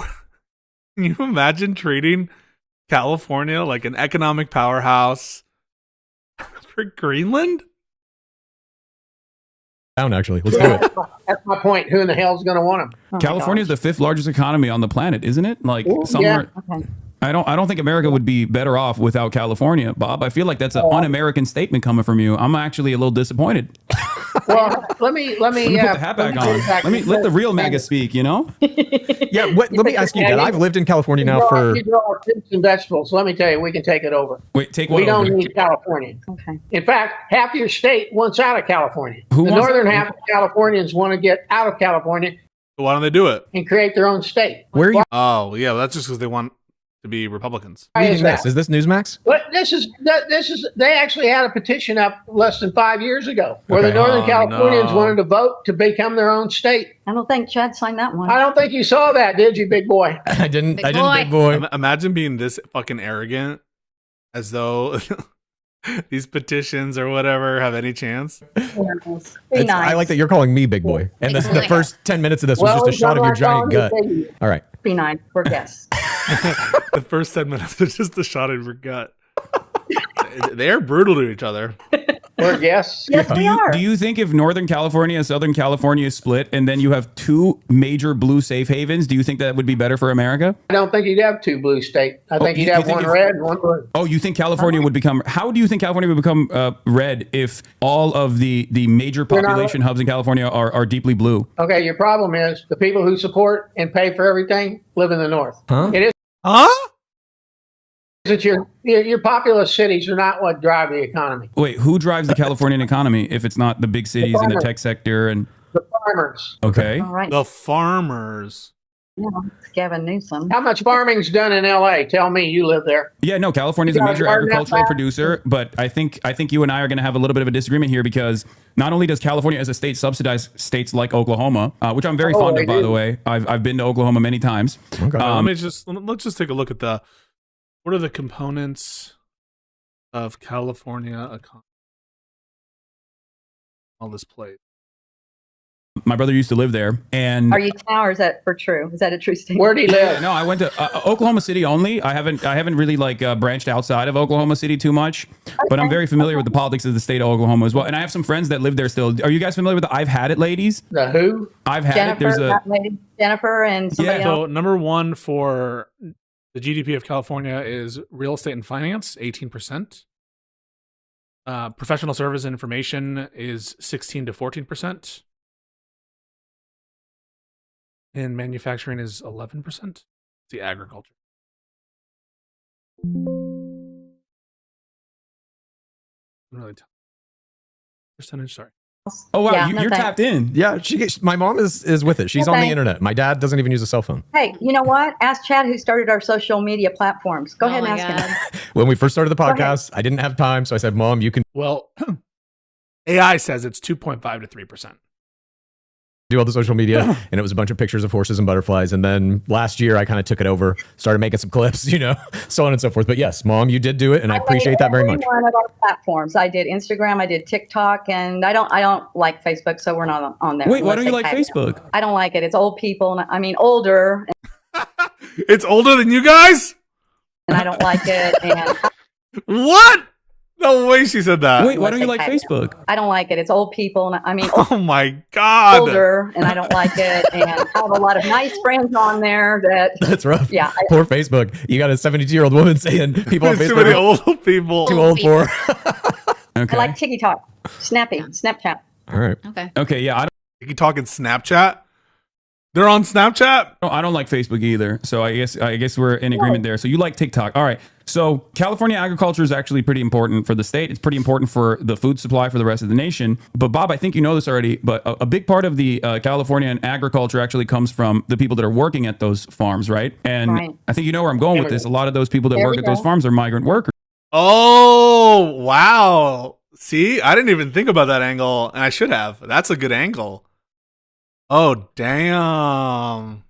Can you imagine trading California like an economic powerhouse for Greenland? Down, actually. Let's do it. That's my point. Who in the hell's going to want him? Oh my California is gosh. the fifth largest economy on the planet, isn't it? Like Ooh, somewhere. Okay. I don't think America would be better off without California, Bob. I feel like that's an Oh. un-American statement coming from you. I'm actually a little disappointed. Well, let me Let me put the hat back on. Let the real MAGA speak, you know? Yeah, let me ask you, Dad. I've lived in California now for. You grow our fruits and vegetables. Let me tell you, we can take it over. Wait, take what We don't over? need California. Okay. In fact, half your state wants out of California. Who The wants- northern half of Californians want to get out of California So why don't they do it? and create their own state. Where are you Oh, yeah, well, that's just because they want to be Republicans. Why is reading that? this? Is this Newsmax? But this is they actually had a petition up less than 5 years ago where the Okay. Northern Oh, Californians no. wanted to vote to become their own state. I don't think Chad signed that one. I don't think you saw that, did you, big boy? I didn't. Big I didn't, boy. big boy. Imagine being this fucking arrogant as though these petitions or whatever have any chance. Be It's- nice. I like that you're calling me big boy. And Big the boy. first 10 minutes of this was just a shot of your giant gut. All right. Be nice. We're guests. The first 10 minutes is just a shot of your gut. They're brutal to each other. We're guests. Yes, we are. Do you think if Northern California and Southern California split and then you have two major blue safe havens, do you think that would be better for America? I don't think you'd have two blue states. I think you- you'd you have think one if- red and one blue. Oh, you think California would become? How do you think California would become red if all of the major You're not- population hubs in California are deeply blue? Okay, your problem is the people who support and pay for everything live in the north. Huh? It is Huh? that your populous cities are not what drive the economy. Wait, who drives the Californian economy if it's not the big cities and the farmers. tech sector? And The farmers. okay, All right. The farmers. Yeah, Gavin Newsom. How much farming's done in LA? Tell me, you live there. yeah, no, California is a Yeah, major garden agricultural outside. producer, but I think you and I are going to have a little bit of a disagreement here because not only does California as a state subsidize states like Oklahoma, which I'm very fond they of, by do. the way. I've been to Oklahoma many times. Okay. Let's just take a look at what are the components of California economy? All this place. My brother used to live there, and Are you now, or is that for true? Is that a true statement? Where do you live? no, I went to Oklahoma City only. I haven't really like branched outside of Oklahoma City too much, but I'm very familiar with the politics of the state of Oklahoma as well. And I have some friends that live there still. Are you guys familiar with the I've Had It ladies? The who? I've Had It. Jennifer, There's a that lady, Jennifer and somebody else. So number one for the GDP of California is real estate and finance, 18%. Professional service and information is 16 to 14%. And manufacturing is 11%. The agriculture. Really percentage, sorry. oh wow, Yeah, you, no you're thanks. tapped in. Yeah, my mom is with it. She's No on the thanks. internet. My dad doesn't even use a cell phone. Hey, you know what? Ask Chad who started our social media platforms. Go Oh ahead and my ask him. God. When we first started the ahead. podcast, I didn't have time, so I said, "Mom, you can." Well, AI says it's 2.5 to 3%. do all the social media, and it was a bunch of pictures of horses and butterflies. And then last year, I kind of took it over, started making some clips, so on and so forth. But yes, Mom, you did do it, and I appreciate that very much. One of our platforms. I did Instagram, I did TikTok, and I don't like Facebook, so we're not on there. Wait, why don't you like Facebook? I don't like it. It's old people, older. It's older than you guys? And I don't like it. And What? No way she said that. Wait, why don't you like Facebook? I don't like it. It's old people, Oh my God. older, and I don't like it. And I have a lot of nice friends on there That's rough. Yeah. Poor Facebook. You got a 72-year-old woman saying people on There's Facebook too many are old people. too old for. Okay. I like TikTok, Snapchat. All right. Okay. Okay, yeah, You talking Snapchat? They're on Snapchat? I don't like Facebook either. So I guess we're in agreement there. So you like TikTok. All right. So California agriculture is actually pretty important for the state. It's pretty important for the food supply for the rest of the nation. But Bob, I think you know this already, but a big part of the California agriculture actually comes from the people that are working at those farms, right? And Right. I think you know where I'm going with this. A lot of those people that There work we at those go. farms are migrant workers. Oh, wow. See, I didn't even think about that angle, and I should have. That's a good angle. Oh, damn.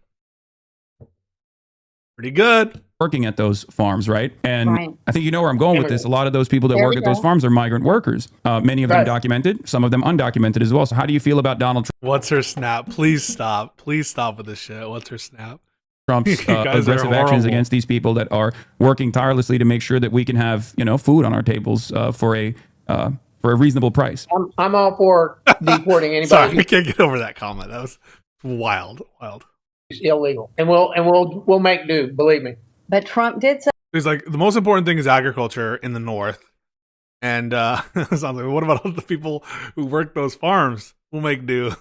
Pretty good. Working at those farms, right? And Right. I think you know where I'm going with this. A lot of those people that There work we at those go. farms are migrant workers. Many of them Right. documented, some of them undocumented as well. So how do you feel about Donald What's her snap? Please stop. Please stop with this shit. What's her snap? Trump's You guys are aggressive actions horrible. against these people that are working tirelessly to make sure that we can have food on our tables for a reasonable price? I'm all for deporting anybody Sorry, I who's can't get over that comment. That was wild. illegal, and we'll make do. Believe me. But Trump did say He's like, the most important thing is agriculture in the North. And sounds like, what about all the people who work those farms? We'll make do.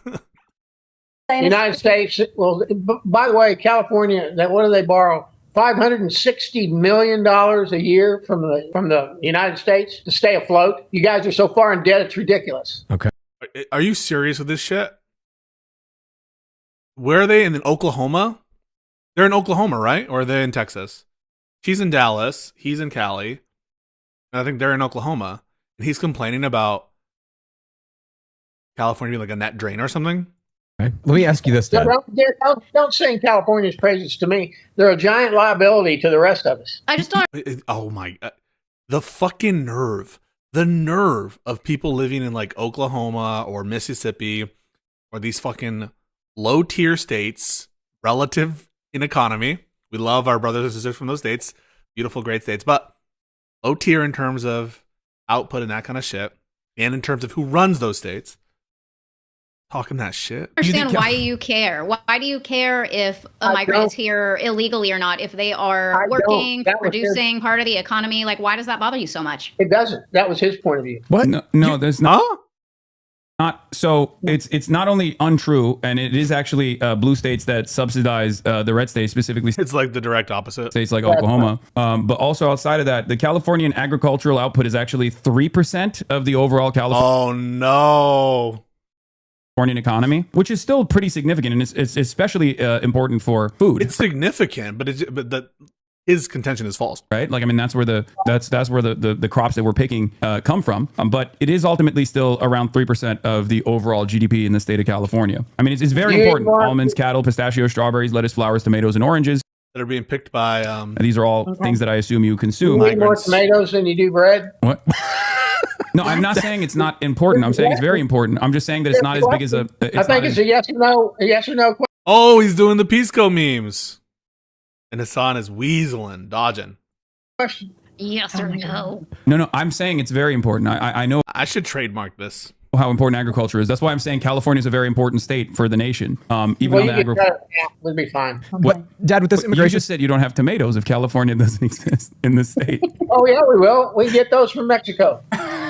United States. Well, by the way, California. What do they borrow? $560 million a year from the United States to stay afloat. You guys are so far in debt, it's ridiculous. Are you serious with this shit? Where are they? In Oklahoma? They're in Oklahoma, right? Or are they in Texas? She's in Dallas. He's in Cali. And I think they're in Oklahoma. And he's complaining about California being like a net drain or something. Okay. Let me ask you this, So Dad. don't sing California's praises to me. They're a giant liability to the rest of us. I just don't. Oh my God. The fucking nerve. The nerve of people living in like Oklahoma or Mississippi or these fucking low tier states relative in economy. We love our brothers and sisters from those states. Beautiful, great states. But low tier in terms of output and that kind of shit. And in terms of who runs those states. Talking that shit. Understand why you care. Why do you care if a I migrant is don't. here illegally or not? If they are I don't. working, That was producing, part of the economy, like why does that bother you so much? It doesn't. That was his point of view. What? No, there's not. Huh? So it's not only untrue, and it is actually blue states that subsidize the red states, specifically It's like the direct opposite. states like Oklahoma. But also outside of that, the Californian agricultural output is actually 3% of the overall California Oh no. economy, which is still pretty significant, and it's especially important for food. It's significant, but his contention is false. Right, like I mean, that's where the crops that we're picking come from. But it is ultimately still around 3% of the overall GDP in the state of California. I mean, it's very You important. are- Almonds, cattle, pistachios, strawberries, lettuce, flowers, tomatoes, and oranges. That are being picked by These are all things that I assume you You consume. need more Migrants. tomatoes than you do bread. What? No, I'm not saying it's not important. I'm saying it's very important. I'm just saying that it's not as big as a. I think it's a yes or no question. Oh, he's doing the Pisco memes. And Hassan is weaseling, dodging. Yes or no? No. I'm saying it's very important. I know I should trademark this. how important agriculture is. That's why I'm saying California is a very important state for the nation. Even Well, on you the get agriculture. cut half, we'll be fine. What, Dad? With this You immigration, just said you don't have tomatoes if California doesn't exist in the state. Oh yeah, we will. We get those from Mexico.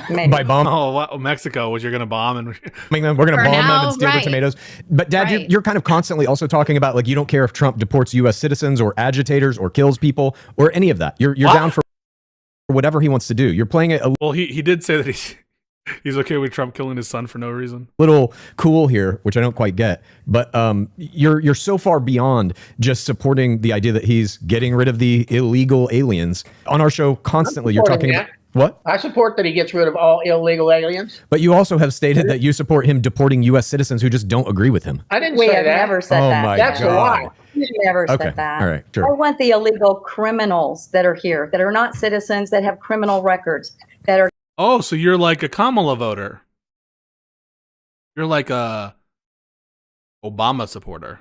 maybe. by bombing Oh, what? Mexico, which you're going to bomb. And them, we're going to For bomb them now, and steal their right. tomatoes. But Dad, Right. you're kind of constantly also talking about like you don't care if Trump deports U.S. citizens or agitators or kills people or any of that. You're What? down for whatever he wants to do. You're playing it a well, he did say that he's okay with Trump killing his son for no reason. little cool here, which I don't quite get. But you're so far beyond just supporting the idea that he's getting rid of the illegal aliens. On our show constantly, you're supporting talking about What? I support that he gets rid of all illegal aliens. But you also have stated that you support him deporting U.S. citizens who just don't agree with him. I didn't We say have that. never said Oh that. my That's a lie. God. We've never Okay. said that. All right. I Sure. want the illegal criminals that are here, that are not citizens, that have criminal records, that are Oh, so you're like a Kamala voter. You're like a Obama supporter.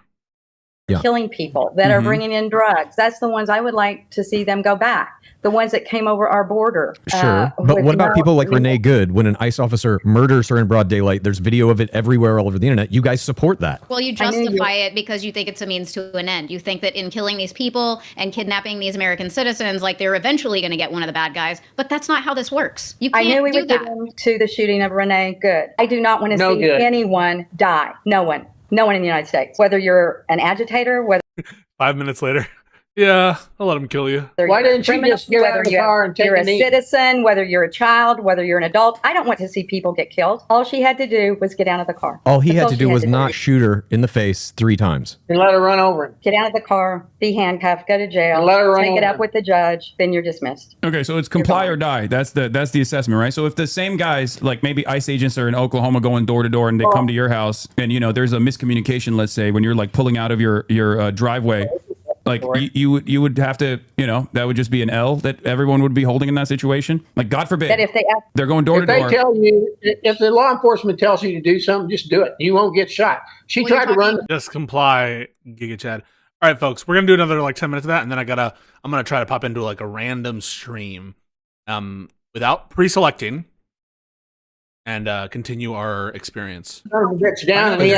Yeah. killing people, that are Mhm. bringing in drugs. That's the ones I would like to see them go back. The ones that came over our border. Sure. But with what about no people like legal- Renee Good? When an ICE officer murders her in broad daylight, there's video of it everywhere all over the internet. You guys support that. Well, you I knew you- justify it because you think it's a means to an end. You think that in killing these people and kidnapping these American citizens, like they're eventually going to get one of the bad guys. But that's not how this works. You I can't knew we do would get that. into the shooting of Renee Good. I do not want to No see good. anyone die. No one. No one in the United States. Whether you're an agitator, whether 5 minutes later. Yeah, I'll let him kill you. Why you're a didn't you criminal, just get out whether of the you're- car and take you're a a knee? citizen, whether you're a child, whether you're an adult. I don't want to see people get killed. All she had to do was get out of the car. All he That's had to she do was not shoot her in the face 3 times. And let her run over him. Get out of the car, be handcuffed, go to jail, And let her run take it over. up with the judge, then you're dismissed. Okay, so it's comply or die. That's the assessment, right? So if the same guys, like maybe ICE agents are in Oklahoma going door to door and they come to your house and, you know, there's a miscommunication, let's say, when you're like pulling out of your driveway, like you would have to, you know, that would just be an L that everyone would be holding in that situation. Like, God forbid, That if they ask, they're going door If to they door. tell you, if the law enforcement tells you to do something, just do it. You won't get shot. She Well, you're tried to run. Just comply, Giga Chad. All right, folks, we're gonna do another like 10 minutes of that, and then I'm gonna try to pop into like a random stream, without pre-selecting, and continue our experience. Gets down and he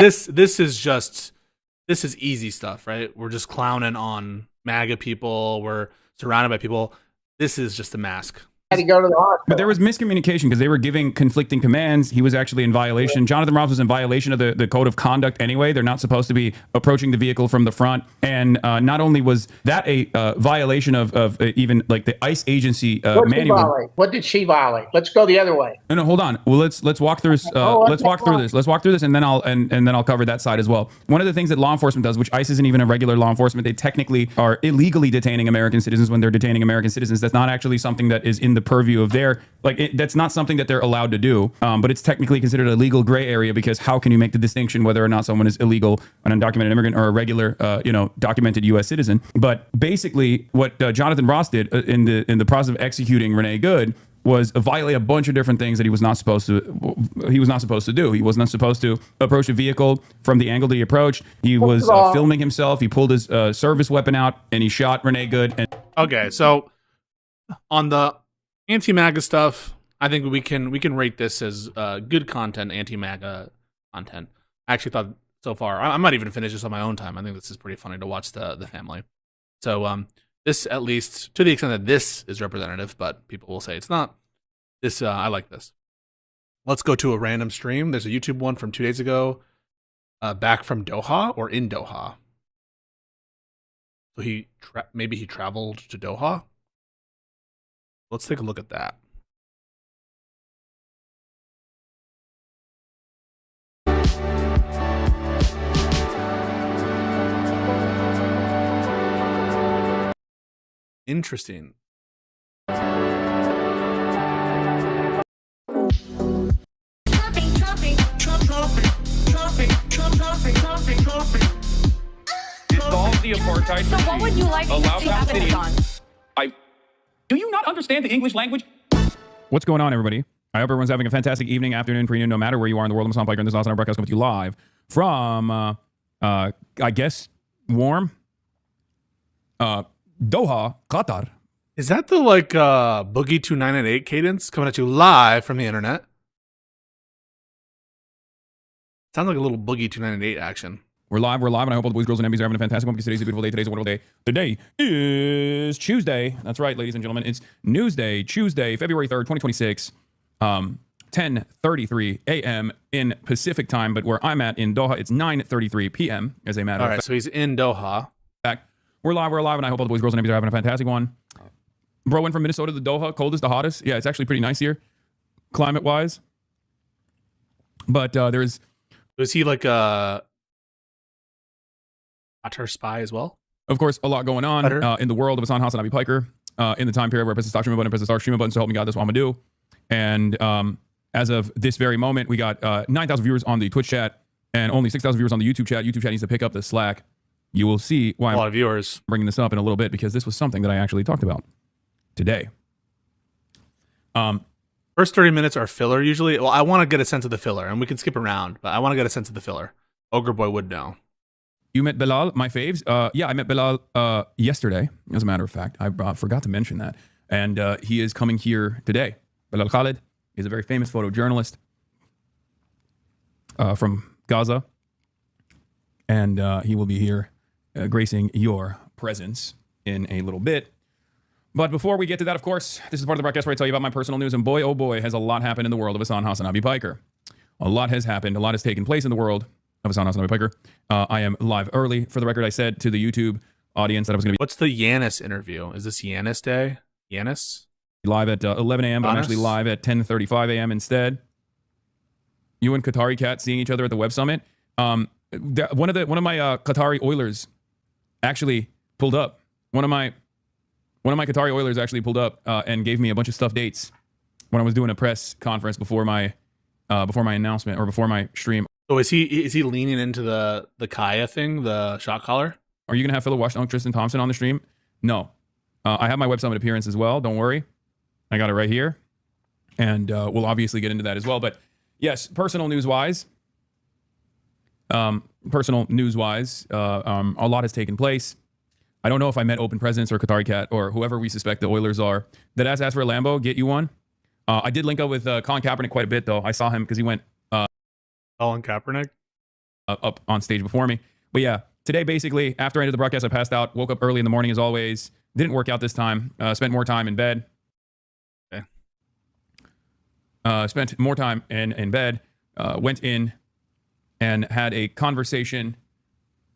This is easy stuff, right? We're just clowning on MAGA people. We're surrounded by people. This is just a mask. had to go to the hospital. But there was miscommunication because they were giving conflicting commands. He was actually in violation. Jonathan Ross was in violation of the code of conduct anyway. They're not supposed to be approaching the vehicle from the front. And not only was that a violation of even like the ICE agency What did she manual. violate? What did she violate? Let's go the other way. No, hold on. Well, let's walk through. Let's walk through this. Let's walk through this, and then I'll cover that side as well. One of the things that law enforcement does, which ICE isn't even a regular law enforcement, they technically are illegally detaining American citizens when they're detaining American citizens. That's not actually something that is in the purview of their that's not something that they're allowed to do. But it's technically considered a legal gray area because how can you make the distinction whether or not someone is illegal, an undocumented immigrant, or a regular, documented U.S. citizen? But basically, what Jonathan Ross did in the process of executing Renee Good was violate a bunch of different things that he was not supposed to do. He was not supposed to approach a vehicle from the angle that he approached. He was filming himself. He pulled his service weapon out and he shot Renee Good. And Okay, so on the anti-MAGA stuff, I think we can rate this as good content, anti-MAGA content. I actually thought so far, I might even finish this on my own time. I think this is pretty funny to watch the family. So this, at least to the extent that this is representative, but people will say it's not. This I like this. Let's go to a random stream. There's a YouTube one from 2 days ago, back from Doha or in Doha. So maybe he traveled to Doha. Let's take a look at that. Interesting. Dissolve the apartheid. So what would you like to see evidence on? Do you not understand the English language? What's going on, everybody? I hope everyone's having a fantastic evening, afternoon, pre-noon, no matter where you are in the world. I'm Hassan Piker, and this is awesome broadcast coming to you live from, I guess, warm Doha, Qatar. Is that the Boogie 2988 cadence coming at you live from the internet? Sounds like a little Boogie 298 action. We're live, and I hope all the boys, girls, and MBs are having a fantastic one because today's a beautiful day. Today's a wonderful day. Today is Tuesday. That's right, ladies and gentlemen. It's Newsday, Tuesday, February 3rd, 2026. 10:33 a.m. in Pacific time, but where I'm at in Doha, it's 9:33 p.m. as a matter All of right, fact. so he's in Doha. We're live, and I hope all the boys, girls, and MBs are having a fantastic one. Bro went from Minnesota to Doha, coldest to hottest. Yeah, it's actually pretty nice here, climate-wise. But there's... Was he like a Qatar spy as well? Of course, a lot going on in the world of Hassan Piker. in the time period where I press the stop streaming button and press the start streaming button. So help me God, that's what I'm gonna do. And as of this very moment, we got 9,000 viewers on the Twitch chat and only 6,000 viewers on the YouTube chat. YouTube chat needs to pick up the slack. You will see why A lot of viewers bringing this up in a little bit, because this was something that I actually talked about today. First 30 minutes are filler usually. Well, I want to get a sense of the filler, and we can skip around, but I want to get a sense of the filler. Ogre Boy would know. You met Bilal, my faves. Yeah, I met Bilal yesterday, as a matter of fact. I forgot to mention that. And he is coming here today. Bilal Khalid is a very famous photojournalist from Gaza. And he will be here gracing your presence in a little bit. But before we get to that, of course, this is part of the broadcast where I tell you about my personal news. And boy, oh boy, has a lot happened in the world of Hassan Hassanabi Piker. A lot has happened. A lot has taken place in the world of Hassan Hassanabi Piker. I am live early. For the record, I said to the YouTube audience that I was going to be... What's the Yanis interview? Is this Yanis Day? Yanis? Live at 11 a.m., but I'm actually live at 10:35 a.m. instead. You and Qatari Cat seeing each other at the Web Summit. One of my Qatari Oilers actually pulled up. One of my Qatari Oilers actually pulled up and gave me a bunch of stuff dates when I was doing a press conference before my announcement or before my stream. So is he leaning into the Kaya thing, the shot caller? Are you gonna have Philip Washington, Tristan Thompson on the stream? No. I have my Web Summit appearance as well. Don't worry, I got it right here, and we'll obviously get into that as well. But yes, personal news wise, a lot has taken place. I don't know if I met Open Presidents or Qatari Cat or whoever we suspect the Oilers are. That asked for a Lambo, get you one. I did link up with Colin Kaepernick quite a bit, though. I saw him because he went Colin Kaepernick up on stage before me. But yeah, today basically after I ended the broadcast, I passed out. Woke up early in the morning as always. Didn't work out this time. Spent more time in bed. Okay. Spent more time in bed. Went in and had a conversation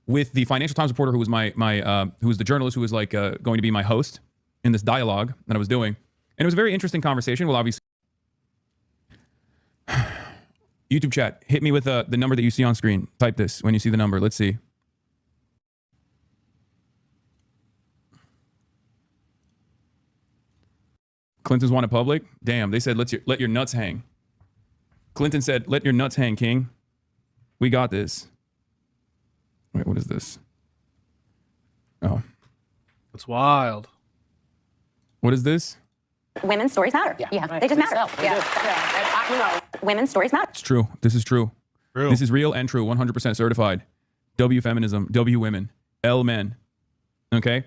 with the Financial Times reporter who was who was the journalist who was like going to be my host in this dialogue that I was doing. And it was a very interesting conversation. Well, obviously, YouTube chat, hit me with the number that you see on screen. Type this when you see the number. Let's see. Clinton's wanted public. Damn, they said let your nuts hang. Clinton said, let your nuts hang, King. We got this. Wait, what is this? Oh. That's wild. What is this? Women's stories matter. Yeah. They just matter. Women's stories matter. It's true. This is true. This is real and true. 100% certified. W feminism. W women. L men. Okay?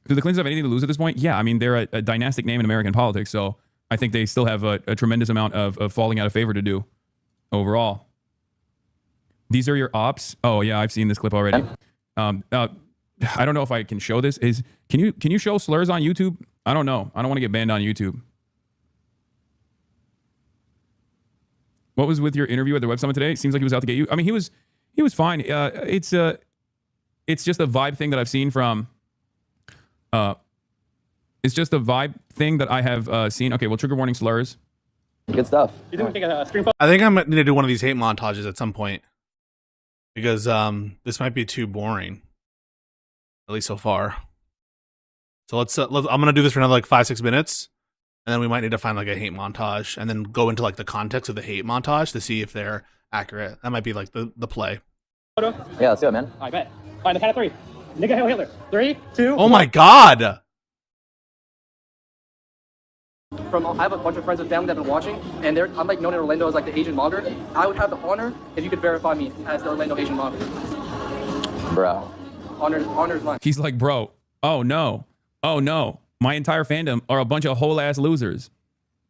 Do the Clintons have anything to lose at this point? Yeah, I mean, they're a dynastic name in American politics, so I think they still have a tremendous amount of falling out of favor to do overall. These are your ops. Oh yeah, I've seen this clip already. I don't know if I can show this. Can you show slurs on YouTube? I don't know. I don't want to get banned on YouTube. What was with your interview at the Web Summit today? Seems like he was out to get you. I mean, he was fine. It's just a vibe thing that I've seen from. It's just a vibe thing that I have seen. Okay, well, trigger warning slurs. Good stuff. I think I'm going to do one of these hate montages at some point. Because this might be too boring, at least so far. So I'm gonna do this for another like 5-6 minutes, and then we might need to find like a hate montage, and then go into like the context of the hate montage to see if they're accurate. That might be like the play. Yeah, let's do it, man. I bet. All right, the count of 3. Nigga, Hail Hitler. 3, 2. Oh my God! I have a bunch of friends and family that have been watching, and I'm like known in Orlando as like the Asian monger. I would have the honor if you could verify me as the Orlando Asian monger. Bro. Honor's mine. He's like, bro, oh no. My entire fandom are a bunch of whole ass losers.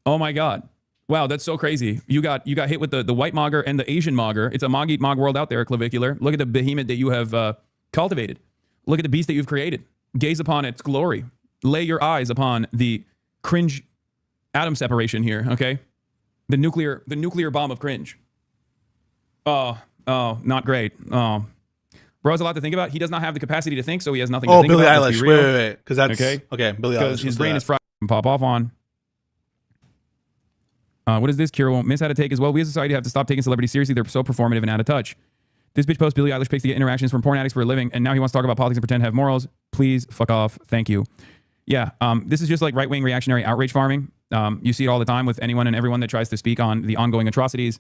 Oh my God. Wow, that's so crazy. You got hit with the white mogger and the Asian mogger. It's a mog world out there, Clavicular. Look at the behemoth that you have cultivated. Look at the beast that you've created. Gaze upon its glory. Lay your eyes upon the cringe atom separation here, okay? The nuclear bomb of cringe. Oh, not great. Oh. Bro has a lot to think about. He does not have the capacity to think, so he has nothing to think Billie about. Eilish. Wait. Because that's... Okay, Billie Eilish. Because his brain is fried. Pop off on. What is this? Kira won't miss how to take as well. We as a society have to stop taking celebrities seriously. They're so performative and out of touch. This bitch post Billie Eilish picks to get interactions from porn addicts for a living, and now he wants to talk about politics and pretend to have morals. Please fuck off. Thank you. Yeah, this is just like right-wing reactionary outrage farming. You see it all the time with anyone and everyone that tries to speak on the ongoing atrocities.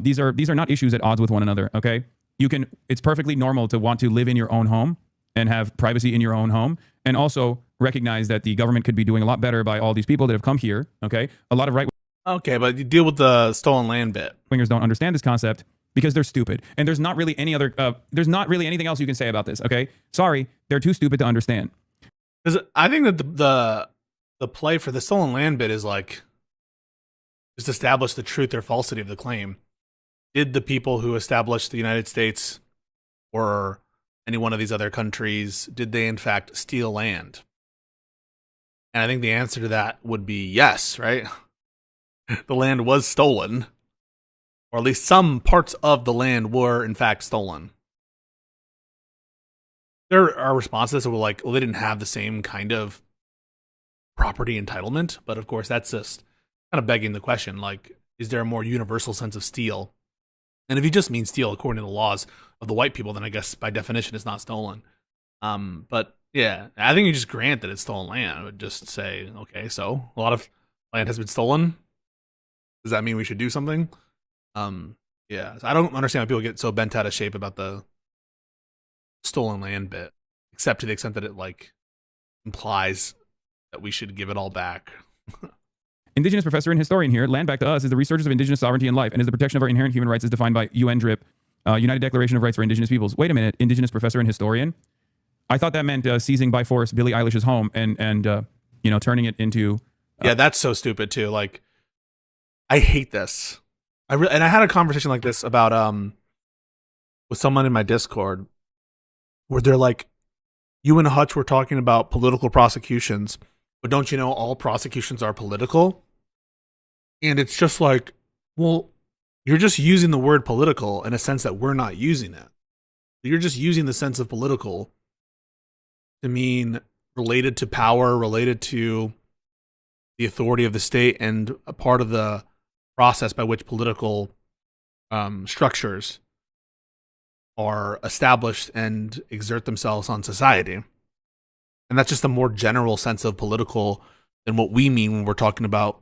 These are not issues at odds with one another. Okay, it's perfectly normal to want to live in your own home and have privacy in your own home, and also recognize that the government could be doing a lot better by all these people that have come here. Okay, a lot of right. Okay, but you deal with the stolen land bit. Wingers don't understand this concept because they're stupid, and there's not really there's not really anything else you can say about this. Okay, sorry, they're too stupid to understand. Because I think that the play for the stolen land bit is like just establish the truth or falsity of the claim. Did the people who established the United States or any one of these other countries, did they in fact steal land? And I think the answer to that would be yes, right? The land was stolen, or at least some parts of the land were in fact stolen. There are responses that were like, well, they didn't have the same kind of property entitlement, but of course that's just kind of begging the question, like, is there a more universal sense of steal? And if you just mean steal according to the laws of the white people, then I guess by definition it's not stolen. But yeah, I think you just grant that it's stolen land. I would just say, okay, so a lot of land has been stolen. Does that mean we should do something? Yeah, so I don't understand why people get so bent out of shape about the stolen land bit, except to the extent that it like implies that we should give it all back. Indigenous professor and historian here. Land back to us is the resurgence of indigenous sovereignty in life and is the protection of our inherent human rights as defined by UN DRIP, United Declaration of Rights for Indigenous Peoples. Wait a minute, indigenous professor and historian? I thought that meant seizing by force Billie Eilish's home and turning it into. Yeah, that's so stupid too. Like, I hate this. And I had a conversation like this about with someone in my Discord, where they're like, "You and Hutch were talking about political prosecutions, but don't you know all prosecutions are political?" And it's just like, well, you're just using the word political in a sense that we're not using it. You're just using the sense of political to mean related to power, related to the authority of the state, and a part of the process by which political structures are established and exert themselves on society. And that's just a more general sense of political than what we mean when we're talking about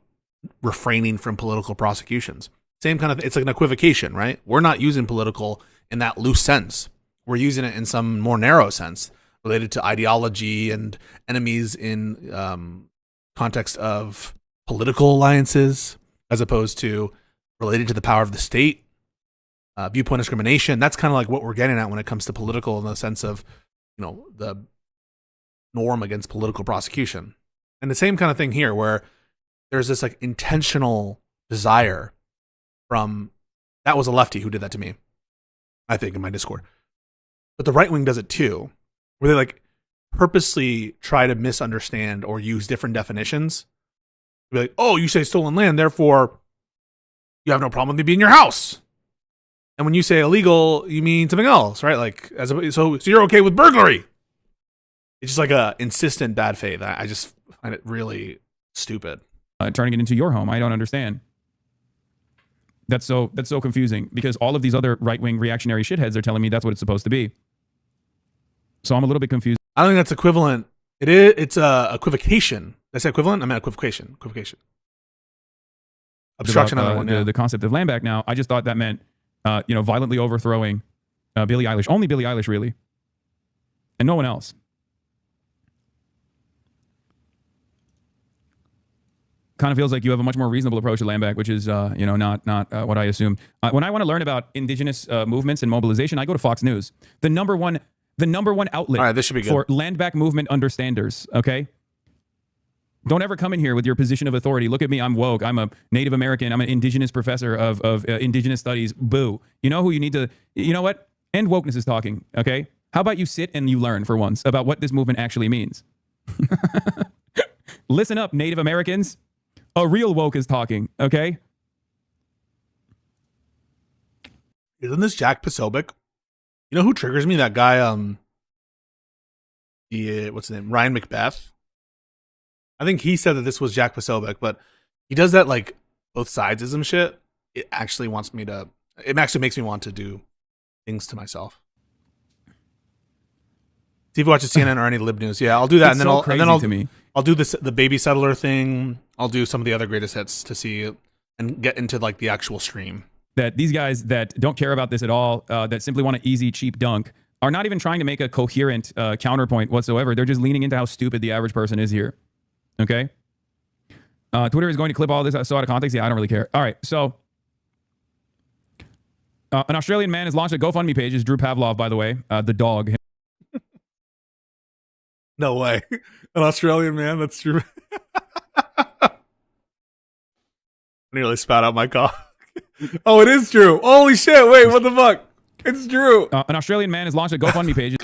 refraining from political prosecutions. Same kind of, it's like an equivocation, right? We're not using political in that loose sense. We're using it in some more narrow sense related to ideology and enemies in context of political alliances, as opposed to related to the power of the state, viewpoint discrimination. That's kind of like what we're getting at when it comes to political, in the sense of, the norm against political prosecution. And the same kind of thing here, where there's this like intentional desire from, that was a lefty who did that to me, I think, in my Discord. But the right wing does it too, where they like purposely try to misunderstand or use different definitions. Be like, oh, you say stolen land, therefore you have no problem with me being in your house. And when you say illegal, you mean something else, right? Like, so you're okay with burglary. It's just like a insistent bad faith. I just find it really stupid. Turning it into your home. I don't understand. That's so confusing, because all of these other right-wing reactionary shitheads are telling me that's what it's supposed to be. So I'm a little bit confused. I don't think that's equivalent. It's a equivocation. Did I say equivalent? I meant equivocation. Obstruction. The concept of land back now. I just thought that meant, violently overthrowing Billie Eilish. Only Billie Eilish, really. And no one else. Kind of feels like you have a much more reasonable approach to land back, which is, not what I assumed. When I want to learn about indigenous movements and mobilization, I go to Fox News, the number one outlet all right, this should be good. For land back movement understanders. Okay, don't ever come in here with your position of authority. Look at me, I'm woke. I'm a Native American. I'm an indigenous professor of indigenous studies. Boo. You know who you need to? You know what? End wokeness is talking. Okay, how about you sit and you learn for once about what this movement actually means? Listen up, Native Americans. A real woke is talking, okay? Isn't this Jack Posobiec? You know who triggers me? That guy, what's his name? Ryan Macbeth. I think he said that this was Jack Posobiec, but he does that like both sidesism shit. It actually makes me want to do things to myself. See if he watches CNN or any lib news. Yeah, I'll do that, It's and then I'll crazy and then I'll to me. I'll do the baby settler thing. I'll do some of the other greatest hits to see and get into like the actual stream. That these guys that don't care about this at all, that simply want an easy, cheap dunk, are not even trying to make a coherent counterpoint whatsoever. They're just leaning into how stupid the average person is here. Okay? Twitter is going to clip all this so out of context. Yeah, I don't really care. All right, so an Australian man has launched a GoFundMe page. Is Drew Pavlov, by the way, the dog. No way. An Australian man, that's true. I nearly spat out my cock. Oh, it is true. Holy shit, wait, what the fuck? It's true. An Australian man has launched a GoFundMe page.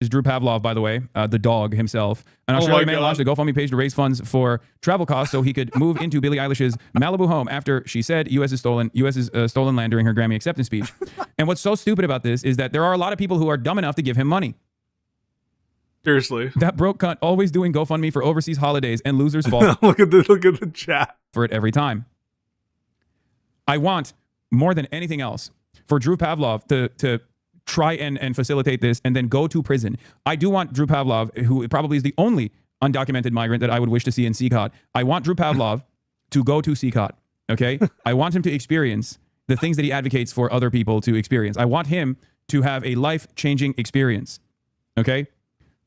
Is Drew Pavlov, by the way, the dog himself. An Australian man launched a GoFundMe page to raise funds for travel costs so he could move into Billie Eilish's Malibu home after she said U.S. is stolen land during her Grammy acceptance speech. And what's so stupid about this is that there are a lot of people who are dumb enough to give him money. Seriously. That broke cunt always doing GoFundMe for overseas holidays and losers fall look at the chat for it every time. I want more than anything else for Drew Pavlov to try and facilitate this and then go to prison. I do want Drew Pavlov, who probably is the only undocumented migrant that I would wish to see in CCOT. I want Drew Pavlov to go to CCOT, okay? I want him to experience the things that he advocates for other people to experience. I want him to have a life-changing experience, okay?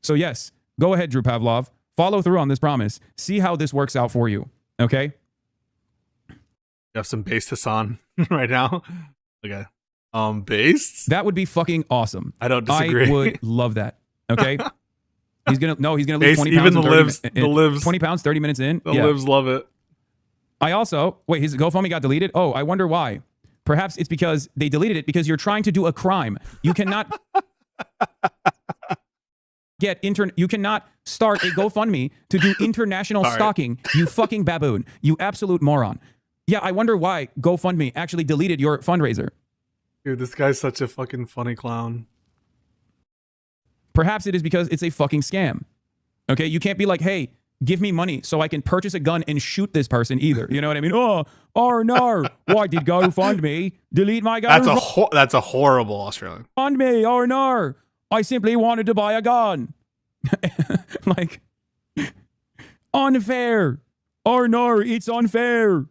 So yes, go ahead, Drew Pavlov. Follow through on this promise. See how this works out for you, okay? You have some bass on right now? Okay. Based? That would be fucking awesome. I don't disagree. I would love that. Okay. He's gonna lose Based, 20 pounds. Even the lives, 20 pounds, 30 minutes in. The lives love it. I also wait. His GoFundMe got deleted. Oh, I wonder why. Perhaps it's because they deleted it because you're trying to do a crime. You cannot You cannot start a GoFundMe to do international stalking. You fucking baboon. You absolute moron. Yeah, I wonder why GoFundMe actually deleted your fundraiser. Dude, this guy's such a fucking funny clown. Perhaps it is because it's a fucking scam. Okay, you can't be like, hey, give me money so I can purchase a gun and shoot this person either. You know what I mean? Oh, no. Why did GoFundMe delete my gun? That's a horrible Australian. Fund me, or no. I simply wanted to buy a gun. Like, unfair. Or no, it's unfair.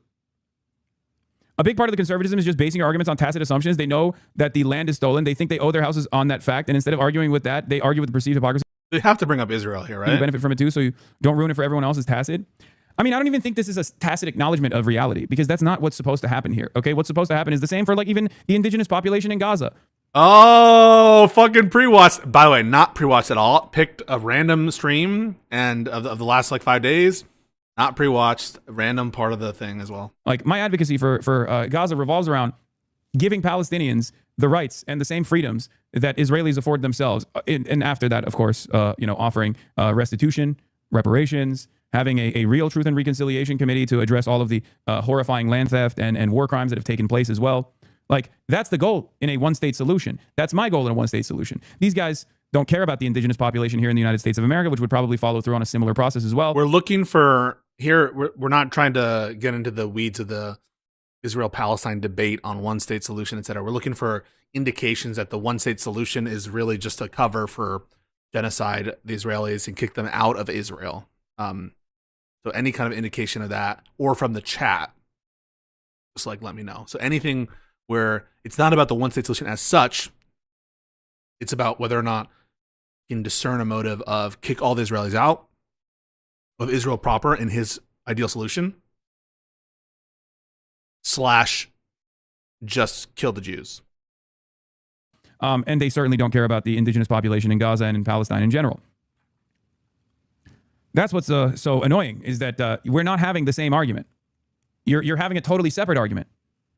A big part of the conservatism is just basing your arguments on tacit assumptions. They know that the land is stolen. They think they owe their houses on that fact. And instead of arguing with that, they argue with the perceived hypocrisy. They have to bring up Israel here, right? You benefit from it too, so you don't ruin it for everyone else. Is tacit. I mean, I don't even think this is a tacit acknowledgement of reality because that's not what's supposed to happen here. Okay, what's supposed to happen is the same for like even the indigenous population in Gaza. Oh, fucking pre-watched. By the way, not pre-watched at all. Picked a random stream and of the last like 5 days. Not pre-watched, random part of the thing as well. Like my advocacy for Gaza revolves around giving Palestinians the rights and the same freedoms that Israelis afford themselves. And after that, of course, offering restitution, reparations, having a real truth and reconciliation committee to address all of the horrifying land theft and war crimes that have taken place as well. Like that's the goal in a one-state solution. That's my goal in a one-state solution. These guys don't care about the indigenous population here in the United States of America, which would probably follow through on a similar process as well. We're looking for here. We're not trying to get into the weeds of the Israel-Palestine debate on one-state solution, etc. We're looking for indications that the one-state solution is really just a cover for genocide the Israelis and kick them out of Israel. So any kind of indication of that, or from the chat, just like let me know. So anything where it's not about the one-state solution as such, it's about whether or not you can discern a motive of kick all the Israelis out of Israel proper in his ideal solution, / just kill the Jews. And they certainly don't care about the indigenous population in Gaza and in Palestine in general. That's what's so annoying is that we're not having the same argument. You're having a totally separate argument,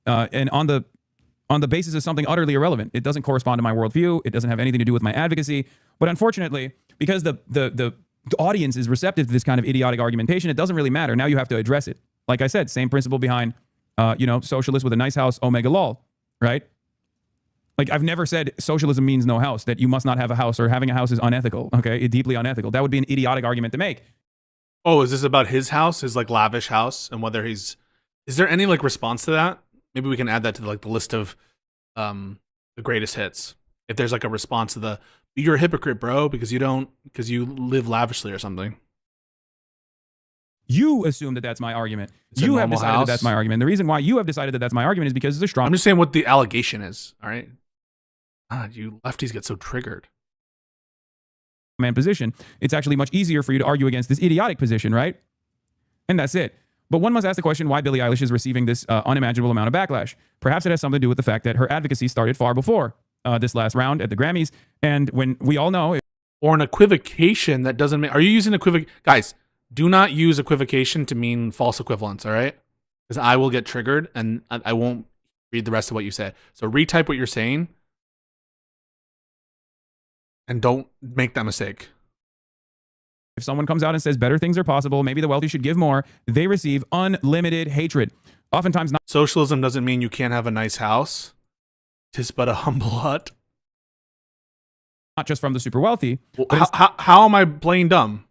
and on the basis of something utterly irrelevant. It doesn't correspond to my worldview. It doesn't have anything to do with my advocacy. But unfortunately, because the audience is receptive to this kind of idiotic argumentation, it doesn't really matter. Now you have to address it. Like I said, same principle behind, socialist with a nice house, omega lol, right? Like I've never said socialism means no house, that you must not have a house or having a house is unethical, okay? It's deeply unethical. That would be an idiotic argument to make. Oh, is this about his house, his like lavish house, and whether is there any like response to that? Maybe we can add that to like the list of the greatest hits. If there's like a response to you're a hypocrite, bro, because you live lavishly or something. You assume that that's my argument. It's a You have normal decided house. that that's my argument. The reason why you have decided that that's my argument is because it's a strong I'm just saying what the allegation is. All right. God, you lefties get so triggered. man position. It's actually much easier for you to argue against this idiotic position, right? And that's it. But one must ask the question why Billie Eilish is receiving this unimaginable amount of backlash. Perhaps it has something to do with the fact that her advocacy started far before this last round at the Grammys. And when we all know... Or an equivocation that doesn't mean... Are you using Guys, do not use equivocation to mean false equivalence, all right? Because I will get triggered and I won't read the rest of what you said. So retype what you're saying and don't make that mistake. If someone comes out and says better things are possible, maybe the wealthy should give more, they receive unlimited hatred. Oftentimes not... Socialism doesn't mean you can't have a nice house. 'Tis but a humble hut. Not just from the super wealthy. Well, how am I playing dumb?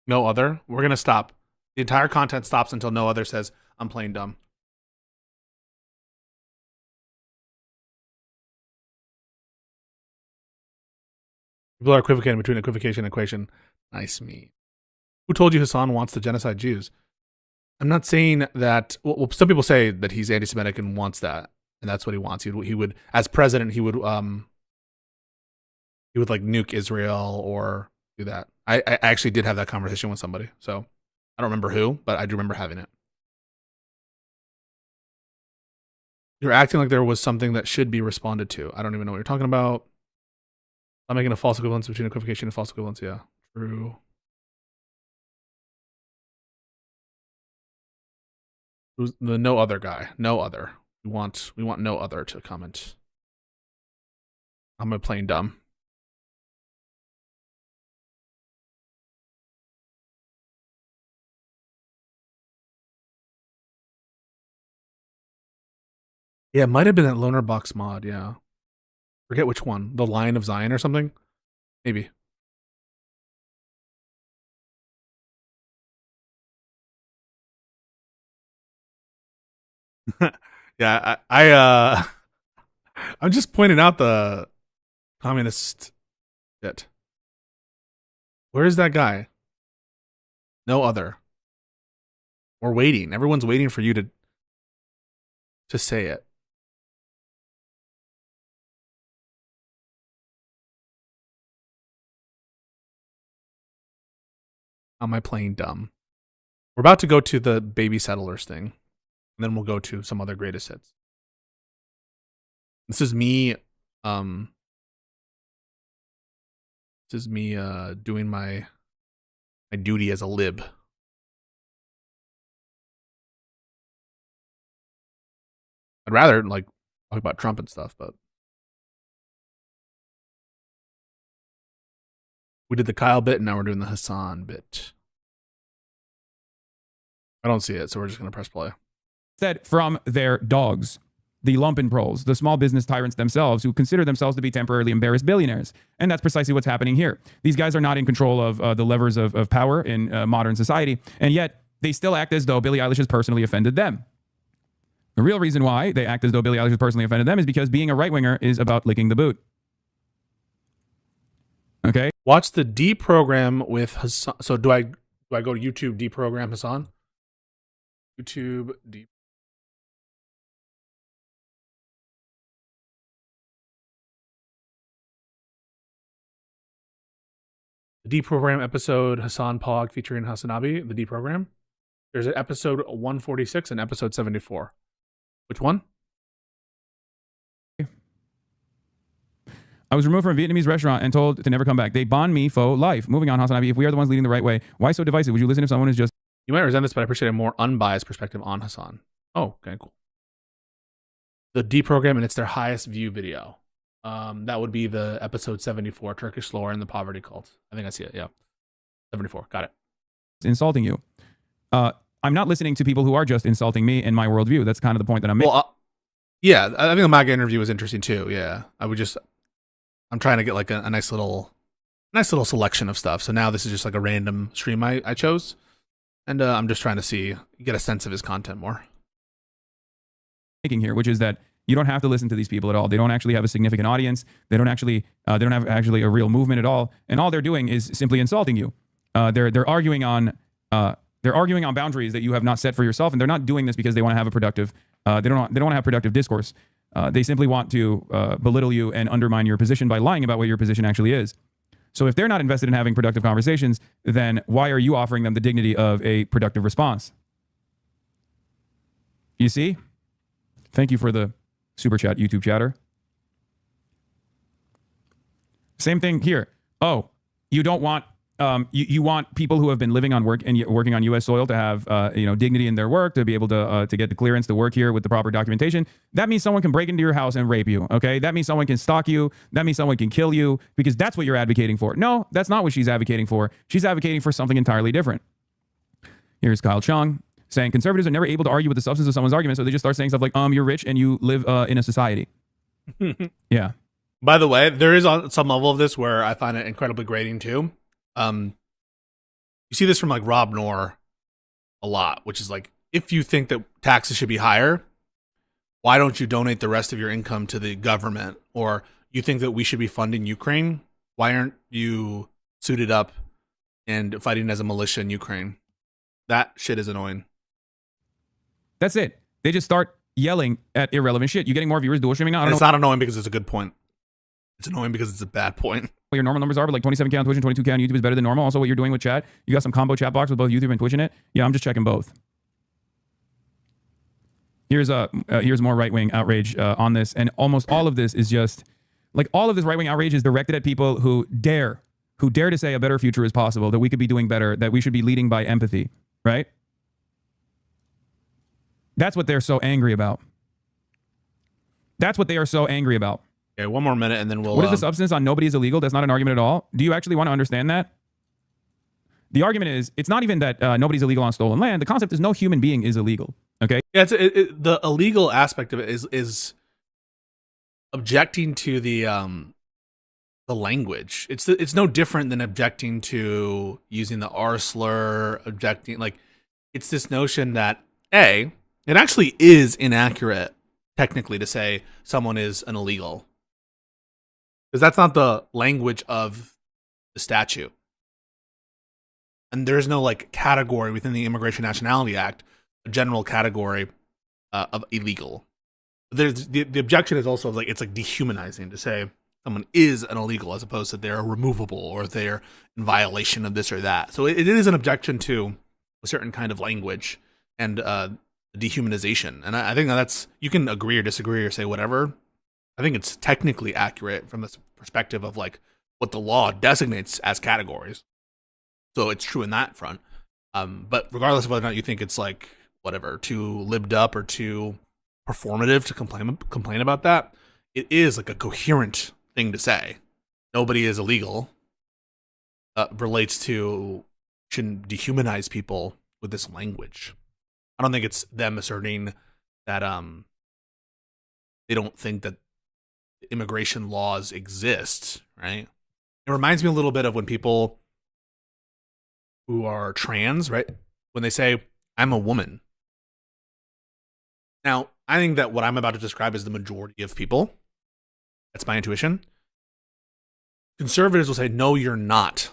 No other? We're going to stop. The entire content stops until no other says, I'm playing dumb. People are equivocating between equivocation and equation. Nice me. Who told you Hassan wants to genocide Jews? I'm not saying that... Well, some people say that he's anti-Semitic and wants that. And that's what he wants. He would, as president, he would like nuke Israel or do that. I actually did have that conversation with somebody. So I don't remember who, but I do remember having it. You're acting like there was something that should be responded to. I don't even know what you're talking about. I'm making a false equivalence between equivocation and false equivalence. Yeah, true. Who's the no other guy? No other. We want no other to comment. I'm playing dumb. Yeah, it might have been that loner box mod. Yeah, forget which one. The Lion of Zion or something. Maybe. Yeah, I'm just pointing out the communist shit. Where is that guy? No other. We're waiting. Everyone's waiting for you to say it. Am I playing dumb? We're about to go to the baby settlers thing. And then we'll go to some other greatest hits. This is me doing my duty as a lib. I'd rather like talk about Trump and stuff, but we did the Kyle bit and now we're doing the Hassan bit. I don't see it, so we're just gonna press play. Said from their dogs, the lumpenproles, the small business tyrants themselves who consider themselves to be temporarily embarrassed billionaires. And that's precisely what's happening here. These guys are not in control of the levers of power in modern society, and yet they still act as though Billie Eilish has personally offended them. The real reason why they act as though Billie Eilish has personally offended them is because being a right-winger is about licking the boot. Okay? Watch the deprogram with Hassan. So do I go to YouTube deprogram Hassan? YouTube deep. The deprogram episode Hassan Pog featuring Hassanabi, the deprogram. There's an episode 146 and episode 74. Which one? I was removed from a Vietnamese restaurant and told to never come back. They bond me for life. Moving on, Hassanabi, if we are the ones leading the right way, why so divisive? Would you listen if someone is just... You might resent this, but I appreciate a more unbiased perspective on Hassan. Oh, okay, cool. The deprogram, and it's their highest view video. That would be the episode 74, Turkish lore and the poverty cult. I think I see it, yeah. 74, got it. insulting you. I'm not listening to people who are just insulting me and my worldview. That's kind of the point that I'm making. Well, yeah, I think the MAGA interview was interesting too. Yeah, I'm trying to get like a nice little selection of stuff. So now this is just like a random stream I chose, and I'm just trying to get a sense of his content more. Making here, which is that you don't have to listen to these people at all. They don't actually have a significant audience. They don't have actually a real movement at all. And all they're doing is simply insulting you. They're arguing on boundaries that you have not set for yourself, and they're not doing this because they want to have a productive. They don't want to have productive discourse. They simply want to belittle you and undermine your position by lying about what your position actually is. So if they're not invested in having productive conversations, then why are you offering them the dignity of a productive response? You see? Thank you for the super chat, YouTube chatter. Same thing here. Oh, you don't want you want people who have been living on working on U.S. soil to have dignity in their work, to be able to get the clearance to work here with the proper documentation. That means someone can break into your house and rape you. Okay, that means someone can stalk you. That means someone can kill you, because that's what you're advocating for. No, that's not what she's advocating for. She's advocating for something entirely different. Here's Kyle Chung saying conservatives are never able to argue with the substance of someone's argument, so they just start saying stuff like, you're rich and you live in a society. Yeah. By the way, there is on some level of this where I find it incredibly grating too. You see this from like Rob Noor a lot, which is like, if you think that taxes should be higher, why don't you donate the rest of your income to the government? Or you think that we should be funding Ukraine? Why aren't you suited up and fighting as a militia in Ukraine? That shit is annoying. That's it. They just start yelling at irrelevant shit. You getting more viewers dual streaming now? It's not annoying because it's a good point. It's annoying because it's a bad point. What your normal numbers are, but like 27K on Twitch and 22K on YouTube is better than normal. Also, what you're doing with chat, you got some combo chat box with both YouTube and Twitch in it. Yeah, I'm just checking both. Here's more right-wing outrage on this, and almost all of this is just like, all of this right-wing outrage is directed at people who dare to say a better future is possible, that we could be doing better, that we should be leading by empathy, right? That's what they're so angry about. That's what they are so angry about. Okay, one more minute and then we'll... What is the substance on nobody is illegal? That's not an argument at all. Do you actually want to understand that? The argument is, it's not even that nobody's illegal on stolen land. The concept is no human being is illegal. Okay? Yeah, the illegal aspect of it is objecting to the language. It's no different than objecting to using the R slur, objecting, like, it's this notion that, it actually is inaccurate technically to say someone is an illegal. Because that's not the language of the statute. And there's no like category within the Immigration Nationality Act, a general category of illegal. There's the objection is also like, it's like dehumanizing to say someone is an illegal as opposed to they're removable or they're in violation of this or that. So it is an objection to a certain kind of language and dehumanization. And I think that's, you can agree or disagree or say whatever. I think it's technically accurate from this perspective of like what the law designates as categories. So it's true in that front. But regardless of whether or not you think it's like whatever, too lived up or too performative to complain about that, it is like a coherent thing to say. Nobody is illegal. Relates to shouldn't dehumanize people with this language. I don't think it's them asserting that they don't think that immigration laws exist, right? It reminds me a little bit of when people who are trans, right? When they say, I'm a woman. Now, I think that what I'm about to describe is the majority of people. That's my intuition. Conservatives will say, no, you're not.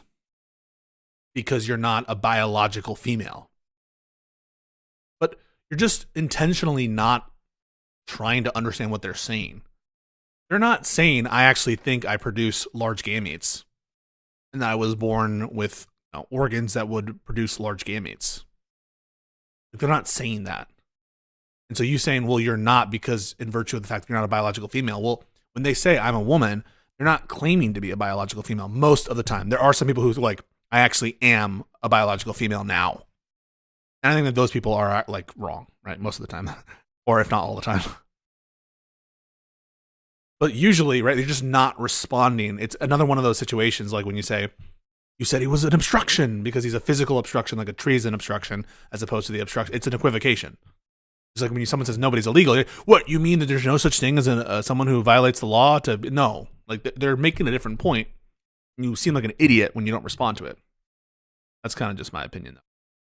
Because you're not a biological female. But you're just intentionally not trying to understand what they're saying. They're not saying, I actually think I produce large gametes. And I was born with organs that would produce large gametes. They're not saying that. And so you saying, well, you're not because in virtue of the fact that you're not a biological female. Well, when they say I'm a woman, they're not claiming to be a biological female most of the time. There are some people who are like, I actually am a biological female now. And I think that those people are like wrong, right? Most of the time, or if not all the time. But usually, right, they're just not responding. It's another one of those situations like when you say, you said he was an obstruction because he's a physical obstruction, like a tree is an obstruction, as opposed to the obstruction. It's an equivocation. It's like when someone says nobody's illegal. You're, what, you mean that there's no such thing as someone who violates the law? No, like they're making a different point. You seem like an idiot when you don't respond to it. That's kind of just my opinion,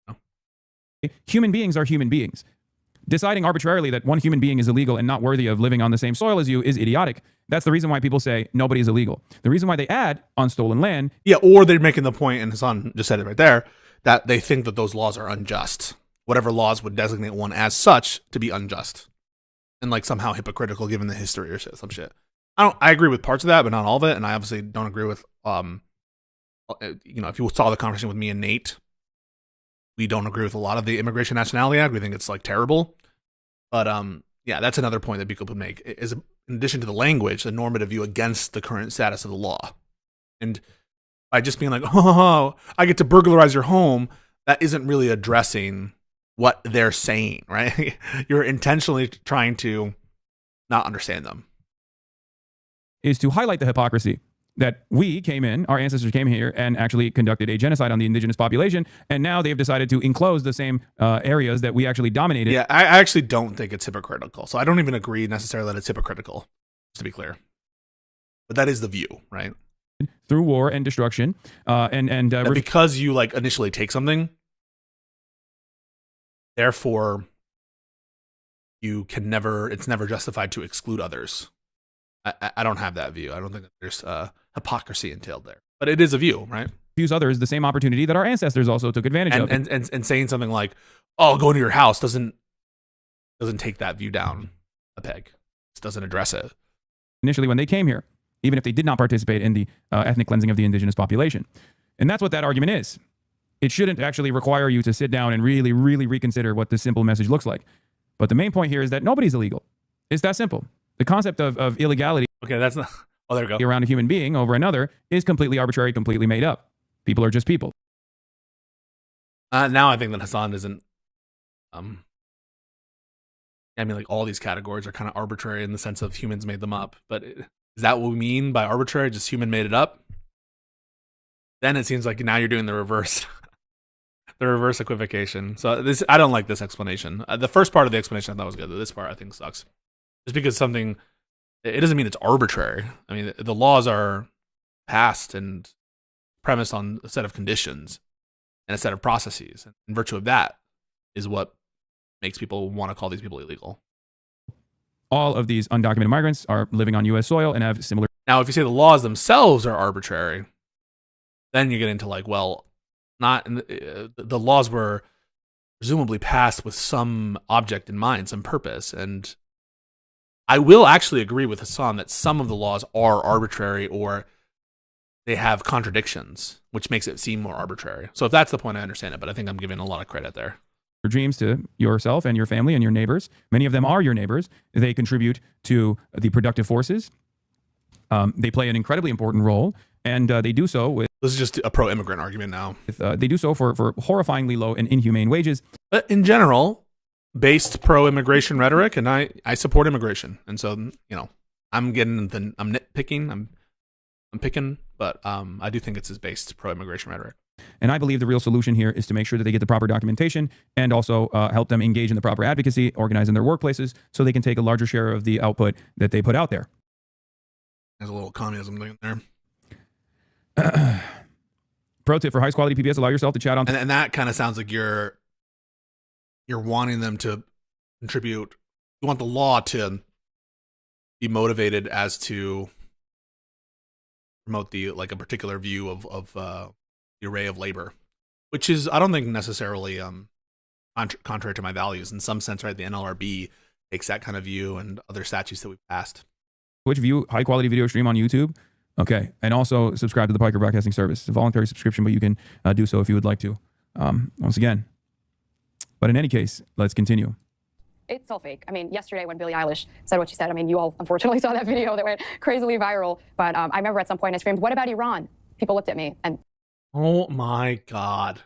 though. Human beings are human beings. Deciding arbitrarily that one human being is illegal and not worthy of living on the same soil as you is idiotic. That's the reason why people say nobody is illegal. The reason why they add on stolen land. Yeah, or they're making the point, and Hassan just said it right there, that they think that those laws are unjust. Whatever laws would designate one as such to be unjust. And like somehow hypocritical given the history or some shit. I agree with parts of that, but not all of it. And I obviously don't agree with, if you saw the conversation with me and Nate, we don't agree with a lot of the Immigration Nationality Act. We think it's like terrible. But yeah, that's another point that people would make is, in addition to the language, the normative view against the current status of the law. And by just being like, oh, I get to burglarize your home, that isn't really addressing what they're saying, right? You're intentionally trying to not understand them. Is to highlight the hypocrisy that our ancestors came here and actually conducted a genocide on the indigenous population, and now they've decided to enclose the same areas that we actually dominated. Yeah, I actually don't think it's hypocritical. So I don't even agree necessarily that it's hypocritical, just to be clear. But that is the view, right? Through war and destruction, because you like initially take something, therefore it's never justified to exclude others. I don't have that view. I don't think that there's hypocrisy entailed there, but it is a view, right? Use others the same opportunity that our ancestors also took advantage of. And saying something like, "Oh, go into your house," doesn't take that view down a peg. It doesn't address it. Initially, when they came here, even if they did not participate in the ethnic cleansing of the indigenous population, and that's what that argument is. It shouldn't actually require you to sit down and really, really reconsider what this simple message looks like. But the main point here is that nobody's illegal. It's that simple. The concept of illegality, okay, that's not. Oh, there we go. Around a human being over another is completely arbitrary, completely made up. People are just people. Now I think that Hassan isn't. Like all these categories are kind of arbitrary in the sense of humans made them up. But is that what we mean by arbitrary? Just human made it up? Then it seems like now you're doing the reverse. The reverse equivocation. So I don't like this explanation. The first part of the explanation I thought was good. This part I think sucks. Just because it doesn't mean it's arbitrary. I mean, the laws are passed and premised on a set of conditions and a set of processes. And in virtue of that is what makes people want to call these people illegal. All of these undocumented migrants are living on U.S. soil and have similar. Now, if you say the laws themselves are arbitrary, then you get into like, well, the laws were presumably passed with some object in mind, some purpose. And I will actually agree with Hassan that some of the laws are arbitrary or they have contradictions, which makes it seem more arbitrary. So if that's the point, I understand it, but I think I'm giving a lot of credit there. Dreams to yourself and your family and your neighbors. Many of them are your neighbors. They contribute to the productive forces. They play an incredibly important role, and they do so with... This is just a pro-immigrant argument now. They do so for horrifyingly low and inhumane wages. But in general, based pro-immigration rhetoric, and I support immigration. And so, I'm nitpicking, I'm picking, but I do think it's based pro-immigration rhetoric. And I believe the real solution here is to make sure that they get the proper documentation and also help them engage in the proper advocacy, organize in their workplaces so they can take a larger share of the output that they put out there. There's a little communism thing there. Pro tip for highest quality PBS: allow yourself to chat on. And that kind of sounds like you're wanting them to contribute. You want the law to be motivated as to promote a particular view of the array of labor, which is, I don't think necessarily contrary to my values in some sense, right? The NLRB takes that kind of view and other statutes that we've passed. Which view high quality video stream on YouTube. Okay. And also subscribe to the Piker Broadcasting Service. It's a voluntary subscription, but you can do so if you would like to. Once again. But in any case, let's continue. It's all fake. I mean, yesterday when Billie Eilish said what she said, I mean, you all unfortunately saw that video that went crazily viral. But I remember at some point I screamed, "What about Iran?" People looked at me and... Oh my God.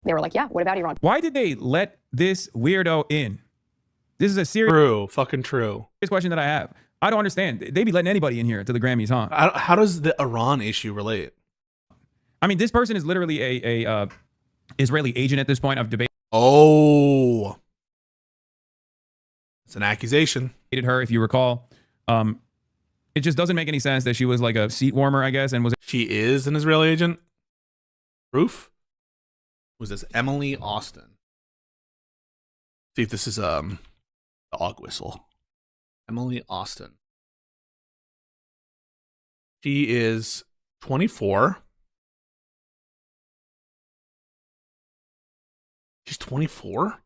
They were like, "Yeah, what about Iran?" Why did they let this weirdo in? This is a fucking true question that I have. I don't understand. They be letting anybody in here to the Grammys, huh? How does the Iran issue relate? I mean, this person is literally a Israeli agent at this point of debate. Oh, it's an accusation. Hated her, if you recall. It just doesn't make any sense that she was like a seat warmer, I guess, and was... She is an Israeli agent? Proof? Who's this? Emily Austin. See if this is dog whistle. Emily Austin. She is 24. She's 24?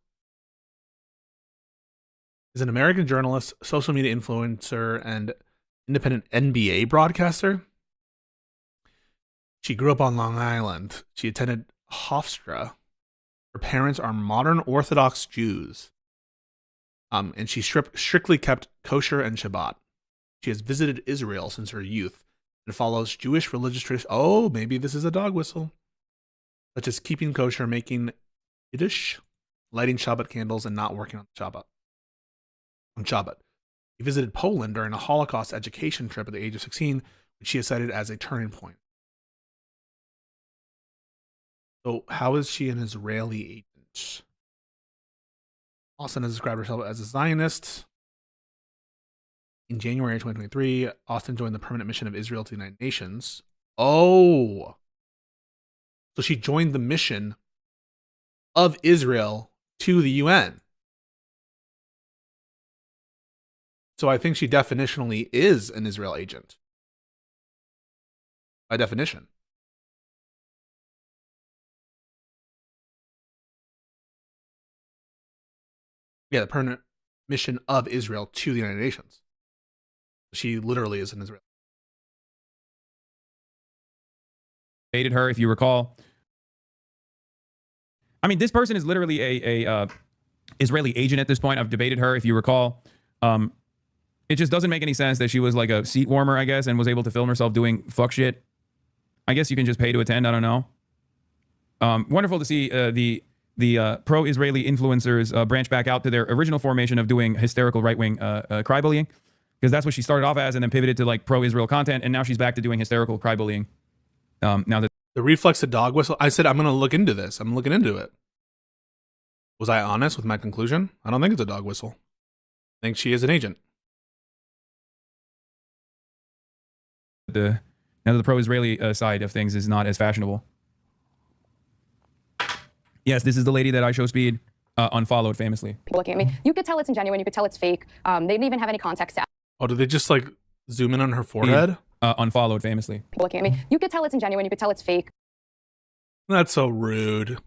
Is an American journalist, social media influencer, and independent NBA broadcaster. She grew up on Long Island. She attended Hofstra. Her parents are modern Orthodox Jews. And she strictly kept kosher and Shabbat. She has visited Israel since her youth and follows Jewish religious traditions. Oh, maybe this is a dog whistle. Such as keeping kosher, making Yiddish, lighting Shabbat candles, and not working on Shabbat. He visited Poland during a Holocaust education trip at the age of 16, which she has cited as a turning point. So, how is she an Israeli agent? Austin has described herself as a Zionist. In January 2023, Austin joined the permanent mission of Israel to the United Nations. Oh! So she joined the mission of Israel to the UN. So I think she definitionally is an Israel agent. By definition. Yeah, the permanent mission of Israel to the United Nations. She literally is an Israel. Debated her, if you recall. I mean, this person is literally a Israeli agent at this point. I've debated her, if you recall. It just doesn't make any sense that she was like a seat warmer, I guess, and was able to film herself doing fuck shit. I guess you can just pay to attend. I don't know. Wonderful to see the pro-Israeli influencers branch back out to their original formation of doing hysterical right-wing cry-bullying, because that's what she started off as, and then pivoted to like pro-Israel content, and now she's back to doing hysterical cry-bullying. Now that the reflex of dog whistle, I said I'm going to look into this. I'm looking into it. Was I honest with my conclusion? I don't think it's a dog whistle. I think she is an agent. now that the pro-Israeli side of things is not as fashionable. Yes, this is the lady that I show speed unfollowed famously. People looking at me. You could tell it's ingenuine. You could tell it's fake. They didn't even have any context to Oh, did they just like zoom in on her forehead? Unfollowed famously. people looking at me. You could tell it's ingenuine. You could tell it's fake. That's so rude.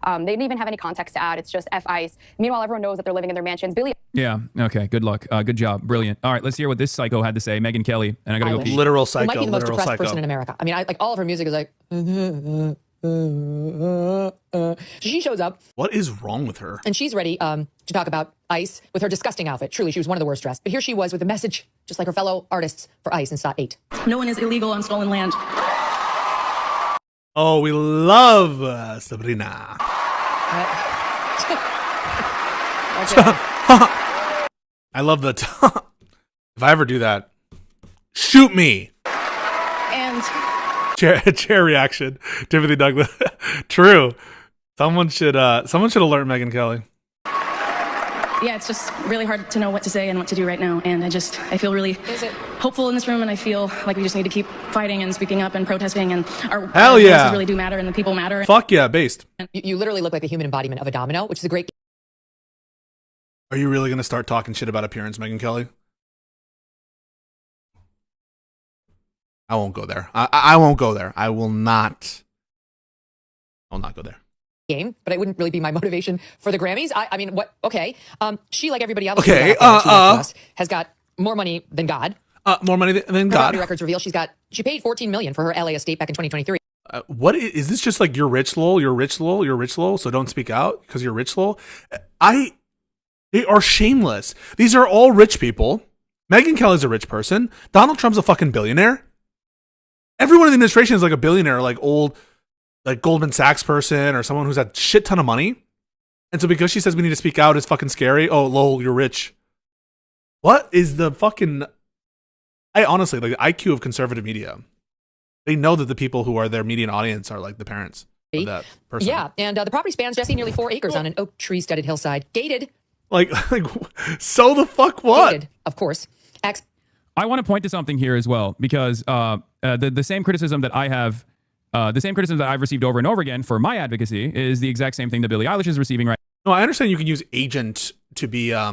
They didn't even have any context to add. It's just F-ICE. Meanwhile, everyone knows that they're living in their mansions. Billy Yeah, okay, good luck. Good job, brilliant. All right, let's hear what this psycho had to say, Megyn Kelly, and I gotta go pee. Literal Who psycho. might be the most Literal depressed psycho. person in America. I mean, like all of her music is like. She shows up. What is wrong with her? And she's ready to talk about ICE with her disgusting outfit. Truly, she was one of the worst dressed. But here she was with a message, just like her fellow artists for ICE in Slot 8. No one is illegal on stolen land. Oh, we love Sabrina. I love the. If I ever do that, shoot me. And Chair reaction. Timothy Douglas. True. Someone should alert Megyn Kelly. yeah, it's just really hard to know what to say and what to do right now. And I feel really hopeful in this room, and I feel like we just need to keep fighting and speaking up and protesting, and our voices really do matter, and the people matter. Fuck yeah, based. You literally look like a human embodiment of a domino, which is a great. Are you really going to start talking shit about appearance, Megyn Kelly? I won't go there. I won't go there. I will not go there. Game, but it wouldn't really be my motivation for the Grammys. I mean, what? Okay. She, like everybody else, Okay, has got more money than God. More money than Her God. records reveal she paid $14 million for her LA estate back in 2023. What is this? Just like you're rich, lol. You're rich, lol. You're rich, lol. So don't speak out because you're rich, lol. They are shameless. These are all rich people. Megyn Kelly's a rich person. Donald Trump's a fucking billionaire. Everyone in the administration is like a billionaire, like old, like Goldman Sachs person or someone who's had shit ton of money. And so because she says we need to speak out, it's fucking scary. Oh, lol, you're rich. What is the fucking... I honestly, like the IQ of conservative media. They know that the people who are their median audience are like the parents of that person. Yeah, and the property spans, Jesse, nearly 4 acres on an oak tree studded hillside. Gated. Like, so the fuck what? Gated, of course. I want to point to something here as well, because the same criticism that I have The same criticism that I've received over and over again for my advocacy is the exact same thing that Billie Eilish is receiving right No, I understand you can use agent to be a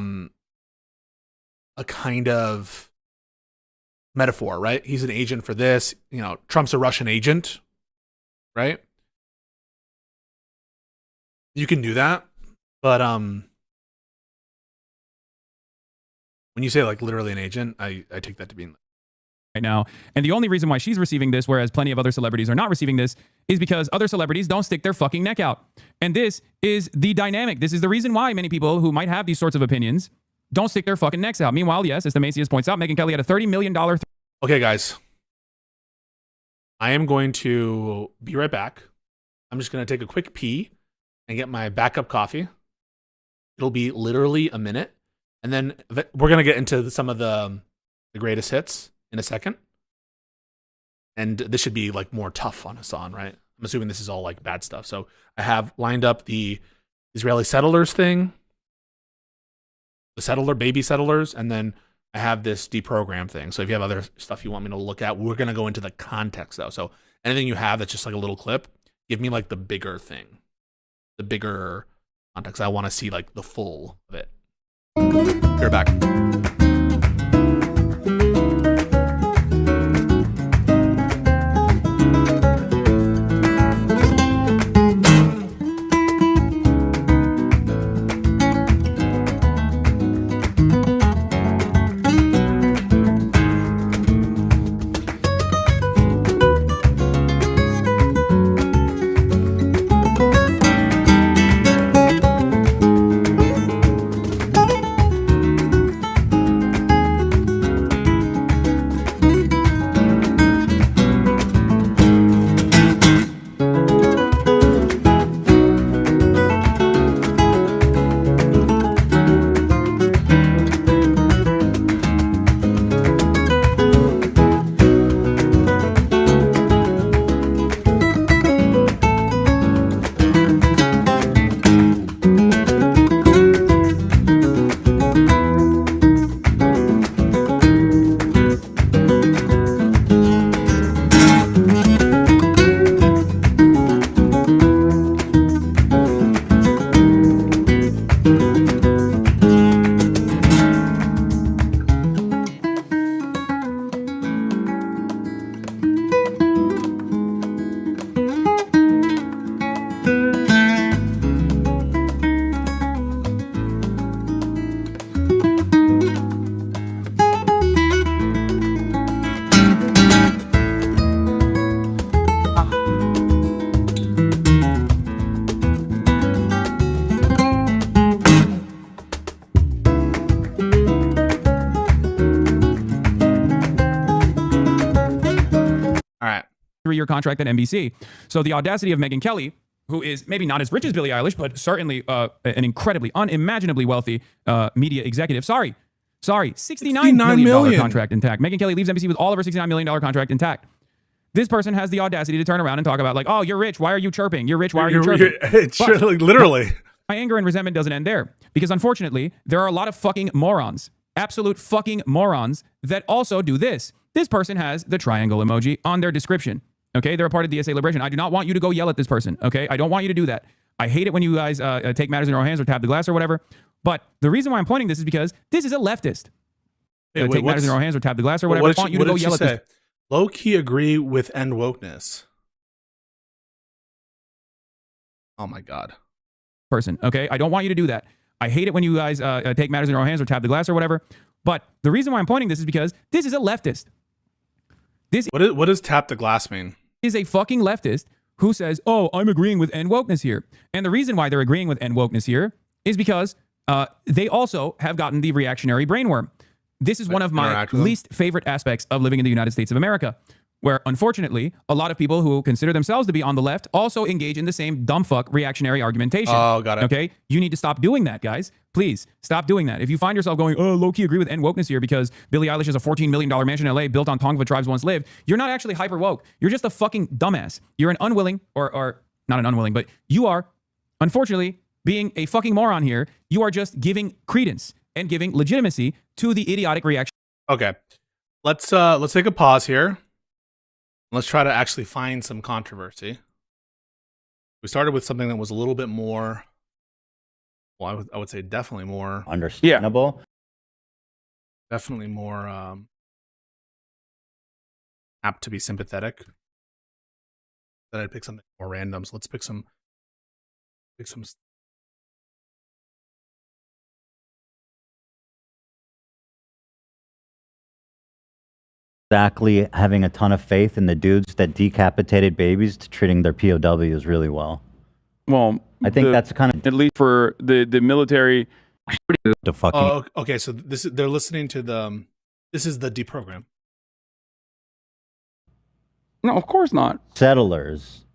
kind of metaphor, right? He's an agent for this. You know, Trump's a Russian agent, right? You can do that, but when you say like literally an agent, I take that to be right now. And the only reason why she's receiving this, whereas plenty of other celebrities are not receiving this, is because other celebrities don't stick their fucking neck out. And this is the dynamic. This is the reason why many people who might have these sorts of opinions don't stick their fucking necks out. Meanwhile, yes, as the Macias points out, Megyn Kelly had a $30 million... Okay, guys. I am going to be right back. I'm just going to take a quick pee and get my backup coffee. It'll be literally a minute. And then we're going to get into some of the greatest hits in a second. And this should be like more tough on Hassan, right? I'm assuming this is all like bad stuff. So I have lined up the Israeli settlers thing, the baby settlers, and then I have this deprogram thing. So if you have other stuff you want me to look at, we're going to go into the context though. So anything you have that's just like a little clip, give me like the bigger thing, the bigger context. I want to see like the full of it. You're back. Three-year contract at NBC. So the audacity of Megyn Kelly, who is maybe not as rich as Billie Eilish, but certainly an incredibly, unimaginably wealthy media executive. Sorry, $69 million contract intact. Megyn Kelly leaves NBC with all of her $69 million contract intact. This person has the audacity to turn around and talk about like, oh, you're rich. Why are you chirping? You're rich. Why are you chirping? It's literally. My anger and resentment doesn't end there because unfortunately, there are a lot of fucking morons, absolute fucking morons that also do this. This person has the triangle emoji on their description. Okay, they're a part of DSA Liberation. I do not want you to go yell at this person. Okay, I don't want you to do that. I hate it when you guys take matters in your own hands or tap the glass or whatever. But the reason why I'm pointing this is because this is a leftist. Take matters in your own hands or tap the glass or whatever. I want you to go yell at this. Low key agree with end wokeness. Oh my god. Person. Okay, I don't want you to do that. I hate it when you guys take matters in your own hands or tap the glass or whatever. But the reason why I'm pointing this is because this is a leftist. What does tap the glass mean? Is a fucking leftist who says, oh, I'm agreeing with end wokeness here. And the reason why they're agreeing with end wokeness here is because they also have gotten the reactionary brainworm. This is one of my least favorite aspects of living in the United States of America, where unfortunately, a lot of people who consider themselves to be on the left also engage in the same dumb fuck reactionary argumentation. Oh, got it. Okay? You need to stop doing that, guys. Please, stop doing that. If you find yourself going, oh, low-key agree with end wokeness here because Billie Eilish has a $14 million mansion in LA built on Tongva tribes once lived, you're not actually hyper woke. You're just a fucking dumbass. You're an unwilling, or not an unwilling, but you are, unfortunately, being a fucking moron here. You are just giving credence and giving legitimacy to the idiotic reaction. Okay. Let's take a pause here. Let's try to actually find some controversy. We started with something that was a little bit more, well, I would say definitely more understandable. Definitely more apt to be sympathetic. Then I'd pick something more random. So let's pick some. Exactly, having a ton of faith in the dudes that decapitated babies to treating their POWs really well. Well, I think that's kind of at least for the military. The fucking. Oh, okay. So they're listening to the. This is the deprogram. No, of course not. Settlers.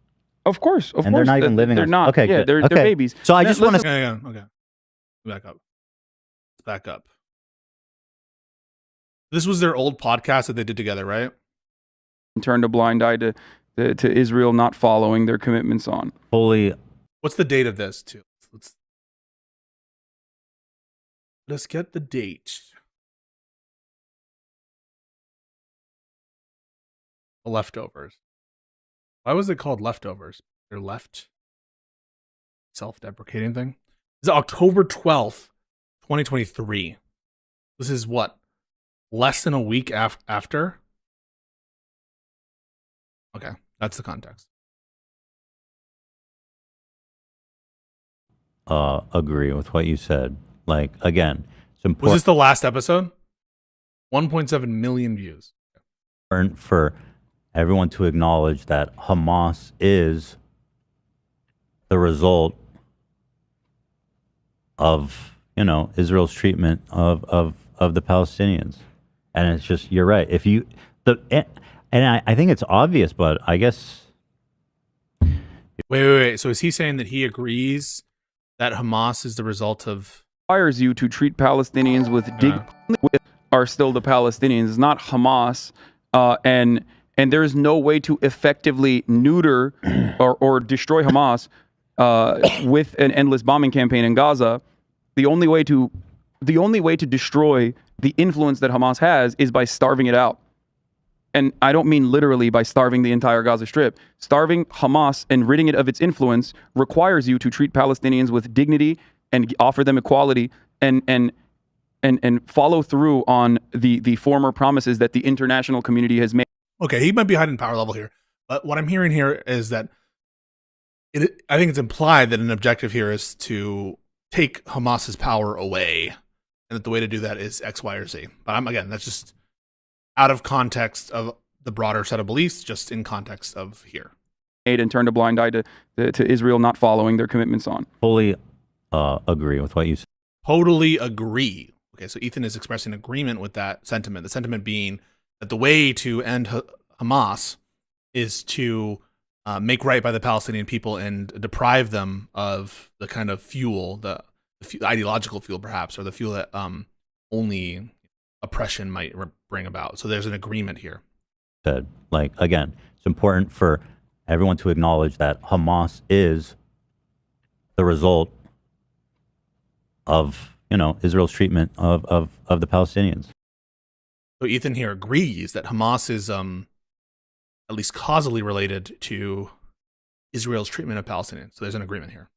Of course, and they're not even living. They're not. Okay, yeah, good. they're babies. So I just want to. Okay. Back up. Back up. This was their old podcast that they did together, right? Turned a blind eye to Israel not following their commitments on. Fully. What's the date of this, too? Let's get the date. The leftovers. Why was it called leftovers? They're left. Self-deprecating thing. This is October 12th, 2023. This is what? Less than a week after? Okay, that's the context. Agree with what you said. Like, again, it's important. Was this the last episode? 1.7 million views. For everyone to acknowledge that Hamas is the result of, Israel's treatment of the Palestinians. And it's just, you're right. If you, I think it's obvious, but I guess. Wait. So is he saying that he agrees that Hamas is the result of? Requires you to treat Palestinians with dignity. Are still the Palestinians, not Hamas, and there is no way to effectively neuter or destroy Hamas with an endless bombing campaign in Gaza. The only way to destroy the influence that Hamas has is by starving it out. And I don't mean literally by starving the entire Gaza Strip. Starving Hamas and ridding it of its influence requires you to treat Palestinians with dignity and offer them equality and follow through on the former promises that the international community has made. Okay, he might be hiding power level here, but what I'm hearing here is that I think it's implied that an objective here is to take Hamas's power away, and that the way to do that is X, Y, or Z. But that's just out of context of the broader set of beliefs, just in context of here. And turned a blind eye to Israel not following their commitments on. Fully agree with what you said. Totally agree. Okay, so Ethan is expressing agreement with that sentiment. The sentiment being that the way to end Hamas is to make right by the Palestinian people and deprive them of the kind of fuel, the ideological fuel perhaps, or the fuel that only oppression might bring about. So there's an agreement here. Said, like, again, it's important for everyone to acknowledge that Hamas is the result of, Israel's treatment of the Palestinians. So Ethan here agrees that Hamas is at least causally related to Israel's treatment of Palestinians. So there's an agreement here.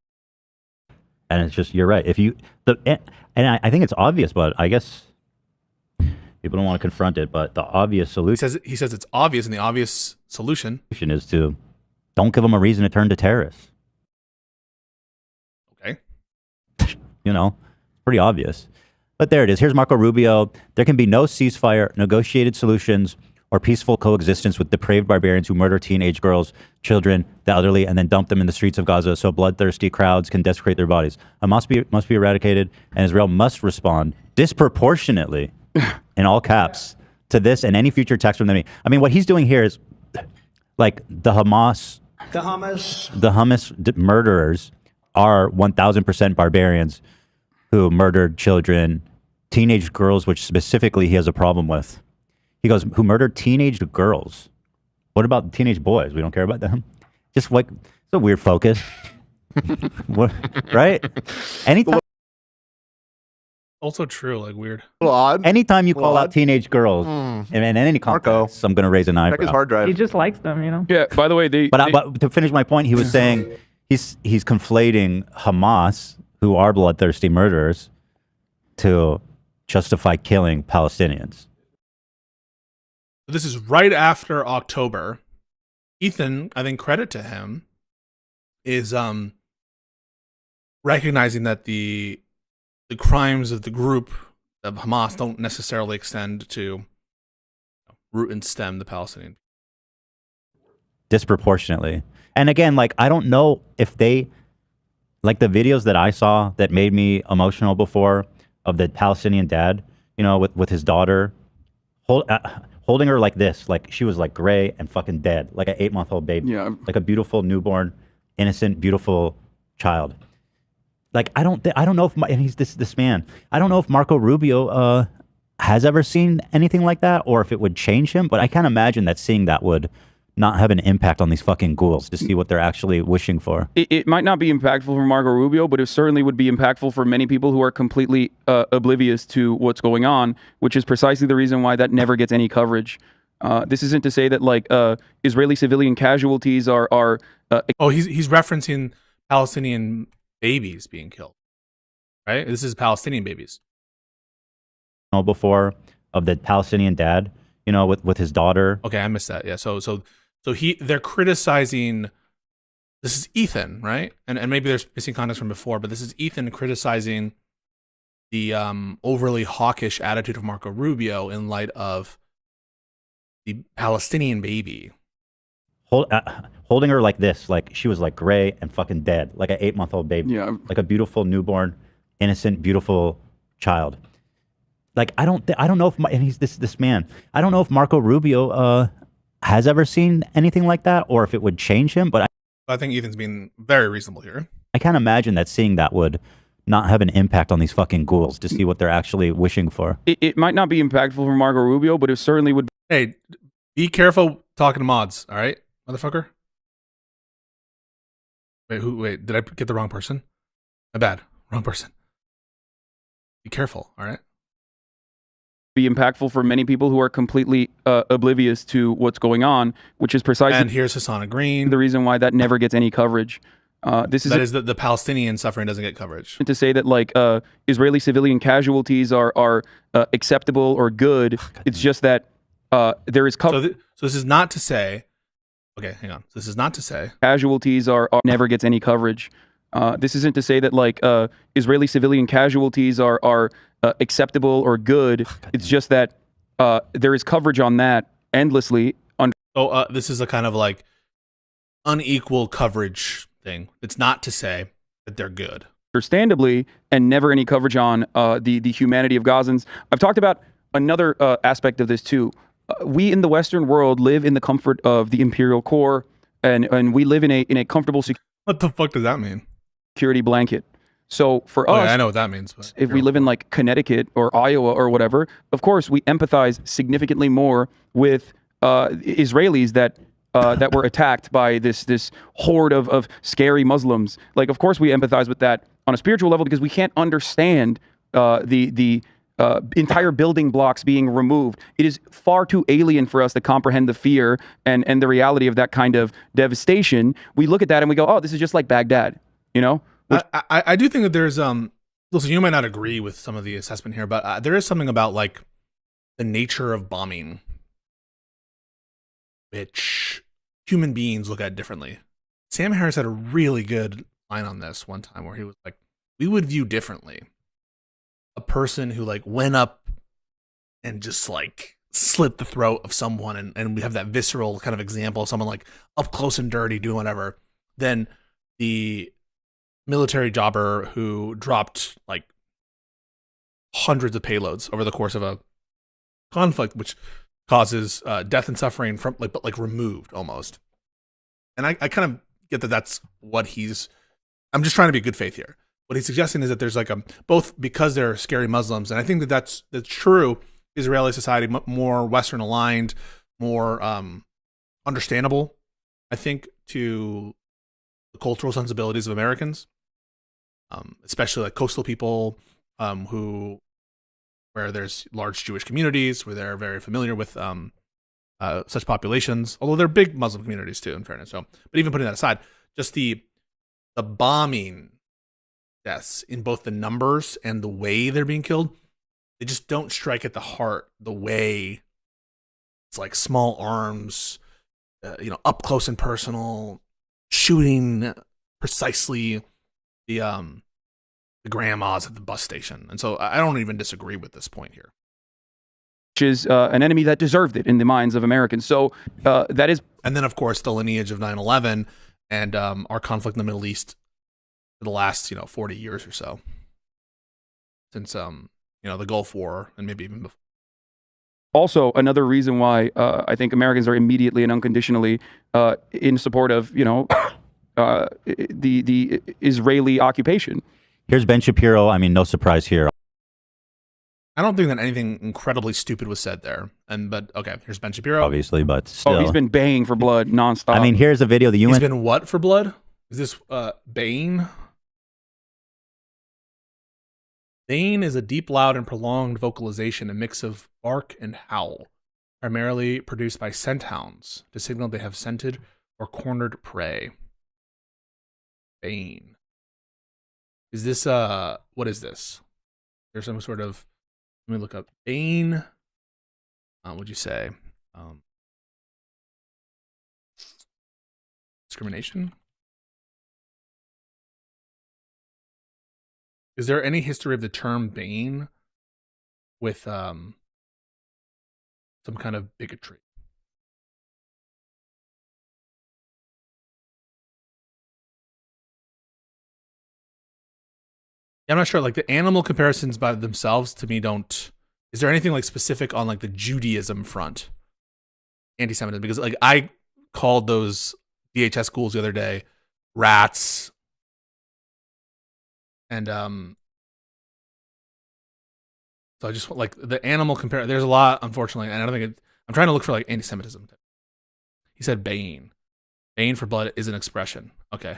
And it's just, you're right. I think it's obvious, but I guess people don't want to confront it. But the obvious solution. He says it's obvious, and the obvious solution is to don't give them a reason to turn to terrorists. Okay. Pretty obvious. But there it is. Here's Marco Rubio. There can be no ceasefire, negotiated solutions, or peaceful coexistence with depraved barbarians who murder teenage girls, children, the elderly, and then dump them in the streets of Gaza so bloodthirsty crowds can desecrate their bodies. Hamas must be eradicated, and Israel must respond disproportionately, in all caps, to this and any future attacks from the enemy. I mean, what he's doing here is, like, the Hamas murderers are 1,000% barbarians who murdered children, teenage girls, which specifically he has a problem with. He goes, who murdered teenage girls? What about teenage boys? We don't care about them? Just like, it's a weird focus. What, right? Anytime. also true. Like weird. A little odd. Anytime you A little call out odd. teenage girls in any context, I'm going to raise an eyebrow. Check his hard drive. He just likes them, you know. Yeah. By the way, But to finish my point, he was saying he's conflating Hamas, who are bloodthirsty murderers, to justify killing Palestinians. This is right after October. Ethan, I think credit to him, is recognizing that the crimes of the group of Hamas don't necessarily extend to root and stem the Palestinian. Disproportionately. And again, like, I don't know if they, like the videos that I saw that made me emotional before of the Palestinian dad, you know, with his daughter, holding her like this, like she was like gray and fucking dead, like an 8-month-old baby, like a beautiful newborn, innocent, beautiful child. Like, I don't know if, and he's this man, I don't know if Marco Rubio has ever seen anything like that, or if it would change him, but I can't imagine that seeing that would not have an impact on these fucking ghouls to see what they're actually wishing for. It might not be impactful for Marco Rubio, but it certainly would be impactful for many people who are completely oblivious to what's going on, which is precisely the reason why that never gets any coverage. This isn't to say that like Israeli civilian casualties are. He's referencing Palestinian babies being killed, right? This is Palestinian babies. Before of the Palestinian dad, you know, with his daughter. Okay, I missed that. Yeah, so they're criticizing. This is Ethan, right? And maybe there's missing context from before, but this is Ethan criticizing the overly hawkish attitude of Marco Rubio in light of the Palestinian baby. Holding her like this, like she was like gray and fucking dead, like an 8-month-old baby, like a beautiful newborn, innocent, beautiful child. Like, I don't know if, and he's this man, I don't know if Marco Rubio has ever seen anything like that, or if it would change him, but I think Ethan's being very reasonable here. I can't imagine that seeing that would not have an impact on these fucking ghouls to see what they're actually wishing for. It might not be impactful for Marco Rubio, but it certainly would. Hey, be careful talking to mods, all right, motherfucker? Wait, did I get the wrong person? My bad, wrong person. Be careful, all right? Be impactful for many people who are completely oblivious to what's going on, which is precisely. And here's Hassana Green. The reason why that never gets any coverage. This is the Palestinian suffering doesn't get coverage. To say that like Israeli civilian casualties are acceptable or good. It's just that there is coverage. So this is not to say. Okay, hang on. This is not to say casualties are never gets any coverage. This isn't to say that like Israeli civilian casualties are acceptable or good. It's just that there is coverage on that endlessly. So this is a kind of like unequal coverage thing. It's not to say that they're good. Understandably, and never any coverage on the humanity of Gazans. I've talked about another aspect of this too. We in the Western world live in the comfort of the imperial core, and we live in a comfortable. What the fuck does that mean? Security blanket. So for us, I know what that means. But if we live in like Connecticut or Iowa or whatever, of course we empathize significantly more with Israelis that were attacked by this horde of scary Muslims. Like, of course we empathize with that on a spiritual level because we can't understand the entire building blocks being removed. It is far too alien for us to comprehend the fear and the reality of that kind of devastation. We look at that and we go, oh, this is just like Baghdad, you know? I do think that there's listen, you might not agree with some of the assessment here, but there is something about like the nature of bombing which human beings look at differently. Sam Harris had a really good line on this one time where he was like, we would view differently a person who like went up and just like slit the throat of someone, and we have that visceral kind of example of someone like up close and dirty doing whatever, than the military jobber who dropped like hundreds of payloads over the course of a conflict, which causes death and suffering from like removed almost. And I kind of get that that's what I'm just trying to be good faith here. What he's suggesting is that there's like both because they're scary Muslims, and I think that that's true. Israeli society more Western aligned, more understandable, I think, to the cultural sensibilities of Americans, especially like coastal people who where there's large Jewish communities, where they're very familiar with such populations, although they're big Muslim communities too, in fairness. So, but even putting that aside, just the bombing deaths in both the numbers and the way they're being killed, they just don't strike at the heart the way it's like small arms, up close and personal, shooting precisely the grandmas at the bus station. And so I don't even disagree with this point here. Which is an enemy that deserved it in the minds of Americans. So that is. And then, of course, the lineage of 9/11 and our conflict in the Middle East for the last, 40 years or so. Since, the Gulf War and maybe even before. Also, another reason why I think Americans are immediately and unconditionally in support of, the Israeli occupation. Here's Ben Shapiro. I mean, no surprise here. I don't think that anything incredibly stupid was said there. But okay, here's Ben Shapiro. Obviously, but still. Oh, he's been baying for blood nonstop. I mean, here's a video. The UN. He's been what for blood? Is this baying? Baying is a deep, loud, and prolonged vocalization, a mix of bark and howl, primarily produced by scent hounds to signal they have scented or cornered prey. Baying. Is this what is this? There's some sort of, let me look up. Baying. Would you say discrimination? Is there any history of the term baying with some kind of bigotry? I'm not sure. Like the animal comparisons by themselves to me don't. Is there anything like specific on like the Judaism front, anti-Semitism? Because like I called those DHS schools the other day rats, and so I just like the animal compare. There's a lot, unfortunately, and I don't think I'm trying to look for like anti-Semitism. He said baying. Baying for blood is an expression. Okay,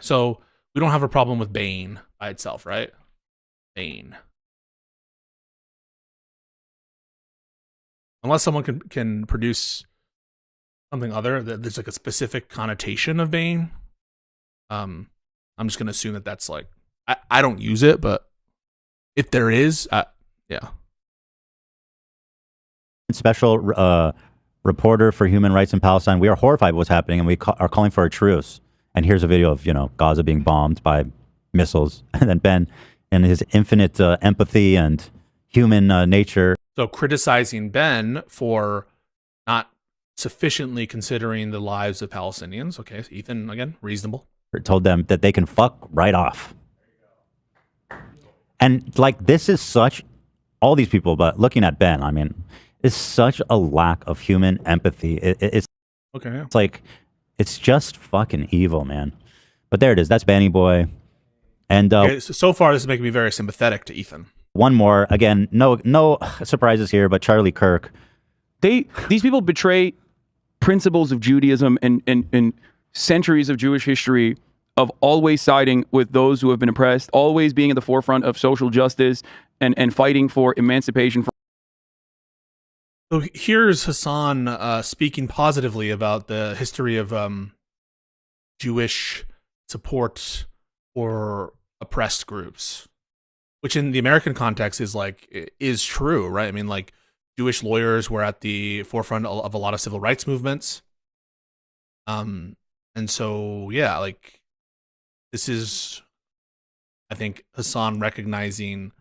so we don't have a problem with baying by itself, right? Baying. Unless someone can produce something other, that there's like a specific connotation of baying. I'm just gonna assume that that's like I don't use it, but if there is, yeah. Special reporter for human rights in Palestine. We are horrified by what's happening, and we are calling for a truce. And here's a video of Gaza being bombed by missiles, and then Ben, and his infinite empathy and human nature. So criticizing Ben for not sufficiently considering the lives of Palestinians. Okay, so Ethan again, reasonable. Told them that they can fuck right off. And like this is such, all these people, but looking at Ben, I mean, is such a lack of human empathy. It's okay. It's like it's just fucking evil, man. But there it is. That's Banny Boy. And okay, so far, this is making me very sympathetic to Ethan. One more, again, no surprises here, but Charlie Kirk. These people betray principles of Judaism and centuries of Jewish history of always siding with those who have been oppressed, always being at the forefront of social justice and fighting for emancipation. So here's Hassan speaking positively about the history of Jewish support for oppressed groups, which in the American context is true, right? I mean, like Jewish lawyers were at the forefront of a lot of civil rights movements. And so, yeah, like this is, I think, Hassan recognizing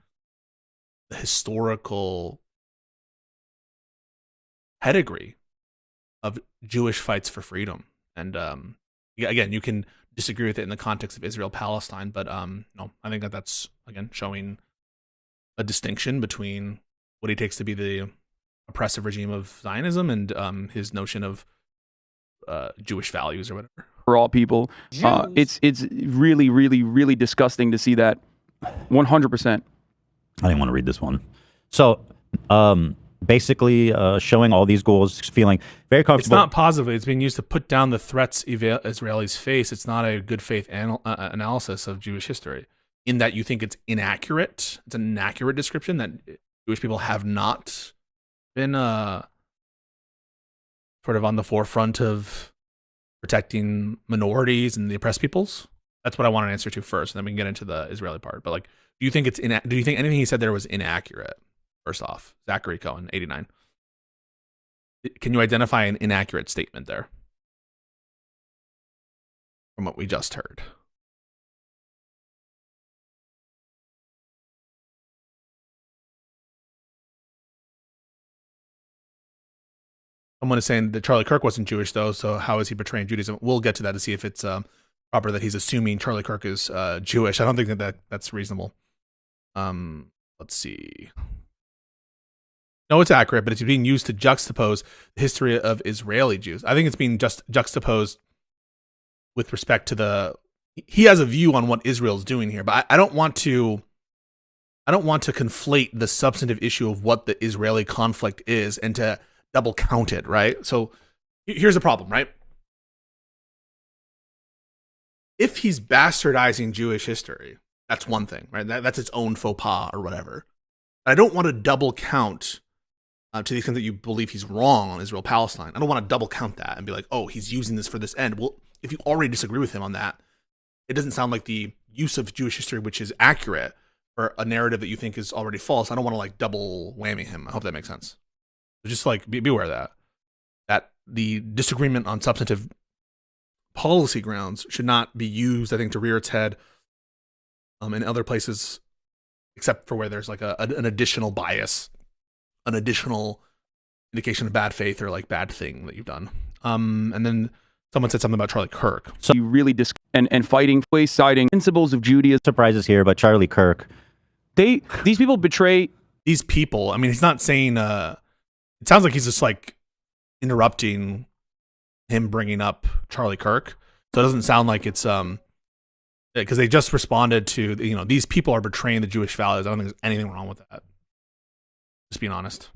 the historical pedigree of Jewish fights for freedom. And again, you can disagree with it in the context of Israel-Palestine, but no, I think that's again showing a distinction between what he takes to be the oppressive regime of Zionism and his notion of Jewish values or whatever. For all people, it's really, really, really disgusting to see that. 100%. I didn't want to read this one. So, basically, showing all these goals, feeling very comfortable. It's not positively. It's being used to put down the threats Israelis face. It's not a good faith analysis of Jewish history. in that you think it's inaccurate. It's an inaccurate description that Jewish people have not been sort of on the forefront of protecting minorities and the oppressed peoples? That's what I want an answer to first, and then we can get into the Israeli part. But like, do you think anything he said there was inaccurate? First off, Zachary Cohen, 89. Can you identify an inaccurate statement there from what we just heard? Someone is saying that Charlie Kirk wasn't Jewish, though, so how is he portraying Judaism? We'll get to that to see if it's proper that he's assuming Charlie Kirk is Jewish. I don't think that's reasonable. Let's see. No, it's accurate, but it's being used to juxtapose the history of Israeli Jews. I think it's being just juxtaposed with respect to he has a view on what Israel's doing here, but I don't want to conflate the substantive issue of what the Israeli conflict is and to double count it, right? So here's the problem, right? If he's bastardizing Jewish history, that's one thing, right? That's its own faux pas or whatever. I don't want to double count to the extent that you believe he's wrong on Israel-Palestine. I don't want to double count that and be like, oh, he's using this for this end. Well, if you already disagree with him on that, it doesn't sound like the use of Jewish history, which is accurate, for a narrative that you think is already false. I don't want to like double whammy him. I hope that makes sense. So just like be aware of that the disagreement on substantive policy grounds should not be used, I think, to rear its head in other places, except for where there's like an additional bias, an additional indication of bad faith or like bad thing that you've done. And then someone said something about Charlie Kirk. So you really and fighting, citing principles of Judaism. Surprises here, but Charlie Kirk. These people betray these people. I mean, he's not saying. It sounds like he's just like interrupting him bringing up Charlie Kirk. So it doesn't sound like it's because they just responded to these people are betraying the Jewish values. I don't think there's anything wrong with that. Just being honest.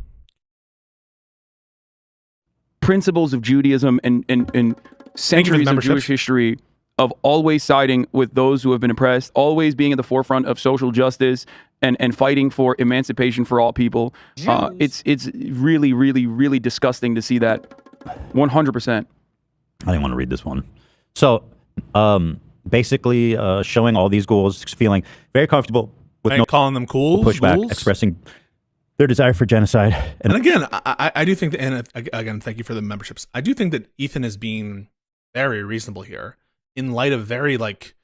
Principles of Judaism and centuries of Jewish history of always siding with those who have been oppressed, always being at the forefront of social justice and fighting for emancipation for all people. It's really, really, really disgusting to see that. 100%. I didn't want to read this one. So basically showing all these ghouls feeling very comfortable with calling them cool pushback, ghouls? expressing their desire for genocide. And again, I do think that, and again, thank you for the memberships. I do think that Ethan is being very reasonable here in light of very like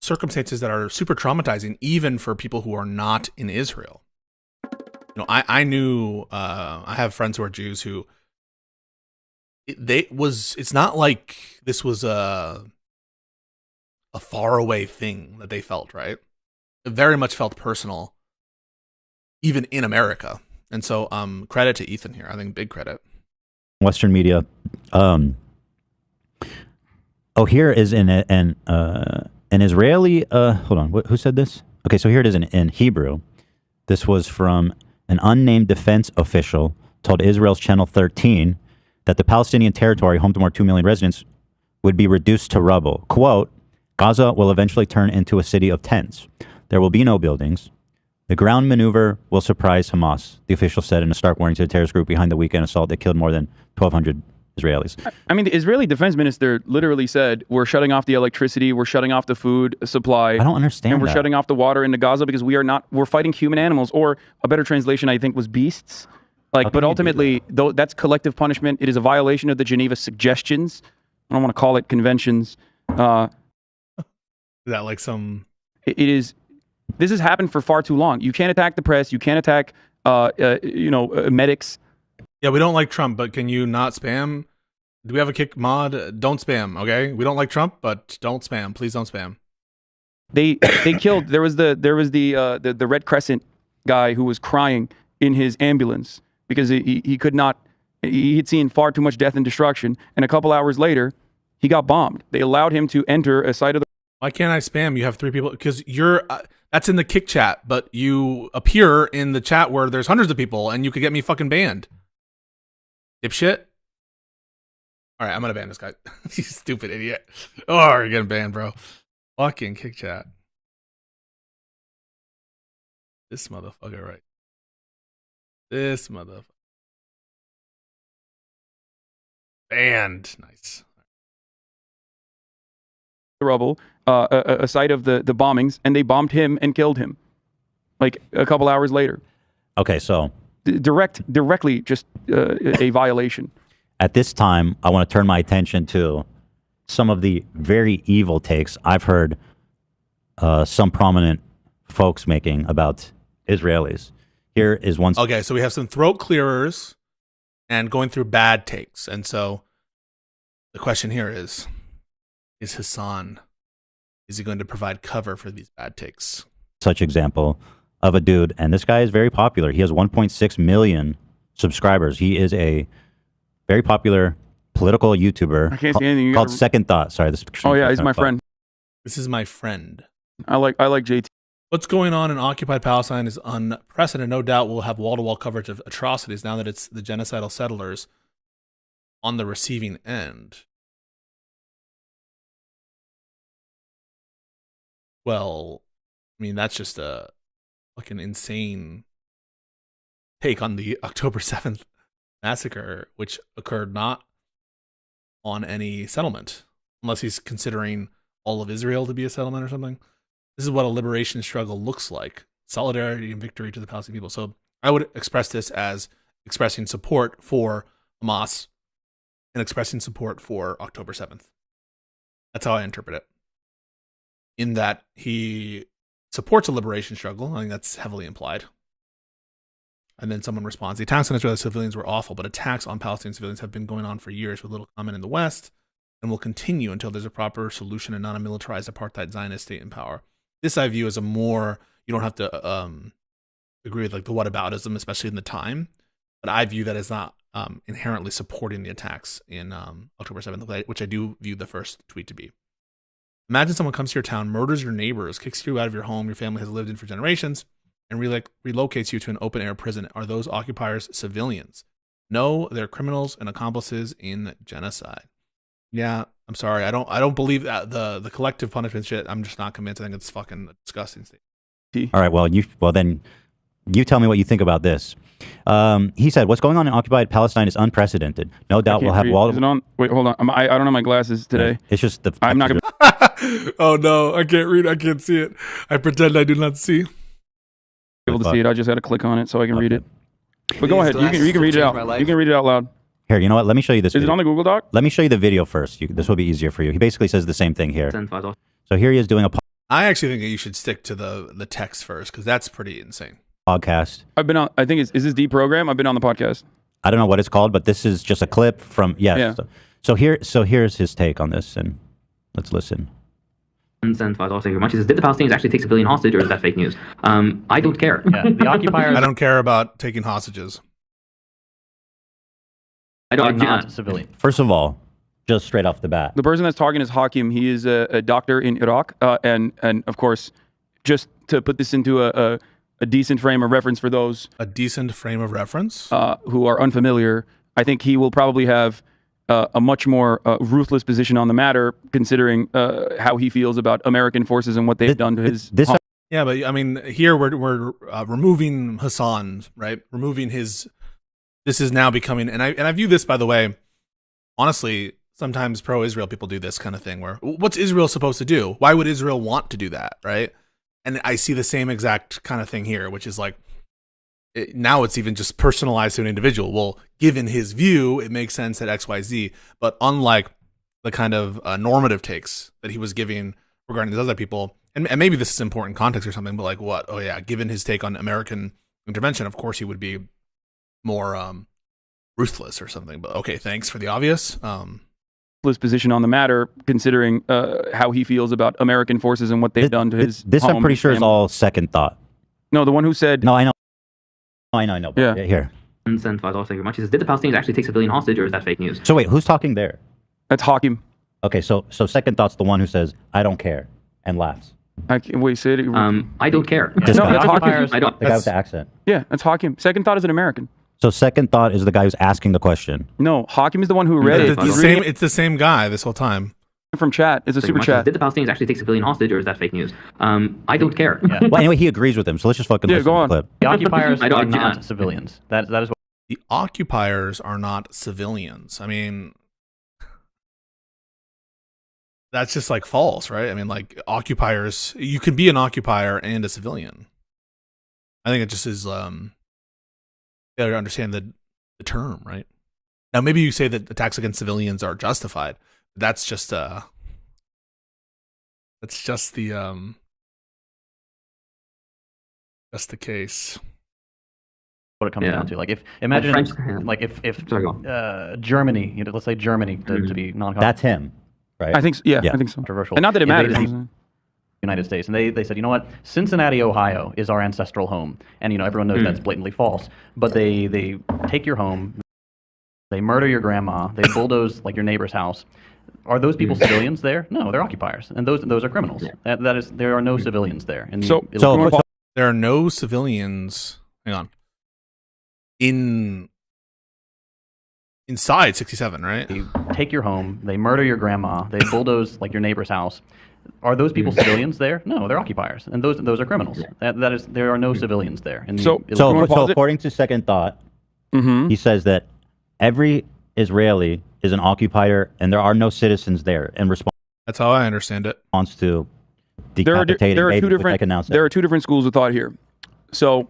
circumstances that are super traumatizing, even for people who are not in Israel. I knew, I have friends who are Jews who it's not like this was a faraway thing that they felt, right? It very much felt personal, even in America. And so credit to Ethan here. I think big credit. Western media. Here is an Israeli, hold on, who said this? Okay, so here it is in Hebrew. This was from an unnamed defense official told Israel's Channel 13 that the Palestinian territory, home to more 2 million residents, would be reduced to rubble. Quote, Gaza will eventually turn into a city of tents. There will be no buildings. The ground maneuver will surprise Hamas, the official said in a stark warning to the terrorist group behind the weekend assault that killed more than 1,200 Israelis. I mean, the Israeli defense minister literally said, we're shutting off the electricity, we're shutting off the food supply. I don't understand And we're that. shutting off the water into Gaza because we're fighting human animals, or a better translation, I think, was beasts. But ultimately, though, that's collective punishment. It is a violation of the Geneva Suggestions. I don't want to call it conventions. Is that like some... It is... This has happened for far too long. You can't attack the press. You can't attack, medics. Yeah, we don't like Trump, but can you not spam? Do we have a kick mod? Don't spam, okay? We don't like Trump, but don't spam. Please don't spam. They killed. There was the Red Crescent guy who was crying in his ambulance because he could not. He had seen far too much death and destruction, and a couple hours later, he got bombed. They allowed him to enter a site of the. Why can't I spam? You have 3 people because you're. That's in the kick chat, but you appear in the chat where there's hundreds of people, and you could get me fucking banned. Dipshit. All right, I'm gonna ban this guy. You stupid idiot. Oh, you're getting banned, bro. Fucking kick chat. This motherfucker, right? This motherfucker. Banned. Nice. The rubble, a site of the bombings, and they bombed him and killed him, like a couple hours later. Okay, so directly, just a violation. At this time, I want to turn my attention to some of the very evil takes I've heard some prominent folks making about Israelis. Here is one. Okay, so we have some throat clearers and going through bad takes. And so the question here is Hassan, is he going to provide cover for these bad takes? Such example of a dude, and this guy is very popular. He has 1.6 million subscribers. He is a very popular political YouTuber. I can't see anything. Called Second Thought. Sorry, this. Oh yeah, he's my friend. This is my friend. I like JT. What's going on in occupied Palestine is unprecedented. No doubt we'll have wall-to-wall coverage of atrocities now that it's the genocidal settlers on the receiving end. Well, I mean, that's just a fucking insane take on the October 7th massacre, which occurred not on any settlement, unless he's considering all of Israel to be a settlement or something. This is what a liberation struggle looks like. Solidarity and victory to the Palestinian people. So I would express this as expressing support for Hamas and expressing support for October 7th. That's how I interpret it. In that he supports a liberation struggle. I think that's heavily implied. And then someone responds, the attacks on Israeli civilians were awful, but attacks on Palestinian civilians have been going on for years with little comment in the West and will continue until there's a proper solution and not a militarized apartheid Zionist state in power. This I view as a more, you don't have to agree with like the whataboutism, especially in the time, but I view that as not inherently supporting the attacks in October 7th, which I do view the first tweet to be. Imagine someone comes to your town, murders your neighbors, kicks you out of your home your family has lived in for generations, and relocates you to an open-air prison. Are those occupiers civilians? No, they're criminals and accomplices in genocide. Yeah, I'm sorry. I don't believe that the collective punishment shit. I'm just not convinced. I think it's fucking a disgusting state. All right, well then you tell me what you think about this. He said, what's going on in occupied Palestine is unprecedented. No doubt we'll have wall. Is it on? Wait, hold on. I don't have my glasses today. It's just the. I'm not gonna. Oh no, I can't read. I can't see it. I pretend I do not see. Able to see it. I just had to click on it so I can read it. But go ahead. You can read it out. You can read it out loud. Here, you know what? Let me show you this. Is it on the Google Doc? Let me show you the video first. This will be easier for you. He basically says the same thing here. So here he is doing a I actually think that you should stick to the text first because that's pretty insane. Podcast. I've been on. I think is this deprogram? I've been on the podcast. I don't know what it's called, but this is just a clip from Yeah. So here's his take on this, and let's listen. And Faisal saying much. He says, did the Palestinians actually take civilian hostage, or is that fake news? I don't care. Yeah, the occupiers. I don't care about taking hostages. I don't. Not civilian. First of all, just straight off the bat, the person that's talking is Hakim. He is a doctor in Iraq, and of course, just to put this into a decent frame of reference for those a decent frame of reference who are unfamiliar, I think he will probably have a much more ruthless position on the matter, considering how he feels about American forces and what they've done to his. Yeah, but I mean, here we're removing Hassan, right? Removing his. This is now becoming, and I view this, by the way, honestly. Sometimes pro-Israel people do this kind of thing where, what's Israel supposed to do? Why would Israel want to do that, right? And I see the same exact kind of thing here, which is like, now it's even just personalized to an individual. Well, given his view, it makes sense at X, Y, Z. But unlike the kind of normative takes that he was giving regarding these other people, and maybe this is important context or something, but like what? Oh yeah, given his take on American intervention, of course he would be more ruthless or something. But okay, thanks for the obvious. Position on the matter, considering how he feels about American forces and what they've done to his. This I'm pretty sure is all Second Thought. No, the one who said. No, I know. I know. Yeah. Here. And Faisal saying much. He says, did the Palestinians actually take civilian hostage, or is that fake news? So wait, who's talking there? That's Hakim. Okay, so Second Thought's the one who says, "I don't care," and laughs. Wait, say it. I don't care. This No, guy. that's Hakim. I don't. The guy with the accent. Yeah, that's Hakim. Second Thought is an American. So Second Thought is the guy who's asking the question. No, Hakim is the one who read it. It's the same guy this whole time. from chat. It's a super chat. Did the Palestinians actually take civilian hostage, or is that fake news? I don't care. Well, anyway, he agrees with him, so let's just fucking listen go to on. the clip. The occupiers I are do not civilians. That is what The occupiers are not civilians. I mean, that's just like false, right? I mean, like occupiers, you can be an occupier and a civilian. I think it just is, you gotta understand the term, right? Now, maybe you say that attacks against civilians are justified. That's just the case. it comes down to. Like if imagine if Germany, let's say Germany to be non. That's him, right? I think I think so. Controversial. And not that it matters. United States, and they said, you know what, Cincinnati, Ohio is our ancestral home, and everyone knows that's blatantly false. But they take your home, they murder your grandma, they bulldoze like your neighbor's house. Are those people civilians there? No, they're occupiers, and those are criminals. That is, there are no civilians there. And So there are no civilians. Hang on. Inside 67, right? They take your home, they murder your grandma, they bulldoze like your neighbor's house. Are those people civilians there? No, they're occupiers, and those are criminals. That is, there are no civilians there. And So according to Second Thought, he says that every Israeli is an occupier, and there are no citizens there. In response, that's how I understand it. Response to There are decapitated two different. There are two different schools of thought here. So,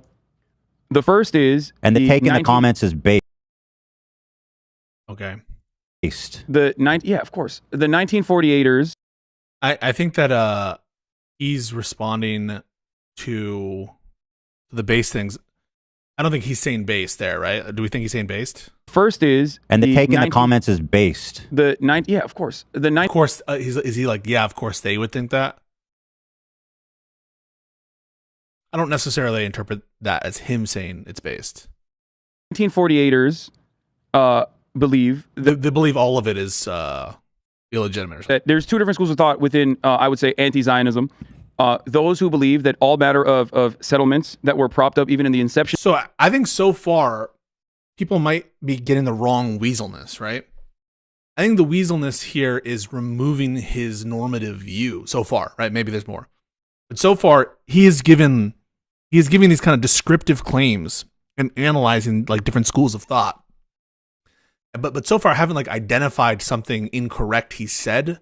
the first is and the take in the comments is based. Okay. Based. Yeah, of course. The 1948ers. I think that he's responding to the base things. I don't think he's saying based there, right? Do we think he's saying based? First is and the take in the comments is based. Yeah, of course. Of course, is he like, yeah, of course they would think that? I don't necessarily interpret that as him saying it's based. 1948ers believe they believe all of it is illegitimate. There's two different schools of thought within, I would say, anti-Zionism. Those who believe that all matter of settlements that were propped up even in the inception. So I think so far, people might be getting the wrong weaselness, right? I think the weaselness here is removing his normative view so far, right? Maybe there's more. But so far, he is giving these kind of descriptive claims and analyzing like different schools of thought. But so far, I haven't like identified something incorrect he said.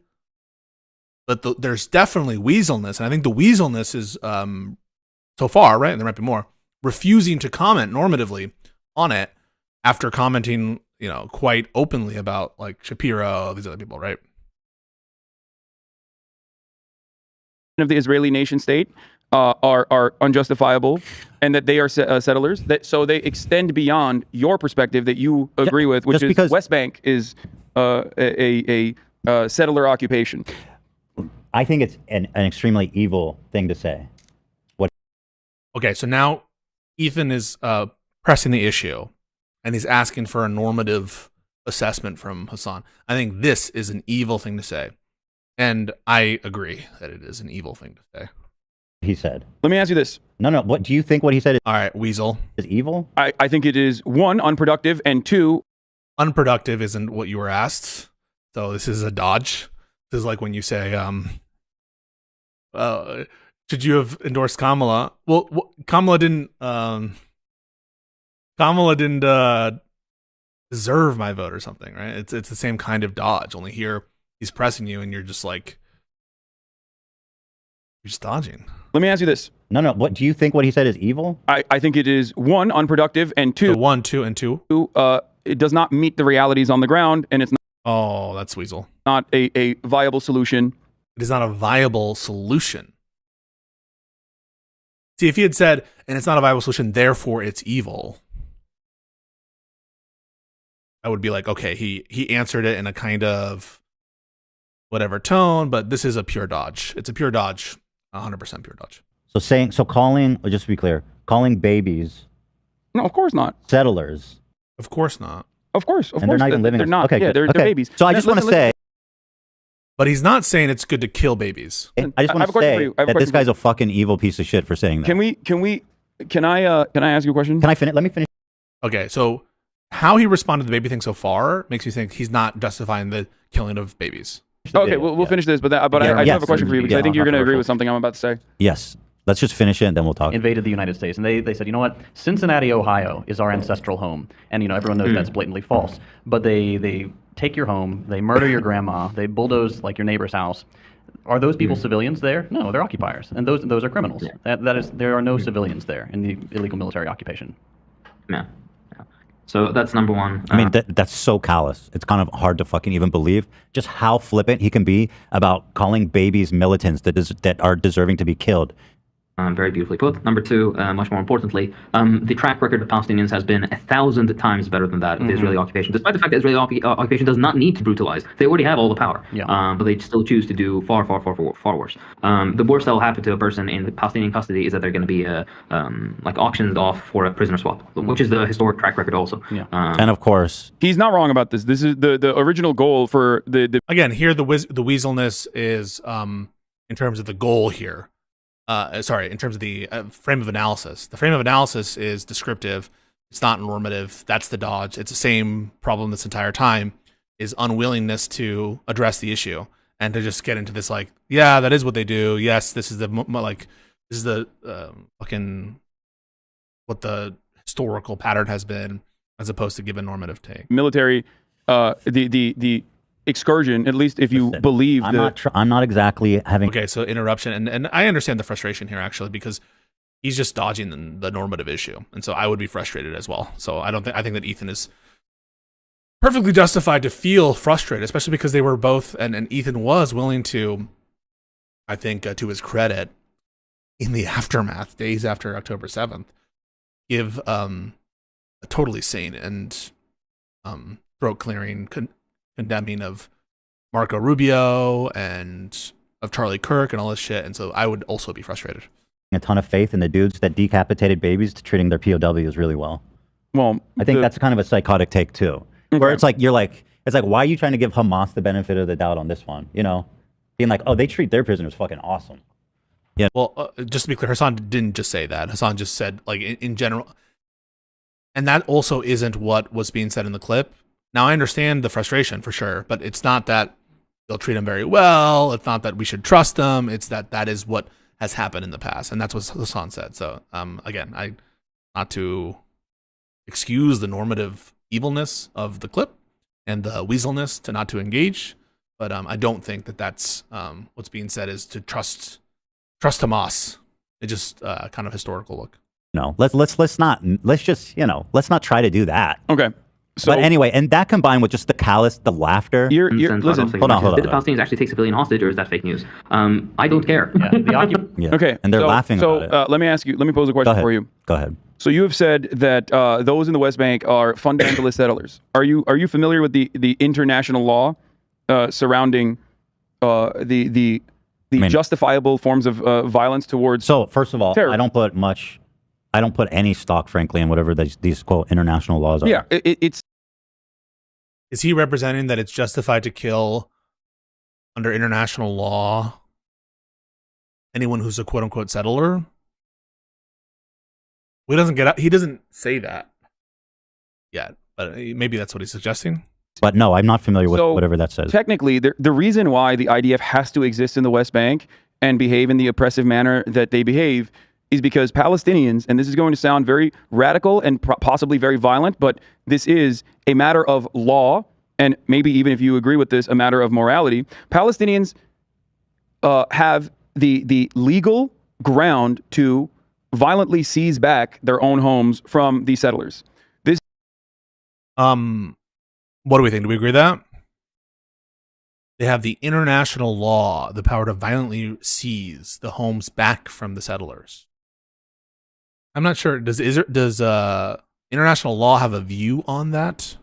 But there's definitely weaselness, and I think the weaselness is so far, right? And there might be more, refusing to comment normatively on it after commenting, quite openly about like Shapiro, these other people, right? Of the Israeli nation state are unjustifiable, and that they are settlers. So they extend beyond your perspective that you agree with, which is because West Bank is a settler occupation. I think it's an extremely evil thing to say. Okay, so now Ethan is pressing the issue, and he's asking for a normative assessment from Hassan. I think this is an evil thing to say, and I agree that it is an evil thing to say. He said. Let me ask you this. No. What do you think? What he said? All right, Weasel is evil. I think it is, one, unproductive, and two, unproductive isn't what you were asked. So this is a dodge. This is like when you say, should you have endorsed Kamala? Well, Kamala didn't deserve my vote or something, right? It's the same kind of dodge. Only here he's pressing you, and you're just dodging. Let me ask you this. No. What do you think? What he said is evil? I think it is, one, unproductive, and two, it does not meet the realities on the ground, and it's not. Oh, that's Weasel. Not a viable solution. It is not a viable solution. See, if he had said, and it's not a viable solution, therefore it's evil, I would be like, okay, he answered it in a kind of whatever tone, but this is a pure dodge. It's a pure dodge, 100% pure dodge. So calling, just to be clear, calling babies. No, of course not. Settlers. Of course not. Of course. And they're not even living. They're not. Okay, yeah, they're babies. So I just want to say. But he's not saying it's good to kill babies. I just want to say that this guy's a fucking evil piece of shit for saying that. Can I ask you a question? Can I finish? Let me finish. Okay, so how he responded to the baby thing so far makes me think he's not justifying the killing of babies. Okay, we'll finish this, but I do have a question for you because I think you're going to agree with something I'm about to say. Yes. Let's just finish it and then we'll talk. Invaded the United States, and they said, you know what, Cincinnati, Ohio is our ancestral home, and everyone knows that's blatantly false. But they take your home, they murder your grandma, they bulldoze like your neighbor's house. Are those people civilians there? No, they're occupiers, and those are criminals. There are no civilians there in the illegal military occupation. Yeah. So that's number one. I mean, that's so callous. It's kind of hard to fucking even believe just how flippant he can be about calling babies militants that are deserving to be killed. Very beautifully put. Number two, much more importantly, the track record of Palestinians has been 1,000 times better than that of the Israeli occupation, despite the fact that Israeli occupation does not need to brutalize. They already have all the power, but they still choose to do far worse. The worst that will happen to a person in the Palestinian custody is that they're going to be like auctioned off for a prisoner swap, which is the historic track record also. And of course, he's not wrong about this. This is the original goal for the again here the weaselness is in terms of the goal here. In terms of the frame of analysis. The frame of analysis is descriptive. It's not normative. That's the dodge. It's the same problem this entire time, is unwillingness to address the issue and to just get into this like, yeah, that is what they do. Yes, this is the fucking what the historical pattern has been, as opposed to give a normative take. Military, the excursion, at least if you believe I'm not exactly having. Okay, so interruption, and I understand the frustration here actually, because he's just dodging the normative issue, and so I would be frustrated as well. So I think that Ethan is perfectly justified to feel frustrated, especially because they were both, and Ethan was willing to, I think, to his credit, in the aftermath, days after October 7th, give a totally sane and throat clearing condemning of Marco Rubio and of Charlie Kirk and all this shit, and so I would also be frustrated. A ton of faith in the dudes that decapitated babies to treating their POWs really well. Well, I think that's kind of a psychotic take too, where it's like it's like, why are you trying to give Hamas the benefit of the doubt on this one? Being like, oh, they treat their prisoners fucking awesome. Yeah. Well, just to be clear, Hassan didn't just say that. Hassan just said like in general, and that also isn't what was being said in the clip. Now, I understand the frustration for sure, but it's not that they'll treat them very well. It's not that we should trust them. It's that is what has happened in the past, and that's what Hassan said. So, again, not to excuse the normative evilness of the clip and the weaselness to not to engage, but I don't think that that's what's being said is to trust Hamas. It's just kind of historical look. No, let's not try to do that. Okay. So, but anyway, and that combined with just the callous, the laughter. Listen, hold on. Did the Palestinians actually take civilian hostage, or is that fake news? I don't care. Okay, and they're laughing about it. Let me pose a question for you. Go ahead. So you have said that those in the West Bank are fundamentalist settlers. Are you familiar with the international law surrounding the justifiable forms of violence towards? So first of all, terror? I don't put any stock, frankly, in whatever these quote international laws are. Yeah, it's. Is he representing that it's justified to kill under international law anyone who's a quote unquote settler? He doesn't say that yet, but maybe that's what he's suggesting. But no, I'm not familiar with whatever that says. Technically, the reason why the IDF has to exist in the West Bank and behave in the oppressive manner that they behave is because Palestinians, and this is going to sound very radical and possibly very violent, but this is a matter of law, and maybe even if you agree with this, a matter of morality. Palestinians have the legal ground to violently seize back their own homes from the settlers. What do we think? Do we agree with that? They have the international law, the power to violently seize the homes back from the settlers. I'm not sure. Does international law have a view on that?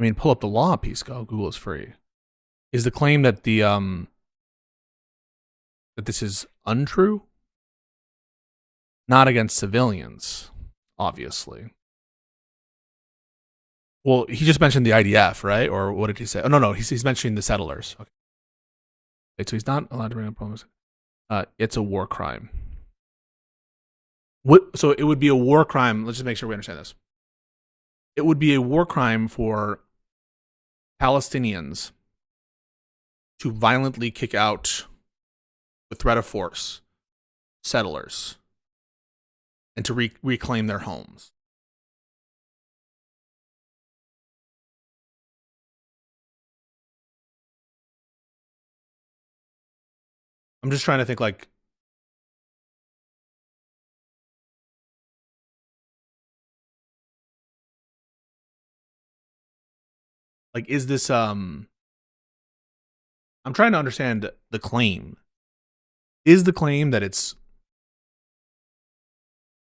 I mean, pull up the law, Pisco. Google is free. Is the claim that that this is untrue? Not against civilians, obviously. Well, he just mentioned the IDF, right? Or what did he say? Oh, no, he's mentioning the settlers. Okay. Wait, so he's not allowed to bring up problems. It's a war crime. So it would be a war crime. Let's just make sure we understand this. It would be a war crime for Palestinians to violently kick out, with threat of force, settlers and to reclaim their homes. I'm just trying to think like is this I'm trying to understand the claim. Is the claim that it's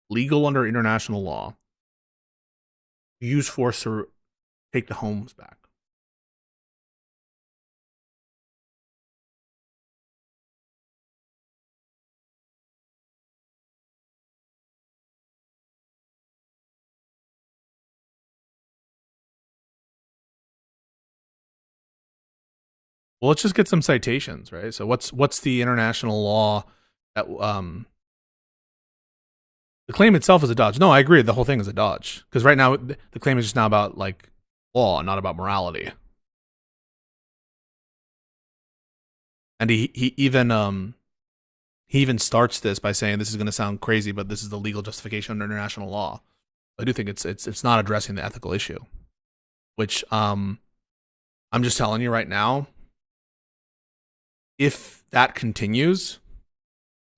legal under international law to use force to take the homes back? Well, let's just get some citations, right? So what's the international law that the claim itself is a dodge? No, I agree. The whole thing is a dodge because right now the claim is just now about like law, not about morality. And he even starts this by saying this is going to sound crazy, but this is the legal justification under international law. I do think it's not addressing the ethical issue, which I'm just telling you right now. If that continues,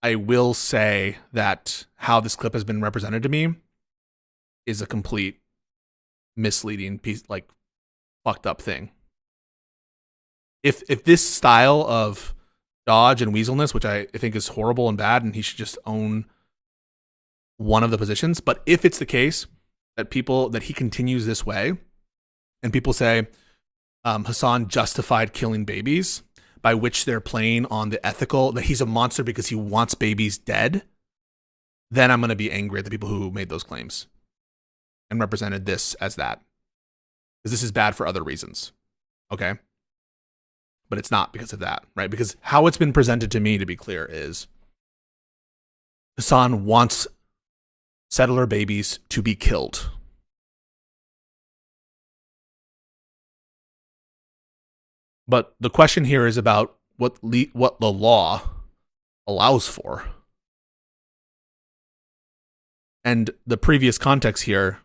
I will say that how this clip has been represented to me is a complete misleading piece, like fucked up thing. If this style of dodge and weaselness, which I think is horrible and bad, and he should just own one of the positions, but if it's the case that he continues this way, and people say Hassan justified killing babies, by which they're playing on the ethical, that he's a monster because he wants babies dead, then I'm going to be angry at the people who made those claims and represented this as that. Because this is bad for other reasons. Okay? But it's not because of that, right? Because how it's been presented to me, to be clear, is Hassan wants settler babies to be killed. But the question here is about what the law allows for. And the previous context here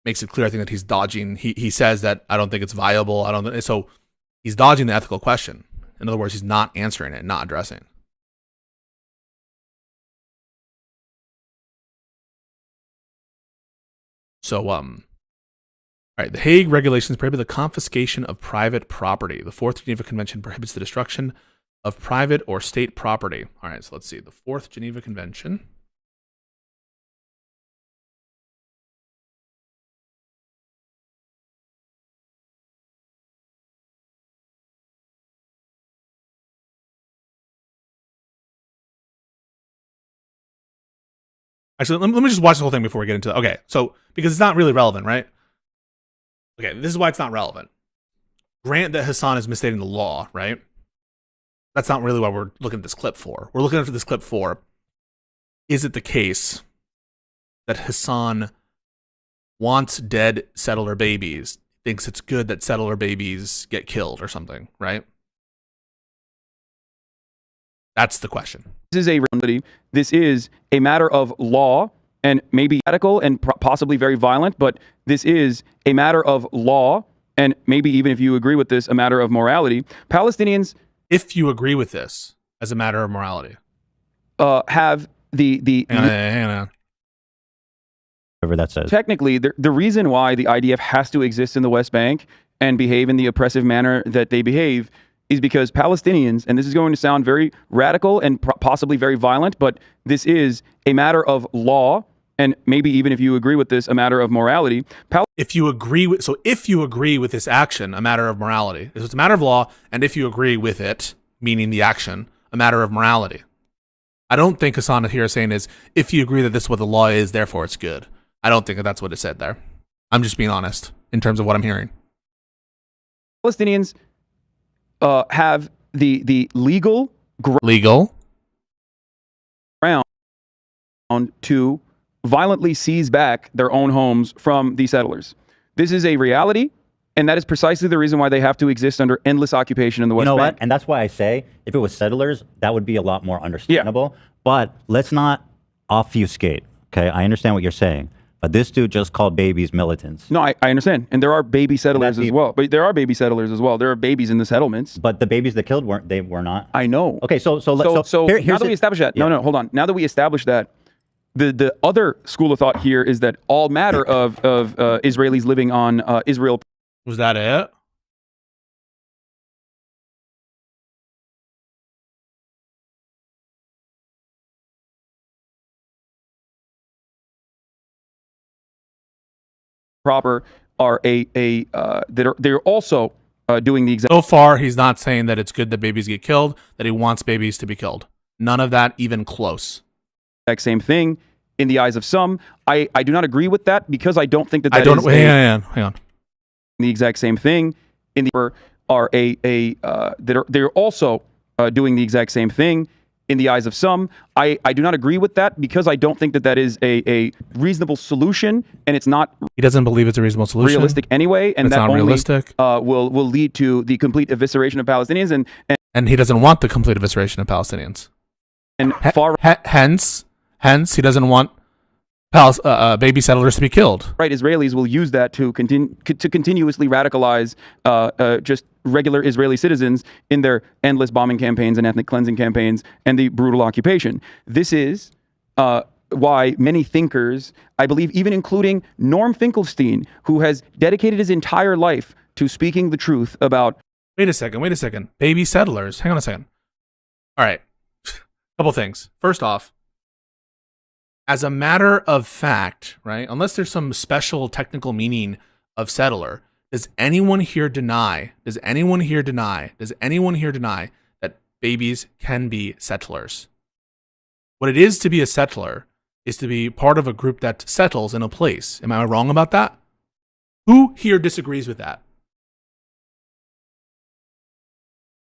makes it clear, I think, that he's dodging. He says that I don't think it's viable. So he's dodging the ethical question. In other words, he's not answering it, not addressing. So, all right, the Hague regulations prohibit the confiscation of private property. The Fourth Geneva Convention prohibits the destruction of private or state property. All right, so let's see. The Fourth Geneva Convention. Actually, let me just watch the whole thing before we get into it. Okay, so because it's not really relevant, right? Okay, this is why it's not relevant. Grant that Hassan is misstating the law, right? That's not really what we're looking at this clip for. We're looking at this clip for, is it the case that Hassan wants dead settler babies, thinks it's good that settler babies get killed or something, right? That's the question. This is a matter of law and maybe radical and possibly very violent, but this is a matter of law and maybe even if you agree with this, a matter of morality. Palestinians, if you agree with this as a matter of morality, have the hang on. Whatever that says. Technically, the reason why the IDF has to exist in the West Bank and behave in the oppressive manner that they behave is because Palestinians, and this is going to sound very radical and possibly very violent, but this is a matter of law and maybe even if you agree with this, a matter of morality. If you agree with this action, a matter of morality. It's a matter of law, and if you agree with it, meaning the action, a matter of morality. I don't think Hassan here is saying is, if you agree that this is what the law is, therefore it's good. I don't think that that's what it said there. I'm just being honest in terms of what I'm hearing. Palestinians have the legal ground to violently seize back their own homes from the settlers. This is a reality, and that is precisely the reason why they have to exist under endless occupation in the West You know Bank. what? And that's why I say if it was settlers, that would be a lot more understandable. But let's not obfuscate. Okay, I understand what you're saying, but this dude just called babies militants. No, I understand, and there are baby settlers as well. But there are baby settlers as well. There are babies in the settlements. But the babies that killed were not. I know. Okay, so now that we establish that, no, hold on. Now that we establish that, the other school of thought here is that all matter of Israelis living on Israel. Was that it? Proper are they're also doing the exact. So far, he's not saying that it's good that babies get killed, that he wants babies to be killed. None of that even close. Exact same thing in the eyes of some. I do not agree with that because I don't think that Hang on. The exact same thing in the are they're also doing the exact same thing in the eyes of some. I do not agree with that because I don't think that that is a reasonable solution, and it's not. He doesn't believe it's a reasonable solution. Realistic anyway, and it's that not only realistic. Will lead to the complete evisceration of Palestinians, and he doesn't want the complete evisceration of Palestinians. And hence, he doesn't want baby settlers to be killed. Right, Israelis will use that to continuously radicalize just regular Israeli citizens in their endless bombing campaigns and ethnic cleansing campaigns and the brutal occupation. This is why many thinkers, I believe, even including Norm Finkelstein, who has dedicated his entire life to speaking the truth about. Wait a second. Baby settlers. Hang on a second. All right. Couple things. First off, as a matter of fact, right, unless there's some special technical meaning of settler, does anyone here deny that babies can be settlers? What it is to be a settler is to be part of a group that settles in a place. Am I wrong about that? Who here disagrees with that?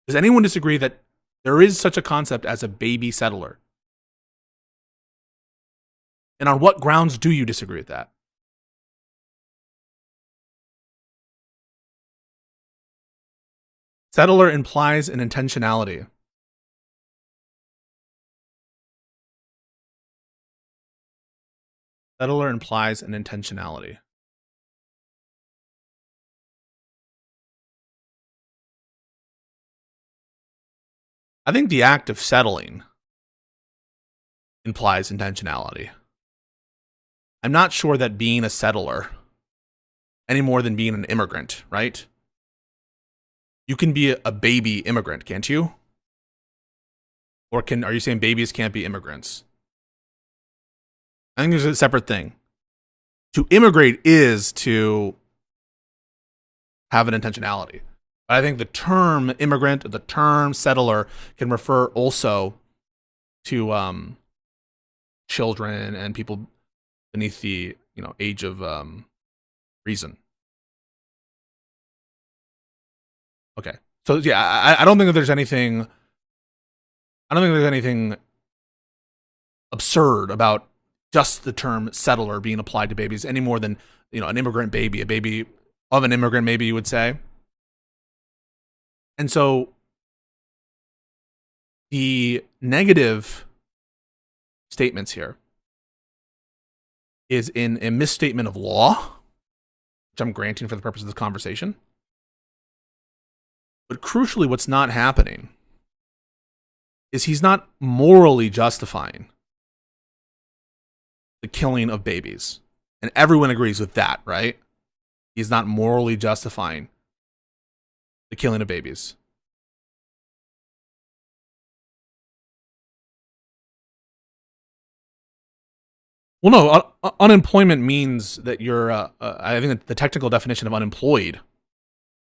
Does anyone disagree that there is such a concept as a baby settler? And on what grounds do you disagree with that? Settler implies an intentionality. Settler implies an intentionality. I think the act of settling implies intentionality. I'm not sure that being a settler any more than being an immigrant, right? You can be a baby immigrant, can't you? Or are you saying babies can't be immigrants? I think there's a separate thing. To immigrate is to have an intentionality. But I think the term immigrant, the term settler can refer also to children and people beneath the age of reason. Okay, so yeah, I don't think that there's anything. I don't think there's anything absurd about just the term settler being applied to babies any more than an immigrant baby, a baby of an immigrant, maybe you would say. And so the negative statements here is in a misstatement of law, which I'm granting for the purpose of this conversation. But crucially, what's not happening is he's not morally justifying the killing of babies. And everyone agrees with that, right? He's not morally justifying the killing of babies. Well, no, unemployment means that you're, I think that the technical definition of unemployed,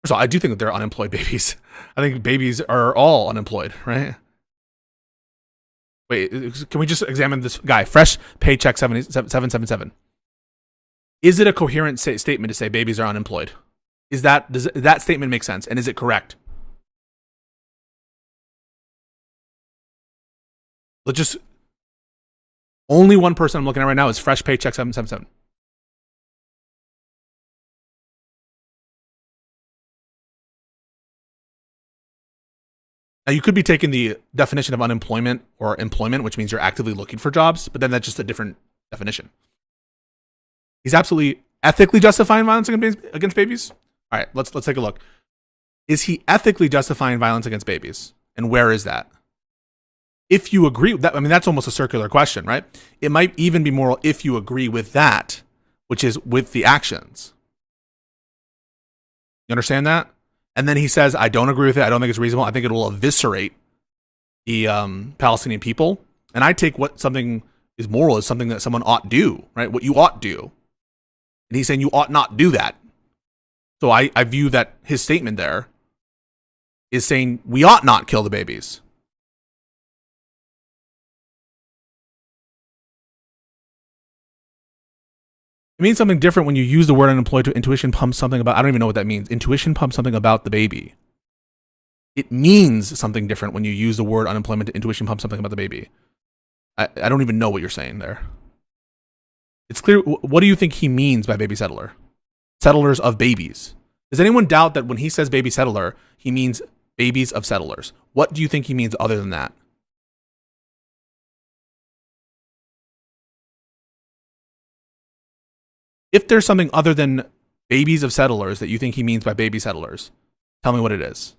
first of all, I do think that they're unemployed babies. I think babies are all unemployed, right? Wait, can we just examine this guy? Fresh paycheck 777. Is it a coherent statement to say babies are unemployed? Does that statement make sense? And is it correct? Let's just Only one person I'm looking at right now is Fresh Paycheck 777. Now, you could be taking the definition of unemployment or employment, which means you're actively looking for jobs, but then that's just a different definition. He's absolutely ethically justifying violence against babies. All right, let's take a look. Is he ethically justifying violence against babies? And where is that? If you agree with that, I mean, that's almost a circular question, right? It might even be moral if you agree with that, which is with the actions. You understand that? And then he says, I don't agree with it. I don't think it's reasonable. I think it will eviscerate the Palestinian people. And I take what something is moral as something that someone ought do, right? What you ought do. And he's saying you ought not do that. So I view that his statement there is saying we ought not kill the babies. It means something different when you use the word unemployed to intuition pump something about, I don't even know what that means. Intuition pump something about the baby. It means something different when you use the word unemployment to intuition pump something about the baby. I don't even know what you're saying there. It's clear. What do you think he means by baby settler? Settlers of babies. Does anyone doubt that when he says baby settler, he means babies of settlers? What do you think he means other than that? If there's something other than babies of settlers that you think he means by baby settlers, tell me what it is.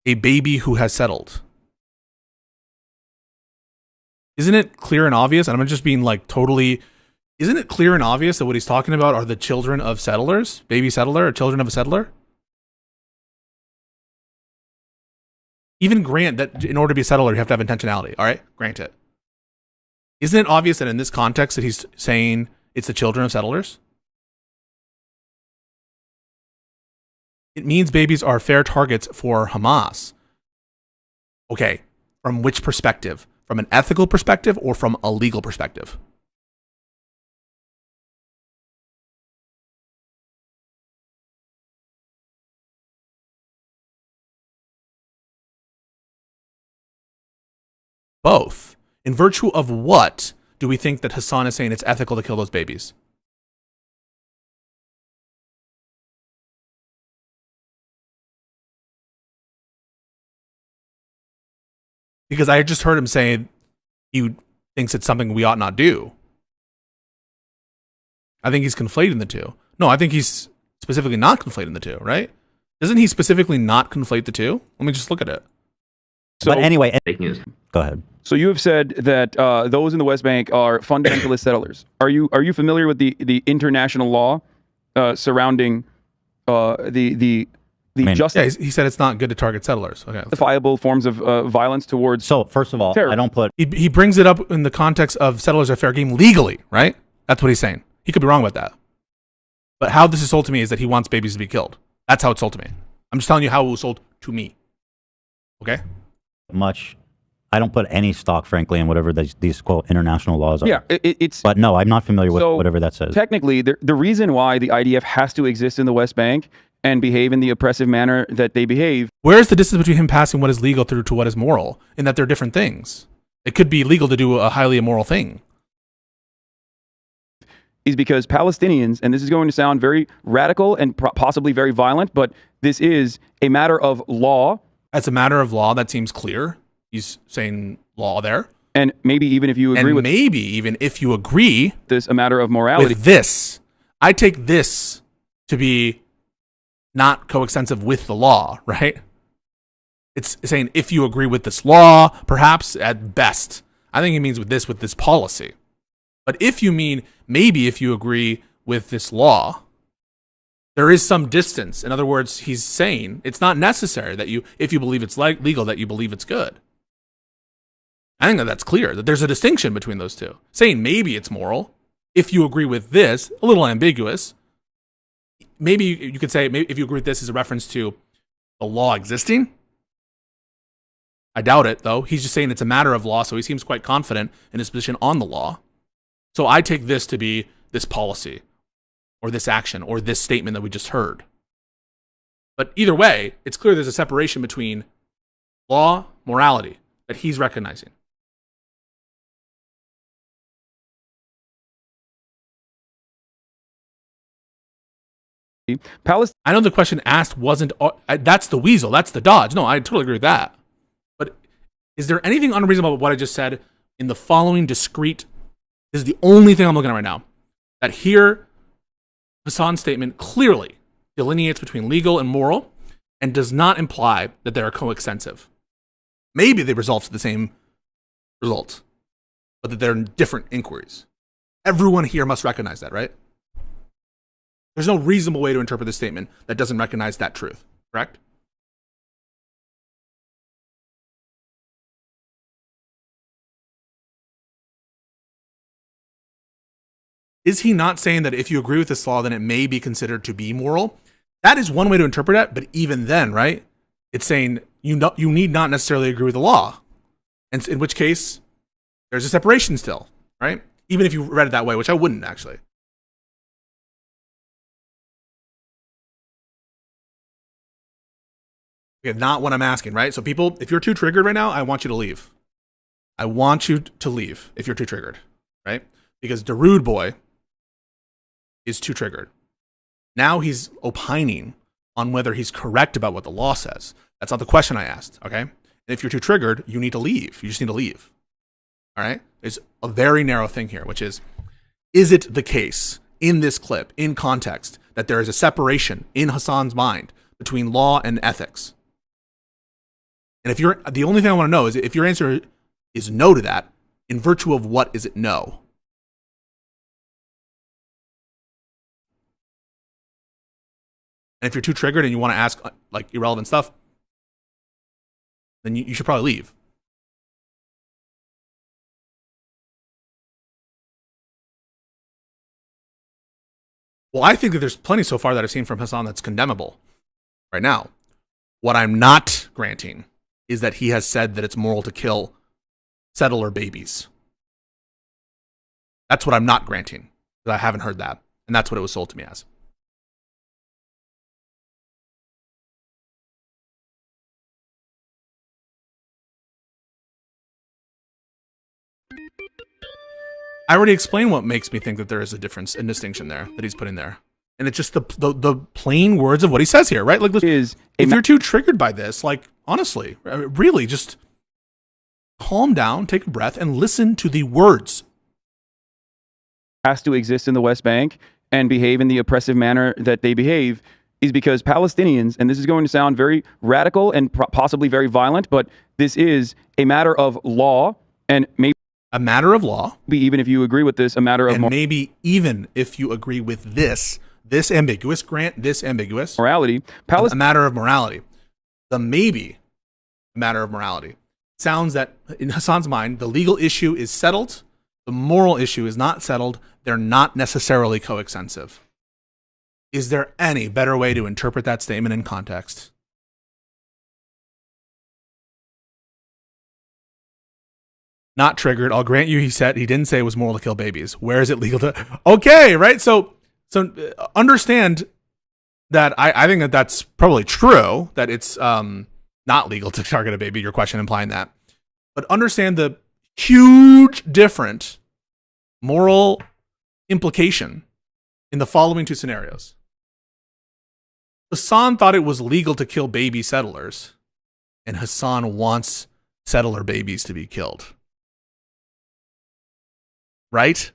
A baby who has settled. Isn't it clear and obvious? And I'm just being like totally, isn't it clear and obvious that what he's talking about are the children of settlers? Baby settler or children of a settler? Even grant that in order to be a settler, you have to have intentionality. All right, grant it. Isn't it obvious that in this context that he's saying it's the children of settlers? It means babies are fair targets for Hamas. Okay, from which perspective? From an ethical perspective or from a legal perspective? Both. In virtue of what do we think that Hassan is saying it's ethical to kill those babies? Because I just heard him say he thinks it's something we ought not do. I think he's conflating the two. No, I think he's specifically not conflating the two, right? Doesn't he specifically not conflate the two? Let me just look at it. So, but anyway, fake news. Go ahead. So you have said that those in the West Bank are fundamentalist settlers. Are you familiar with the international law surrounding the Yeah, he said it's not good to target settlers. Okay. Justifiable forms of violence towards. So first of all, terror. I don't put. He brings it up in the context of settlers are fair game legally, right? That's what he's saying. He could be wrong about that. But how this is sold to me is that he wants babies to be killed. That's how it's sold to me. I'm just telling you how it was sold to me. Okay. I don't put any stock, frankly, in whatever these quote international laws are. Yeah, it's. But no, I'm not familiar with whatever that says. Technically, the reason why the IDF has to exist in the West Bank and behave in the oppressive manner that they behave. Where's the distance between him passing what is legal through to what is moral? In that they're different things. It could be legal to do a highly immoral thing. Is because Palestinians, and this is going to sound very radical and possibly very violent, but this is a matter of law. That's a matter of law. That seems clear. He's saying law there. And maybe even if you agree with maybe even if you agree this, a matter of morality. With this, I take this to be not coextensive with the law, right? It's saying if you agree with this law, perhaps at best. I think he means with this policy. But if you mean maybe if you agree with this law, there is some distance. In other words, he's saying it's not necessary that if you believe it's legal, that you believe it's good. I think that's clear, that there's a distinction between those two. Saying maybe it's moral, if you agree with this, a little ambiguous. Maybe you could say, maybe if you agree with this is a reference to the law existing. I doubt it, though. He's just saying it's a matter of law, so he seems quite confident in his position on the law. So I take this to be this policy, or this action, or this statement that we just heard. But either way, it's clear there's a separation between law, morality that he's recognizing. I know the question asked wasn't, that's the weasel, that's the dodge. No, I totally agree with that. But is there anything unreasonable about what I just said in the following discrete, this is the only thing I'm looking at right now, that here Hassan's statement clearly delineates between legal and moral and does not imply that they are coextensive. Maybe they resolve to the same result, but that they're different inquiries. Everyone here must recognize that, right? There's no reasonable way to interpret this statement that doesn't recognize that truth, correct? Is he not saying that if you agree with this law, then it may be considered to be moral? That is one way to interpret it, but even then, right? It's saying you need not necessarily agree with the law. And in which case, there's a separation still, right? Even if you read it that way, which I wouldn't actually. Okay, not what I'm asking, right? So people, if you're too triggered right now, I want you to leave. I want you to leave if you're too triggered, right? Because the rude boy is too triggered. Now he's opining on whether he's correct about what the law says. That's not the question I asked, okay? And if you're too triggered, you need to leave. You just need to leave, all right? There's a very narrow thing here, which is it the case in this clip, in context, that there is a separation in Hassan's mind between law and ethics? And if you're, the only thing I want to know is if your answer is no to that, in virtue of what is it no? And if you're too triggered and you want to ask like irrelevant stuff, then you should probably leave. Well, I think that there's plenty so far that I've seen from Hassan that's condemnable right now. What I'm not granting is that he has said that it's moral to kill settler babies. That's what I'm not granting, because I haven't heard that. And that's what it was sold to me as. I already explained what makes me think that there is a difference and distinction there that he's putting there. And it's just the plain words of what he says here, right? Like, if you're too triggered by this, like, honestly, really just calm down, take a breath, and listen to the words. Has to exist in the West Bank and behave in the oppressive manner that they behave is because Palestinians, and this is going to sound very radical and possibly very violent, but this is a matter of law and maybe a matter of law. Even if you agree with this, a matter of and maybe even if you agree with this ambiguous, grant this ambiguous morality, a matter of morality. The maybe a matter of morality sounds that in Hassan's mind, the legal issue is settled. The moral issue is not settled. They're not necessarily coextensive. Is there any better way to interpret that statement in context? Not triggered. I'll grant you, he didn't say it was moral to kill babies. Where is it legal to? Okay, right? So understand that I think that that's probably true, that it's not legal to target a baby, your question implying that. But understand the huge different moral implication in the following two scenarios. Hassan thought it was legal to kill baby settlers, and Hassan wants settler babies to be killed. Right?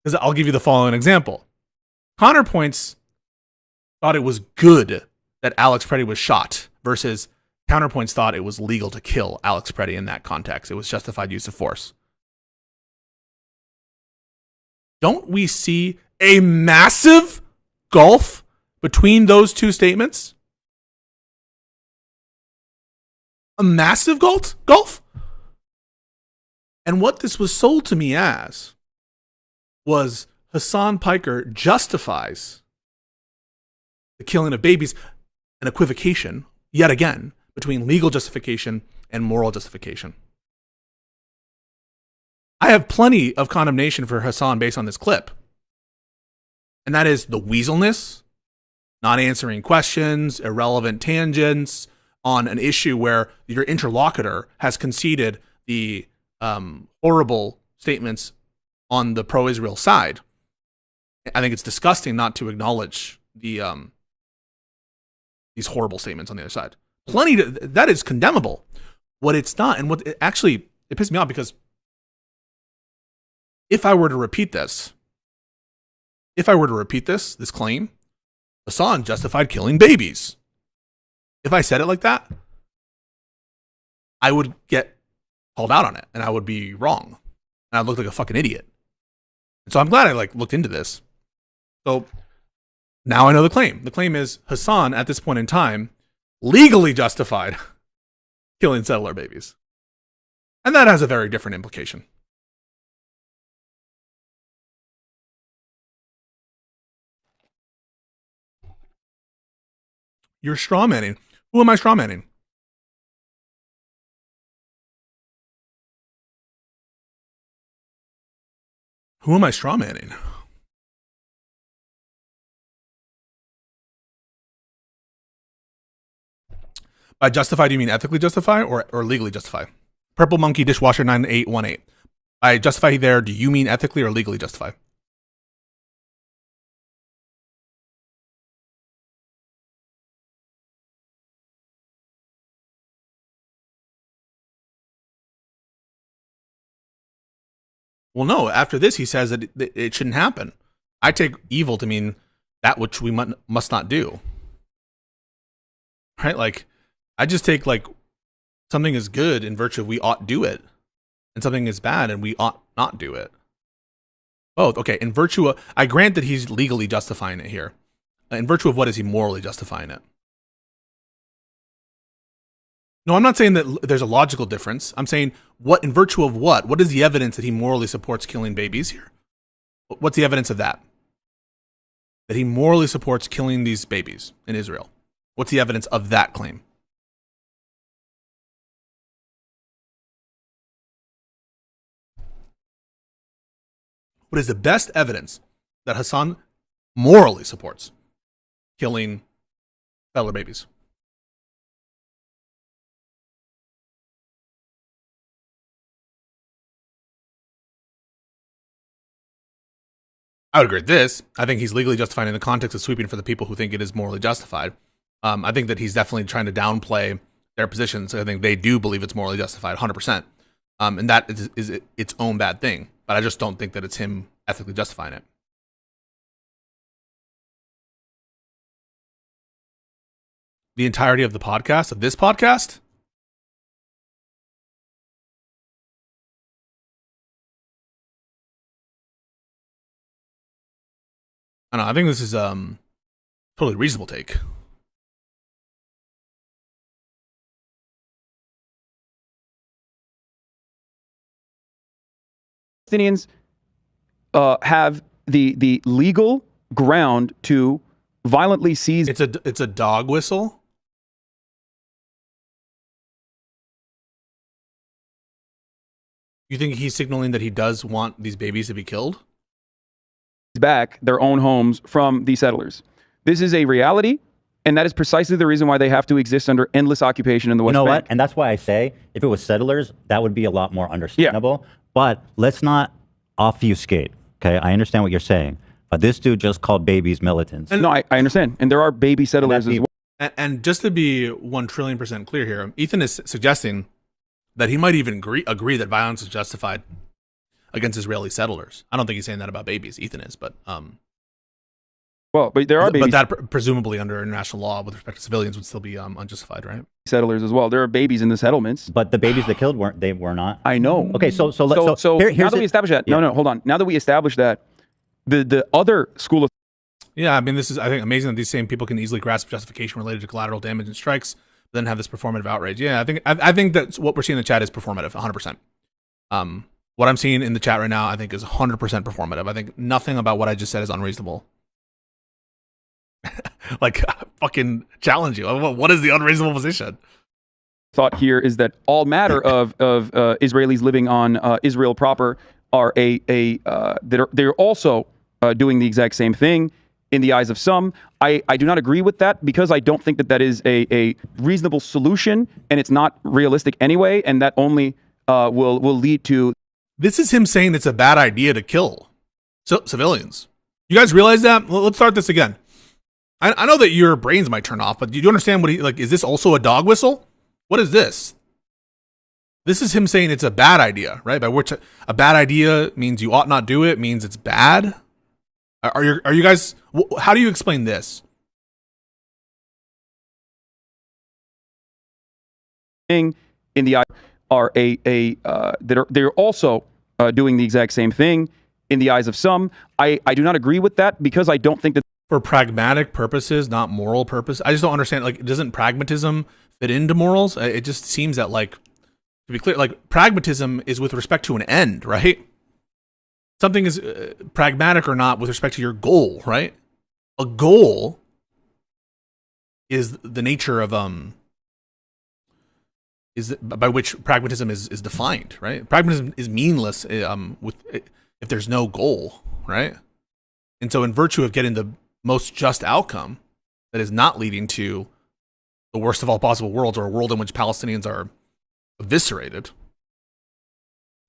Because I'll give you the following example. Counterpoints thought it was good that Alex Preddy was shot versus Counterpoints thought it was legal to kill Alex Preddy in that context. It was justified use of force. Don't we see a massive gulf between those two statements? A massive gulf? And what this was sold to me as was Hassan Piker justifies the killing of babies, an equivocation, yet again, between legal justification and moral justification. I have plenty of condemnation for Hassan based on this clip. And that is the weaselness, not answering questions, irrelevant tangents, on an issue where your interlocutor has conceded the horrible statements on the pro-Israel side. I think it's disgusting not to acknowledge the these horrible statements on the other side. That is condemnable. What it's not, and what it pisses me off, because if I were to repeat this claim, Hassan justified killing babies. If I said it like that, I would get called out on it, and I would be wrong, and I'd look like a fucking idiot. And so I'm glad I looked into this. So now I know the claim. The claim is Hassan, at this point in time, legally justified killing settler babies. And that has a very different implication. You're strawmanning. Who am I strawmanning? Who am I strawmanning? By justify, do you mean ethically justify or legally justify? Purple Monkey Dishwasher 9818. By justify there, do you mean ethically or legally justify? Well, no. After this, he says that it shouldn't happen. I take evil to mean that which we must not do. Right? Like, I just take something is good in virtue of we ought do it, and something is bad and we ought not do it. Both. Okay. In virtue of, I grant that he's legally justifying it here. In virtue of what is he morally justifying it? No, I'm not saying that there's a logical difference. I'm saying what, in virtue of what? What is the evidence that he morally supports killing babies here? What's the evidence of that? That he morally supports killing these babies in Israel. What's the evidence of that claim? What is the best evidence that Hassan morally supports killing settler babies? I would agree with this. I think he's legally justified in the context of sweeping for the people who think it is morally justified. I think that he's definitely trying to downplay their positions. I think they do believe it's morally justified, 100%. And that is its own bad thing. But I just don't think that it's him ethically justifying it. The entirety of the podcast, of this podcast? I don't know. I think this is totally reasonable take. Palestinians have the legal ground to violently seize. It's a dog whistle. You think he's signaling that he does want these babies to be killed? Back their own homes from the settlers. This is a reality, and that is precisely the reason why they have to exist under endless occupation in the West Bank. You know what? And that's why I say, if it was settlers, that would be a lot more understandable. Yeah. But let's not obfuscate, okay? I understand what you're saying, but this dude just called babies militants. And no, I understand. And there are baby settlers as well. And just to be 1,000,000,000% clear here, Ethan is suggesting that he might even agree that violence is justified against Israeli settlers. I don't think he's saying that about babies. Ethan is, but well, but there are babies. But that presumably under international law with respect to civilians would still be unjustified, right? Settlers as well. There are babies in the settlements. But the babies that killed were not. I know. Okay, so here's now that we establish that. Yeah. No, hold on. Now that we establish that, the other school of I mean, this is, I think, amazing that these same people can easily grasp justification related to collateral damage and strikes, but then have this performative outrage. Yeah, I think that what we're seeing in the chat is performative, 100%. What I'm seeing in the chat right now, I think, is 100% performative. I think nothing about what I just said is unreasonable. Like, fucking challenge you. What is the unreasonable position? Thought here is that all matter of Israelis living on Israel proper are they're also doing the exact same thing in the eyes of some. I do not agree with that because I don't think that that is a reasonable solution, and it's not realistic anyway, and that only will lead to. This is him saying it's a bad idea to kill civilians. You guys realize that? Well, let's start this again. I know that your brains might turn off, but do you understand what he, like, is this also a dog whistle? What is this? This is him saying it's a bad idea, right? By which a bad idea means you ought not do it, means it's bad. Are you guys, how do you explain this? In the eye are they're also doing the exact same thing in the eyes of some. I do not agree with that because I don't think that for pragmatic purposes, not moral purpose. I just don't understand. Like, doesn't pragmatism fit into morals? It just seems that, like, to be clear, like, pragmatism is with respect to an end, right? Something is pragmatic or not with respect to your goal, right? A goal is the nature of is by which pragmatism is defined, right? Pragmatism is meaningless if there's no goal, right? And so, in virtue of getting the most just outcome that is not leading to the worst of all possible worlds, or a world in which Palestinians are eviscerated,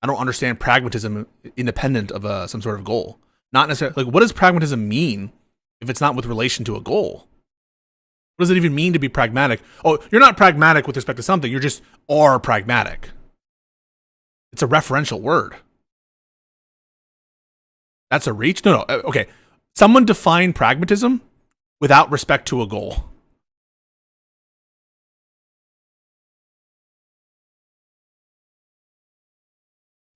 I don't understand pragmatism independent of some sort of goal. Not necessarily, like, what does pragmatism mean if it's not with relation to a goal? What does it even mean to be pragmatic? Oh, you're not pragmatic with respect to something. You're just are pragmatic. It's a referential word. That's a reach? No. Okay. Someone define pragmatism without respect to a goal.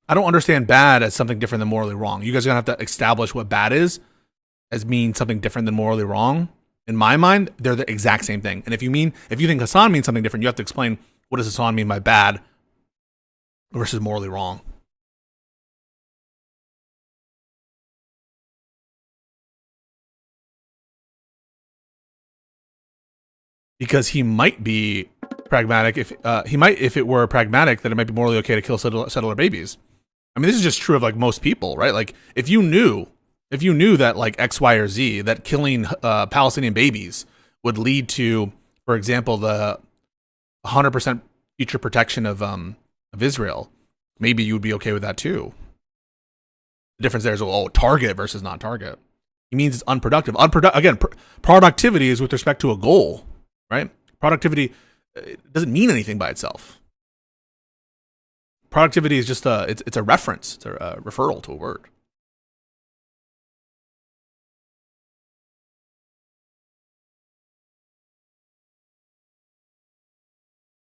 I don't understand bad as something different than morally wrong. You guys are going to have to establish what bad is as mean something different than morally wrong. In my mind, they're the exact same thing. And if you think Hassan means something different, you have to explain, what does Hassan mean by bad versus morally wrong? Because he might be pragmatic if it were pragmatic, that it might be morally okay to kill settler babies. I mean, this is just true of, like, most people, right? Like, if you knew that, like, X, Y, or Z, that killing Palestinian babies would lead to, for example, the 100% future protection of Israel, maybe you would be okay with that too. The difference there is, target versus not target. He means it's unproductive. Again, productivity is with respect to a goal, right? Productivity doesn't mean anything by itself. Productivity is just it's a reference. It's a referral to a word.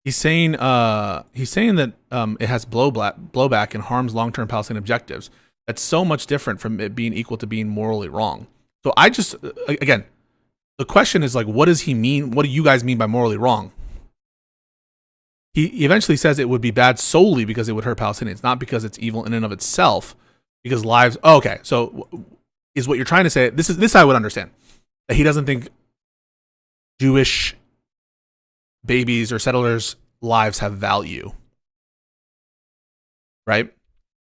He's saying that it has blowback and harms long-term Palestinian objectives. That's so much different from it being equal to being morally wrong. So I just, again, the question is, like, what does he mean? What do you guys mean by morally wrong? He eventually says it would be bad solely because it would hurt Palestinians, not because it's evil in and of itself, because lives. Oh, okay, so is what you're trying to say? This I would understand. That he doesn't think Jewish babies or settlers' lives have value, right?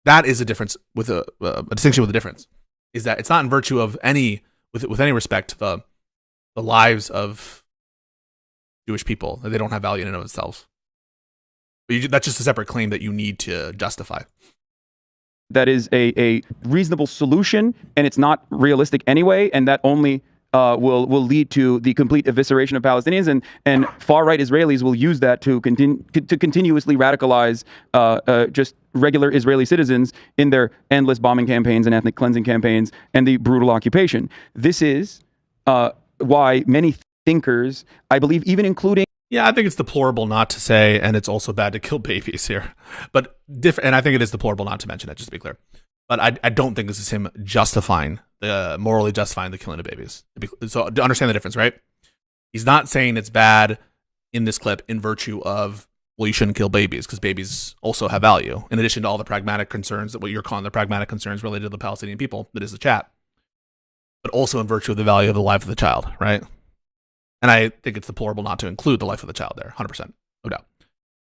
That is a difference with a distinction with a difference. Is that it's not in virtue of with any respect the lives of Jewish people, that they don't have value in and of themselves. But that's just a separate claim that you need to justify. That is a reasonable solution, and it's not realistic anyway, and that only will lead to the complete evisceration of Palestinians, and far-right Israelis will use that to continuously radicalize just regular Israeli citizens in their endless bombing campaigns and ethnic cleansing campaigns and the brutal occupation. This is why many thinkers, I believe, even including. Yeah, I think it's deplorable not to say, and it's also bad to kill babies here. But and I think it is deplorable not to mention it, just to be clear. But I don't think this is him morally justifying the killing of babies. So to understand the difference, right? He's not saying it's bad in this clip in virtue of, well, you shouldn't kill babies because babies also have value, in addition to all the pragmatic concerns, that what you're calling the pragmatic concerns related to the Palestinian people, that is the chat, but also in virtue of the value of the life of the child, right? And I think it's deplorable not to include the life of the child there, 100%, no doubt.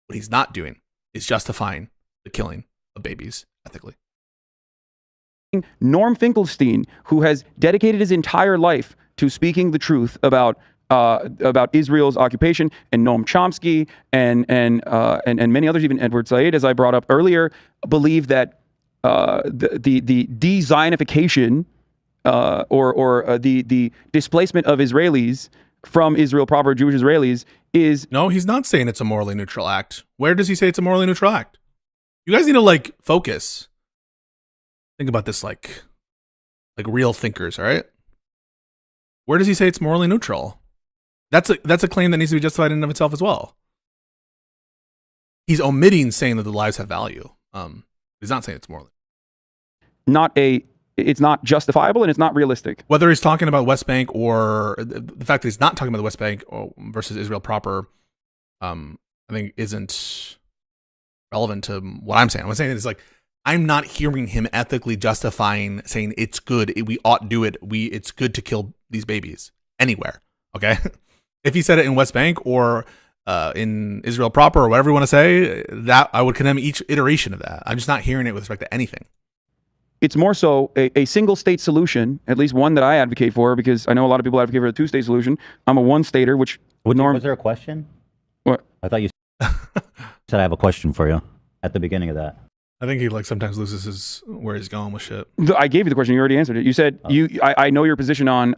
What he's not doing is justifying the killing of babies ethically. Norm Finkelstein, who has dedicated his entire life to speaking the truth about Israel's occupation, and Noam Chomsky and many others, even Edward Said, as I brought up earlier, believe that the de-Zionification or the displacement of Israelis from Israel proper, Jewish Israelis, is... No, he's not saying it's a morally neutral act. Where does he say it's a morally neutral act? You guys need to, like, focus. Think about this like real thinkers, all right? Where does he say it's morally neutral? That's a claim that needs to be justified in and of itself as well. He's omitting saying that the lives have value. He's not saying it's morally. It's not justifiable and it's not realistic. Whether he's talking about West Bank or the fact that he's not talking about the West Bank versus Israel proper, I think isn't relevant to what I'm saying. What I'm saying is, like, I'm not hearing him ethically justifying saying it's good, we ought to do it, it's good to kill these babies anywhere. Okay, if he said it in West Bank or in Israel proper or whatever you want to say, that I would condemn each iteration of that. I'm just not hearing it with respect to anything. It's more so a single state solution, at least one that I advocate for, because I know a lot of people advocate for a two-state solution. I'm a one-stater, which would Was there a question? What? I thought you said I have a question for you at the beginning of that. I think he sometimes loses where he's going with shit. I gave you the question. You already answered it. You said I know your position on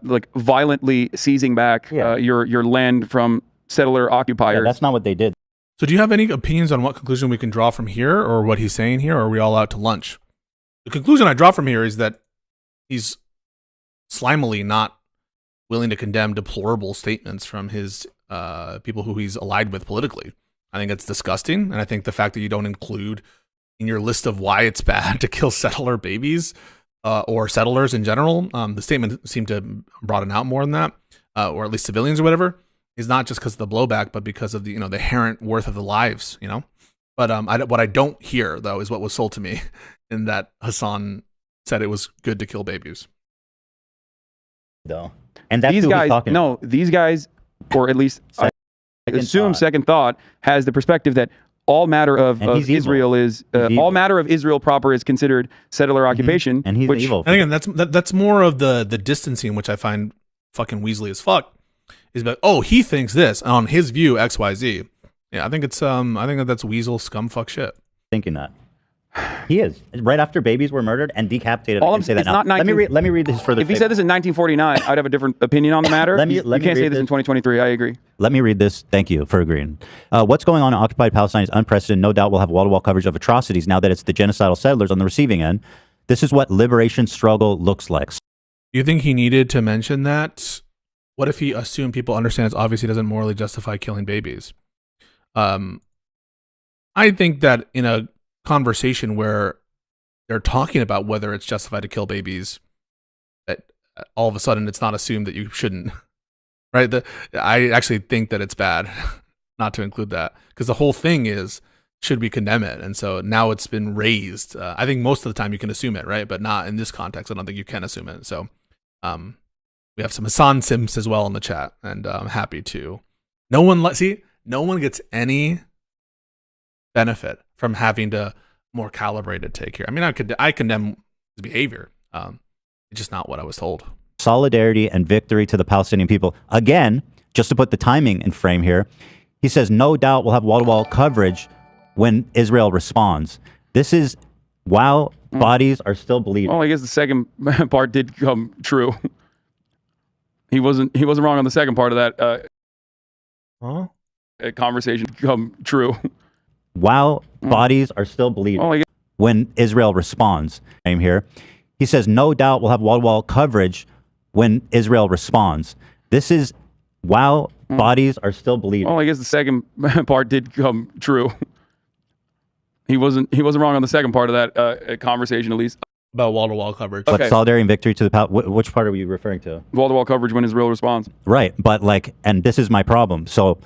like violently seizing back your land from settler occupiers. Yeah, that's not what they did. So do you have any opinions on what conclusion we can draw from here, or what he's saying here, or are we all out to lunch? The conclusion I draw from here is that he's slimily not willing to condemn deplorable statements from his people who he's allied with politically. I think it's disgusting, and I think the fact that you don't include in your list of why it's bad to kill settler babies or settlers in general, the statement seemed to broaden out more than that, or at least civilians or whatever, is not just because of the blowback, but because of the the inherent worth of the lives, But what I don't hear, though, is what was sold to me in that Hassan said it was good to kill babies. Though, and that's these guys, or at least I assume Second Thought has the perspective that all matter of Israel is all matter of Israel proper is considered settler occupation, and he's evil. And again, that's more of the distancing, which I find fucking Weasley as fuck. Is that he thinks this on his view XYZ. Yeah, I think it's I think that's Weasel scumfuck shit. Thinking that he is right after babies were murdered and decapitated. All I can say that now. Let me read this further. If he said this in 1949, I'd have a different opinion on the matter. Let me you can't say this in 2023. I agree. Let me read this. Thank you for agreeing. What's going on in occupied Palestine is unprecedented. No doubt we'll have wall-to-wall coverage of atrocities now that it's the genocidal settlers on the receiving end. This is what liberation struggle looks like. Do you think he needed to mention that? What if he assumed people understand it's obvious he doesn't morally justify killing babies? I think that in a conversation where they're talking about whether it's justified to kill babies, that all of a sudden it's not assumed that you shouldn't, right? I actually think that it's bad not to include that, because the whole thing is, should we condemn it? And so now it's been raised. I think most of the time you can assume it, right? But not in this context. I don't think you can assume it. So we have some Hassan Sims as well in the chat, and I'm happy to. No one gets any benefit from having to more calibrated take here. I mean, I condemn his behavior. It's just not what I was told. Solidarity and victory to the Palestinian people. Again, just to put the timing in frame here, he says, no doubt we'll have wall-to-wall coverage when Israel responds. This is while bodies are still bleeding. Well, I guess the second part did come true. He wasn't wrong on the second part of that conversation come true. While bodies are still bleeding when Israel responds. I'm here. He says, no doubt we'll have wall-to-wall coverage when Israel responds. This is while bodies are still bleeding. Well, I guess the second part did come true. He wasn't wrong on the second part of that conversation, at least. About wall-to-wall coverage. But solidarity and victory to the which part are you referring to? Wall-to-wall coverage when Israel responds. Right, but and this is my problem. So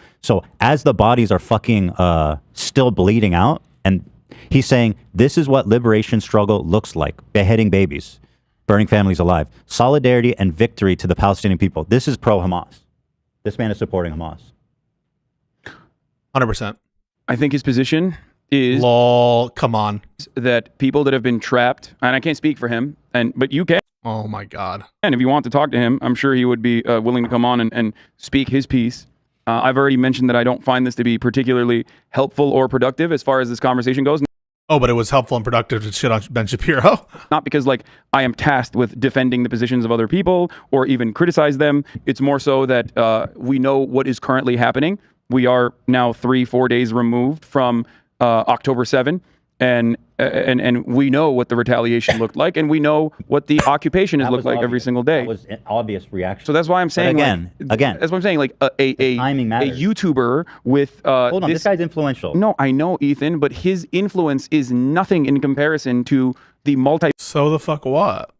as the bodies are fucking still bleeding out, and he's saying this is what liberation struggle looks like: beheading babies, burning families alive. Solidarity and victory to the Palestinian people. This is pro-Hamas. This man is supporting Hamas. 100%. I think his position is come on, that people that have been trapped, and I can't speak for him, but you can. Oh my God. And if you want to talk to him, I'm sure he would be willing to come on and speak his piece. I've already mentioned that I don't find this to be particularly helpful or productive as far as this conversation goes. Oh, but it was helpful and productive to shit on Ben Shapiro. Not because like I am tasked with defending the positions of other people or even criticize them. It's more so that we know what is currently happening. We are now 3-4 days removed from October 7. And we know what the retaliation looked like, and we know what the occupation has looked like every single day. That was an obvious reaction. So that's why I'm saying, but again, that's what I'm saying. Like a YouTuber with hold on, this guy's influential. No, I know, Ethan, but his influence is nothing in comparison to the multi. So the fuck what?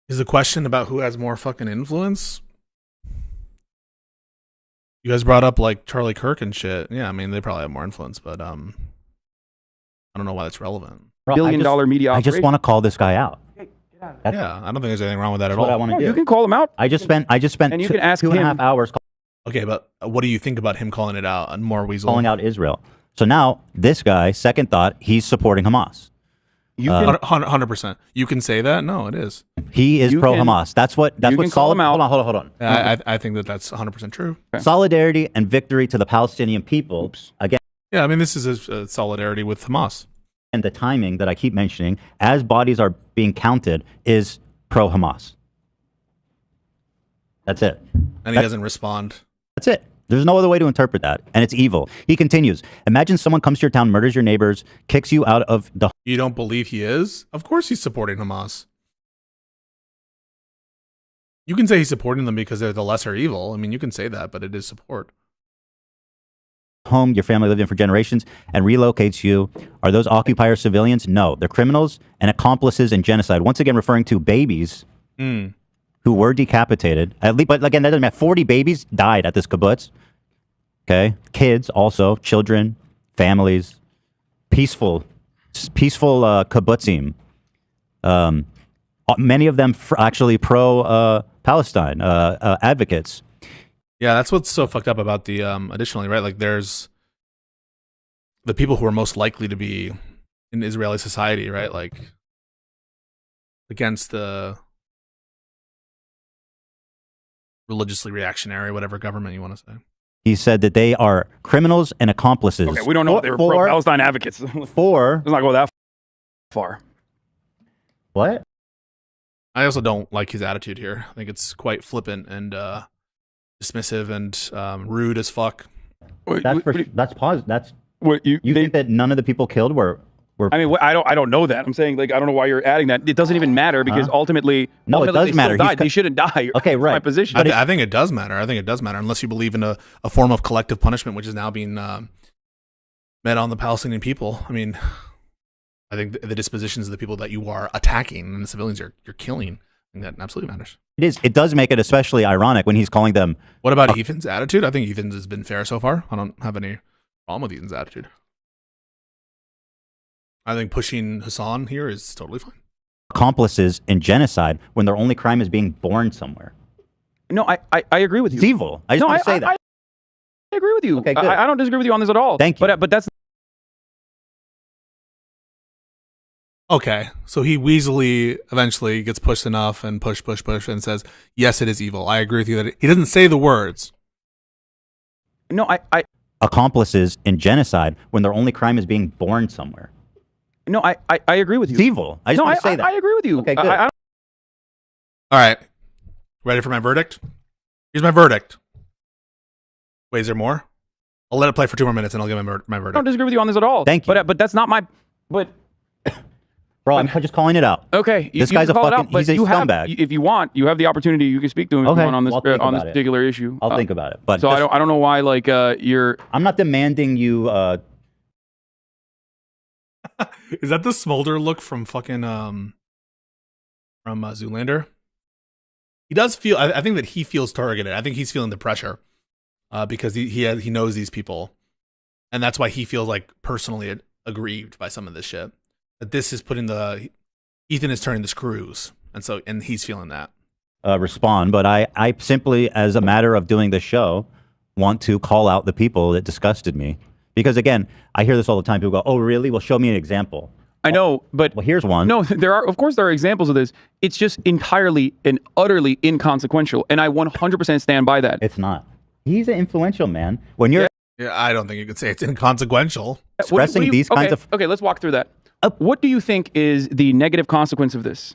Is the question about who has more fucking influence? You guys brought up like Charlie Kirk and shit. Yeah, I mean they probably have more influence, but I don't know why that's relevant. Bro, billion-dollar media I just want to call this guy out. Yeah, I don't think there's anything wrong with that at what all. I want to do. You can call him out. I just spent and you can ask 2.5 hours Okay, but what do you think about him calling it out and more weasel? calling out Israel. So now this guy, second thought, he's supporting Hamas. You can 100%. You can say that? No, it is. He is pro Hamas. That's what call him out. Hold on. I think that's 100% true. Solidarity and victory to the Palestinian people. Again. Yeah, I mean this is a solidarity with Hamas. And the timing that I keep mentioning, as bodies are being counted, is pro Hamas. That's it. And he doesn't respond. That's it. There's no other way to interpret that. And it's evil. He continues. Imagine someone comes to your town, murders your neighbors, kicks you out of the... You don't believe he is? Of course he's supporting Hamas. You can say he's supporting them because they're the lesser evil. I mean, you can say that, but it is support. Home your family lived in for generations and relocates you. Are those occupier civilians? No. They're criminals and accomplices in genocide. Once again, referring to babies who were decapitated. At least, but again, that doesn't matter. 40 babies died at this kibbutz. Okay, kids also, children, families, peaceful kibbutzim. Many of them actually pro-Palestine advocates. Yeah, that's what's so fucked up about the additionally, right? Like there's the people who are most likely to be in Israeli society, right? Like against the religiously reactionary, whatever government you want to say. He said that they are criminals and accomplices. Okay, we don't know if they were pro-Palestine advocates. Let's not go that far. What? I also don't like his attitude here. I think it's quite flippant and dismissive and rude as fuck. That's positive. That's what you think that none of the people killed were. I mean, I don't know that. I'm saying like I don't know why you're adding that. It doesn't even matter because ultimately, no, it does matter. They shouldn't die. Okay, right. My position. I think it does matter. I think it does matter unless you believe in a form of collective punishment, which is now being met on the Palestinian people. I mean, I think the dispositions of the people that you are attacking and the civilians you're killing, I think that absolutely matters. It is. It does make it especially ironic when he's calling them. What about Ethan's attitude? I think Ethan's has been fair so far. I don't have any problem with Ethan's attitude. I think pushing Hassan here is totally fine. Accomplices in genocide when their only crime is being born somewhere. No, I agree with you. It's evil. I just want to say that. I agree with you. Okay, good. I don't disagree with you on this at all. Thank you. But that's okay. So he weaselly eventually gets pushed enough and push and says, yes, it is evil. I agree with you that he doesn't say the words. No, I accomplices in genocide when their only crime is being born somewhere. No, I agree with you. It's evil. I just want to say that. I agree with you. Okay, good. All right. Ready for my verdict? Here's my verdict. Wait, is there more? I'll let it play for 2 more minutes and I'll give my verdict. I don't disagree with you on this at all. Thank you. But that's not my. But bro, I'm just calling it out. Okay, this guy's a fucking. He's a scumbag. If you want, you have the opportunity. You can speak to him if you want on this particular issue. I'll think about it. But so I don't know why like you're. I'm not demanding you. Is that the Smolder look from fucking Zoolander? He does feel. I think that he feels targeted. I think he's feeling the pressure because he knows these people, and that's why he feels like personally aggrieved by some of this shit. That this is putting Ethan is turning the screws, and he's feeling that. Respond, but I simply, as a matter of doing this show, want to call out the people that disgusted me. Because again, I hear this all the time. People go, "Oh, really? Well, show me an example." I know, but well, here's one. No, of course there are examples of this. It's just entirely and utterly inconsequential, and I 100% stand by that. It's not. He's an influential man. When you're Yeah, I don't think you could say it's inconsequential. expressing these kinds of Okay, let's walk through that. What do you think is the negative consequence of this?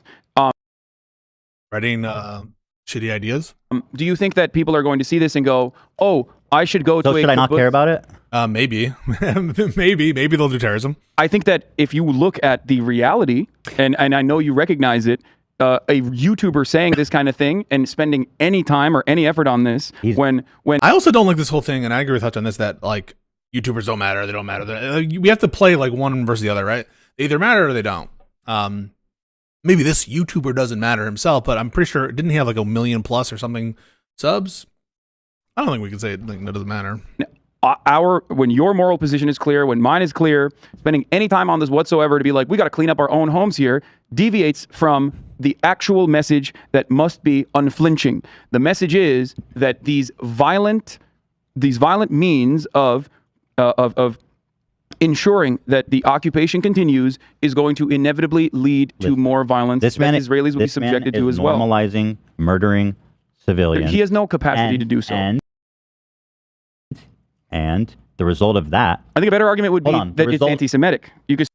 Spreading shitty ideas. Do you think that people are going to see this and go, "Oh, I should go to"? So should I not care about it? Maybe, maybe they'll do terrorism. I think that if you look at the reality, and I know you recognize it, a YouTuber saying this kind of thing and spending any time or any effort on this, when I also don't like this whole thing, and I agree with Hutch on this, that like YouTubers don't matter, they don't matter. We have to play like one versus the other, right? They either matter or they don't. Maybe this YouTuber doesn't matter himself, but I'm pretty sure, didn't he have like 1 million plus or something subs? I don't think we can say like, that doesn't matter. When your moral position is clear, when mine is clear, spending any time on this whatsoever to be like, we got to clean up our own homes here, deviates from the actual message that must be unflinching. The message is that these violent means of ensuring that the occupation continues is going to inevitably lead to more violence that Israelis will be subjected to as well. Normalizing murdering civilians. He has no capacity to do so. And the result of that, I think a better argument would be that it's anti-Semitic. You could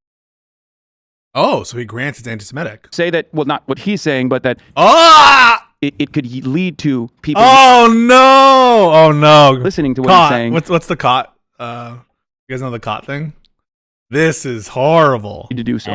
so he grants it's anti-Semitic. Say that, well, not what he's saying, but that it could lead to people. Oh no! Listening to what cot. he's saying. What's the cot? You guys know the cot thing? This is horrible. To do so.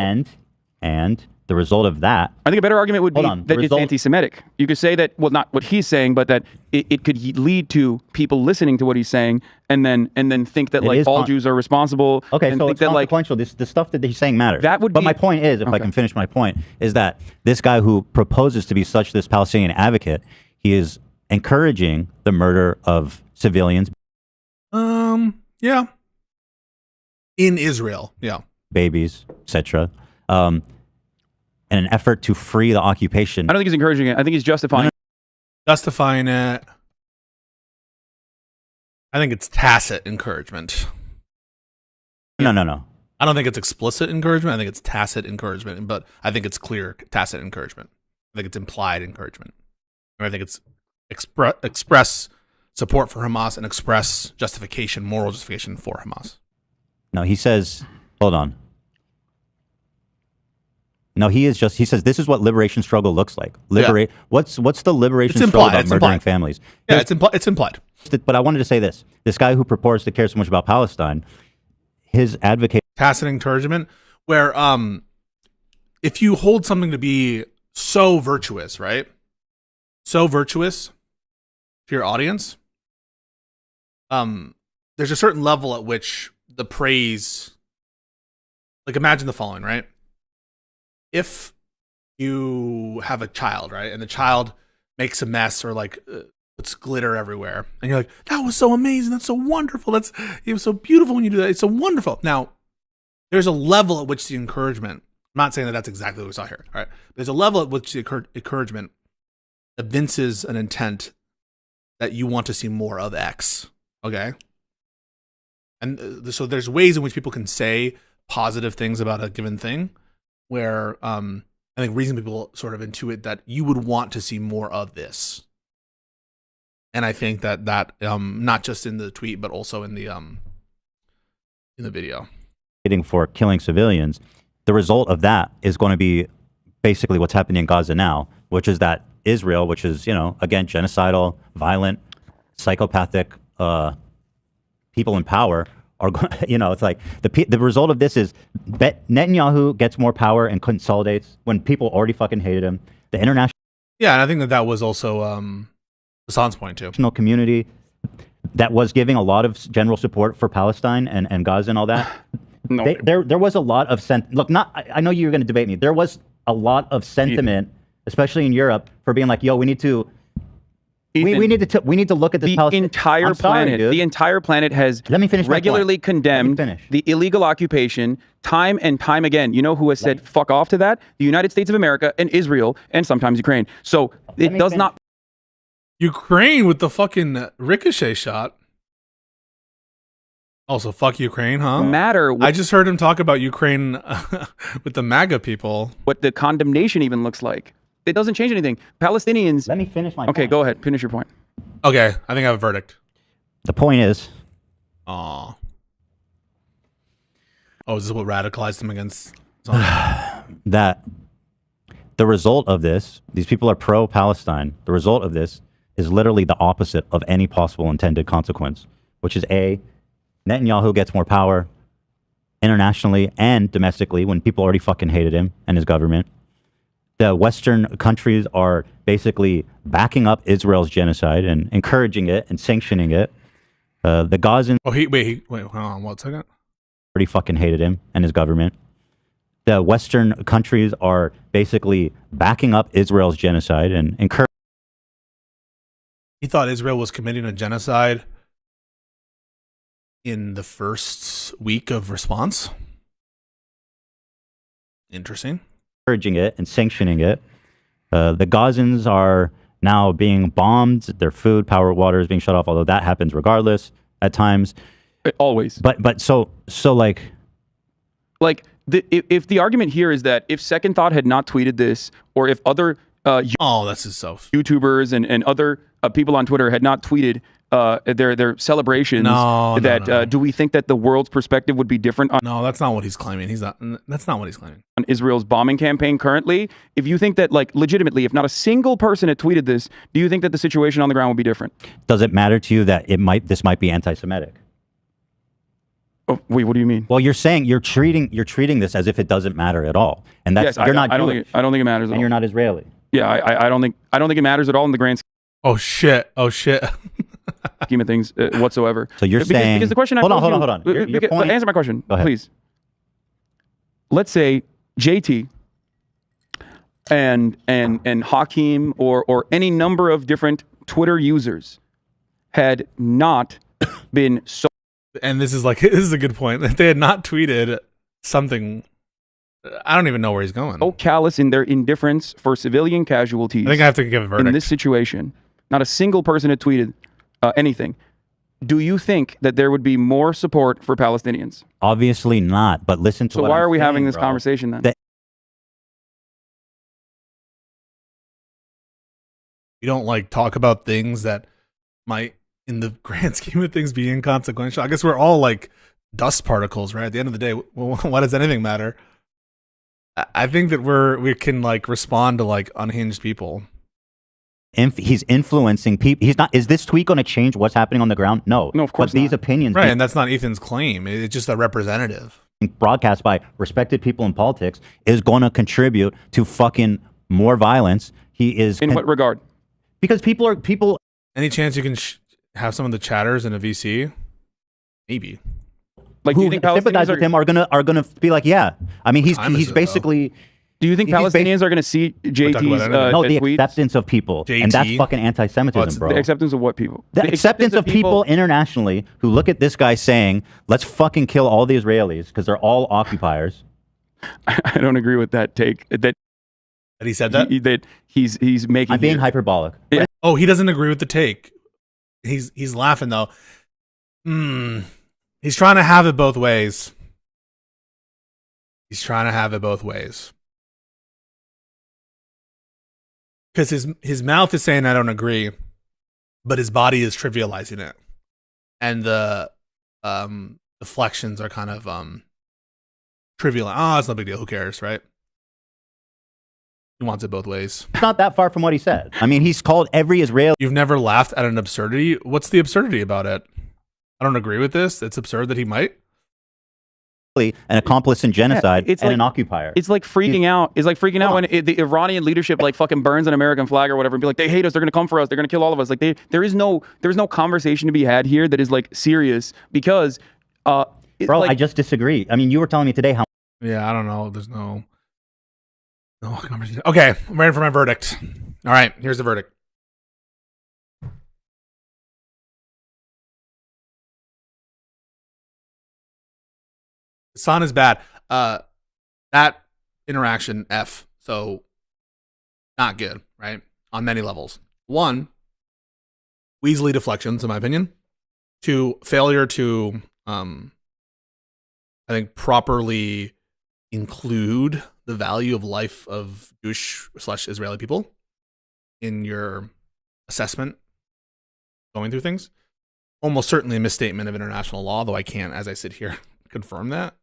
And the result of that, I think a better argument would be that it's anti-Semitic. You could say that, well, not what he's saying, but that it could lead to people listening to what he's saying and then think that like all Jews are responsible. Okay, and so think it's that consequential. The stuff that he's saying matters. That would but my point is, if I can finish my point, is that this guy who proposes to be this Palestinian advocate, he is encouraging the murder of civilians. Yeah. In Israel, yeah. Babies, etc. In an effort to free the occupation. I don't think he's encouraging it. I think he's justifying it. Justifying it. I think it's tacit encouragement. No. I don't think it's explicit encouragement. I think it's tacit encouragement, but I think it's clear tacit encouragement. I think it's implied encouragement. And I think it's express support for Hamas and express justification, moral justification for Hamas. No, he says, hold on. No, he says this is what liberation struggle looks like. What's the liberation struggle about murdering families? Yeah, it's implied. But I wanted to say this. This guy who purports to care so much about Palestine, his advocate tacit encouragement, where if you hold something to be so virtuous, right? So virtuous to your audience, there's a certain level at which the praise, like imagine the following, right? If you have a child, right, and the child makes a mess or like puts glitter everywhere, and you're like, that was so amazing, that's so wonderful, it was so beautiful when you do that, it's so wonderful. Now, there's a level at which the encouragement, I'm not saying that that's exactly what we saw here, all right? There's a level at which the encouragement evinces an intent that you want to see more of X, okay? And so there's ways in which people can say positive things about a given thing, where I think reasonable people sort of intuit that you would want to see more of this. And I think that not just in the tweet, but also in the video. For killing civilians, the result of that is going to be basically what's happening in Gaza now, which is that Israel, which is, again, genocidal, violent, psychopathic people in power, are going, it's like the result of this is Netanyahu gets more power and consolidates when people already fucking hated him. The international and I think that was also Hassan's point too. Community that was giving a lot of general support for Palestine and Gaza and all that. There was a lot of I know you're going to debate me. There was a lot of sentiment, especially in Europe, for being like, yo, we need to. Ethan, we need to look at this. The entire planet. The entire planet has regularly condemned the illegal occupation time and time again. You know who has said fuck off to that? The United States of America and Israel and sometimes Ukraine. So it does not. Ukraine with the fucking ricochet shot. Also, fuck Ukraine, huh? Matter. I just heard him talk about Ukraine with the MAGA people. What the condemnation even looks like. It doesn't change anything. Palestinians. Let me finish my Okay, point. go ahead. Finish your point. Okay, I think I have a verdict. The point is, Aw. Oh, is this what radicalized him against? that the result of this, these people are pro-Palestine. The result of this is literally the opposite of any possible intended consequence, which is A, Netanyahu gets more power internationally and domestically when people already fucking hated him and his government. The Western countries are basically backing up Israel's genocide and encouraging it and sanctioning it. The Gazans... Oh, wait, hold on 1 second. Already fucking hated him and his government. The Western countries are basically backing up Israel's genocide and encouraging... He thought Israel was committing a genocide in the first week of response. Interesting. Encouraging it and sanctioning it. The Gazans are now being bombed. Their food, power, water is being shut off, although that happens regardless at times. Always. But so like... If the argument here is that if Second Thought had not tweeted this, or if other this is so YouTubers and other people on Twitter had not tweeted their celebrations, do we think that the world's perspective would be different? No, that's not what he's claiming. That's not what he's claiming. On Israel's bombing campaign currently, if you think that, like, legitimately, if not a single person had tweeted this, do you think that the situation on the ground would be different? Does it matter to you that this might be anti-Semitic? Oh, wait, what do you mean? Well, you're saying you're treating this as if it doesn't matter at all, and that's Yes, you're not. I don't think it matters at all. And you're not Israeli. Yeah, I don't think it matters at all in the grand Oh shit! scheme of things whatsoever. So you're saying because the question hold on. Your point, answer my question, Go ahead. please. Let's say JT and Hakeem or any number of different Twitter users had not been so. And this is a good point. If they had not tweeted something, I don't even know where he's going. So callous in their indifference for civilian casualties. I think I have to give a verdict. In this situation, not a single person had tweeted anything. Do you think that there would be more support for Palestinians? Obviously not. But listen to. So what why I'm are we saying, having this bro. conversation then? You don't talk about things that might, in the grand scheme of things, be inconsequential. I guess we're all like dust particles, right? At the end of the day, why does anything matter? I think that we can respond to unhinged people. He's influencing people. He's not. Is this tweet going to change what's happening on the ground? No. No, of course But these opinions, Right, and that's not Ethan's claim. It's just a representative. broadcast by respected people in politics, is going to contribute to fucking more violence. He is. In what regard? Because people are people. Any chance you can have some of the chatters in a VC? Maybe. Like, do you think sympathize with him are gonna be like, yeah. I mean, he's basically. Do you think Palestinians are going to see JT's no, the tweets? acceptance of people, and that's fucking anti-Semitism, bro. The acceptance of what people? The acceptance of people internationally who look at this guy saying, "Let's fucking kill all the Israelis because they're all occupiers." I don't agree with that take. That he said that that he's making. I'm being hyperbolic. Yeah. Oh, he doesn't agree with the take. He's laughing though. He's trying to have it both ways. He's trying to have it both ways. Because his mouth is saying I don't agree, but his body is trivializing it, and the flexions are kind of trivial. Oh, it's no big deal. Who cares, right? He wants it both ways. It's not that far from what he said. I mean, he's called every Israeli. You've never laughed at an absurdity? What's the absurdity about it? I don't agree with this. It's absurd that he might. An accomplice in genocide and an occupier. It's like freaking out. It's like freaking out when the Iranian leadership fucking burns an American flag or whaver and be like, they hate us. They're going to come for us. They're going to kill all of us. Like there's no conversation to be had here that is serious because, bro, I just disagree. I mean, you were telling me today how. Yeah, I don't know. There's no conversation. Okay, I'm ready for my verdict. All right, here's the verdict. Son is bad. That interaction, F. So, not good, right? On many levels. 1, Weasley deflections, in my opinion. 2, failure to I think properly include the value of life of Jewish/Israeli people in your assessment going through things. Almost certainly a misstatement of international law, though I can't, as I sit here, confirm that.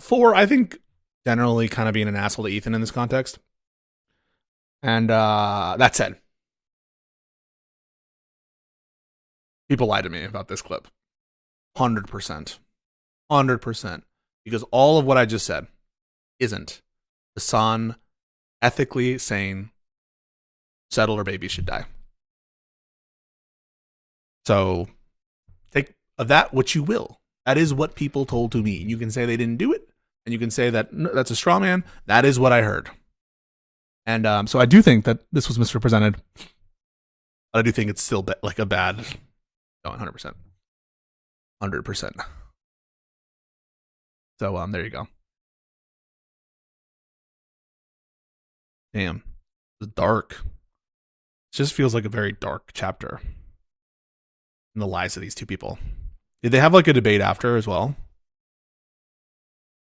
4, I think generally kind of being an asshole to Ethan in this context. And that said, people lie to me about this clip. 100%. 100%. Because all of what I just said isn't Hassan ethically saying settler babies should die. So take of that what you will. That is what people told to me. You can say they didn't do it, and you can say that no, that's a straw man. That is what I heard. And so I do think that this was misrepresented. But I do think it's still like a bad, no, 100%. 100%. So there you go. Damn. It's dark. It just feels like a very dark chapter in the lives of these two people. Did they have like a debate after as well?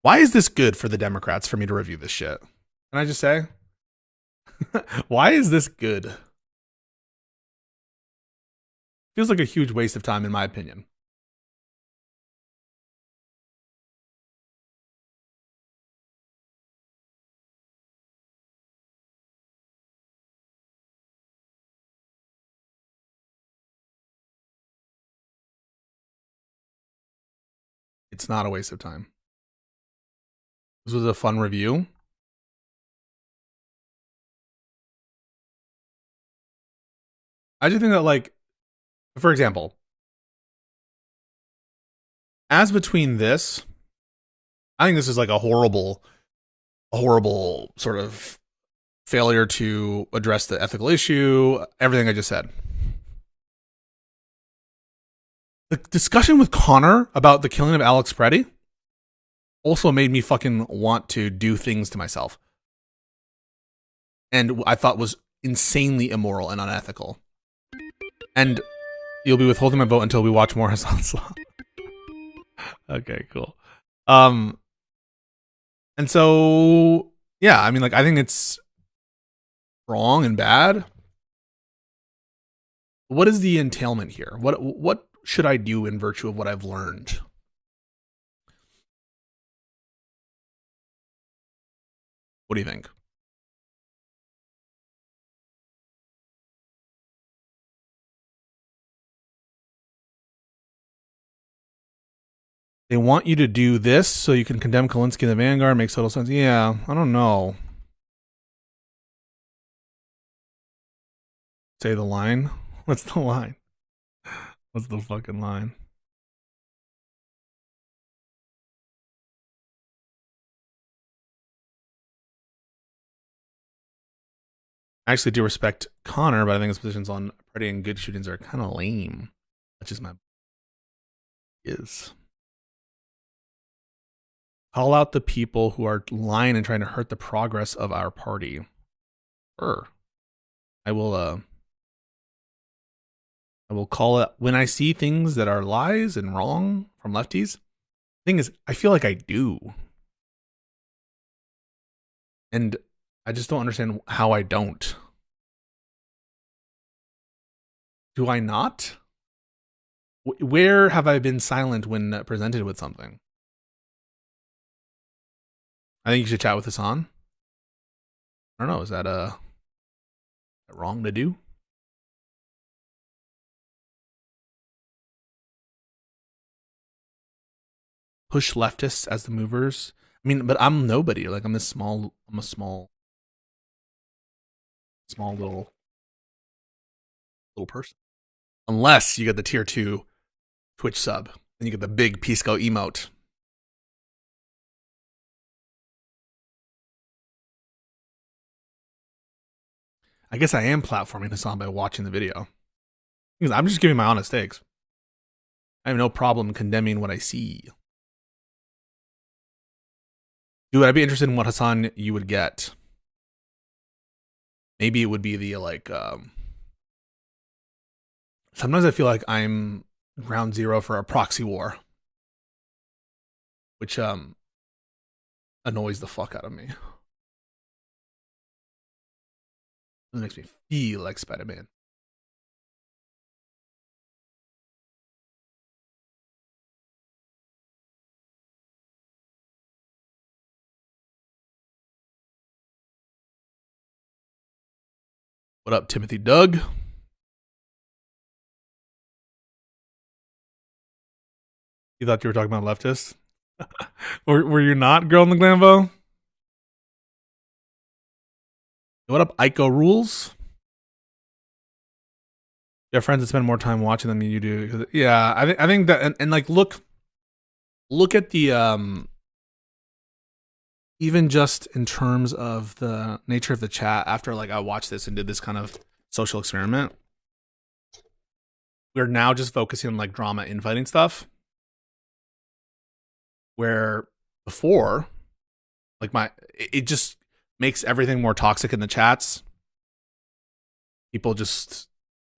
Why is this good for the Democrats for me to review this shit? Can I just say? Why is this good? Feels like a huge waste of time in my opinion. It's not a waste of time. This was a fun review. I just think that, like, for example, as between this, I think this is like a horrible sort of failure to address the ethical issue, everything I just said. The discussion with Connor about the killing of Alex Preddy also made me fucking want to do things to myself. And I thought was insanely immoral and unethical. And you'll be withholding my vote until we watch more Hassan's Law. Okay, cool. And so, yeah, I mean, like, I think it's wrong and bad. What is the entailment here? What should I do in virtue of what I've learned? What do you think? They want you to do this so you can condemn Kalinsky in the Vanguard. Makes total sense. Yeah, I don't know. Say the line. What's the line? What's the fucking line? I actually do respect Connor, but I think his positions on Preddy and good shootings are kind of lame. That's just my is. Call out the people who are lying and trying to hurt the progress of our party. Sure. I will call it when I see things that are lies and wrong from lefties. The thing is, I feel like I do. And I just don't understand how I don't. Do I not? Where have I been silent when presented with something? I think you should chat with Hassan. I don't know. Is that wrong to do? Push leftists as the movers. I mean, but I'm nobody. Like, I'm a small little person. Unless you get the tier 2 Twitch sub, and you get the big Pisco emote. I guess I am platforming Hassan by watching the video. Because I'm just giving my honest takes. I have no problem condemning what I see. Dude, I'd be interested in what Hassan you would get. Maybe it would be the, like, sometimes I feel like I'm ground zero for a proxy war, which annoys the fuck out of me. It makes me feel like Spider-Man. What up, Timothy Doug? You thought you were talking about leftists? were you not, girl in the Glambo? What up, Ico Rules? You have friends that spend more time watching them than you do. Yeah, I think that, and like look at the even just in terms of the nature of the chat. After like I watched this and did this kind of social experiment, we're now just focusing on like drama infighting stuff. Where before, like it just makes everything more toxic in the chats. People just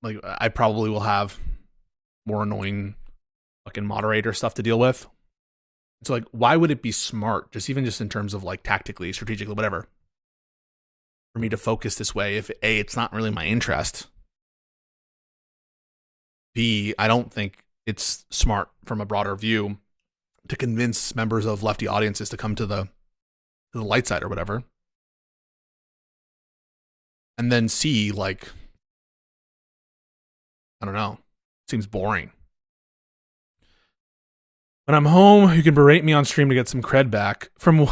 like, I probably will have more annoying fucking moderator stuff to deal with. So like, why would it be smart, just even just in terms of like tactically, strategically, whatever, for me to focus this way if A, it's not really my interest. B, I don't think it's smart from a broader view to convince members of lefty audiences to come to the light side or whatever. And then C, like, I don't know, seems boring. When I'm home, you can berate me on stream to get some cred back. From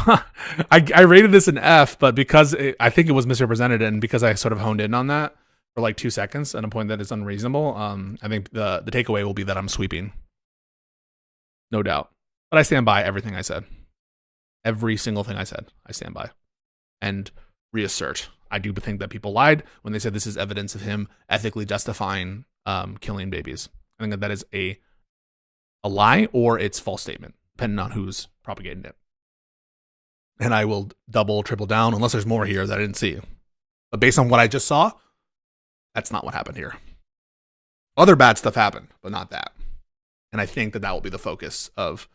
I rated this an F, but because I think it was misrepresented, and because I sort of honed in on that for like 2 seconds at a point that is unreasonable, I think the takeaway will be that I'm sweeping. No doubt. But I stand by everything I said. Every single thing I said, I stand by. And reassert. I do think that people lied when they said this is evidence of him ethically justifying killing babies. I think that is a lie or it's false statement, depending on who's propagating it. And I will double, triple down, unless there's more here that I didn't see. But based on what I just saw, that's not what happened here. Other bad stuff happened, but not that. And I think that will be the focus of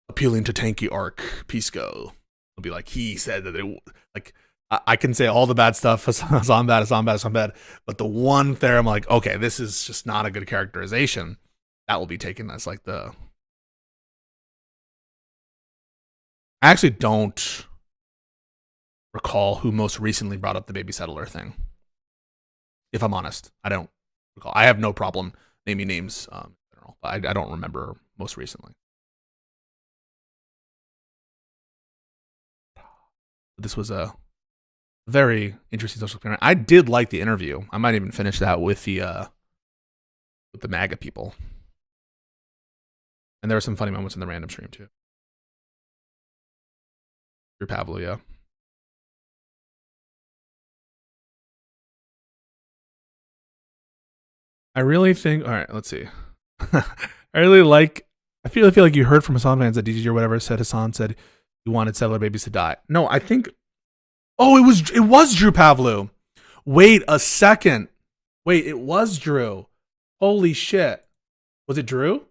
appealing to tanky arc Pisco. It'll be like, he said that it, like, I can say all the bad stuff is on bad, it's on bad, it's on bad. But the one there, I'm like, okay, this is just not a good characterization. That will be taken as like I actually don't recall who most recently brought up the baby settler thing. If I'm honest, I don't recall. I have no problem naming names in general, but I don't remember most recently. This was a very interesting social experiment. I did like the interview. I might even finish that with the MAGA people. And there were some funny moments in the random stream too. Drew Pavlo, yeah. I really think, all right, let's see. I feel like you heard from Hassan fans that DGG or whatever said Hassan said he wanted settler babies to die. No, I think, oh, it was Drew Pavlo. Wait a second. Wait, it was Drew. Holy shit. Was it Drew?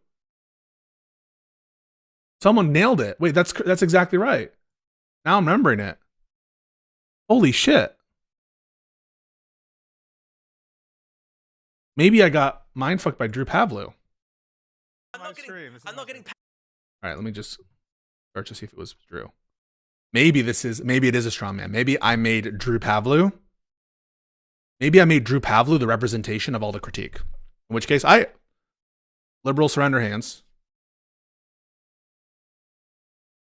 Someone nailed it. Wait, that's exactly right. Now I'm remembering it. Holy shit. Maybe I got mindfucked by Drew Pavlo. I'm not getting. All right, let me just start to see if it was Drew. Maybe it is a strong man. Maybe I made Drew Pavlo. Maybe I made Drew Pavlo the representation of all the critique. In which case, liberals surrender hands.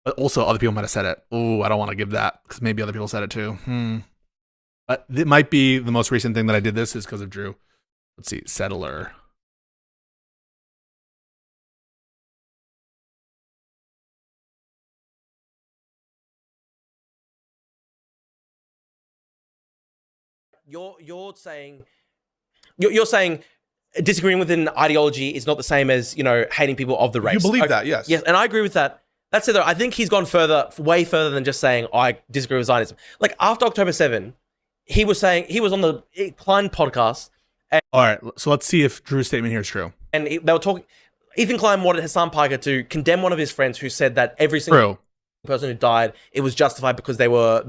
But also, other people might have said it. Oh, I don't want to give that because maybe other people said it too. But it might be the most recent thing that I did this is because of Drew. Let's see, settler. You're saying disagreeing with an ideology is not the same as, hating people of the race. You believe that, yes. Yes, and I agree with that. That said, though, I think he's gone way further than just saying, I disagree with Zionism. Like, after October 7, he was on the Klein podcast. All right, so let's see if Drew's statement here is true. and they were talking. Ethan Klein wanted Hassan Piker to condemn one of his friends who said that every single person who died, it was justified because they were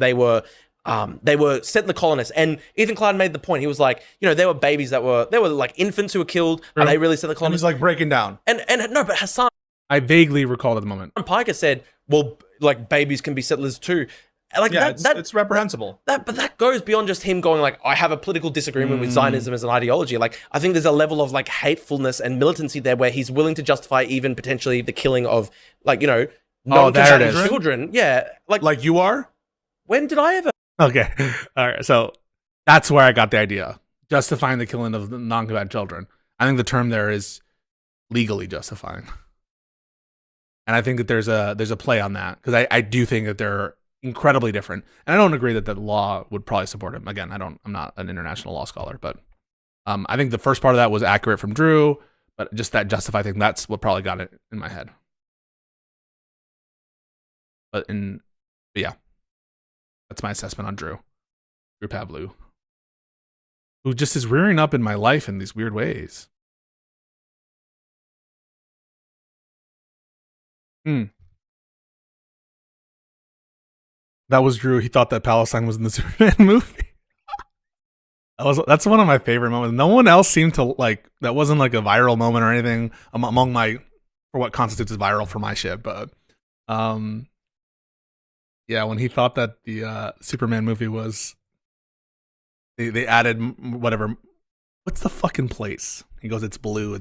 settler colonists. And Ethan Klein made the point. He was like, there were babies that were like infants who were killed. Are they really settler colonists? He's like breaking down. And no, but Hassan. I vaguely recall at the moment. Piker said, well, like babies can be settlers too. Like it's reprehensible. But that goes beyond just him going like, I have a political disagreement with Zionism as an ideology. Like, I think there's a level of like hatefulness and militancy there where he's willing to justify even potentially the killing of like, non-consenting children. Yeah. Like you are? When did I ever? Okay. All right. So that's where I got the idea. Justifying the killing of non-combatant children. I think the term there is legally justifying. And I think that there's a play on that because I do think that they're incredibly different. And I don't agree that the law would probably support him. Again, I'm not an international law scholar, but I think the first part of that was accurate from Drew, but just that justify thing, that's what probably got it in my head. But yeah, that's my assessment on Drew Pavlou, who just is rearing up in my life in these weird ways. That was Drew. He thought that Palestine was in the Superman movie. That's one of my favorite moments. No one else seemed to like that. Wasn't like a viral moment or anything among for what constitutes as viral for my shit. But yeah, when he thought that the Superman movie was, they added whatever. What's the fucking place? He goes, it's blue,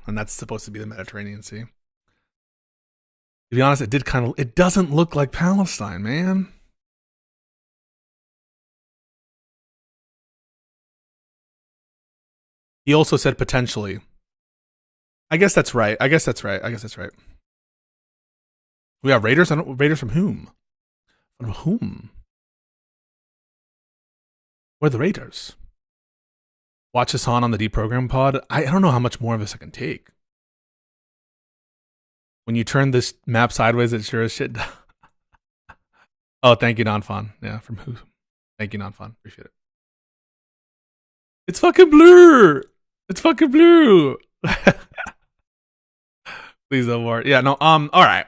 and that's supposed to be the Mediterranean Sea. To be honest, it doesn't look like Palestine, man. He also said potentially. I guess that's right. We have Raiders. Raiders from whom? From whom? We're the Raiders. Watch Hassan on the Deprogram pod. I don't know how much more of this I can take. When you turn this map sideways, it sure as shit. Oh, thank you, Nonfon. Yeah, from who? Thank you, Nonfon. Appreciate it. It's fucking blue. Please don't worry. Yeah, no. All right.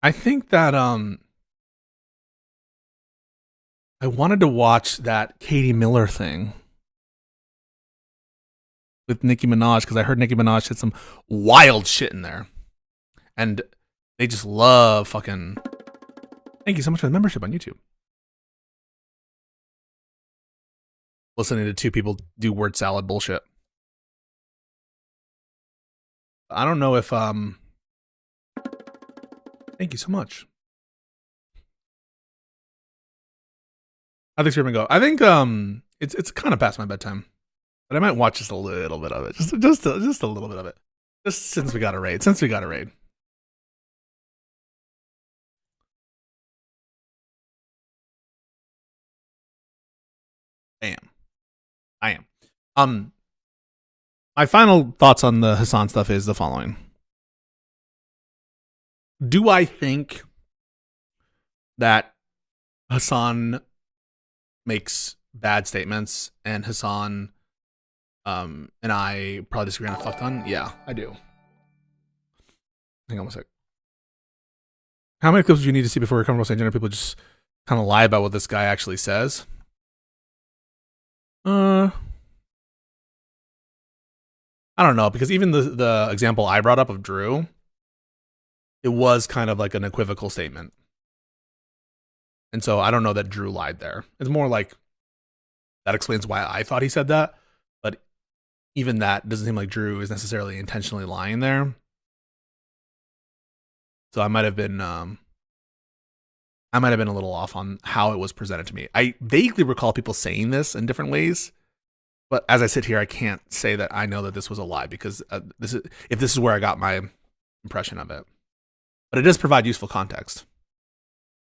I think that I wanted to watch that Katie Miller thing with Nicki Minaj because I heard Nicki Minaj said some wild shit in there. And they just love fucking. Thank you so much for the membership on YouTube. Listening to two people do word salad bullshit. I don't know if thank you so much. How'd the experiment go? I think it's kind of past my bedtime, but I might watch just a little bit of it, just a little bit of it, just since we got a raid. I am. My final thoughts on the Hassan stuff is the following. Do I think that Hassan makes bad statements and Hassan and I probably disagree on a fuck ton? Yeah, I do. Hang on one sec. How many clips do you need to see before you're comfortable saying gender people just kind of lie about what this guy actually says? I don't know, because even the example I brought up of Drew, it was kind of like an equivocal statement. And so I don't know that Drew lied there. It's more like that explains why I thought he said that. But even that doesn't seem like Drew is necessarily intentionally lying there. So I might have been a little off on how it was presented to me. I vaguely recall people saying this in different ways. But as I sit here, I can't say that I know that this was a lie because this is where I got my impression of it. But it does provide useful context.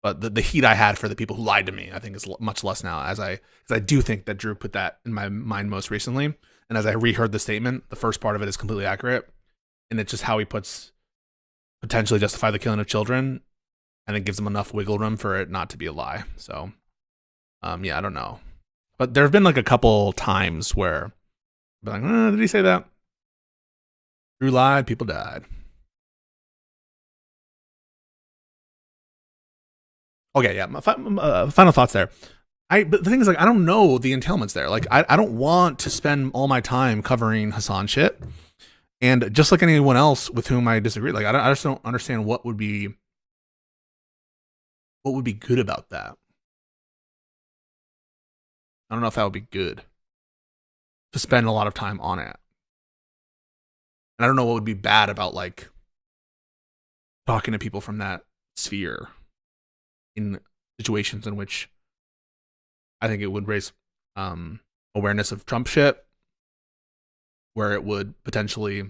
But the heat I had for the people who lied to me, I think, is much less now. As I do think that Drew put that in my mind most recently, and as I reheard the statement, the first part of it is completely accurate, and it's just how he puts potentially justify the killing of children, and it gives them enough wiggle room for it not to be a lie. So, yeah, I don't know. But there have been like a couple times where, I'm like, did he say that? Drew lied, people died. Okay, yeah. My final thoughts there. But the thing is, like, I don't know the entailments there. Like, I don't want to spend all my time covering Hassan shit. And just like anyone else with whom I disagree, like, I just don't understand what would be good about that. I don't know if that would be good to spend a lot of time on it. And I don't know what would be bad about, like, talking to people from that sphere in situations in which I think it would raise awareness of Trump shit, where it would potentially,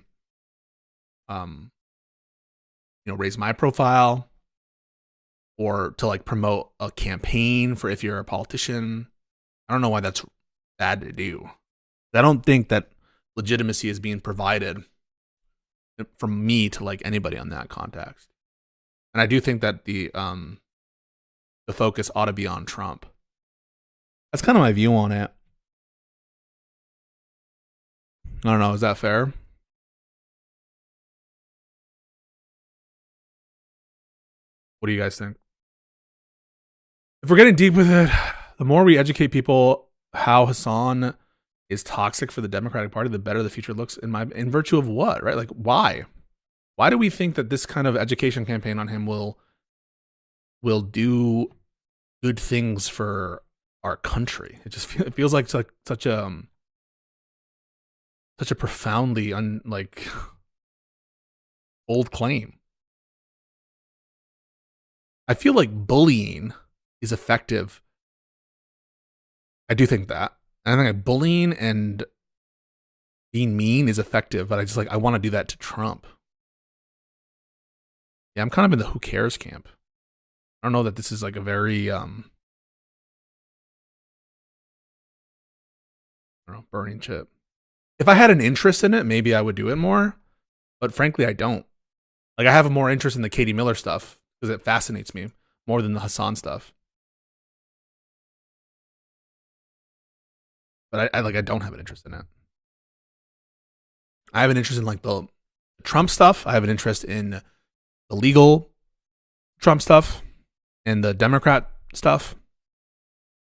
raise my profile, or to, like, promote a campaign for if you're a politician. I don't know why that's bad to do. I don't think that legitimacy is being provided from me to, like, anybody on that context. And I do think that the focus ought to be on Trump. That's kind of my view on it. I don't know. Is that fair? What do you guys think? If we're getting deep with it, the more we educate people how Hassan is toxic for the Democratic Party, the better the future looks. In virtue of what, right? Like, why? Why do we think that this kind of education campaign on him will do good things for our country? It just feels like such a profoundly bold claim. I feel like bullying is effective. I do think that. And I think bullying and being mean is effective, but I want to do that to Trump. Yeah, I'm kind of in the who cares camp. I don't know that this is like a very burning chip. If I had an interest in it, maybe I would do it more, but frankly, I don't. Like, I have more interest in the Katie Miller stuff because it fascinates me more than the Hassan stuff. But I don't have an interest in it. I have an interest in, like, the Trump stuff. I have an interest in the legal Trump stuff and the Democrat stuff.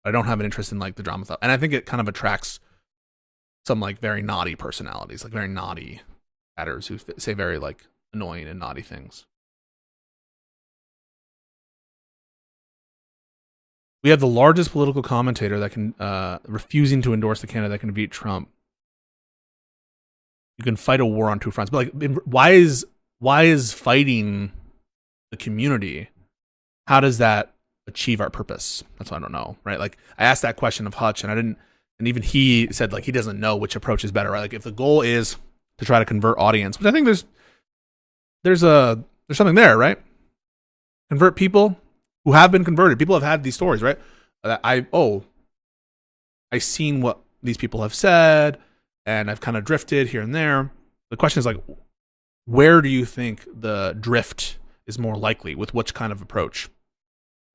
I don't have an interest in, like, the drama stuff. And I think it kind of attracts some, like, very naughty personalities, like very naughty chatters who say very, like, annoying and naughty things. We have the largest political commentator that can refusing to endorse the candidate that can beat Trump. You can fight a war on two fronts, but, like, why is fighting the community? How does that achieve our purpose? That's what I don't know, right? Like, I asked that question of Hutch, and even he said, like, he doesn't know which approach is better, right? Like, if the goal is to try to convert audience, which I think there's something there, right? Convert people who have been converted. People have had these stories, right? I've seen what these people have said, and I've kind of drifted here and there. The question is, like, where do you think the drift is more likely with which kind of approach?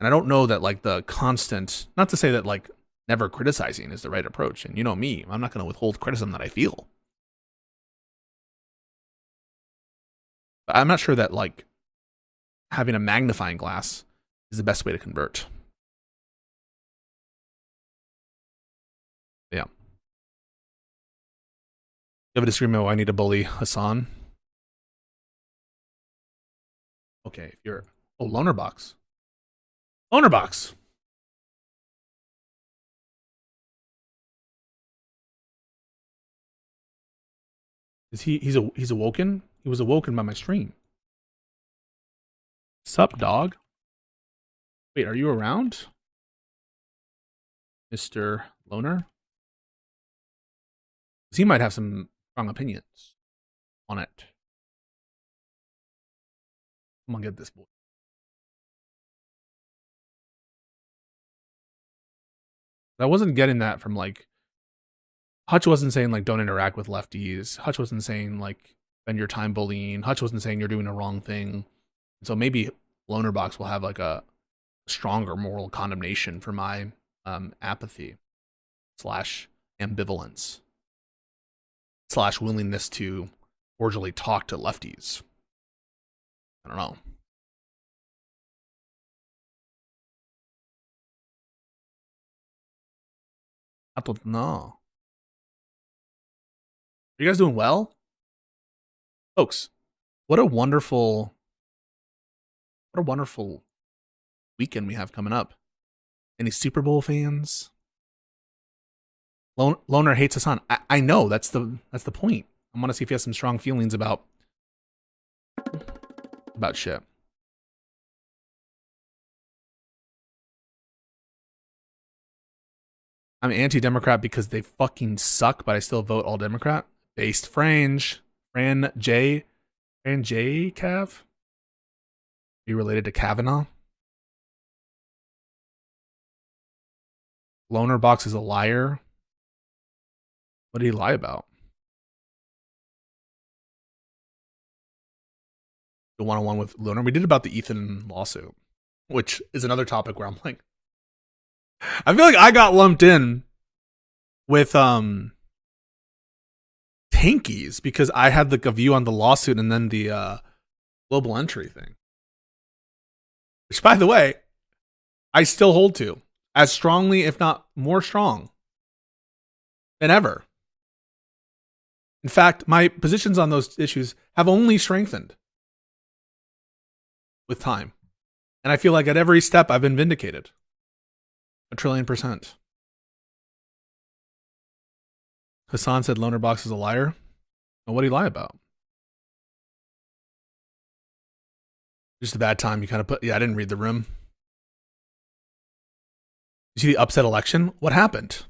And I don't know that, like, the constant, not to say that, like, never criticizing is the right approach. And you know me, I'm not going to withhold criticism that I feel. But I'm not sure that, like, having a magnifying glass is the best way to convert. Yeah. You have a disagreement? I need to bully Hassan. Okay, if you're loner box. Loner box. Is he's awoken? He was awoken by my stream. Sup, dog? Wait, are you around? Mr. Loner? He might have some strong opinions on it. Come on, get this boy. I wasn't getting that from, like, Hutch wasn't saying, like, don't interact with lefties. Hutch wasn't saying, like, spend your time bullying. Hutch wasn't saying you're doing the wrong thing. So maybe Lonerbox will have, like, a stronger moral condemnation for my apathy / ambivalence / willingness to cordially talk to lefties. I don't know. I don't know. Are you guys doing well? Folks, what a wonderful weekend we have coming up. Any Super Bowl fans? Loner hates Hassan. I know, that's the point. I want to see if he has some strong feelings about shit. I'm anti-Democrat because they fucking suck, but I still vote all Democrat. Based Fran J. Cav? Are you related to Kavanaugh? Loner Box is a liar. What did he lie about? The one-on-one with Loner. We did about the Ethan lawsuit, which is another topic where I'm like, I feel like I got lumped in with tankies because I had like a view on the lawsuit and then the global entry thing. Which, by the way, I still hold to as strongly, if not more strong, than ever. In fact, my positions on those issues have only strengthened with time. And I feel like at every step I've been vindicated. 1,000,000,000%. Hassan said Loner Box is a liar. Well, what did he lie about? Just a bad time. You kind of put, yeah, I didn't read the room. You see the upset election? What happened?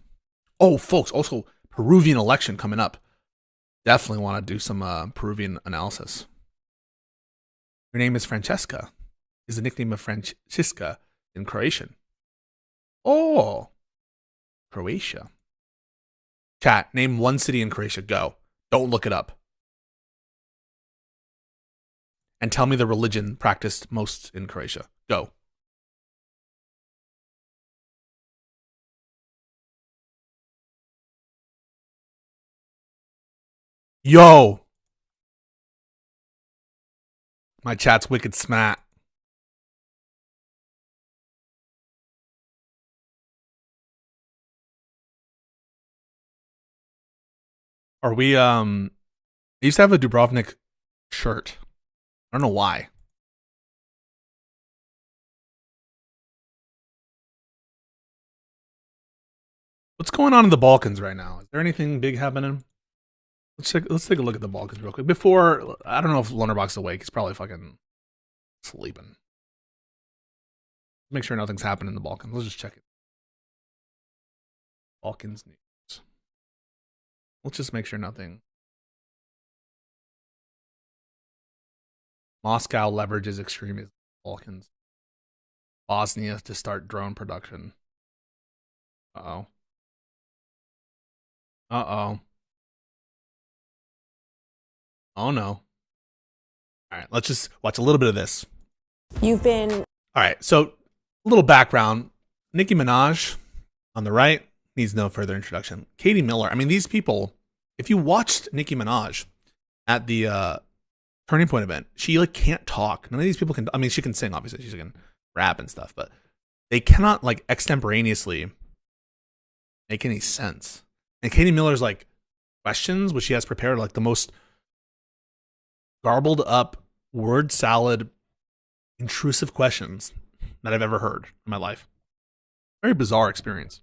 Oh, folks, also Peruvian election coming up. Definitely want to do some Peruvian analysis. Her name is Francesca. Is the nickname of Francisca in Croatian. Oh, Croatia. Chat, name one city in Croatia. Go. Don't look it up. And tell me the religion practiced most in Croatia. Go. Yo. My chat's wicked smart. Are we, I used to have a Dubrovnik shirt. I don't know why. What's going on in the Balkans right now? Is there anything big happening? Let's take a look at the Balkans real quick. Before, I don't know if Lonerbox is awake. He's probably fucking sleeping. Make sure nothing's happening in the Balkans. Let's just check it. Balkans news. Let's just make sure nothing. Moscow leverages extremism. Balkans. Bosnia to start drone production. Uh-oh. Uh-oh. Oh, no. All right, let's just watch a little bit of this. You've been... All right, so a little background. Nicki Minaj on the right needs no further introduction. Katie Miller. I mean, these people, if you watched Nicki Minaj at the Turning Point event, she like can't talk. None of these people can. I mean, she can sing, obviously. She can rap and stuff, but they cannot like extemporaneously make any sense. And Katie Miller's like questions, which she has prepared, like the most garbled up word salad, intrusive questions that I've ever heard in my life. Very bizarre experience.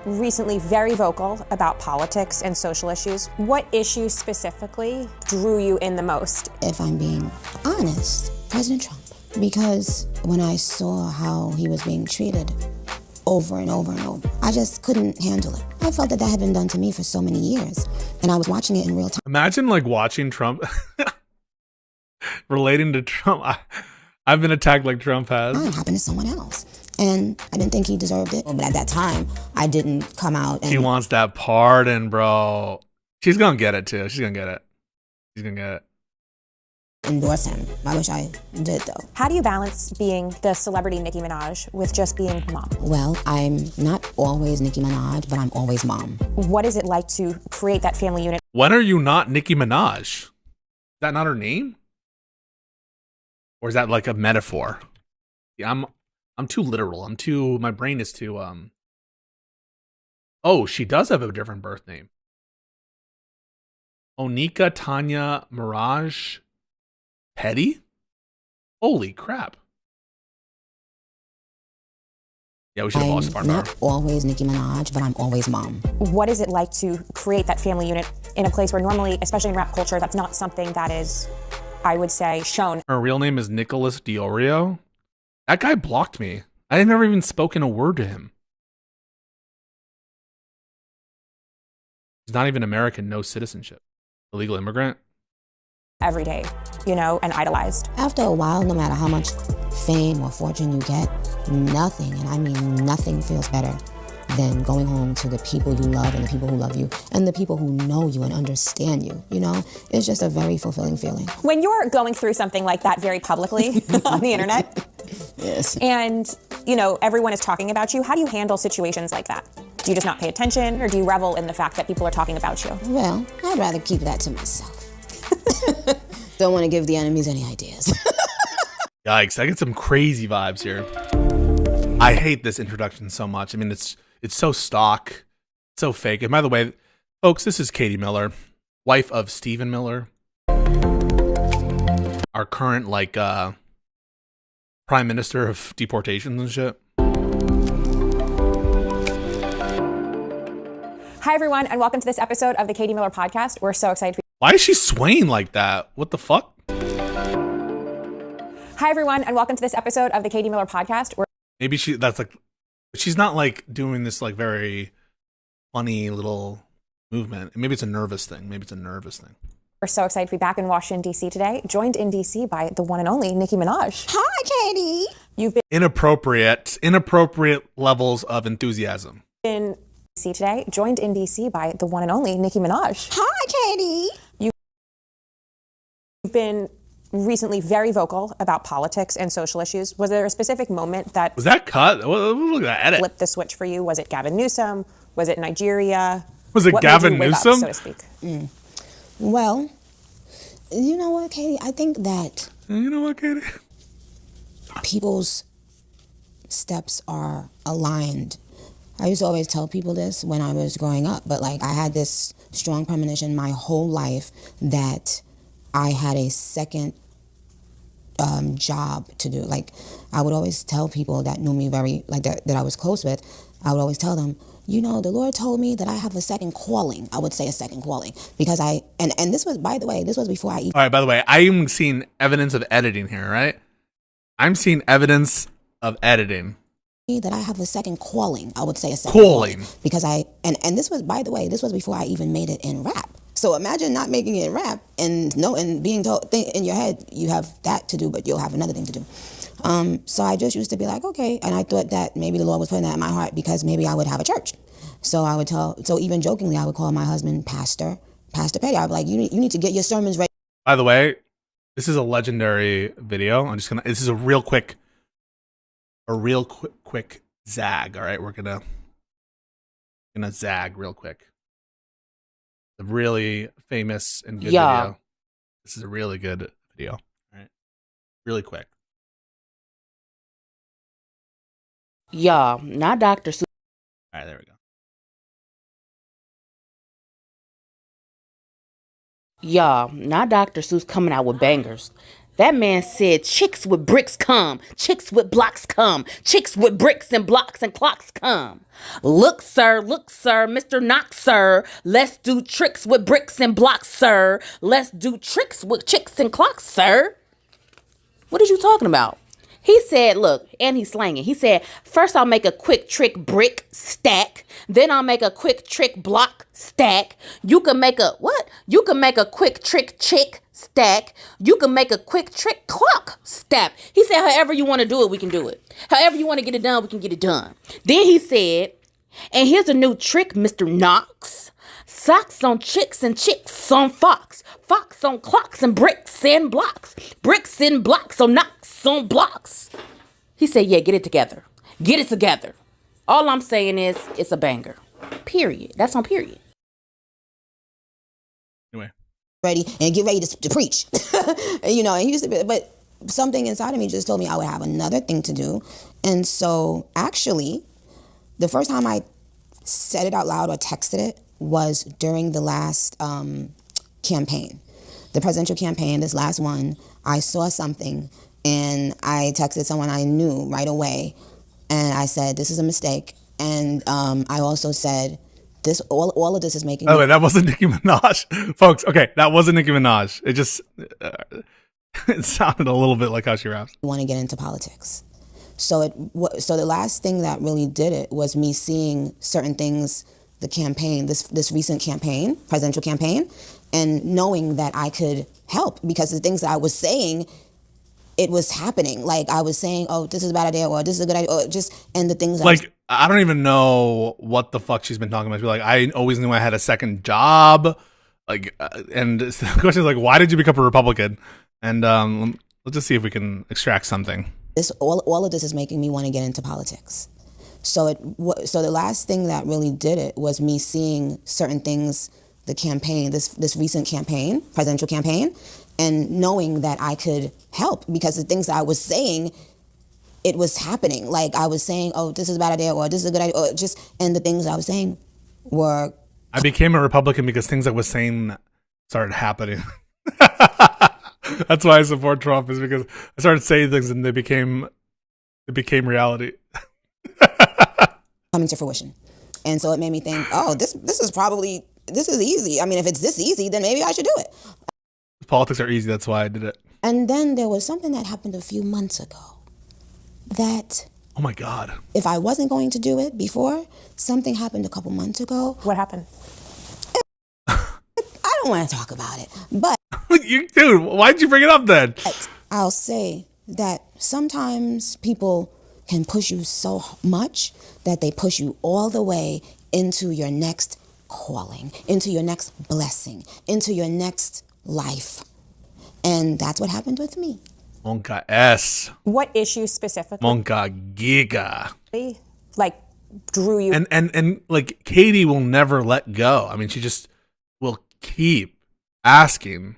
Recently very vocal about politics and social issues. What issue specifically drew you in the most? If I'm being honest, President Trump. Because when I saw how he was being treated over and over and over, I just couldn't handle it. I felt that had been done to me for so many years, and I was watching it in real time. Imagine like watching Trump relating to Trump. I've been attacked like Trump has. It happened to someone else. And I didn't think he deserved it. But at that time, I didn't come out and... She wants that pardon, bro. She's gonna get it, too. She's gonna get it. She's gonna get it. Endorse him. I wish I did, though. How do you balance being the celebrity Nicki Minaj with just being mom? Well, I'm not always Nicki Minaj, but I'm always mom. What is it like to create that family unit? When are you not Nicki Minaj? that not her name? Or is that like a metaphor? Yeah, I'm too literal. My brain is too Oh, she does have a different birth name. Onika Tanya Mirage Petty? Holy crap. Yeah, we should have lost I'm part not always Nicki Minaj, but I'm always mom. What is it like to create that family unit in a place where normally, especially in rap culture, that's not something that is, I would say, shown? Her real name is Nicholas Diorio. That guy blocked me. I had never even spoken a word to him. He's not even American, no citizenship. Illegal immigrant. Every day, you know, and idolized. After a while, no matter how much fame or fortune you get, nothing, and I mean nothing, feels better than going home to the people you love and the people who love you and the people who know you and understand you. You know, it's just a very fulfilling feeling. When you're going through something like that very publicly on the internet, yes, and you know everyone is talking about you, how do you handle situations like that? Do you just not pay attention, or do you revel in the fact that people are talking about you? Well, I'd rather keep that to myself. Don't want to give the enemies any ideas. Yikes, I get some crazy vibes here. I hate this introduction so much. I mean, it's so stock, so fake. And by the way, folks, this is Katie Miller, wife of Stephen Miller, our current, like, prime minister of deportations and shit. Hi, everyone, and welcome to this episode of the Katie Miller Podcast. We're so excited. Why is she swaying like that? What the fuck? Hi, everyone, and welcome to this episode of the Katie Miller Podcast. Maybe she's not like doing this like very funny little movement. Maybe it's a nervous thing. We're so excited to be back in Washington, D.C. today, joined in D.C. by the one and only Nicki Minaj. Hi, Katie. You've been Inappropriate levels of enthusiasm. in D.C. today, joined in D.C. by the one and only Nicki Minaj. Hi, Katie. You've been recently very vocal about politics and social issues. Was there a specific moment that was that cut? Look at that edit. Flipped the switch for you? Was it Gavin Newsom? Was it Nigeria? Was it What Gavin made you wake up, Newsom? so to speak? Well, you know what, Katie? I think that people's steps are aligned. I used to always tell people this when I was growing up, but like I had this strong premonition my whole life that I had a second job to do. Like I would always tell people that knew me very, like that I was close with, I would always tell them, you know, the Lord told me that I have a second calling. I would say a second calling because and this was, by the way, this was before I even. All right, by the way, I'm seeing evidence of editing here, right? I'm seeing evidence of editing. That I have a second calling. I would say a second calling because and this was, by the way, this was before I even made it in rap. So imagine not making it in rap and being told in your head you have that to do, but you'll have another thing to do. So I just used to be like, okay, and I thought that maybe the Lord was putting that in my heart because maybe I would have a church. So I would so even jokingly, I would call my husband Pastor Petty. I'd be like, you need to get your sermons ready. By the way, this is a legendary video. This is a real quick zag. All right, we're gonna zag real quick. A really famous and good video. This is a really good video. All right, really quick. Yeah, not Dr. Seuss. All right, there we go. Yeah, not Dr. Seuss coming out with bangers. That man said chicks with bricks come, chicks with blocks come, chicks with bricks and blocks and clocks come. Look, sir, Mr. Knox, sir. Let's do tricks with bricks and blocks, sir. Let's do tricks with chicks and clocks, sir. What are you talking about? He said, look, and he's slanging. He said, first I'll make a quick trick brick stack. Then I'll make a quick trick block stack. You can make a, what? You can make a quick trick chick stack. You can make a quick trick clock stack. He said, however you want to do it, we can do it. However you want to get it done, we can get it done. Then he said, and here's a new trick, Mr. Knox. Socks on chicks and chicks on fox. Fox on clocks and bricks and blocks. Bricks and blocks on knocks on blocks. He said, yeah, get it together. Get it together. All I'm saying is it's a banger. Period. That's on period. Anyway, ready and get ready to preach. You know, and he used to be, but something inside of me just told me I would have another thing to do. And so actually, the first time I said it out loud or texted it was during the last campaign, the presidential campaign, this last one. I saw something and I texted someone I knew right away. And I said, this is a mistake. And I also said, this all of this is making Oh, wait, that wasn't Nicki Minaj. Folks, okay, that wasn't Nicki Minaj. It just, it sounded a little bit like how she raps. Want to get into politics. So the last thing that really did it was me seeing certain things, the campaign, this recent campaign, presidential campaign, and knowing that I could help because the things that I was saying, it was happening. Like I was saying, oh, this is a bad idea, or this is a good idea, or just, and the things that I don't even know what the fuck she's been talking about. She's like, I always knew I had a second job. Like, and the question is like, why did you become a Republican? And let's just see if we can extract something. All of this is making me want to get into politics. So the last thing that really did it was me seeing certain things, the campaign, this recent campaign, presidential campaign, and knowing that I could help because the things that I was saying, it was happening. Like I was saying, oh, this is a bad idea, or this is a good idea, or just, and the things I was saying were. I became a Republican because things I was saying started happening. That's why I support Trump, is because I started saying things and it became reality. Coming to fruition. And so it made me think, oh, this is easy. I mean, if it's this easy, then maybe I should do it. Politics are easy, that's why I did it. And then there was something that happened a few months ago that, oh my God, if I wasn't going to do it before, something happened a couple months ago. What happened? I don't want to talk about it, but dude, why'd you bring it up then? I'll say that sometimes people can push you so much that they push you all the way into your next calling, into your next blessing, into your next life. And that's what happened with me. Monka S. What issue specifically? Monka Giga. Like drew you. And like Katie will never let go. I mean, she just will keep asking.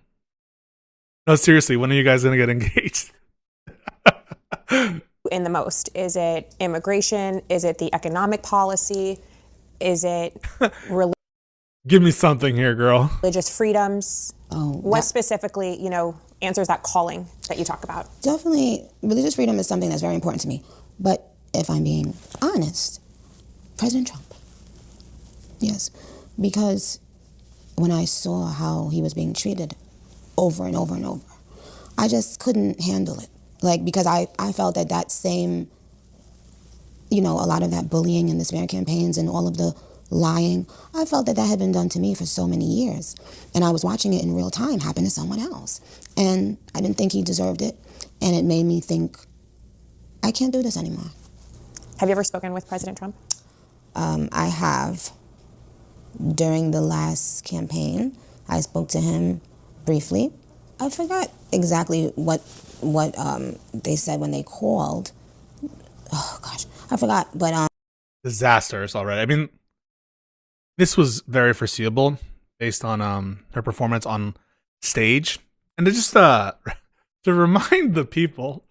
No, seriously, when are you guys going to get engaged? In the most? Is it immigration? Is it the economic policy? Is it Give me something here, girl. religious freedoms? What specifically, answers that calling that you talk about? Definitely, religious freedom is something that's very important to me. But if I'm being honest, President Trump. Yes, because when I saw how he was being treated over and over and over, I just couldn't handle it. Like, because I felt that same, a lot of that bullying and the smear campaigns and all of the lying, I felt that had been done to me for so many years. And I was watching it in real time happen to someone else. And I didn't think he deserved it. And it made me think, I can't do this anymore. Have you ever spoken with President Trump? I have. During the last campaign, I spoke to him briefly. I forgot exactly what they said when they called. Oh gosh, I forgot. But Disastrous already. I mean, this was very foreseeable based on her performance on stage, and to just to remind the people,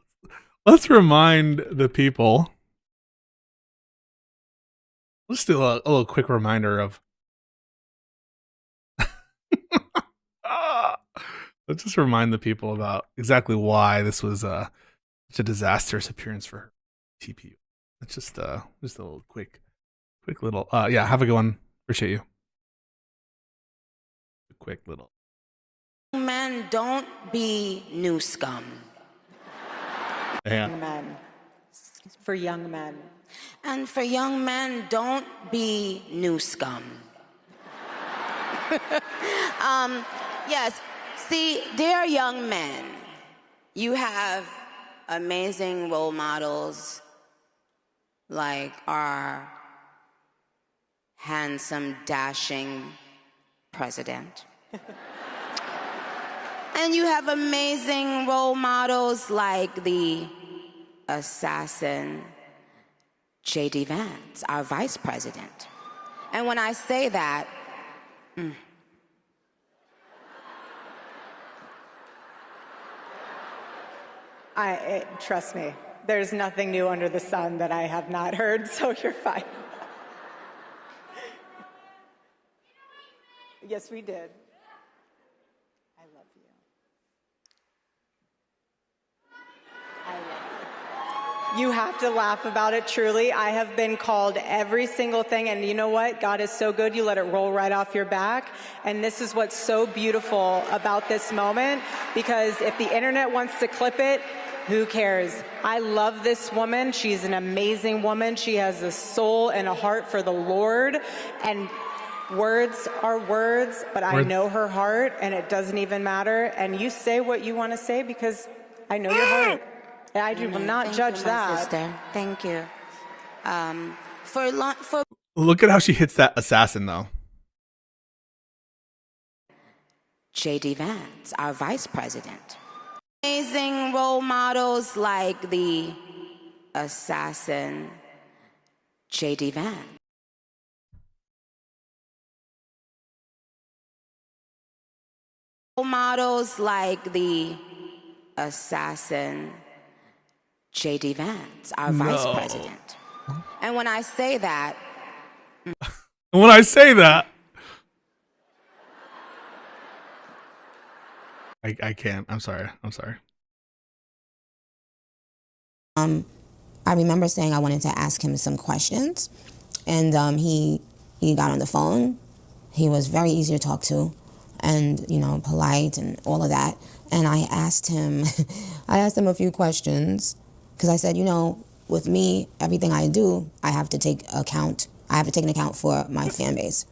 let's remind the people. Let's do a little quick reminder of. Let's just remind the people about exactly why this was such a disastrous appearance for her TPU. It's just a little quick little. Yeah, have a good one. Appreciate you. Quick little. men, don't be new scum. Yeah. Young men. For young men. And for young men, don't be new scum. Yes. See, dear young men, you have amazing role models like our handsome, dashing president. And you have amazing role models like the assassin J.D. Vance, our vice president. And when I say that, Trust me, there's nothing new under the sun that I have not heard, so you're fine. Yes, we did. I love you. I love you. You have to laugh about it, truly. I have been called every single thing, and you know what? God is so good, you let it roll right off your back. And this is what's so beautiful about this moment, because if the internet wants to clip it, who cares? I love this woman. She's an amazing woman. She has a soul and a heart for the Lord. And words are words, but I know her heart, and it doesn't even matter. And you say what you want to say because I know your heart. And I will not judge that. Sister. Thank you. For Look at how she hits that assassin, though. J.D. Vance, our vice president. Amazing role models like the assassin J.D. Vance. Role models like the assassin J.D. Vance, our vice president. And when I say that... When I say that... I can't. I'm sorry. I remember saying I wanted to ask him some questions, and he got on the phone. He was very easy to talk to, and polite and all of that. And I asked him a few questions because I said, with me, everything I do, I have to take account. I have to take an account for my fan base.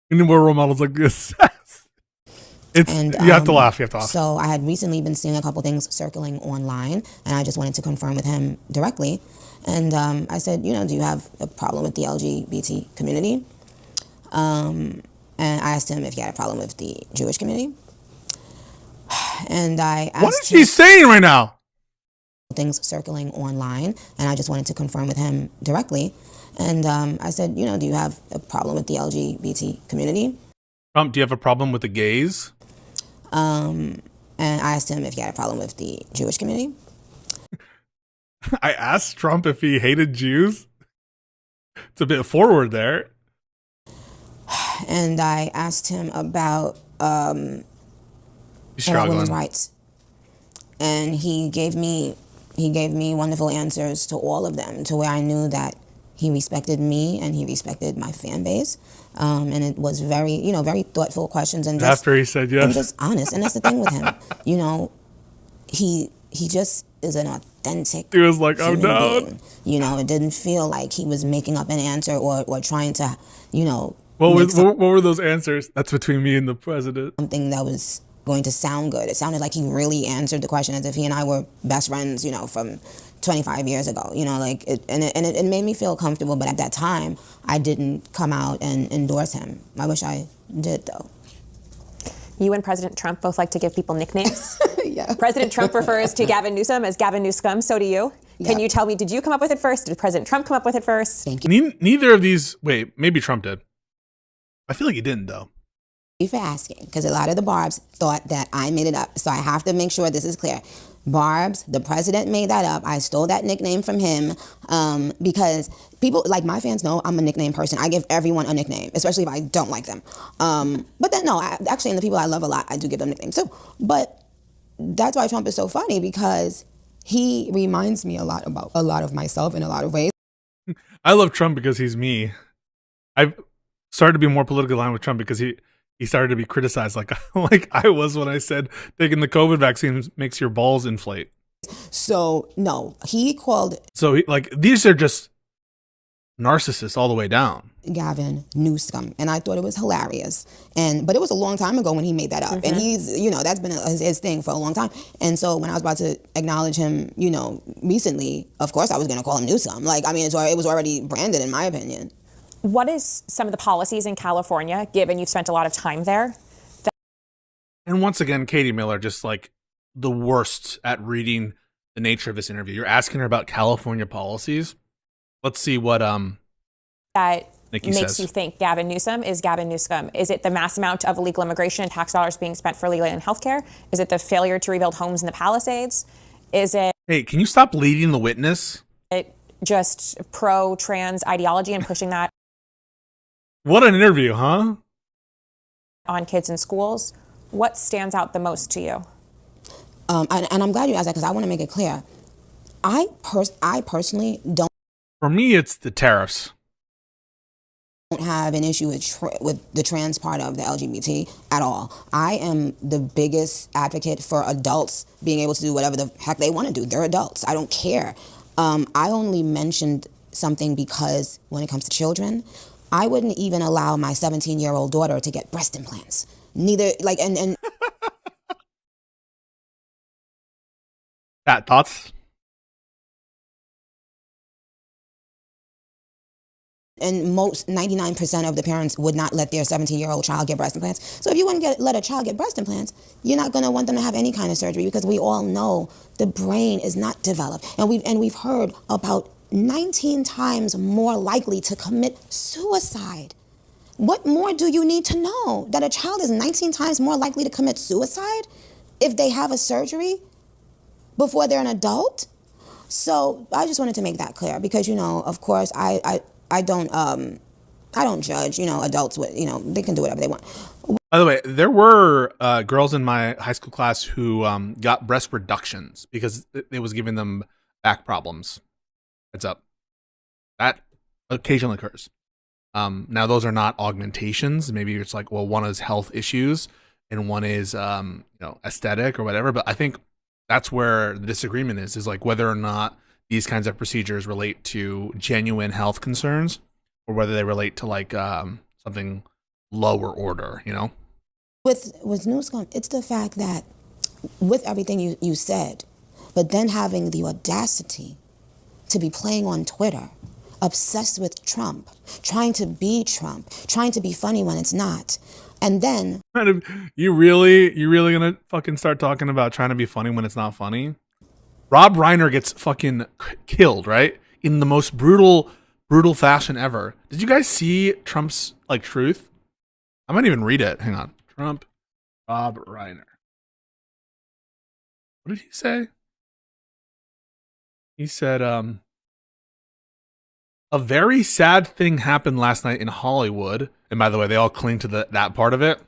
You need more role models like this. You have to laugh. So I had recently been seeing a couple things circling online, and I just wanted to confirm with him directly. And I said, do you have a problem with the LGBT community? And I asked him if he had a problem with the Jewish community. And I asked what is she saying right now? Things circling online, and I just wanted to confirm with him directly. And I said, do you have a problem with the LGBT community? Do you have a problem with the gays? And I asked him if he had a problem with the Jewish community. I asked Trump if he hated Jews. It's a bit forward there. And I asked him about women's rights. And he gave me wonderful answers to all of them, to where I knew that he respected me and he respected my fan base. And it was very, very thoughtful questions. And just, after he said yes. And just honest. And that's the thing with him. He just is an authentic. He was like, I'm down. It didn't feel like he was making up an answer or trying to, What were those answers? That's between me and the president. Something that was going to sound good. It sounded like he really answered the question as if he and I were best friends, from 25 years ago, it made me feel comfortable. But at that time, I didn't come out and endorse him. I wish I did, though. You and President Trump both like to give people nicknames. Yeah. President Trump refers to Gavin Newsom as Gavin Newscom. So do you. Yeah. Can you tell me, did you come up with it first? Did President Trump come up with it first? Thank you. Neither of these. Wait, maybe Trump did. I feel like he didn't, though. Thank you for asking, because a lot of the Barbs thought that I made it up. So I have to make sure this is clear. Barbs, the president made that up. I stole that nickname from him because people, like my fans know I'm a nickname person. I give everyone a nickname, especially if I don't like them. But then, actually, and the people I love a lot, I do give them nicknames too. But that's why Trump is so funny, because he reminds me a lot about a lot of myself in a lot of ways. I love Trump because he's me. I've started to be more politically aligned with Trump because he started to be criticized like I was when I said taking the COVID vaccine makes your balls inflate. So, no, he called... So, these are just narcissists all the way down. Gavin Newscom, and I thought it was hilarious. But it was a long time ago when he made that up. And he's, that's been his thing for a long time. And so when I was about to acknowledge him, recently, of course I was going to call him Newscom. It was already branded, in my opinion. What is some of the policies in California, given you've spent a lot of time there? And once again, Katie Miller, just the worst at reading the nature of this interview. You're asking her about California policies. Let's see what that Nikki makes says. You think Gavin Newsom is Gavin Newsom? Is it the mass amount of illegal immigration and tax dollars being spent for illegal and healthcare? Is it the failure to rebuild homes in the Palisades? Is it Hey, can you stop leading the witness? just pro-trans ideology and pushing that What an interview, huh? on kids in schools? What stands out the most to you? And I'm glad you asked that because I want to make it clear. I personally don't For me, it's the tariffs. have an issue with the trans part of the LGBT at all. I am the biggest advocate for adults being able to do whatever the heck they want to do. They're adults. I don't care. I only mentioned something because when it comes to children, I wouldn't even allow my 17-year-old daughter to get breast implants. Neither, like, and Pat, thoughts? And most 99% of the parents would not let their 17-year-old child get breast implants. So if you wouldn't let a child get breast implants, you're not going to want them to have any kind of surgery because we all know the brain is not developed. And we've heard about 19 times more likely to commit suicide. What more do you need to know? That a child is 19 times more likely to commit suicide if they have a surgery before they're an adult? So I just wanted to make that clear because, of course, I don't judge, adults with, they can do whatever they want. By the way, there were girls in my high school class who got breast reductions because it was giving them back problems. Heads up. That occasionally occurs. Now, those are not augmentations. Maybe it's like, well, one is health issues and one is, aesthetic or whatever. But I think that's where the disagreement is like whether or not these kinds of procedures relate to genuine health concerns or whether they relate to like something lower order, With Newscom, it's the fact that with everything you said, but then having the audacity to be playing on Twitter, obsessed with Trump, trying to be Trump, trying to be funny when it's not. And then you really gonna fucking start talking about trying to be funny when it's not funny? Rob Reiner gets fucking killed, right? In the most brutal fashion ever. Did you guys see Trump's truth? I might even read it. Hang on. Trump, Rob Reiner. What did he say? He said, a very sad thing happened last night in Hollywood. And by the way, they all cling to that part of it.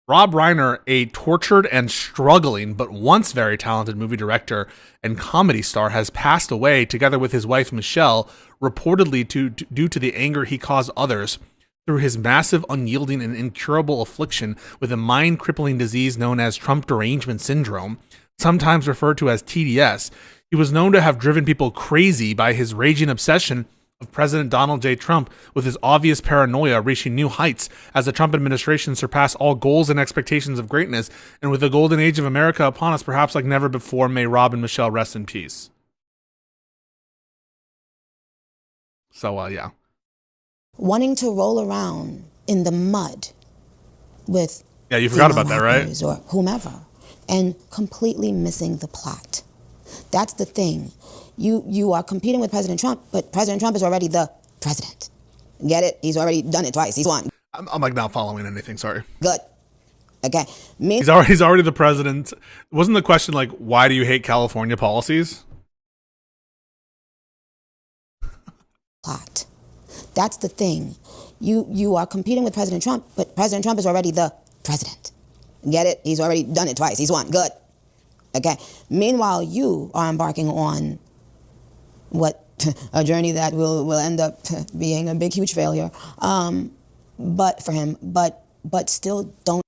Rob Reiner, a tortured and struggling but once very talented movie director and comedy star, has passed away together with his wife Michelle, reportedly due to the anger he caused others through his massive, unyielding, and incurable affliction with a mind-crippling disease known as Trump derangement syndrome, sometimes referred to as TDS. He was known to have driven people crazy by his raging obsession of President Donald J. Trump, with his obvious paranoia reaching new heights as the Trump administration surpassed all goals and expectations of greatness, and with the golden age of America upon us perhaps like never before, may Rob and Michelle rest in peace. So, yeah. Wanting to roll around in the mud with you forgot about that, right? Or whomever, and completely missing the plot. That's the thing. You are competing with President Trump, but President Trump is already the president. Get it? He's already done it twice. He's won. I'm not following anything. Sorry. Good. Okay. He's already the president. Wasn't the question why do you hate California policies? Plot. That's the thing. You are competing with President Trump, but President Trump is already the president. Get it? He's already done it twice. He's won. Good. Okay. Meanwhile, you are embarking on a journey that will end up being a big, huge failure. But for him, but still don't.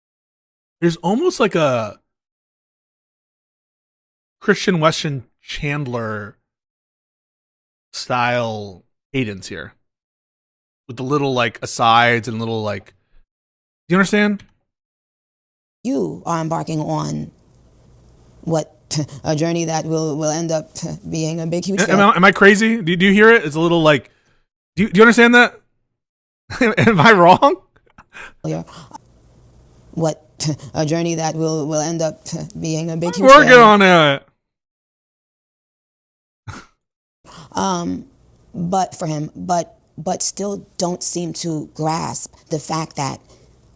There's almost like a Christian Weston Chandler style cadence here, with the little asides and little do you understand? You are embarking on a journey that will end up being a big, huge failure. Am I crazy? Do you hear it? It's a little do you understand that? Am I wrong? A journey that will end up being a big, huge failure. Working on it. But for him, but still don't seem to grasp the fact that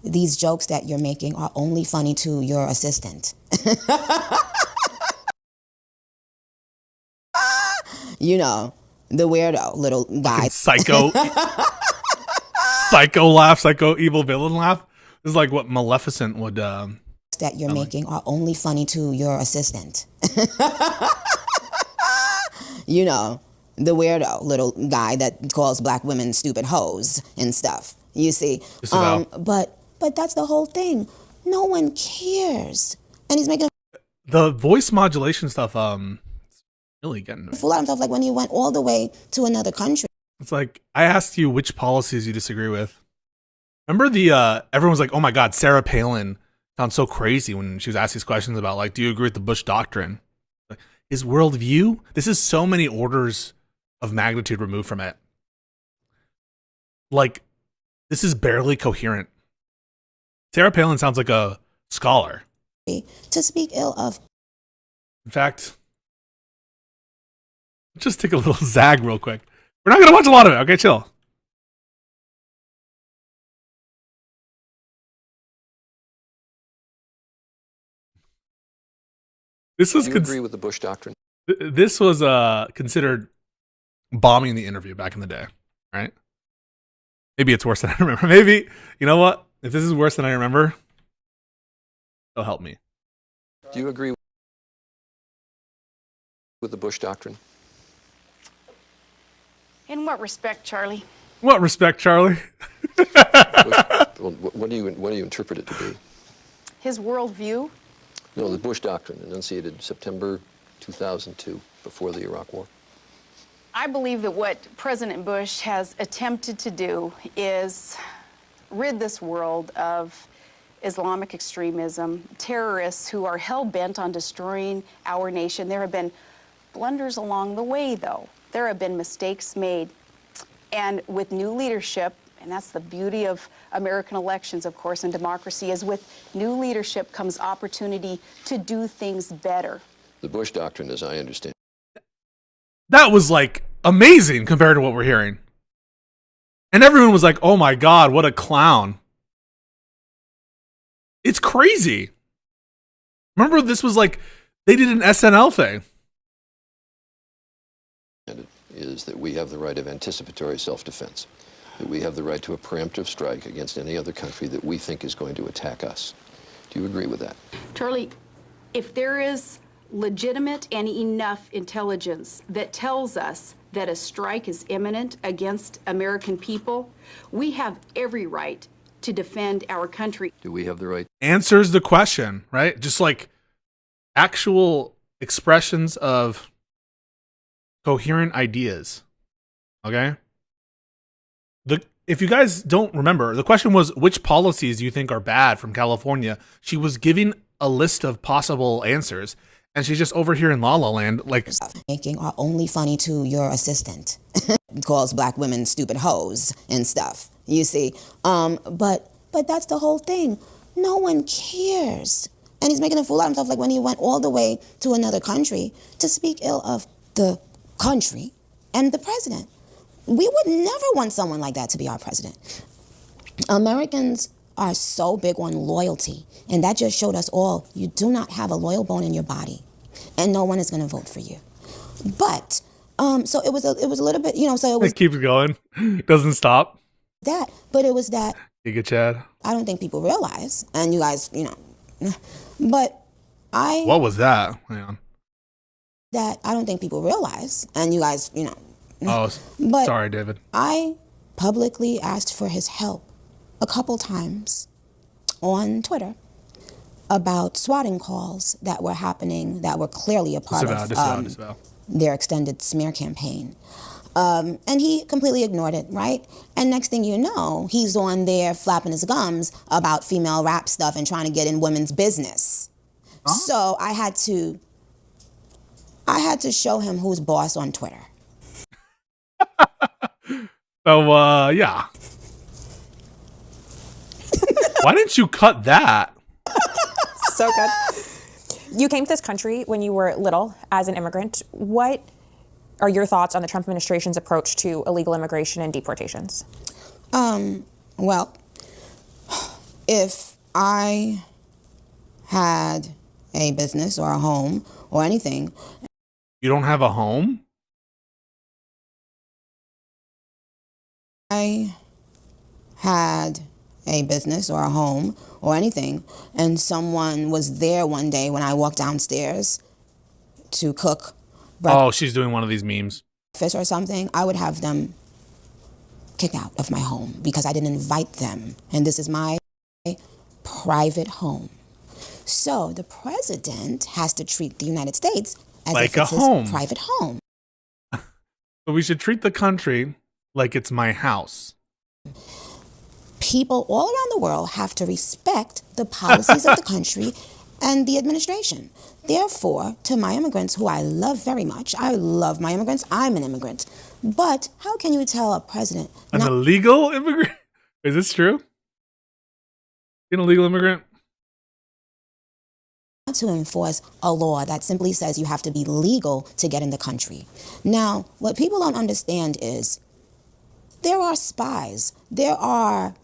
these jokes that you're making are only funny to your assistant. You know, the weirdo little guy. Psycho. Psycho laugh, psycho evil villain laugh. This is like what Maleficent would that you're making are only funny to your assistant. You know, the weirdo little guy that calls black women stupid hoes and stuff. You see, but that's the whole thing. No one cares, and he's making the voice modulation stuff. Really getting a fool out of himself. Like when he went all the way to another country. It's like I asked you which policies you disagree with. Remember the everyone's like, oh my God, Sarah Palin sounds so crazy when she was asked these questions about like, do you agree with the Bush doctrine? Like, his worldview. This is so many orders of magnitude removed from it. Like, this is barely coherent. Sarah Palin sounds like a scholar. To speak ill of. In fact, just take a little zag real quick. We're not going to watch a lot of it. Okay, chill. This was Do you agree with the Bush doctrine? This was considered bombing the interview back in the day, right? Maybe it's worse than I remember. Maybe, you know what? If this is worse than I remember, it'll help me. Do you agree with the Bush doctrine? In what respect, Charlie? What respect, Charlie? Well, what do you interpret it to be? His worldview? No, the Bush doctrine, enunciated September 2002, before the Iraq War. I believe that what President Bush has attempted to do is rid this world of Islamic extremism, terrorists who are hell-bent on destroying our nation. There have been blunders along the way, though. There have been mistakes made. And with new leadership, and that's the beauty of American elections, of course, and democracy, is with new leadership comes opportunity to do things better. The Bush doctrine, as I understand. That was like amazing compared to what we're hearing. And everyone was like, oh my God, what a clown. It's crazy. Remember, this was like, they did an SNL thing. Is that we have the right of anticipatory self-defense, that we have the right to a preemptive strike against any other country that we think is going to attack us. Do you agree with that? Charlie, if there is legitimate and enough intelligence that tells us that a strike is imminent against American people, we have every right to defend our country. Do we have the right? Answers the question, right? Just like actual expressions of coherent ideas. Okay? If you guys don't remember, the question was, which policies do you think are bad from California? She was giving a list of possible answers, and she's just over here in La La Land, like making are only funny to your assistant. Calls black women stupid hoes and stuff. You see, but that's the whole thing. No one cares, and he's making a fool out of himself. Like when he went all the way to another country to speak ill of the country and the president. We would never want someone like that to be our president. Americans are so big on loyalty, and that just showed us all you do not have a loyal bone in your body, and no one is going to vote for you. But so it was a little bit, so it was. It keeps going, doesn't stop. But it was that. Giga Chad. I don't think people realize, and you guys, but I. What was that? Hang on. That I don't think people realize, and you guys, Oh, but sorry, David. I publicly asked for his help a couple times on Twitter about swatting calls that were happening that were clearly a part of their extended smear campaign. And he completely ignored it, right? And next thing you know, he's on there flapping his gums about female rap stuff and trying to get in women's business. Huh? So I had to show him who's boss on Twitter. So, yeah. Why didn't you cut that? So good. You came to this country when you were little as an immigrant. What are your thoughts on the Trump administration's approach to illegal immigration and deportations? Well, if I had a business or a home or anything. You don't have a home? I had a business or a home or anything, and someone was there one day when I walked downstairs to cook Oh, she's doing one of these memes. breakfast or something, I would have them kicked out of my home because I didn't invite them. And this is my private home. So the president has to treat the United States as Like if a it's home. his private home. So we should treat the country like it's my house. People all around the world have to respect the policies of the country and the administration. Therefore, to my immigrants, who I love very much, I love my immigrants, I'm an immigrant. But how can you tell a president An not illegal immigrant? Is this true? An illegal immigrant? to enforce a law that simply says you have to be legal to get in the country? Now, what people don't understand is there are spies. There are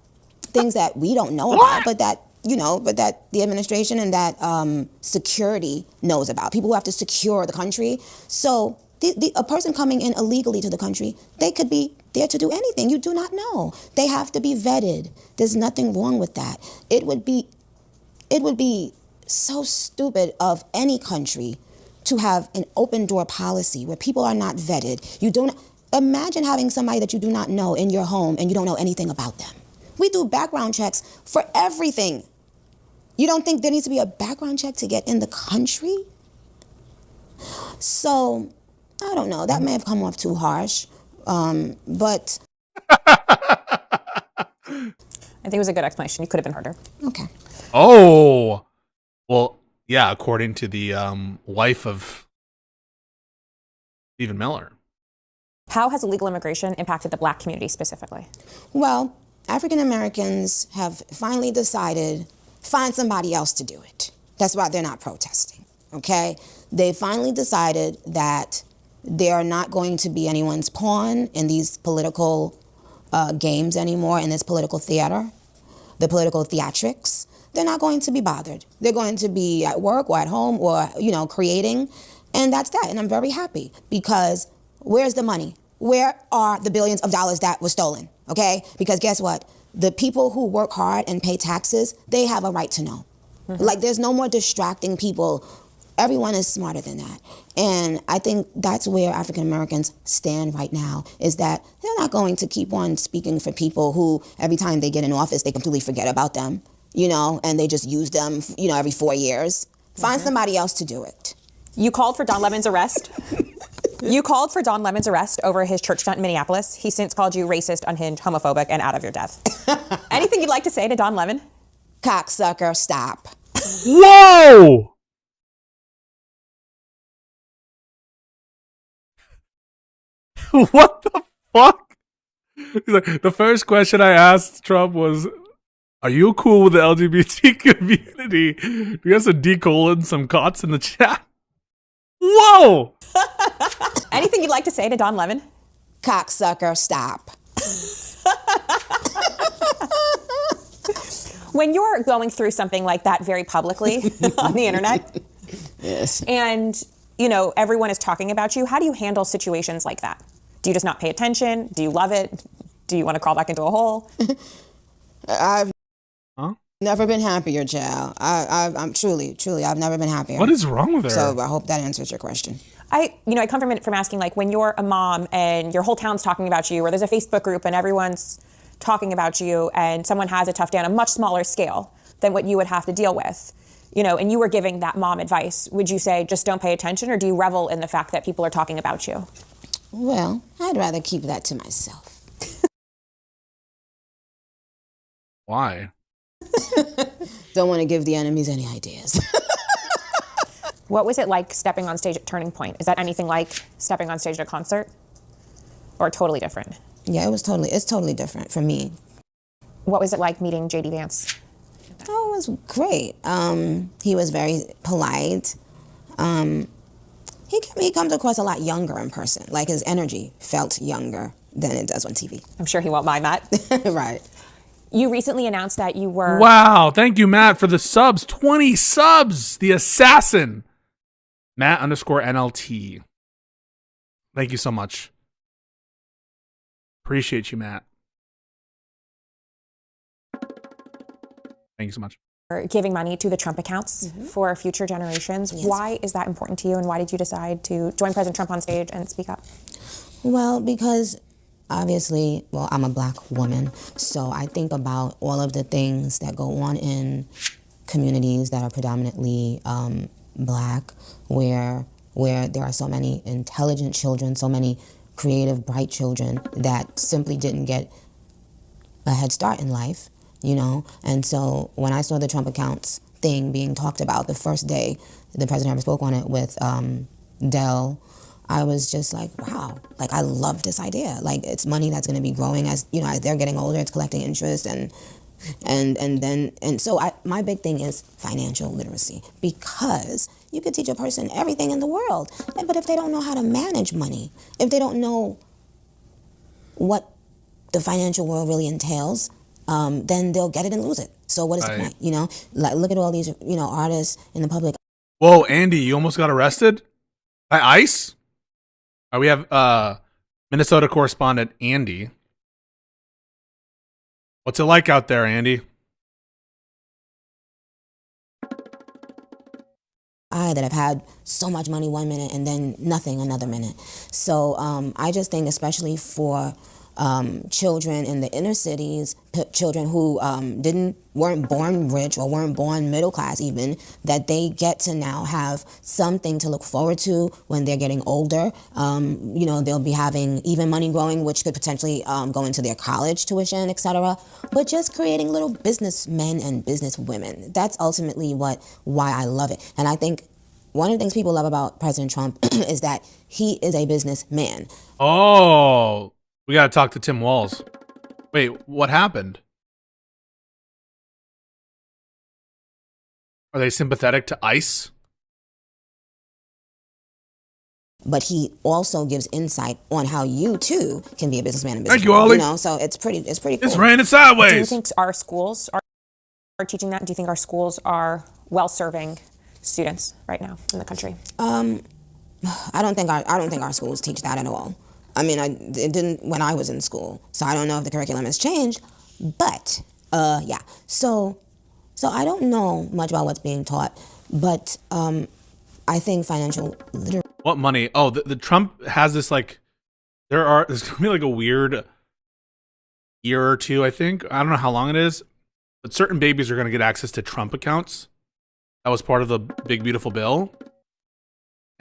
things that we don't know about, but that the administration and that security knows about. People who have to secure the country. So a person coming in illegally to the country, they could be there to do anything. You do not know. They have to be vetted. There's nothing wrong with that. It would be so stupid of any country to have an open door policy where people are not vetted. You don't imagine having somebody that you do not know in your home and you don't know anything about them. We do background checks for everything. You don't think there needs to be a background check to get in the country? So, I don't know. That may have come off too harsh, but I think it was a good explanation. You could have been harder. Okay. Oh, well, yeah. According to the wife of Stephen Miller. How has illegal immigration impacted the Black community specifically? Well, African Americans have finally decided, find somebody else to do it. That's why they're not protesting, okay? They finally decided that they are not going to be anyone's pawn in these political games anymore, in this political theater, the political theatrics. They're not going to be bothered. They're going to be at work or at home or, creating, and that's that. And I'm very happy because where's the money? Where are the billions of dollars that were stolen? Okay? Because guess what? The people who work hard and pay taxes, they have a right to know. Mm-hmm. Like, there's no more distracting people. Everyone is smarter than that. And I think that's where African Americans stand right now, is that they're not going to keep on speaking for people who, every time they get in office, they completely forget about them, and they just use them, every 4 years. Find somebody else to do it. You called for Don Lemon's arrest. You called for Don Lemon's arrest over his church stunt in Minneapolis. He's since called you racist, unhinged, homophobic, and out of your depth. Anything you'd like to say to Don Lemon? Cocksucker, stop. Whoa! What the fuck? He's like, the first question I asked Trump was, are you cool with the LGBT community? Do you have some D: some cots in the chat? Whoa! Anything you'd like to say to Don Lemon? Cocksucker, stop. When you're going through something like that very publicly on the internet, yes, and everyone is talking about you, how do you handle situations like that? Do you just not pay attention? Do you love it? Do you want to crawl back into a hole? I've never been happier, child. I'm truly, I've never been happier. What is wrong with her? So I hope that answers your question. I come from asking, like, when you're a mom and your whole town's talking about you, or there's a Facebook group and everyone's talking about you, and someone has a tough day on a much smaller scale than what you would have to deal with, and you were giving that mom advice, would you say just don't pay attention, or do you revel in the fact that people are talking about you? Well, I'd rather keep that to myself. Why? Don't want to give the enemies any ideas. What was it like stepping on stage at Turning Point? Is that anything like stepping on stage at a concert? Or totally different? Yeah, it's totally different for me. What was it like meeting J.D. Vance? Oh, it was great. He was very polite. He comes across a lot younger in person. Like, his energy felt younger than it does on TV. I'm sure he won't mind that. Right. You recently announced that you were... Wow, thank you, Matt, for the subs. 20 subs! The assassin! Matt_NLT. Thank you so much. Appreciate you, Matt. Thank you so much. Giving money to the Trump accounts for future generations. Yes. Why is that important to you, and why did you decide to join President Trump on stage and speak up? Well, because obviously, well, I'm a black woman, so I think about all of the things that go on in communities that are predominantly black, where there are so many intelligent children, so many creative, bright children that simply didn't get a head start in life, you know? And so when I saw the Trump accounts thing being talked about the first day the president ever spoke on it with Dell, I was just like, wow, like I love this idea. Like it's money that's gonna be growing as, you know, as they're getting older, it's collecting interest and so my big thing is financial literacy, because you could teach a person everything in the world, but if they don't know how to manage money, if they don't know what the financial world really entails, then they'll get it and lose it. So what is the point? You know, like look at all these, you know, artists in the public. Whoa, Andy, you almost got arrested by ICE? We have Minnesota correspondent Andy. What's it like out there, Andy? That have had so much money one minute and then nothing another minute. So I just think, especially for children in the inner cities, children who weren't born rich or weren't born middle class even, that they get to now have something to look forward to when they're getting older. You know, they'll be having even money growing, which could potentially go into their college tuition, etc. But just creating little businessmen and businesswomen. That's ultimately why I love it. And I think one of the things people love about President Trump is that he is a businessman. Oh, we got to talk to Tim Walz. Wait, what happened? Are they sympathetic to ICE? But he also gives insight on how you too can be a businessman and Thank businesswoman. you, Ollie. You know, so it's pretty cool. It's raining sideways. Do you think our schools are teaching that? Do you think our schools are well-serving students right now in the country? I don't think our schools teach that at all. I mean, it didn't when I was in school, so I don't know if the curriculum has changed. But yeah, so I don't know much about what's being taught, but I think financial literacy. What money? Oh, the Trump has this like. There's gonna be like a weird year or two. I think I don't know how long it is, but certain babies are gonna get access to Trump accounts. That was part of the big beautiful bill,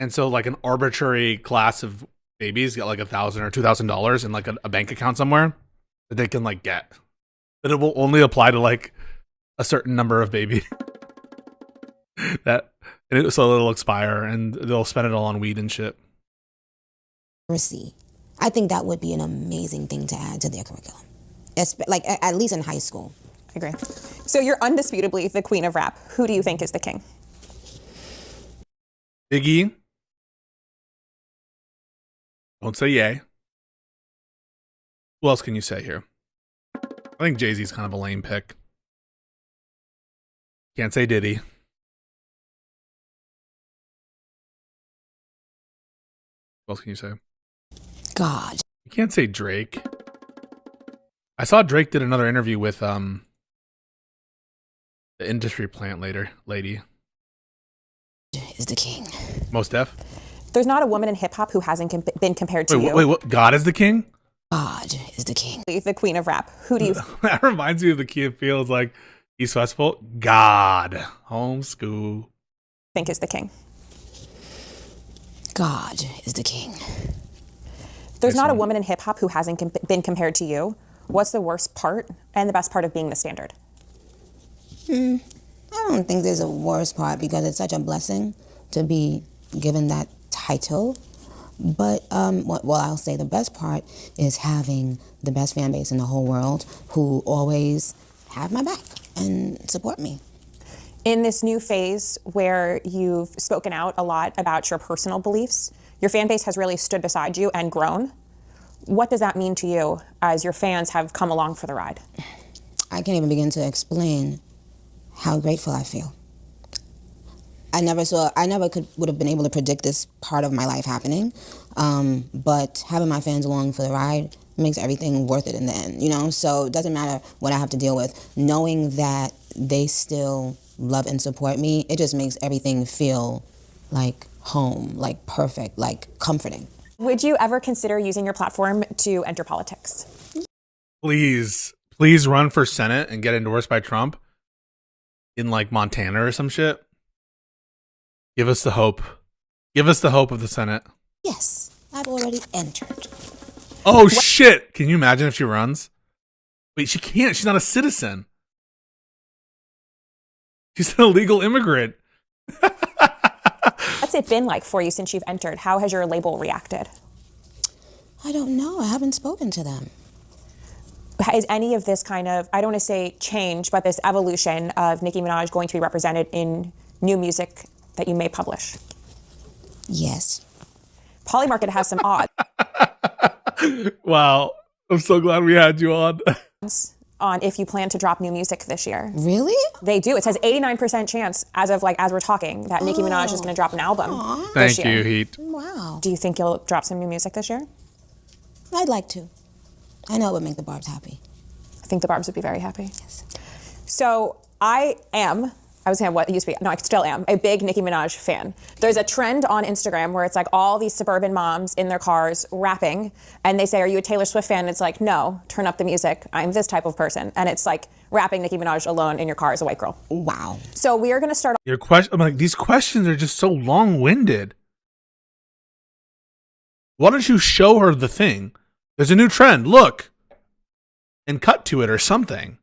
and so like an arbitrary class of babies get like $1,000 or $2,000 in like a bank account somewhere that they can like get, but it will only apply to like a certain number of babies. So it'll expire and they'll spend it all on weed and shit. I think that would be an amazing thing to add to their curriculum, like at least in high school. I agree. So you're undisputably the queen of rap. Who do you think is the king? Biggie. Don't say yay. Who else can you say here? I think Jay-Z's kind of a lame pick. Can't say Diddy. What else can you say? God. You can't say Drake. I saw Drake did another interview with the industry plant lady. Is the king. Most Def. There's not a woman in hip hop who hasn't been compared to you. Wait, what? God is the king? God is the king. The queen of rap. Who do you? That reminds me of the Key of Fields, like East Westfall. God, homeschool. Think is the king. God is the king. There's not a woman in hip hop who hasn't been compared to you. What's the worst part and the best part of being the standard? I don't think there's a worst part because it's such a blessing to be given that title. But I'll say the best part is having the best fan base in the whole world who always have my back and support me. In this new phase where you've spoken out a lot about your personal beliefs, your fan base has really stood beside you and grown. What does that mean to you as your fans have come along for the ride? I can't even begin to explain how grateful I feel. I never would have been able to predict this part of my life happening, but having my fans along for the ride makes everything worth it in the end, you know? So it doesn't matter what I have to deal with. Knowing that they still love and support me, it just makes everything feel like home, like perfect, like comforting. Would you ever consider using your platform to enter politics? Please run for Senate and get endorsed by Trump in like Montana or some shit. Give us the hope. Give us the hope of the Senate. Yes, I've already entered. Oh shit! Can you imagine if she runs? Wait, she can't. She's not a citizen. She's an illegal immigrant. What's it been like for you since you've entered? How has your label reacted? I don't know. I haven't spoken to them. Is any of this kind of, I don't want to say change, but this evolution of Nicki Minaj going to be represented in new music that you may publish? Yes. Polymarket has some odds. Wow. I'm so glad we had you on. On if you plan to drop new music this year. Really? They do. It says 89% chance as we're talking that Nicki Minaj is going to drop an album this Thank year. you, Heat. Wow. Do you think you'll drop some new music this year? I'd like to. I know it would make the Barbs happy. I think the Barbs would be very happy. Yes. So I still am a big Nicki Minaj fan. There's a trend on Instagram where it's like all these suburban moms in their cars rapping, and they say, "Are you a Taylor Swift fan?" And it's like, "No, turn up the music. I'm this type of person." And it's like rapping Nicki Minaj alone in your car as a white girl. Wow. So we are going to start. Your question, I'm like, these questions are just so long-winded. Why don't you show her the thing? There's a new trend. Look, and cut to it or something.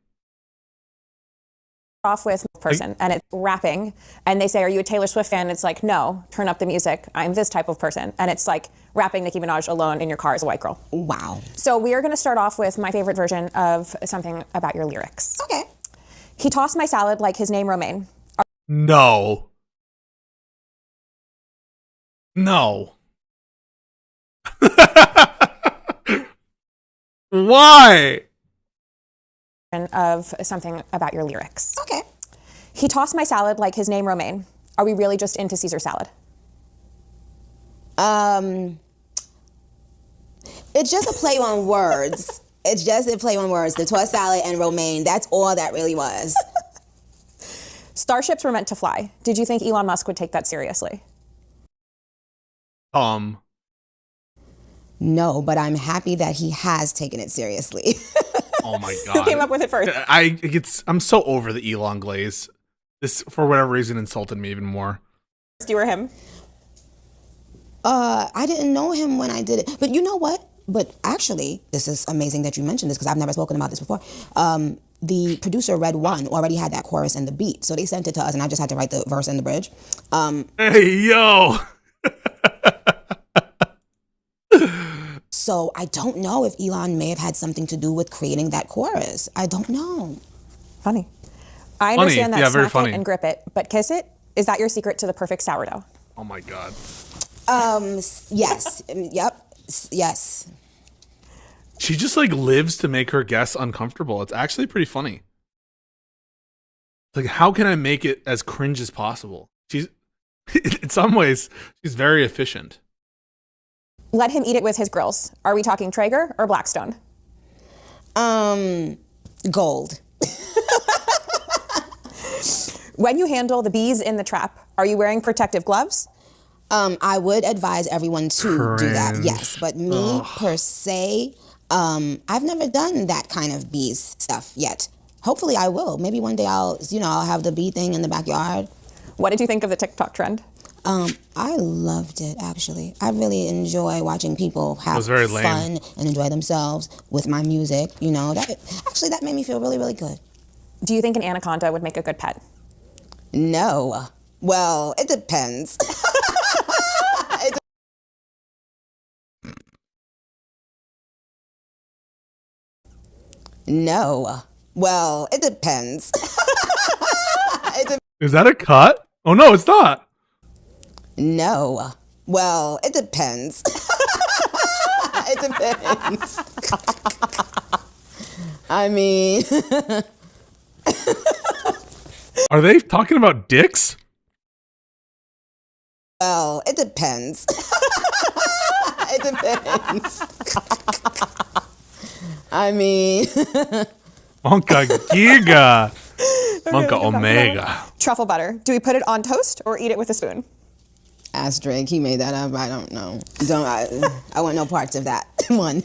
Off with person and it's rapping, and they say, "Are you a Taylor Swift fan?" And it's like, "No, turn up the music. I'm this type of person." And it's like rapping Nicki Minaj alone in your car as a white girl. Wow. So we are going to start off with my favorite version of something about your lyrics. Okay. He tossed my salad like his name Romaine. No. No. Why? Of something about your lyrics. Okay. He tossed my salad like his name Romaine. Are we really just into Caesar salad? It's just a play on words. It's just a play on words. The tossed salad and romaine. That's all that really was. Starships were meant to fly. Did you think Elon Musk would take that seriously? No, but I'm happy that he has taken it seriously. Oh my god. Who came up with it first? I'm so over the Elon glaze. This, for whatever reason, insulted me even more. You or him? I didn't know him when I did it. But you know what? But actually, this is amazing that you mentioned this because I've never spoken about this before. The producer, Red One, already had that chorus and the beat. So they sent it to us and I just had to write the verse and the bridge. Hey, yo! So I don't know if Elon may have had something to do with creating that chorus. I don't know. Funny. I understand that very smack funny. it and grip it, but kiss it? Is that your secret to the perfect sourdough? Oh my god. Yes. Yep. Yes. She just like lives to make her guests uncomfortable. It's actually pretty funny. Like, how can I make it as cringe as possible? She's, in some ways, she's very efficient. Let him eat it with his grills. Are we talking Traeger or Blackstone? Gold. When you handle the bees in the trap, are you wearing protective gloves? I would advise everyone to do that, Cringe. yes. But me, per se, I've never done that kind of bees stuff yet. Hopefully I will. Maybe one day I'll have the bee thing in the backyard. What did you think of the TikTok trend? I loved it, actually. I really enjoy watching people have very lame. fun and enjoy themselves with my music. You know, that made me feel really, really good. Do you think an anaconda would make a good pet? No. Well, it depends. No. Well, it depends. Is that a cut? Oh no, it's not. No. Well, it depends. It depends. I mean... Are they talking about dicks? Well, it depends. It depends. I mean, Monka Giga. Monka Omega. Truffle butter. Do we put it on toast or eat it with a spoon? ask Drake. He made that up. I don't know. I want no parts of that one.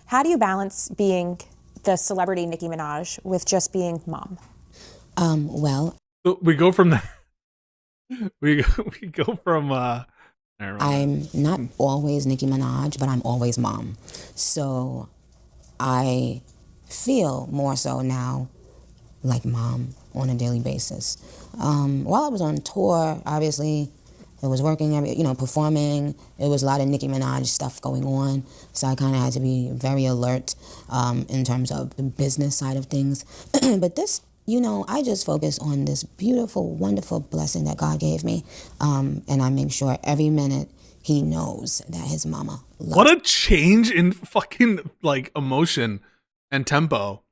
How do you balance being the celebrity Nicki Minaj with just being mom? Well, we go from that. We go from. I'm not always Nicki Minaj, but I'm always mom. So I feel more so now like mom on a daily basis. While I was on tour, obviously, it was working, performing. It was a lot of Nicki Minaj stuff going on. So I kind of had to be very alert in terms of the business side of things. But this, I just focus on this beautiful, wonderful blessing that God gave me. And I make sure every minute he knows that his mama loves What a change in fucking emotion and tempo.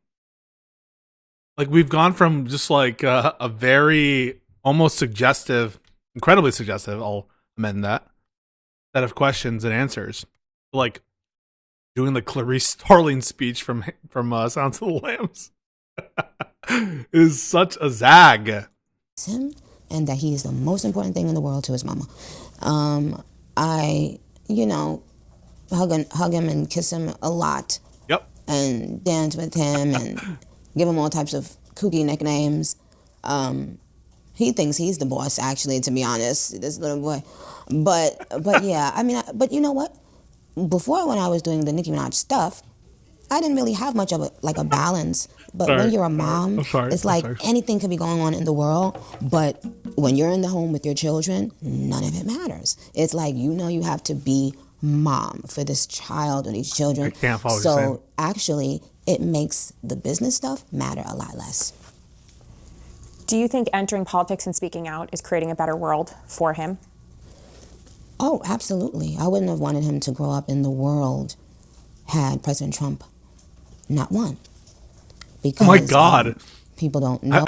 We've gone from just a very almost suggestive, incredibly suggestive, I'll amend that, set of questions and answers. Doing the Clarice Starling speech from Sounds of the Lambs. Is such a zag. him, and that he is the most important thing in the world to his mama. I, hug him and kiss him a lot. Yep. And dance with him and give him all types of kooky nicknames. He thinks he's the boss, actually, to be honest, this little boy. But yeah, but you know what? Before, when I was doing the Nicki Minaj stuff, I didn't really have much of a balance. But when you're a mom, it's like anything could be going on in the world. But when you're in the home with your children, none of it matters. It's like, you have to be mom for this child or these children. I can't follow what you're saying. So actually, it makes the business stuff matter a lot less. Do you think entering politics and speaking out is creating a better world for him? Oh, absolutely. I wouldn't have wanted him to grow up in the world had President Trump not won. Because, oh my God. People don't know.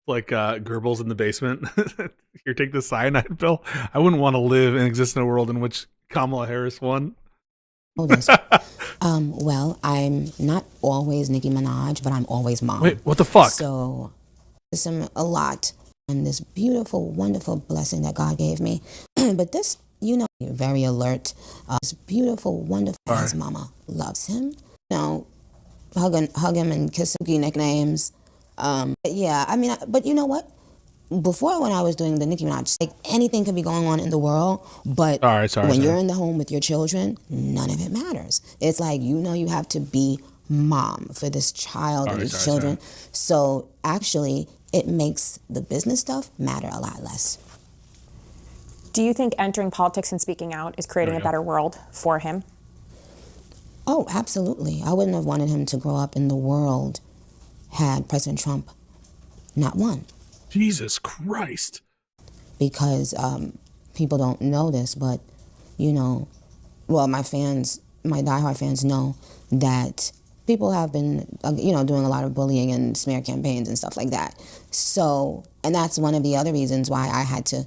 Goebbels in the basement. Here, take the cyanide pill. I wouldn't want to live and exist in a world in which Kamala Harris won. Well, I'm not always Nicki Minaj, but I'm always mom. Wait, what the fuck? So, it's a lot. And this beautiful, wonderful blessing that God gave me. But this, very alert. This beautiful, wonderful. His mama loves him. Hug him and kiss him, nicknames. Yeah, but you know what? Before, when I was doing the Nicki Minaj, anything could be going on in the world, but when you're in the home with your children, none of it matters. It's like, you have to be mom for this child or these children. So actually, it makes the business stuff matter a lot less. Do you think entering politics and speaking out is creating a better world for him? Oh, absolutely. I wouldn't have wanted him to grow up in the world had President Trump not won. Jesus Christ. Because people don't know this, but, my diehard fans know that people have been, doing a lot of bullying and smear campaigns and stuff like that. So, and that's one of the other reasons why I had to,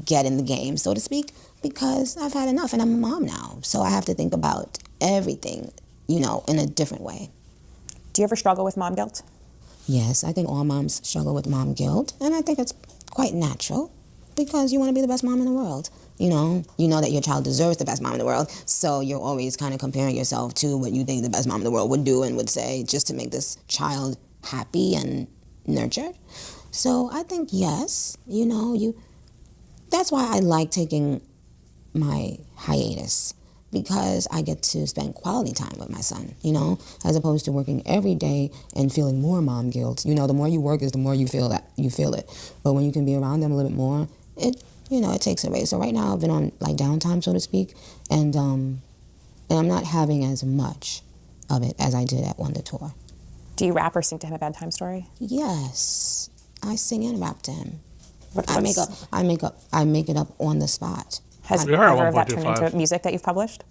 get in the game, so to speak, because I've had enough and I'm a mom now. So I have to think about everything, in a different way. Do you ever struggle with mom guilt? Yes, I think all moms struggle with mom guilt, and I think it's quite natural because you want to be the best mom in the world. You know that your child deserves the best mom in the world, so you're always kind of comparing yourself to what you think the best mom in the world would do and would say just to make this child happy and nurtured. So I think, yes, that's why I like taking my hiatus, because I get to spend quality time with my son, as opposed to working every day and feeling more mom guilt. The more you work is the more you feel it. But when you can be around them a little bit more, it takes it away. So right now I've been on downtime, so to speak, and I'm not having as much of it as I did at Wonder Tour. Do you rap or sing to him a bedtime story? Yes, I sing and rap to him. I make it up on the spot. Has either of that turned into music that you've published?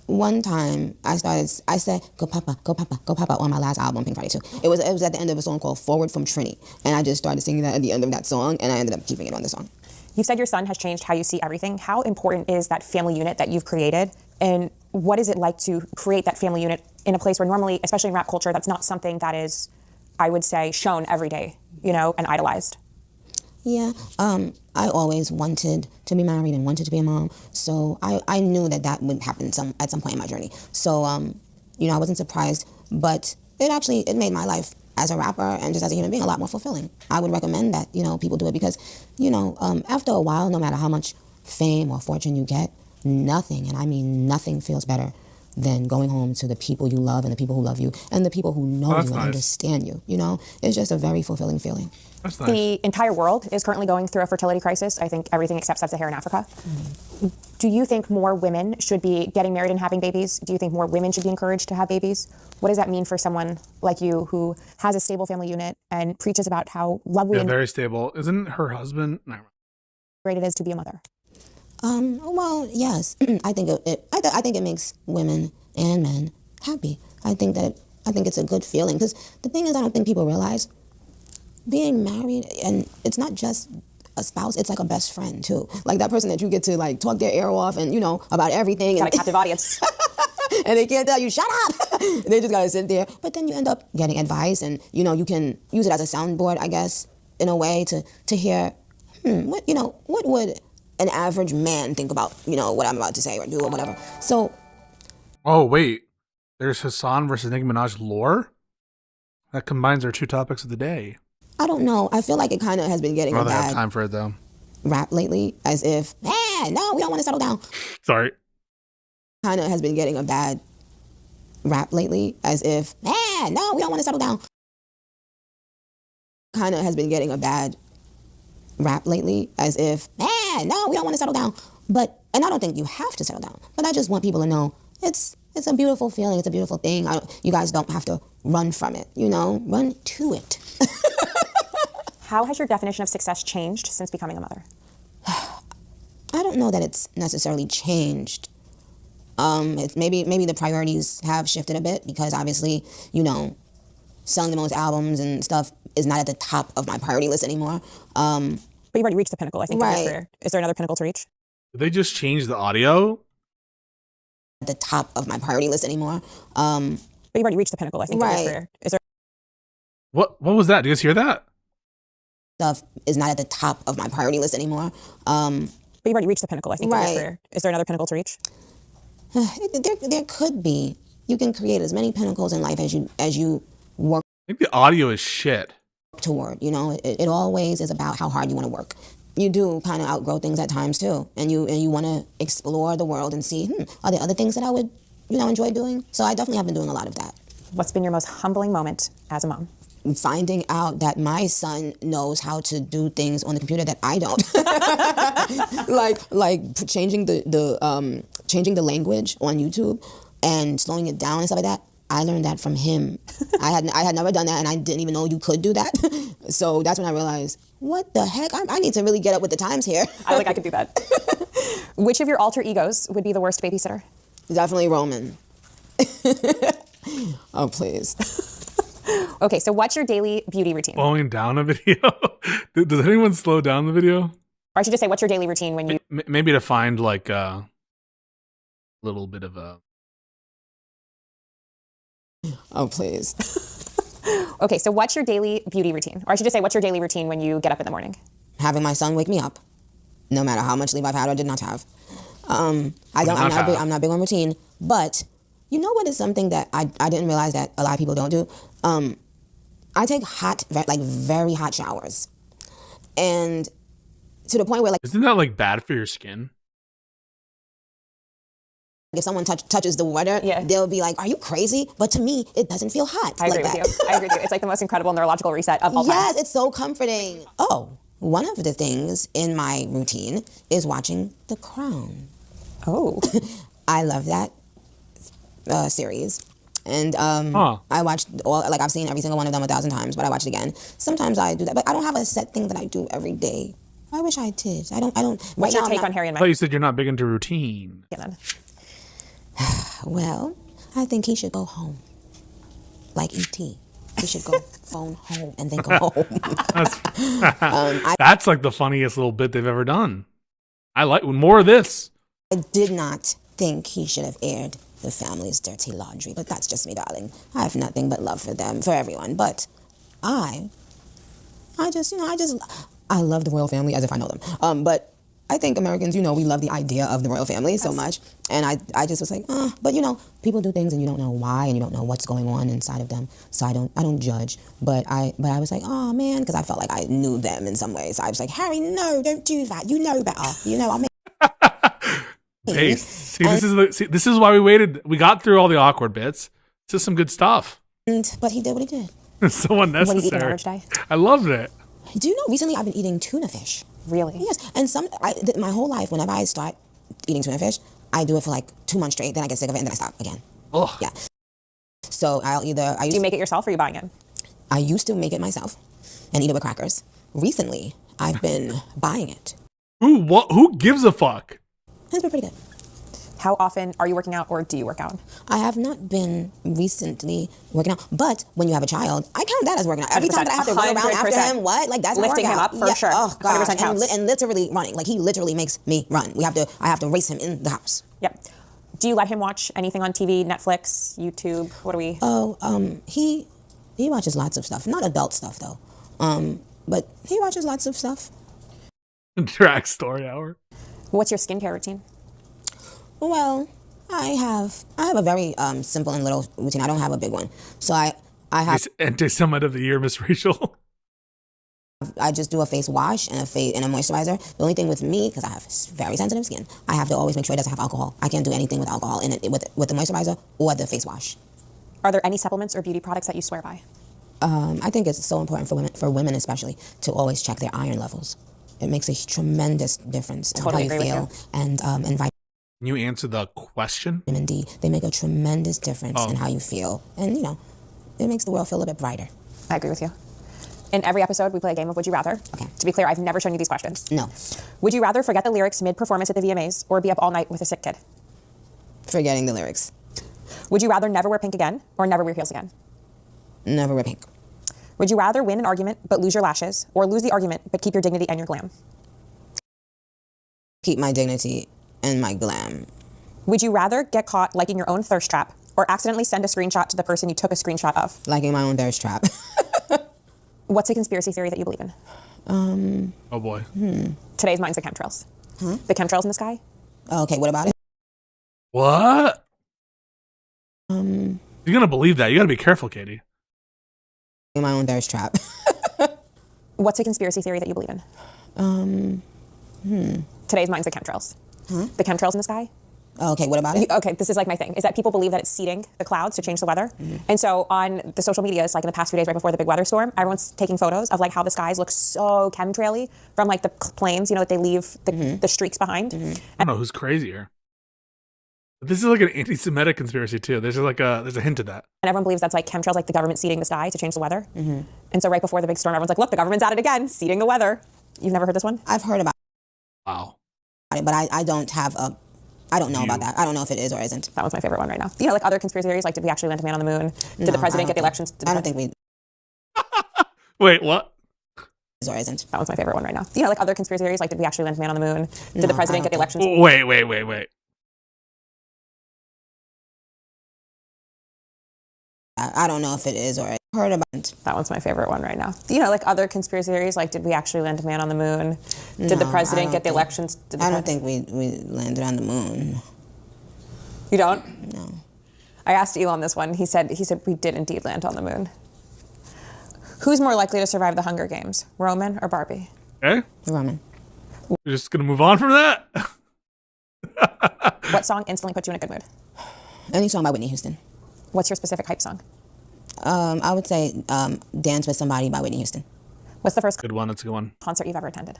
One time I said, go Papa, go Papa, go Papa on my last album, Pink Friday 2. It was at the end of a song called Forward from Trini. And I just started singing that at the end of that song, and I ended up keeping it on the song. You've said your son has changed how you see everything. How important is that family unit that you've created? And what is it like to create that family unit in a place where normally, especially in rap culture, that's not something that is, I would say, shown every day, you know, and idolized? Yeah, I always wanted to be married and wanted to be a mom, so I knew that would happen at some point in my journey. So, you know, I wasn't surprised, but it made my life as a rapper and just as a human being a lot more fulfilling. I would recommend that, you know, people do it because, you know, after a while, no matter how much fame or fortune you get, nothing, and I mean nothing, feels better than going home to the people you love and the people who love you and the people who know you and understand you. You know, it's just a very fulfilling feeling. That's nice. The entire world is currently going through a fertility crisis. I think everything except sub-Saharan Africa. Do you think more women should be getting married and having babies? Do you think more women should be encouraged to have babies? What does that mean for someone like you who has a stable family unit and preaches about how lovely and very stable? Isn't her husband? No. great it is to be a mother? Well, yes. I think it makes women and men happy. I think it's a good feeling because the thing is, I don't think people realize being married, and it's not just a spouse, it's like a best friend too. Like that person that you get to like talk their ear off and, you know, about everything. Got a captive audience. And they can't tell you, shut up. They just gotta sit there. But then you end up getting advice and, you know, you can use it as a soundboard, I guess, in a way to hear, what would an average man think about, you know, what I'm about to say or do or whatever. So. Oh, wait. There's Hassan versus Nicki Minaj lore? That combines our two topics of the day. I don't know. I feel like it kind of has been getting a Rather have bad time for it though. rap lately, as if, no, we don't want to settle down. Sorry. Kind of has been getting a bad rap lately, as if, no, we don't want to settle down. Kind of has been getting a bad rap lately, as if, no, we don't want to settle down. And I don't think you have to settle down, but I just want people to know it's a beautiful feeling. It's a beautiful thing. You guys don't have to run from it, you know, run to it. How has your definition of success changed since becoming a mother? I don't know that it's necessarily changed. It's maybe the priorities have shifted a bit because obviously, you know, selling the most albums and stuff is not at the top of my priority list anymore. But you've already reached the pinnacle, I think, of your career. Is there another pinnacle to reach? Did they just change the audio? At the top of my priority list anymore. But you've already reached the pinnacle, I think, of your career. Is there? What was that? Do you guys hear that? Stuff is not at the top of my priority list anymore. But you've already reached the pinnacle, I think, of your career. Is there another pinnacle to reach? There could be. You can create as many pinnacles in life as you work. I think the audio is shit. Toward, you know, it always is about how hard you want to work. You do kind of outgrow things at times too, and you want to explore the world and see, are there other things that I would, you know, enjoy doing? So I definitely have been doing a lot of that. What's been your most humbling moment as a mom? Finding out that my son knows how to do things on the computer that I don't, like changing the language on YouTube and slowing it down and stuff like that. I learned that from him. I had never done that, and I didn't even know you could do that. So that's when I realized, what the heck? I need to really get up with the times here. I think I could do that. Which of your alter egos would be the worst babysitter? Definitely Roman. Oh, please. Okay, so what's your daily beauty routine? Slowing down a video? Does anyone slow down the video? Or I should just say, what's your daily routine when you... Maybe to find like a little bit of a... Oh, please. Okay, so what's your daily beauty routine? Or I should just say, what's your daily routine when you get up in the morning? Having my son wake me up, no matter how much sleep I've had or did not have. I'm not big on routine, but you know what is something that I didn't realize that a lot of people don't do? I take very hot showers. And to the point where Isn't that like bad for your skin? If someone touches the water, they'll be like, are you crazy? But to me, it doesn't feel hot. I agree with you. It's like the most incredible neurological reset of all time. Yes, it's so comforting. Oh, one of the things in my routine is watching The Crown. Oh. I love that series. And I watched I've seen every single one of them 1,000 times, but I watch it again. Sometimes I do that, but I don't have a set thing that I do every day. I wish I did. I don't. What's your take on Harry and I Meghan? thought you said you're not big into routine. Yeah, then. Well, I think he should go home. Like E.T. He should go phone home and then go home. That's like the funniest little bit they've ever done. I like more of this. I did not think he should have aired the family's dirty laundry, but that's just me, darling. I have nothing but love for them, for everyone. But I love the royal family as if I know them. But I think Americans, we love the idea of the royal family so much. And I just was like, but people do things and you don't know why and you don't know what's going on inside of them. So I don't judge. But I was like, oh man, because I felt like I knew them in some ways. So I was like, Harry, no, don't do that. You know better. I'll make. Hey, this is why we waited. We got through all the awkward bits. This is some good stuff. But he did what he did. It's so unnecessary. What do you eat on average day? I loved it. Do you know, recently I've been eating tuna fish. Really? Yes. And my whole life, whenever I start eating tuna fish, I do it for like 2 months straight, then I get sick of it, and then I stop again. Oh. Yeah. So do you make it yourself or are you buying it? I used to make it myself and eat it with crackers. Recently, I've been buying it. Who gives a fuck? It's been pretty good. How often are you working out or do you work out? I have not been recently working out, but when you have a child, I count that as working out. Every time that I have to run around after him, that's my lifting him workout. up for sure. Oh god, 100% counts. and literally running. Like he literally makes me run. I have to race him in the house. Yep. Do you let him watch anything on TV, Netflix, YouTube? What do we? He watches lots of stuff. Not adult stuff though. But he watches lots of stuff. Drag story hour. What's your skincare routine? Well, I have a very simple and little routine. I don't have a big one. So I have It's anti-Semite of the year, Miss Rachel. I just do a face wash and a moisturizer. The only thing with me, because I have very sensitive skin, I have to always make sure it doesn't have alcohol. I can't do anything with alcohol in it with the moisturizer or the face wash. Are there any supplements or beauty products that you swear by? I think it's so important for women especially, to always check their iron levels. It makes a tremendous difference in how you feel. And vitamin. Can you answer the question? Vitamin D, they make a tremendous difference in how you feel. And, it makes the world feel a bit brighter. I agree with you. In every episode, we play a game of Would You Rather. Okay. To be clear, I've never shown you these questions. No. Would you rather forget the lyrics mid-performance at the VMAs or be up all night with a sick kid? Forgetting the lyrics. Would you rather never wear pink again or never wear heels again? Never wear pink. Would you rather win an argument but lose your lashes or lose the argument but keep your dignity and your glam? Keep my dignity and my glam. Would you rather get caught liking your own thirst trap or accidentally send a screenshot to the person you took a screenshot of? Liking my own thirst trap. What's a conspiracy theory that you believe in? Oh boy. Today's mine's the chemtrails. The chemtrails in the sky? Oh, okay, what about it? What? You're gonna believe that. You gotta be careful, Katie. My own thirst trap. What's a conspiracy theory that you believe in? Today's mine's the chemtrails. The chemtrails in the sky? Oh, okay, what about it? Okay, this is like my thing, is that people believe that it's seeding the clouds to change the weather. And so on the social medias, like in the past few days right before the big weather storm, everyone's taking photos of like how the skies look so chemtraily from like the planes, that they leave the streaks behind. I don't know who's crazier. But this is like an anti-Semitic conspiracy too. There's a hint of that. And everyone believes that's like chemtrails, like the government seeding the sky to change the weather. And so right before the big storm, everyone's like, look, the government's at it again, seeding the weather. You've never heard this one? I've heard about Wow. it, but I don't know about that. I don't know if it is or isn't. That was my favorite one right now. Like other conspiracy theories, like did we actually land a man on the moon? Did the president get the elections? I don't think we... Wait, what? Or isn't. That was my favorite one right now. Like other conspiracy theories, like did we actually land a man on the moon? Did the president get the elections? Wait. I don't know if it is or heard about it. That one's my favorite one right now. Like other conspiracy theories, like did we actually land a man on the moon? Did the president get the elections? I don't think we landed on the moon. You don't? No. I asked Elon this one. He said we did indeed land on the moon. Who's more likely to survive the Hunger Games, Roman or Barbie? Okay. Roman. We're just gonna move on from that. What song instantly puts you in a good mood? Any song by Whitney Houston. What's your specific hype song? I would say Dance with Somebody by Whitney Houston. What's the first good one? That's a good one. Concert you've ever attended?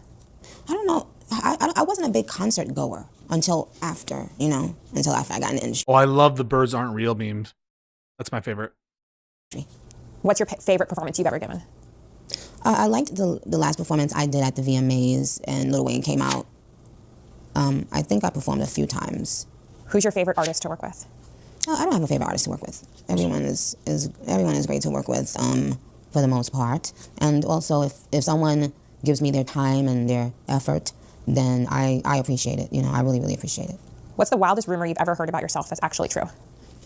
I don't know. I wasn't a big concert goer until after I got in the industry. Oh, I love the birds aren't real memes. That's my favorite. What's your favorite performance you've ever given? I liked the last performance I did at the VMAs and Lil Wayne came out. I think I performed a few times. Who's your favorite artist to work with? I don't have a favorite artist to work with. Everyone is great to work with for the most part. And also, if someone gives me their time and their effort, then I appreciate it. I really, really appreciate it. What's the wildest rumor you've ever heard about yourself that's actually true?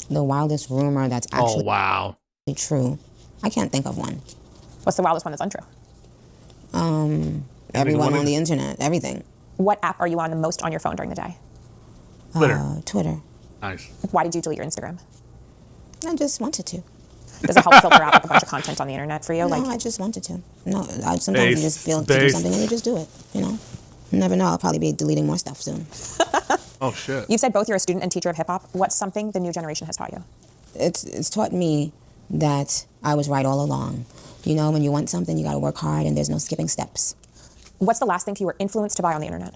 The wildest rumor that's actually wow. true. I can't think of one. What's the wildest one that's untrue? Everyone on the internet, everything. What app are you on the most on your phone during the day? Twitter. Twitter. Nice. Why did you delete your Instagram? I just wanted to. Does it help filter out like a bunch of content on the internet for you? No, Like I just wanted to. No, sometimes you just feel to do something and you just do it. You know, you never know. I'll probably be deleting more stuff soon. Oh shit. You've said both you're a student and teacher of hip hop. What's something the new generation has taught you? It's taught me that I was right all along. You know, when you want something, you got to work hard, and there's no skipping steps. What's the last thing you were influenced to buy on the internet?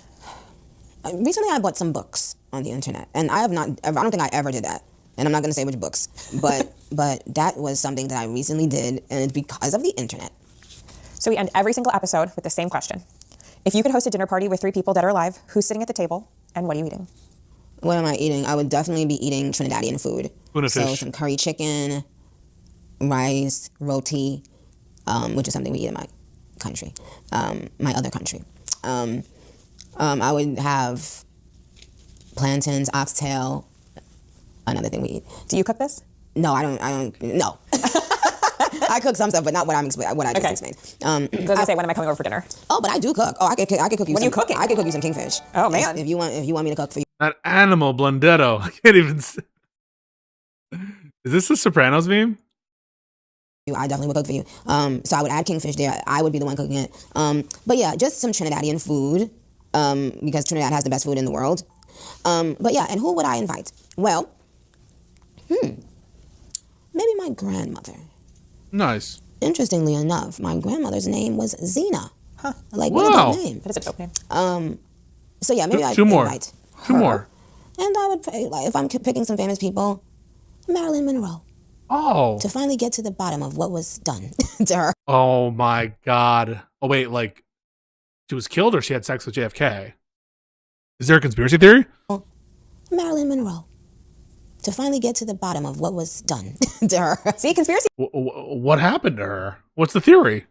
Recently, I bought some books on the internet, and I don't think I ever did that. And I'm not going to say which books, but that was something that I recently did, and it's because of the internet. So we end every single episode with the same question. If you could host a dinner party with 3 people that are alive, who's sitting at the table, and what are you eating? What am I eating? I would definitely be eating Trinidadian food. Tuna So fish. some curry chicken, rice, roti, which is something we eat in my country, my other country. I would have plantains, oxtail, another thing we eat. Do you cook this? No, I don't. No. I cook some stuff, but not what I just explained. I was gonna say, when am I coming over for dinner? Oh, but I do cook. Oh, I could cook you. When are you cooking? I could cook you some kingfish. Oh man! If you want me to cook for you. That animal blendetto. I can't even. Is this a Sopranos meme? I definitely would cook for you. So I would add kingfish there. I would be the one cooking it. But yeah, just some Trinidadian food, because Trinidad has the best food in the world. But yeah, and who would I invite? Well, maybe my grandmother. Nice. Interestingly enough, my grandmother's name was Zena. Huh. Like, Wow. what a dope name. That is a dope name. So yeah, maybe I'd Two more. invite Two her. more. And I would, like, if I'm picking some famous people, Marilyn Monroe. Oh. To finally get to the bottom of what was done to her. Oh my god. Oh wait, like she was killed or she had sex with JFK? Is there a conspiracy theory? Marilyn Monroe. To finally get to the bottom of what was done to her. See, conspiracy. What happened to her? What's the theory?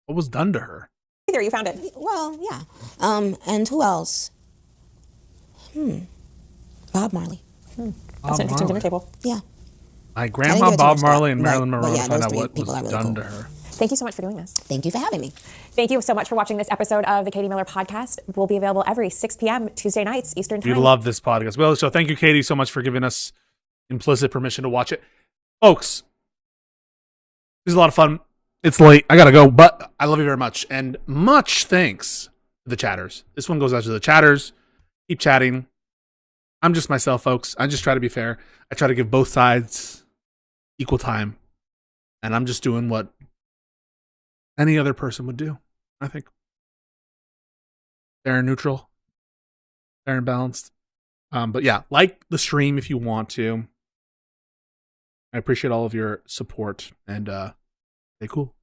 What was done to her? There, you found it. Well, yeah. And who else? Bob Marley. That's an interesting dinner table. Yeah. My I didn't grandma, give it too Bob much Marley, thought, and Marilyn but Monroe yeah, to find those out three what was people are really done cool. to her. Thank you so much for doing this. Thank you for having me. Thank you so much for watching this episode of the Katie Miller Podcast. We'll be available every 6 p.m. Tuesday nights Eastern We Time. love this podcast. Well, so thank you, Katie, so much for giving us implicit permission to watch it. Folks, this is a lot of fun. It's late. I gotta go, but I love you very much. And much thanks to the chatters. This one goes out to the chatters. Keep chatting. I'm just myself, folks. I just try to be fair. I try to give both sides equal time. And I'm just doing what any other person would do, I think. Fair and neutral. Fair and balanced. But yeah, like the stream if you want to. I appreciate all of your support and stay cool.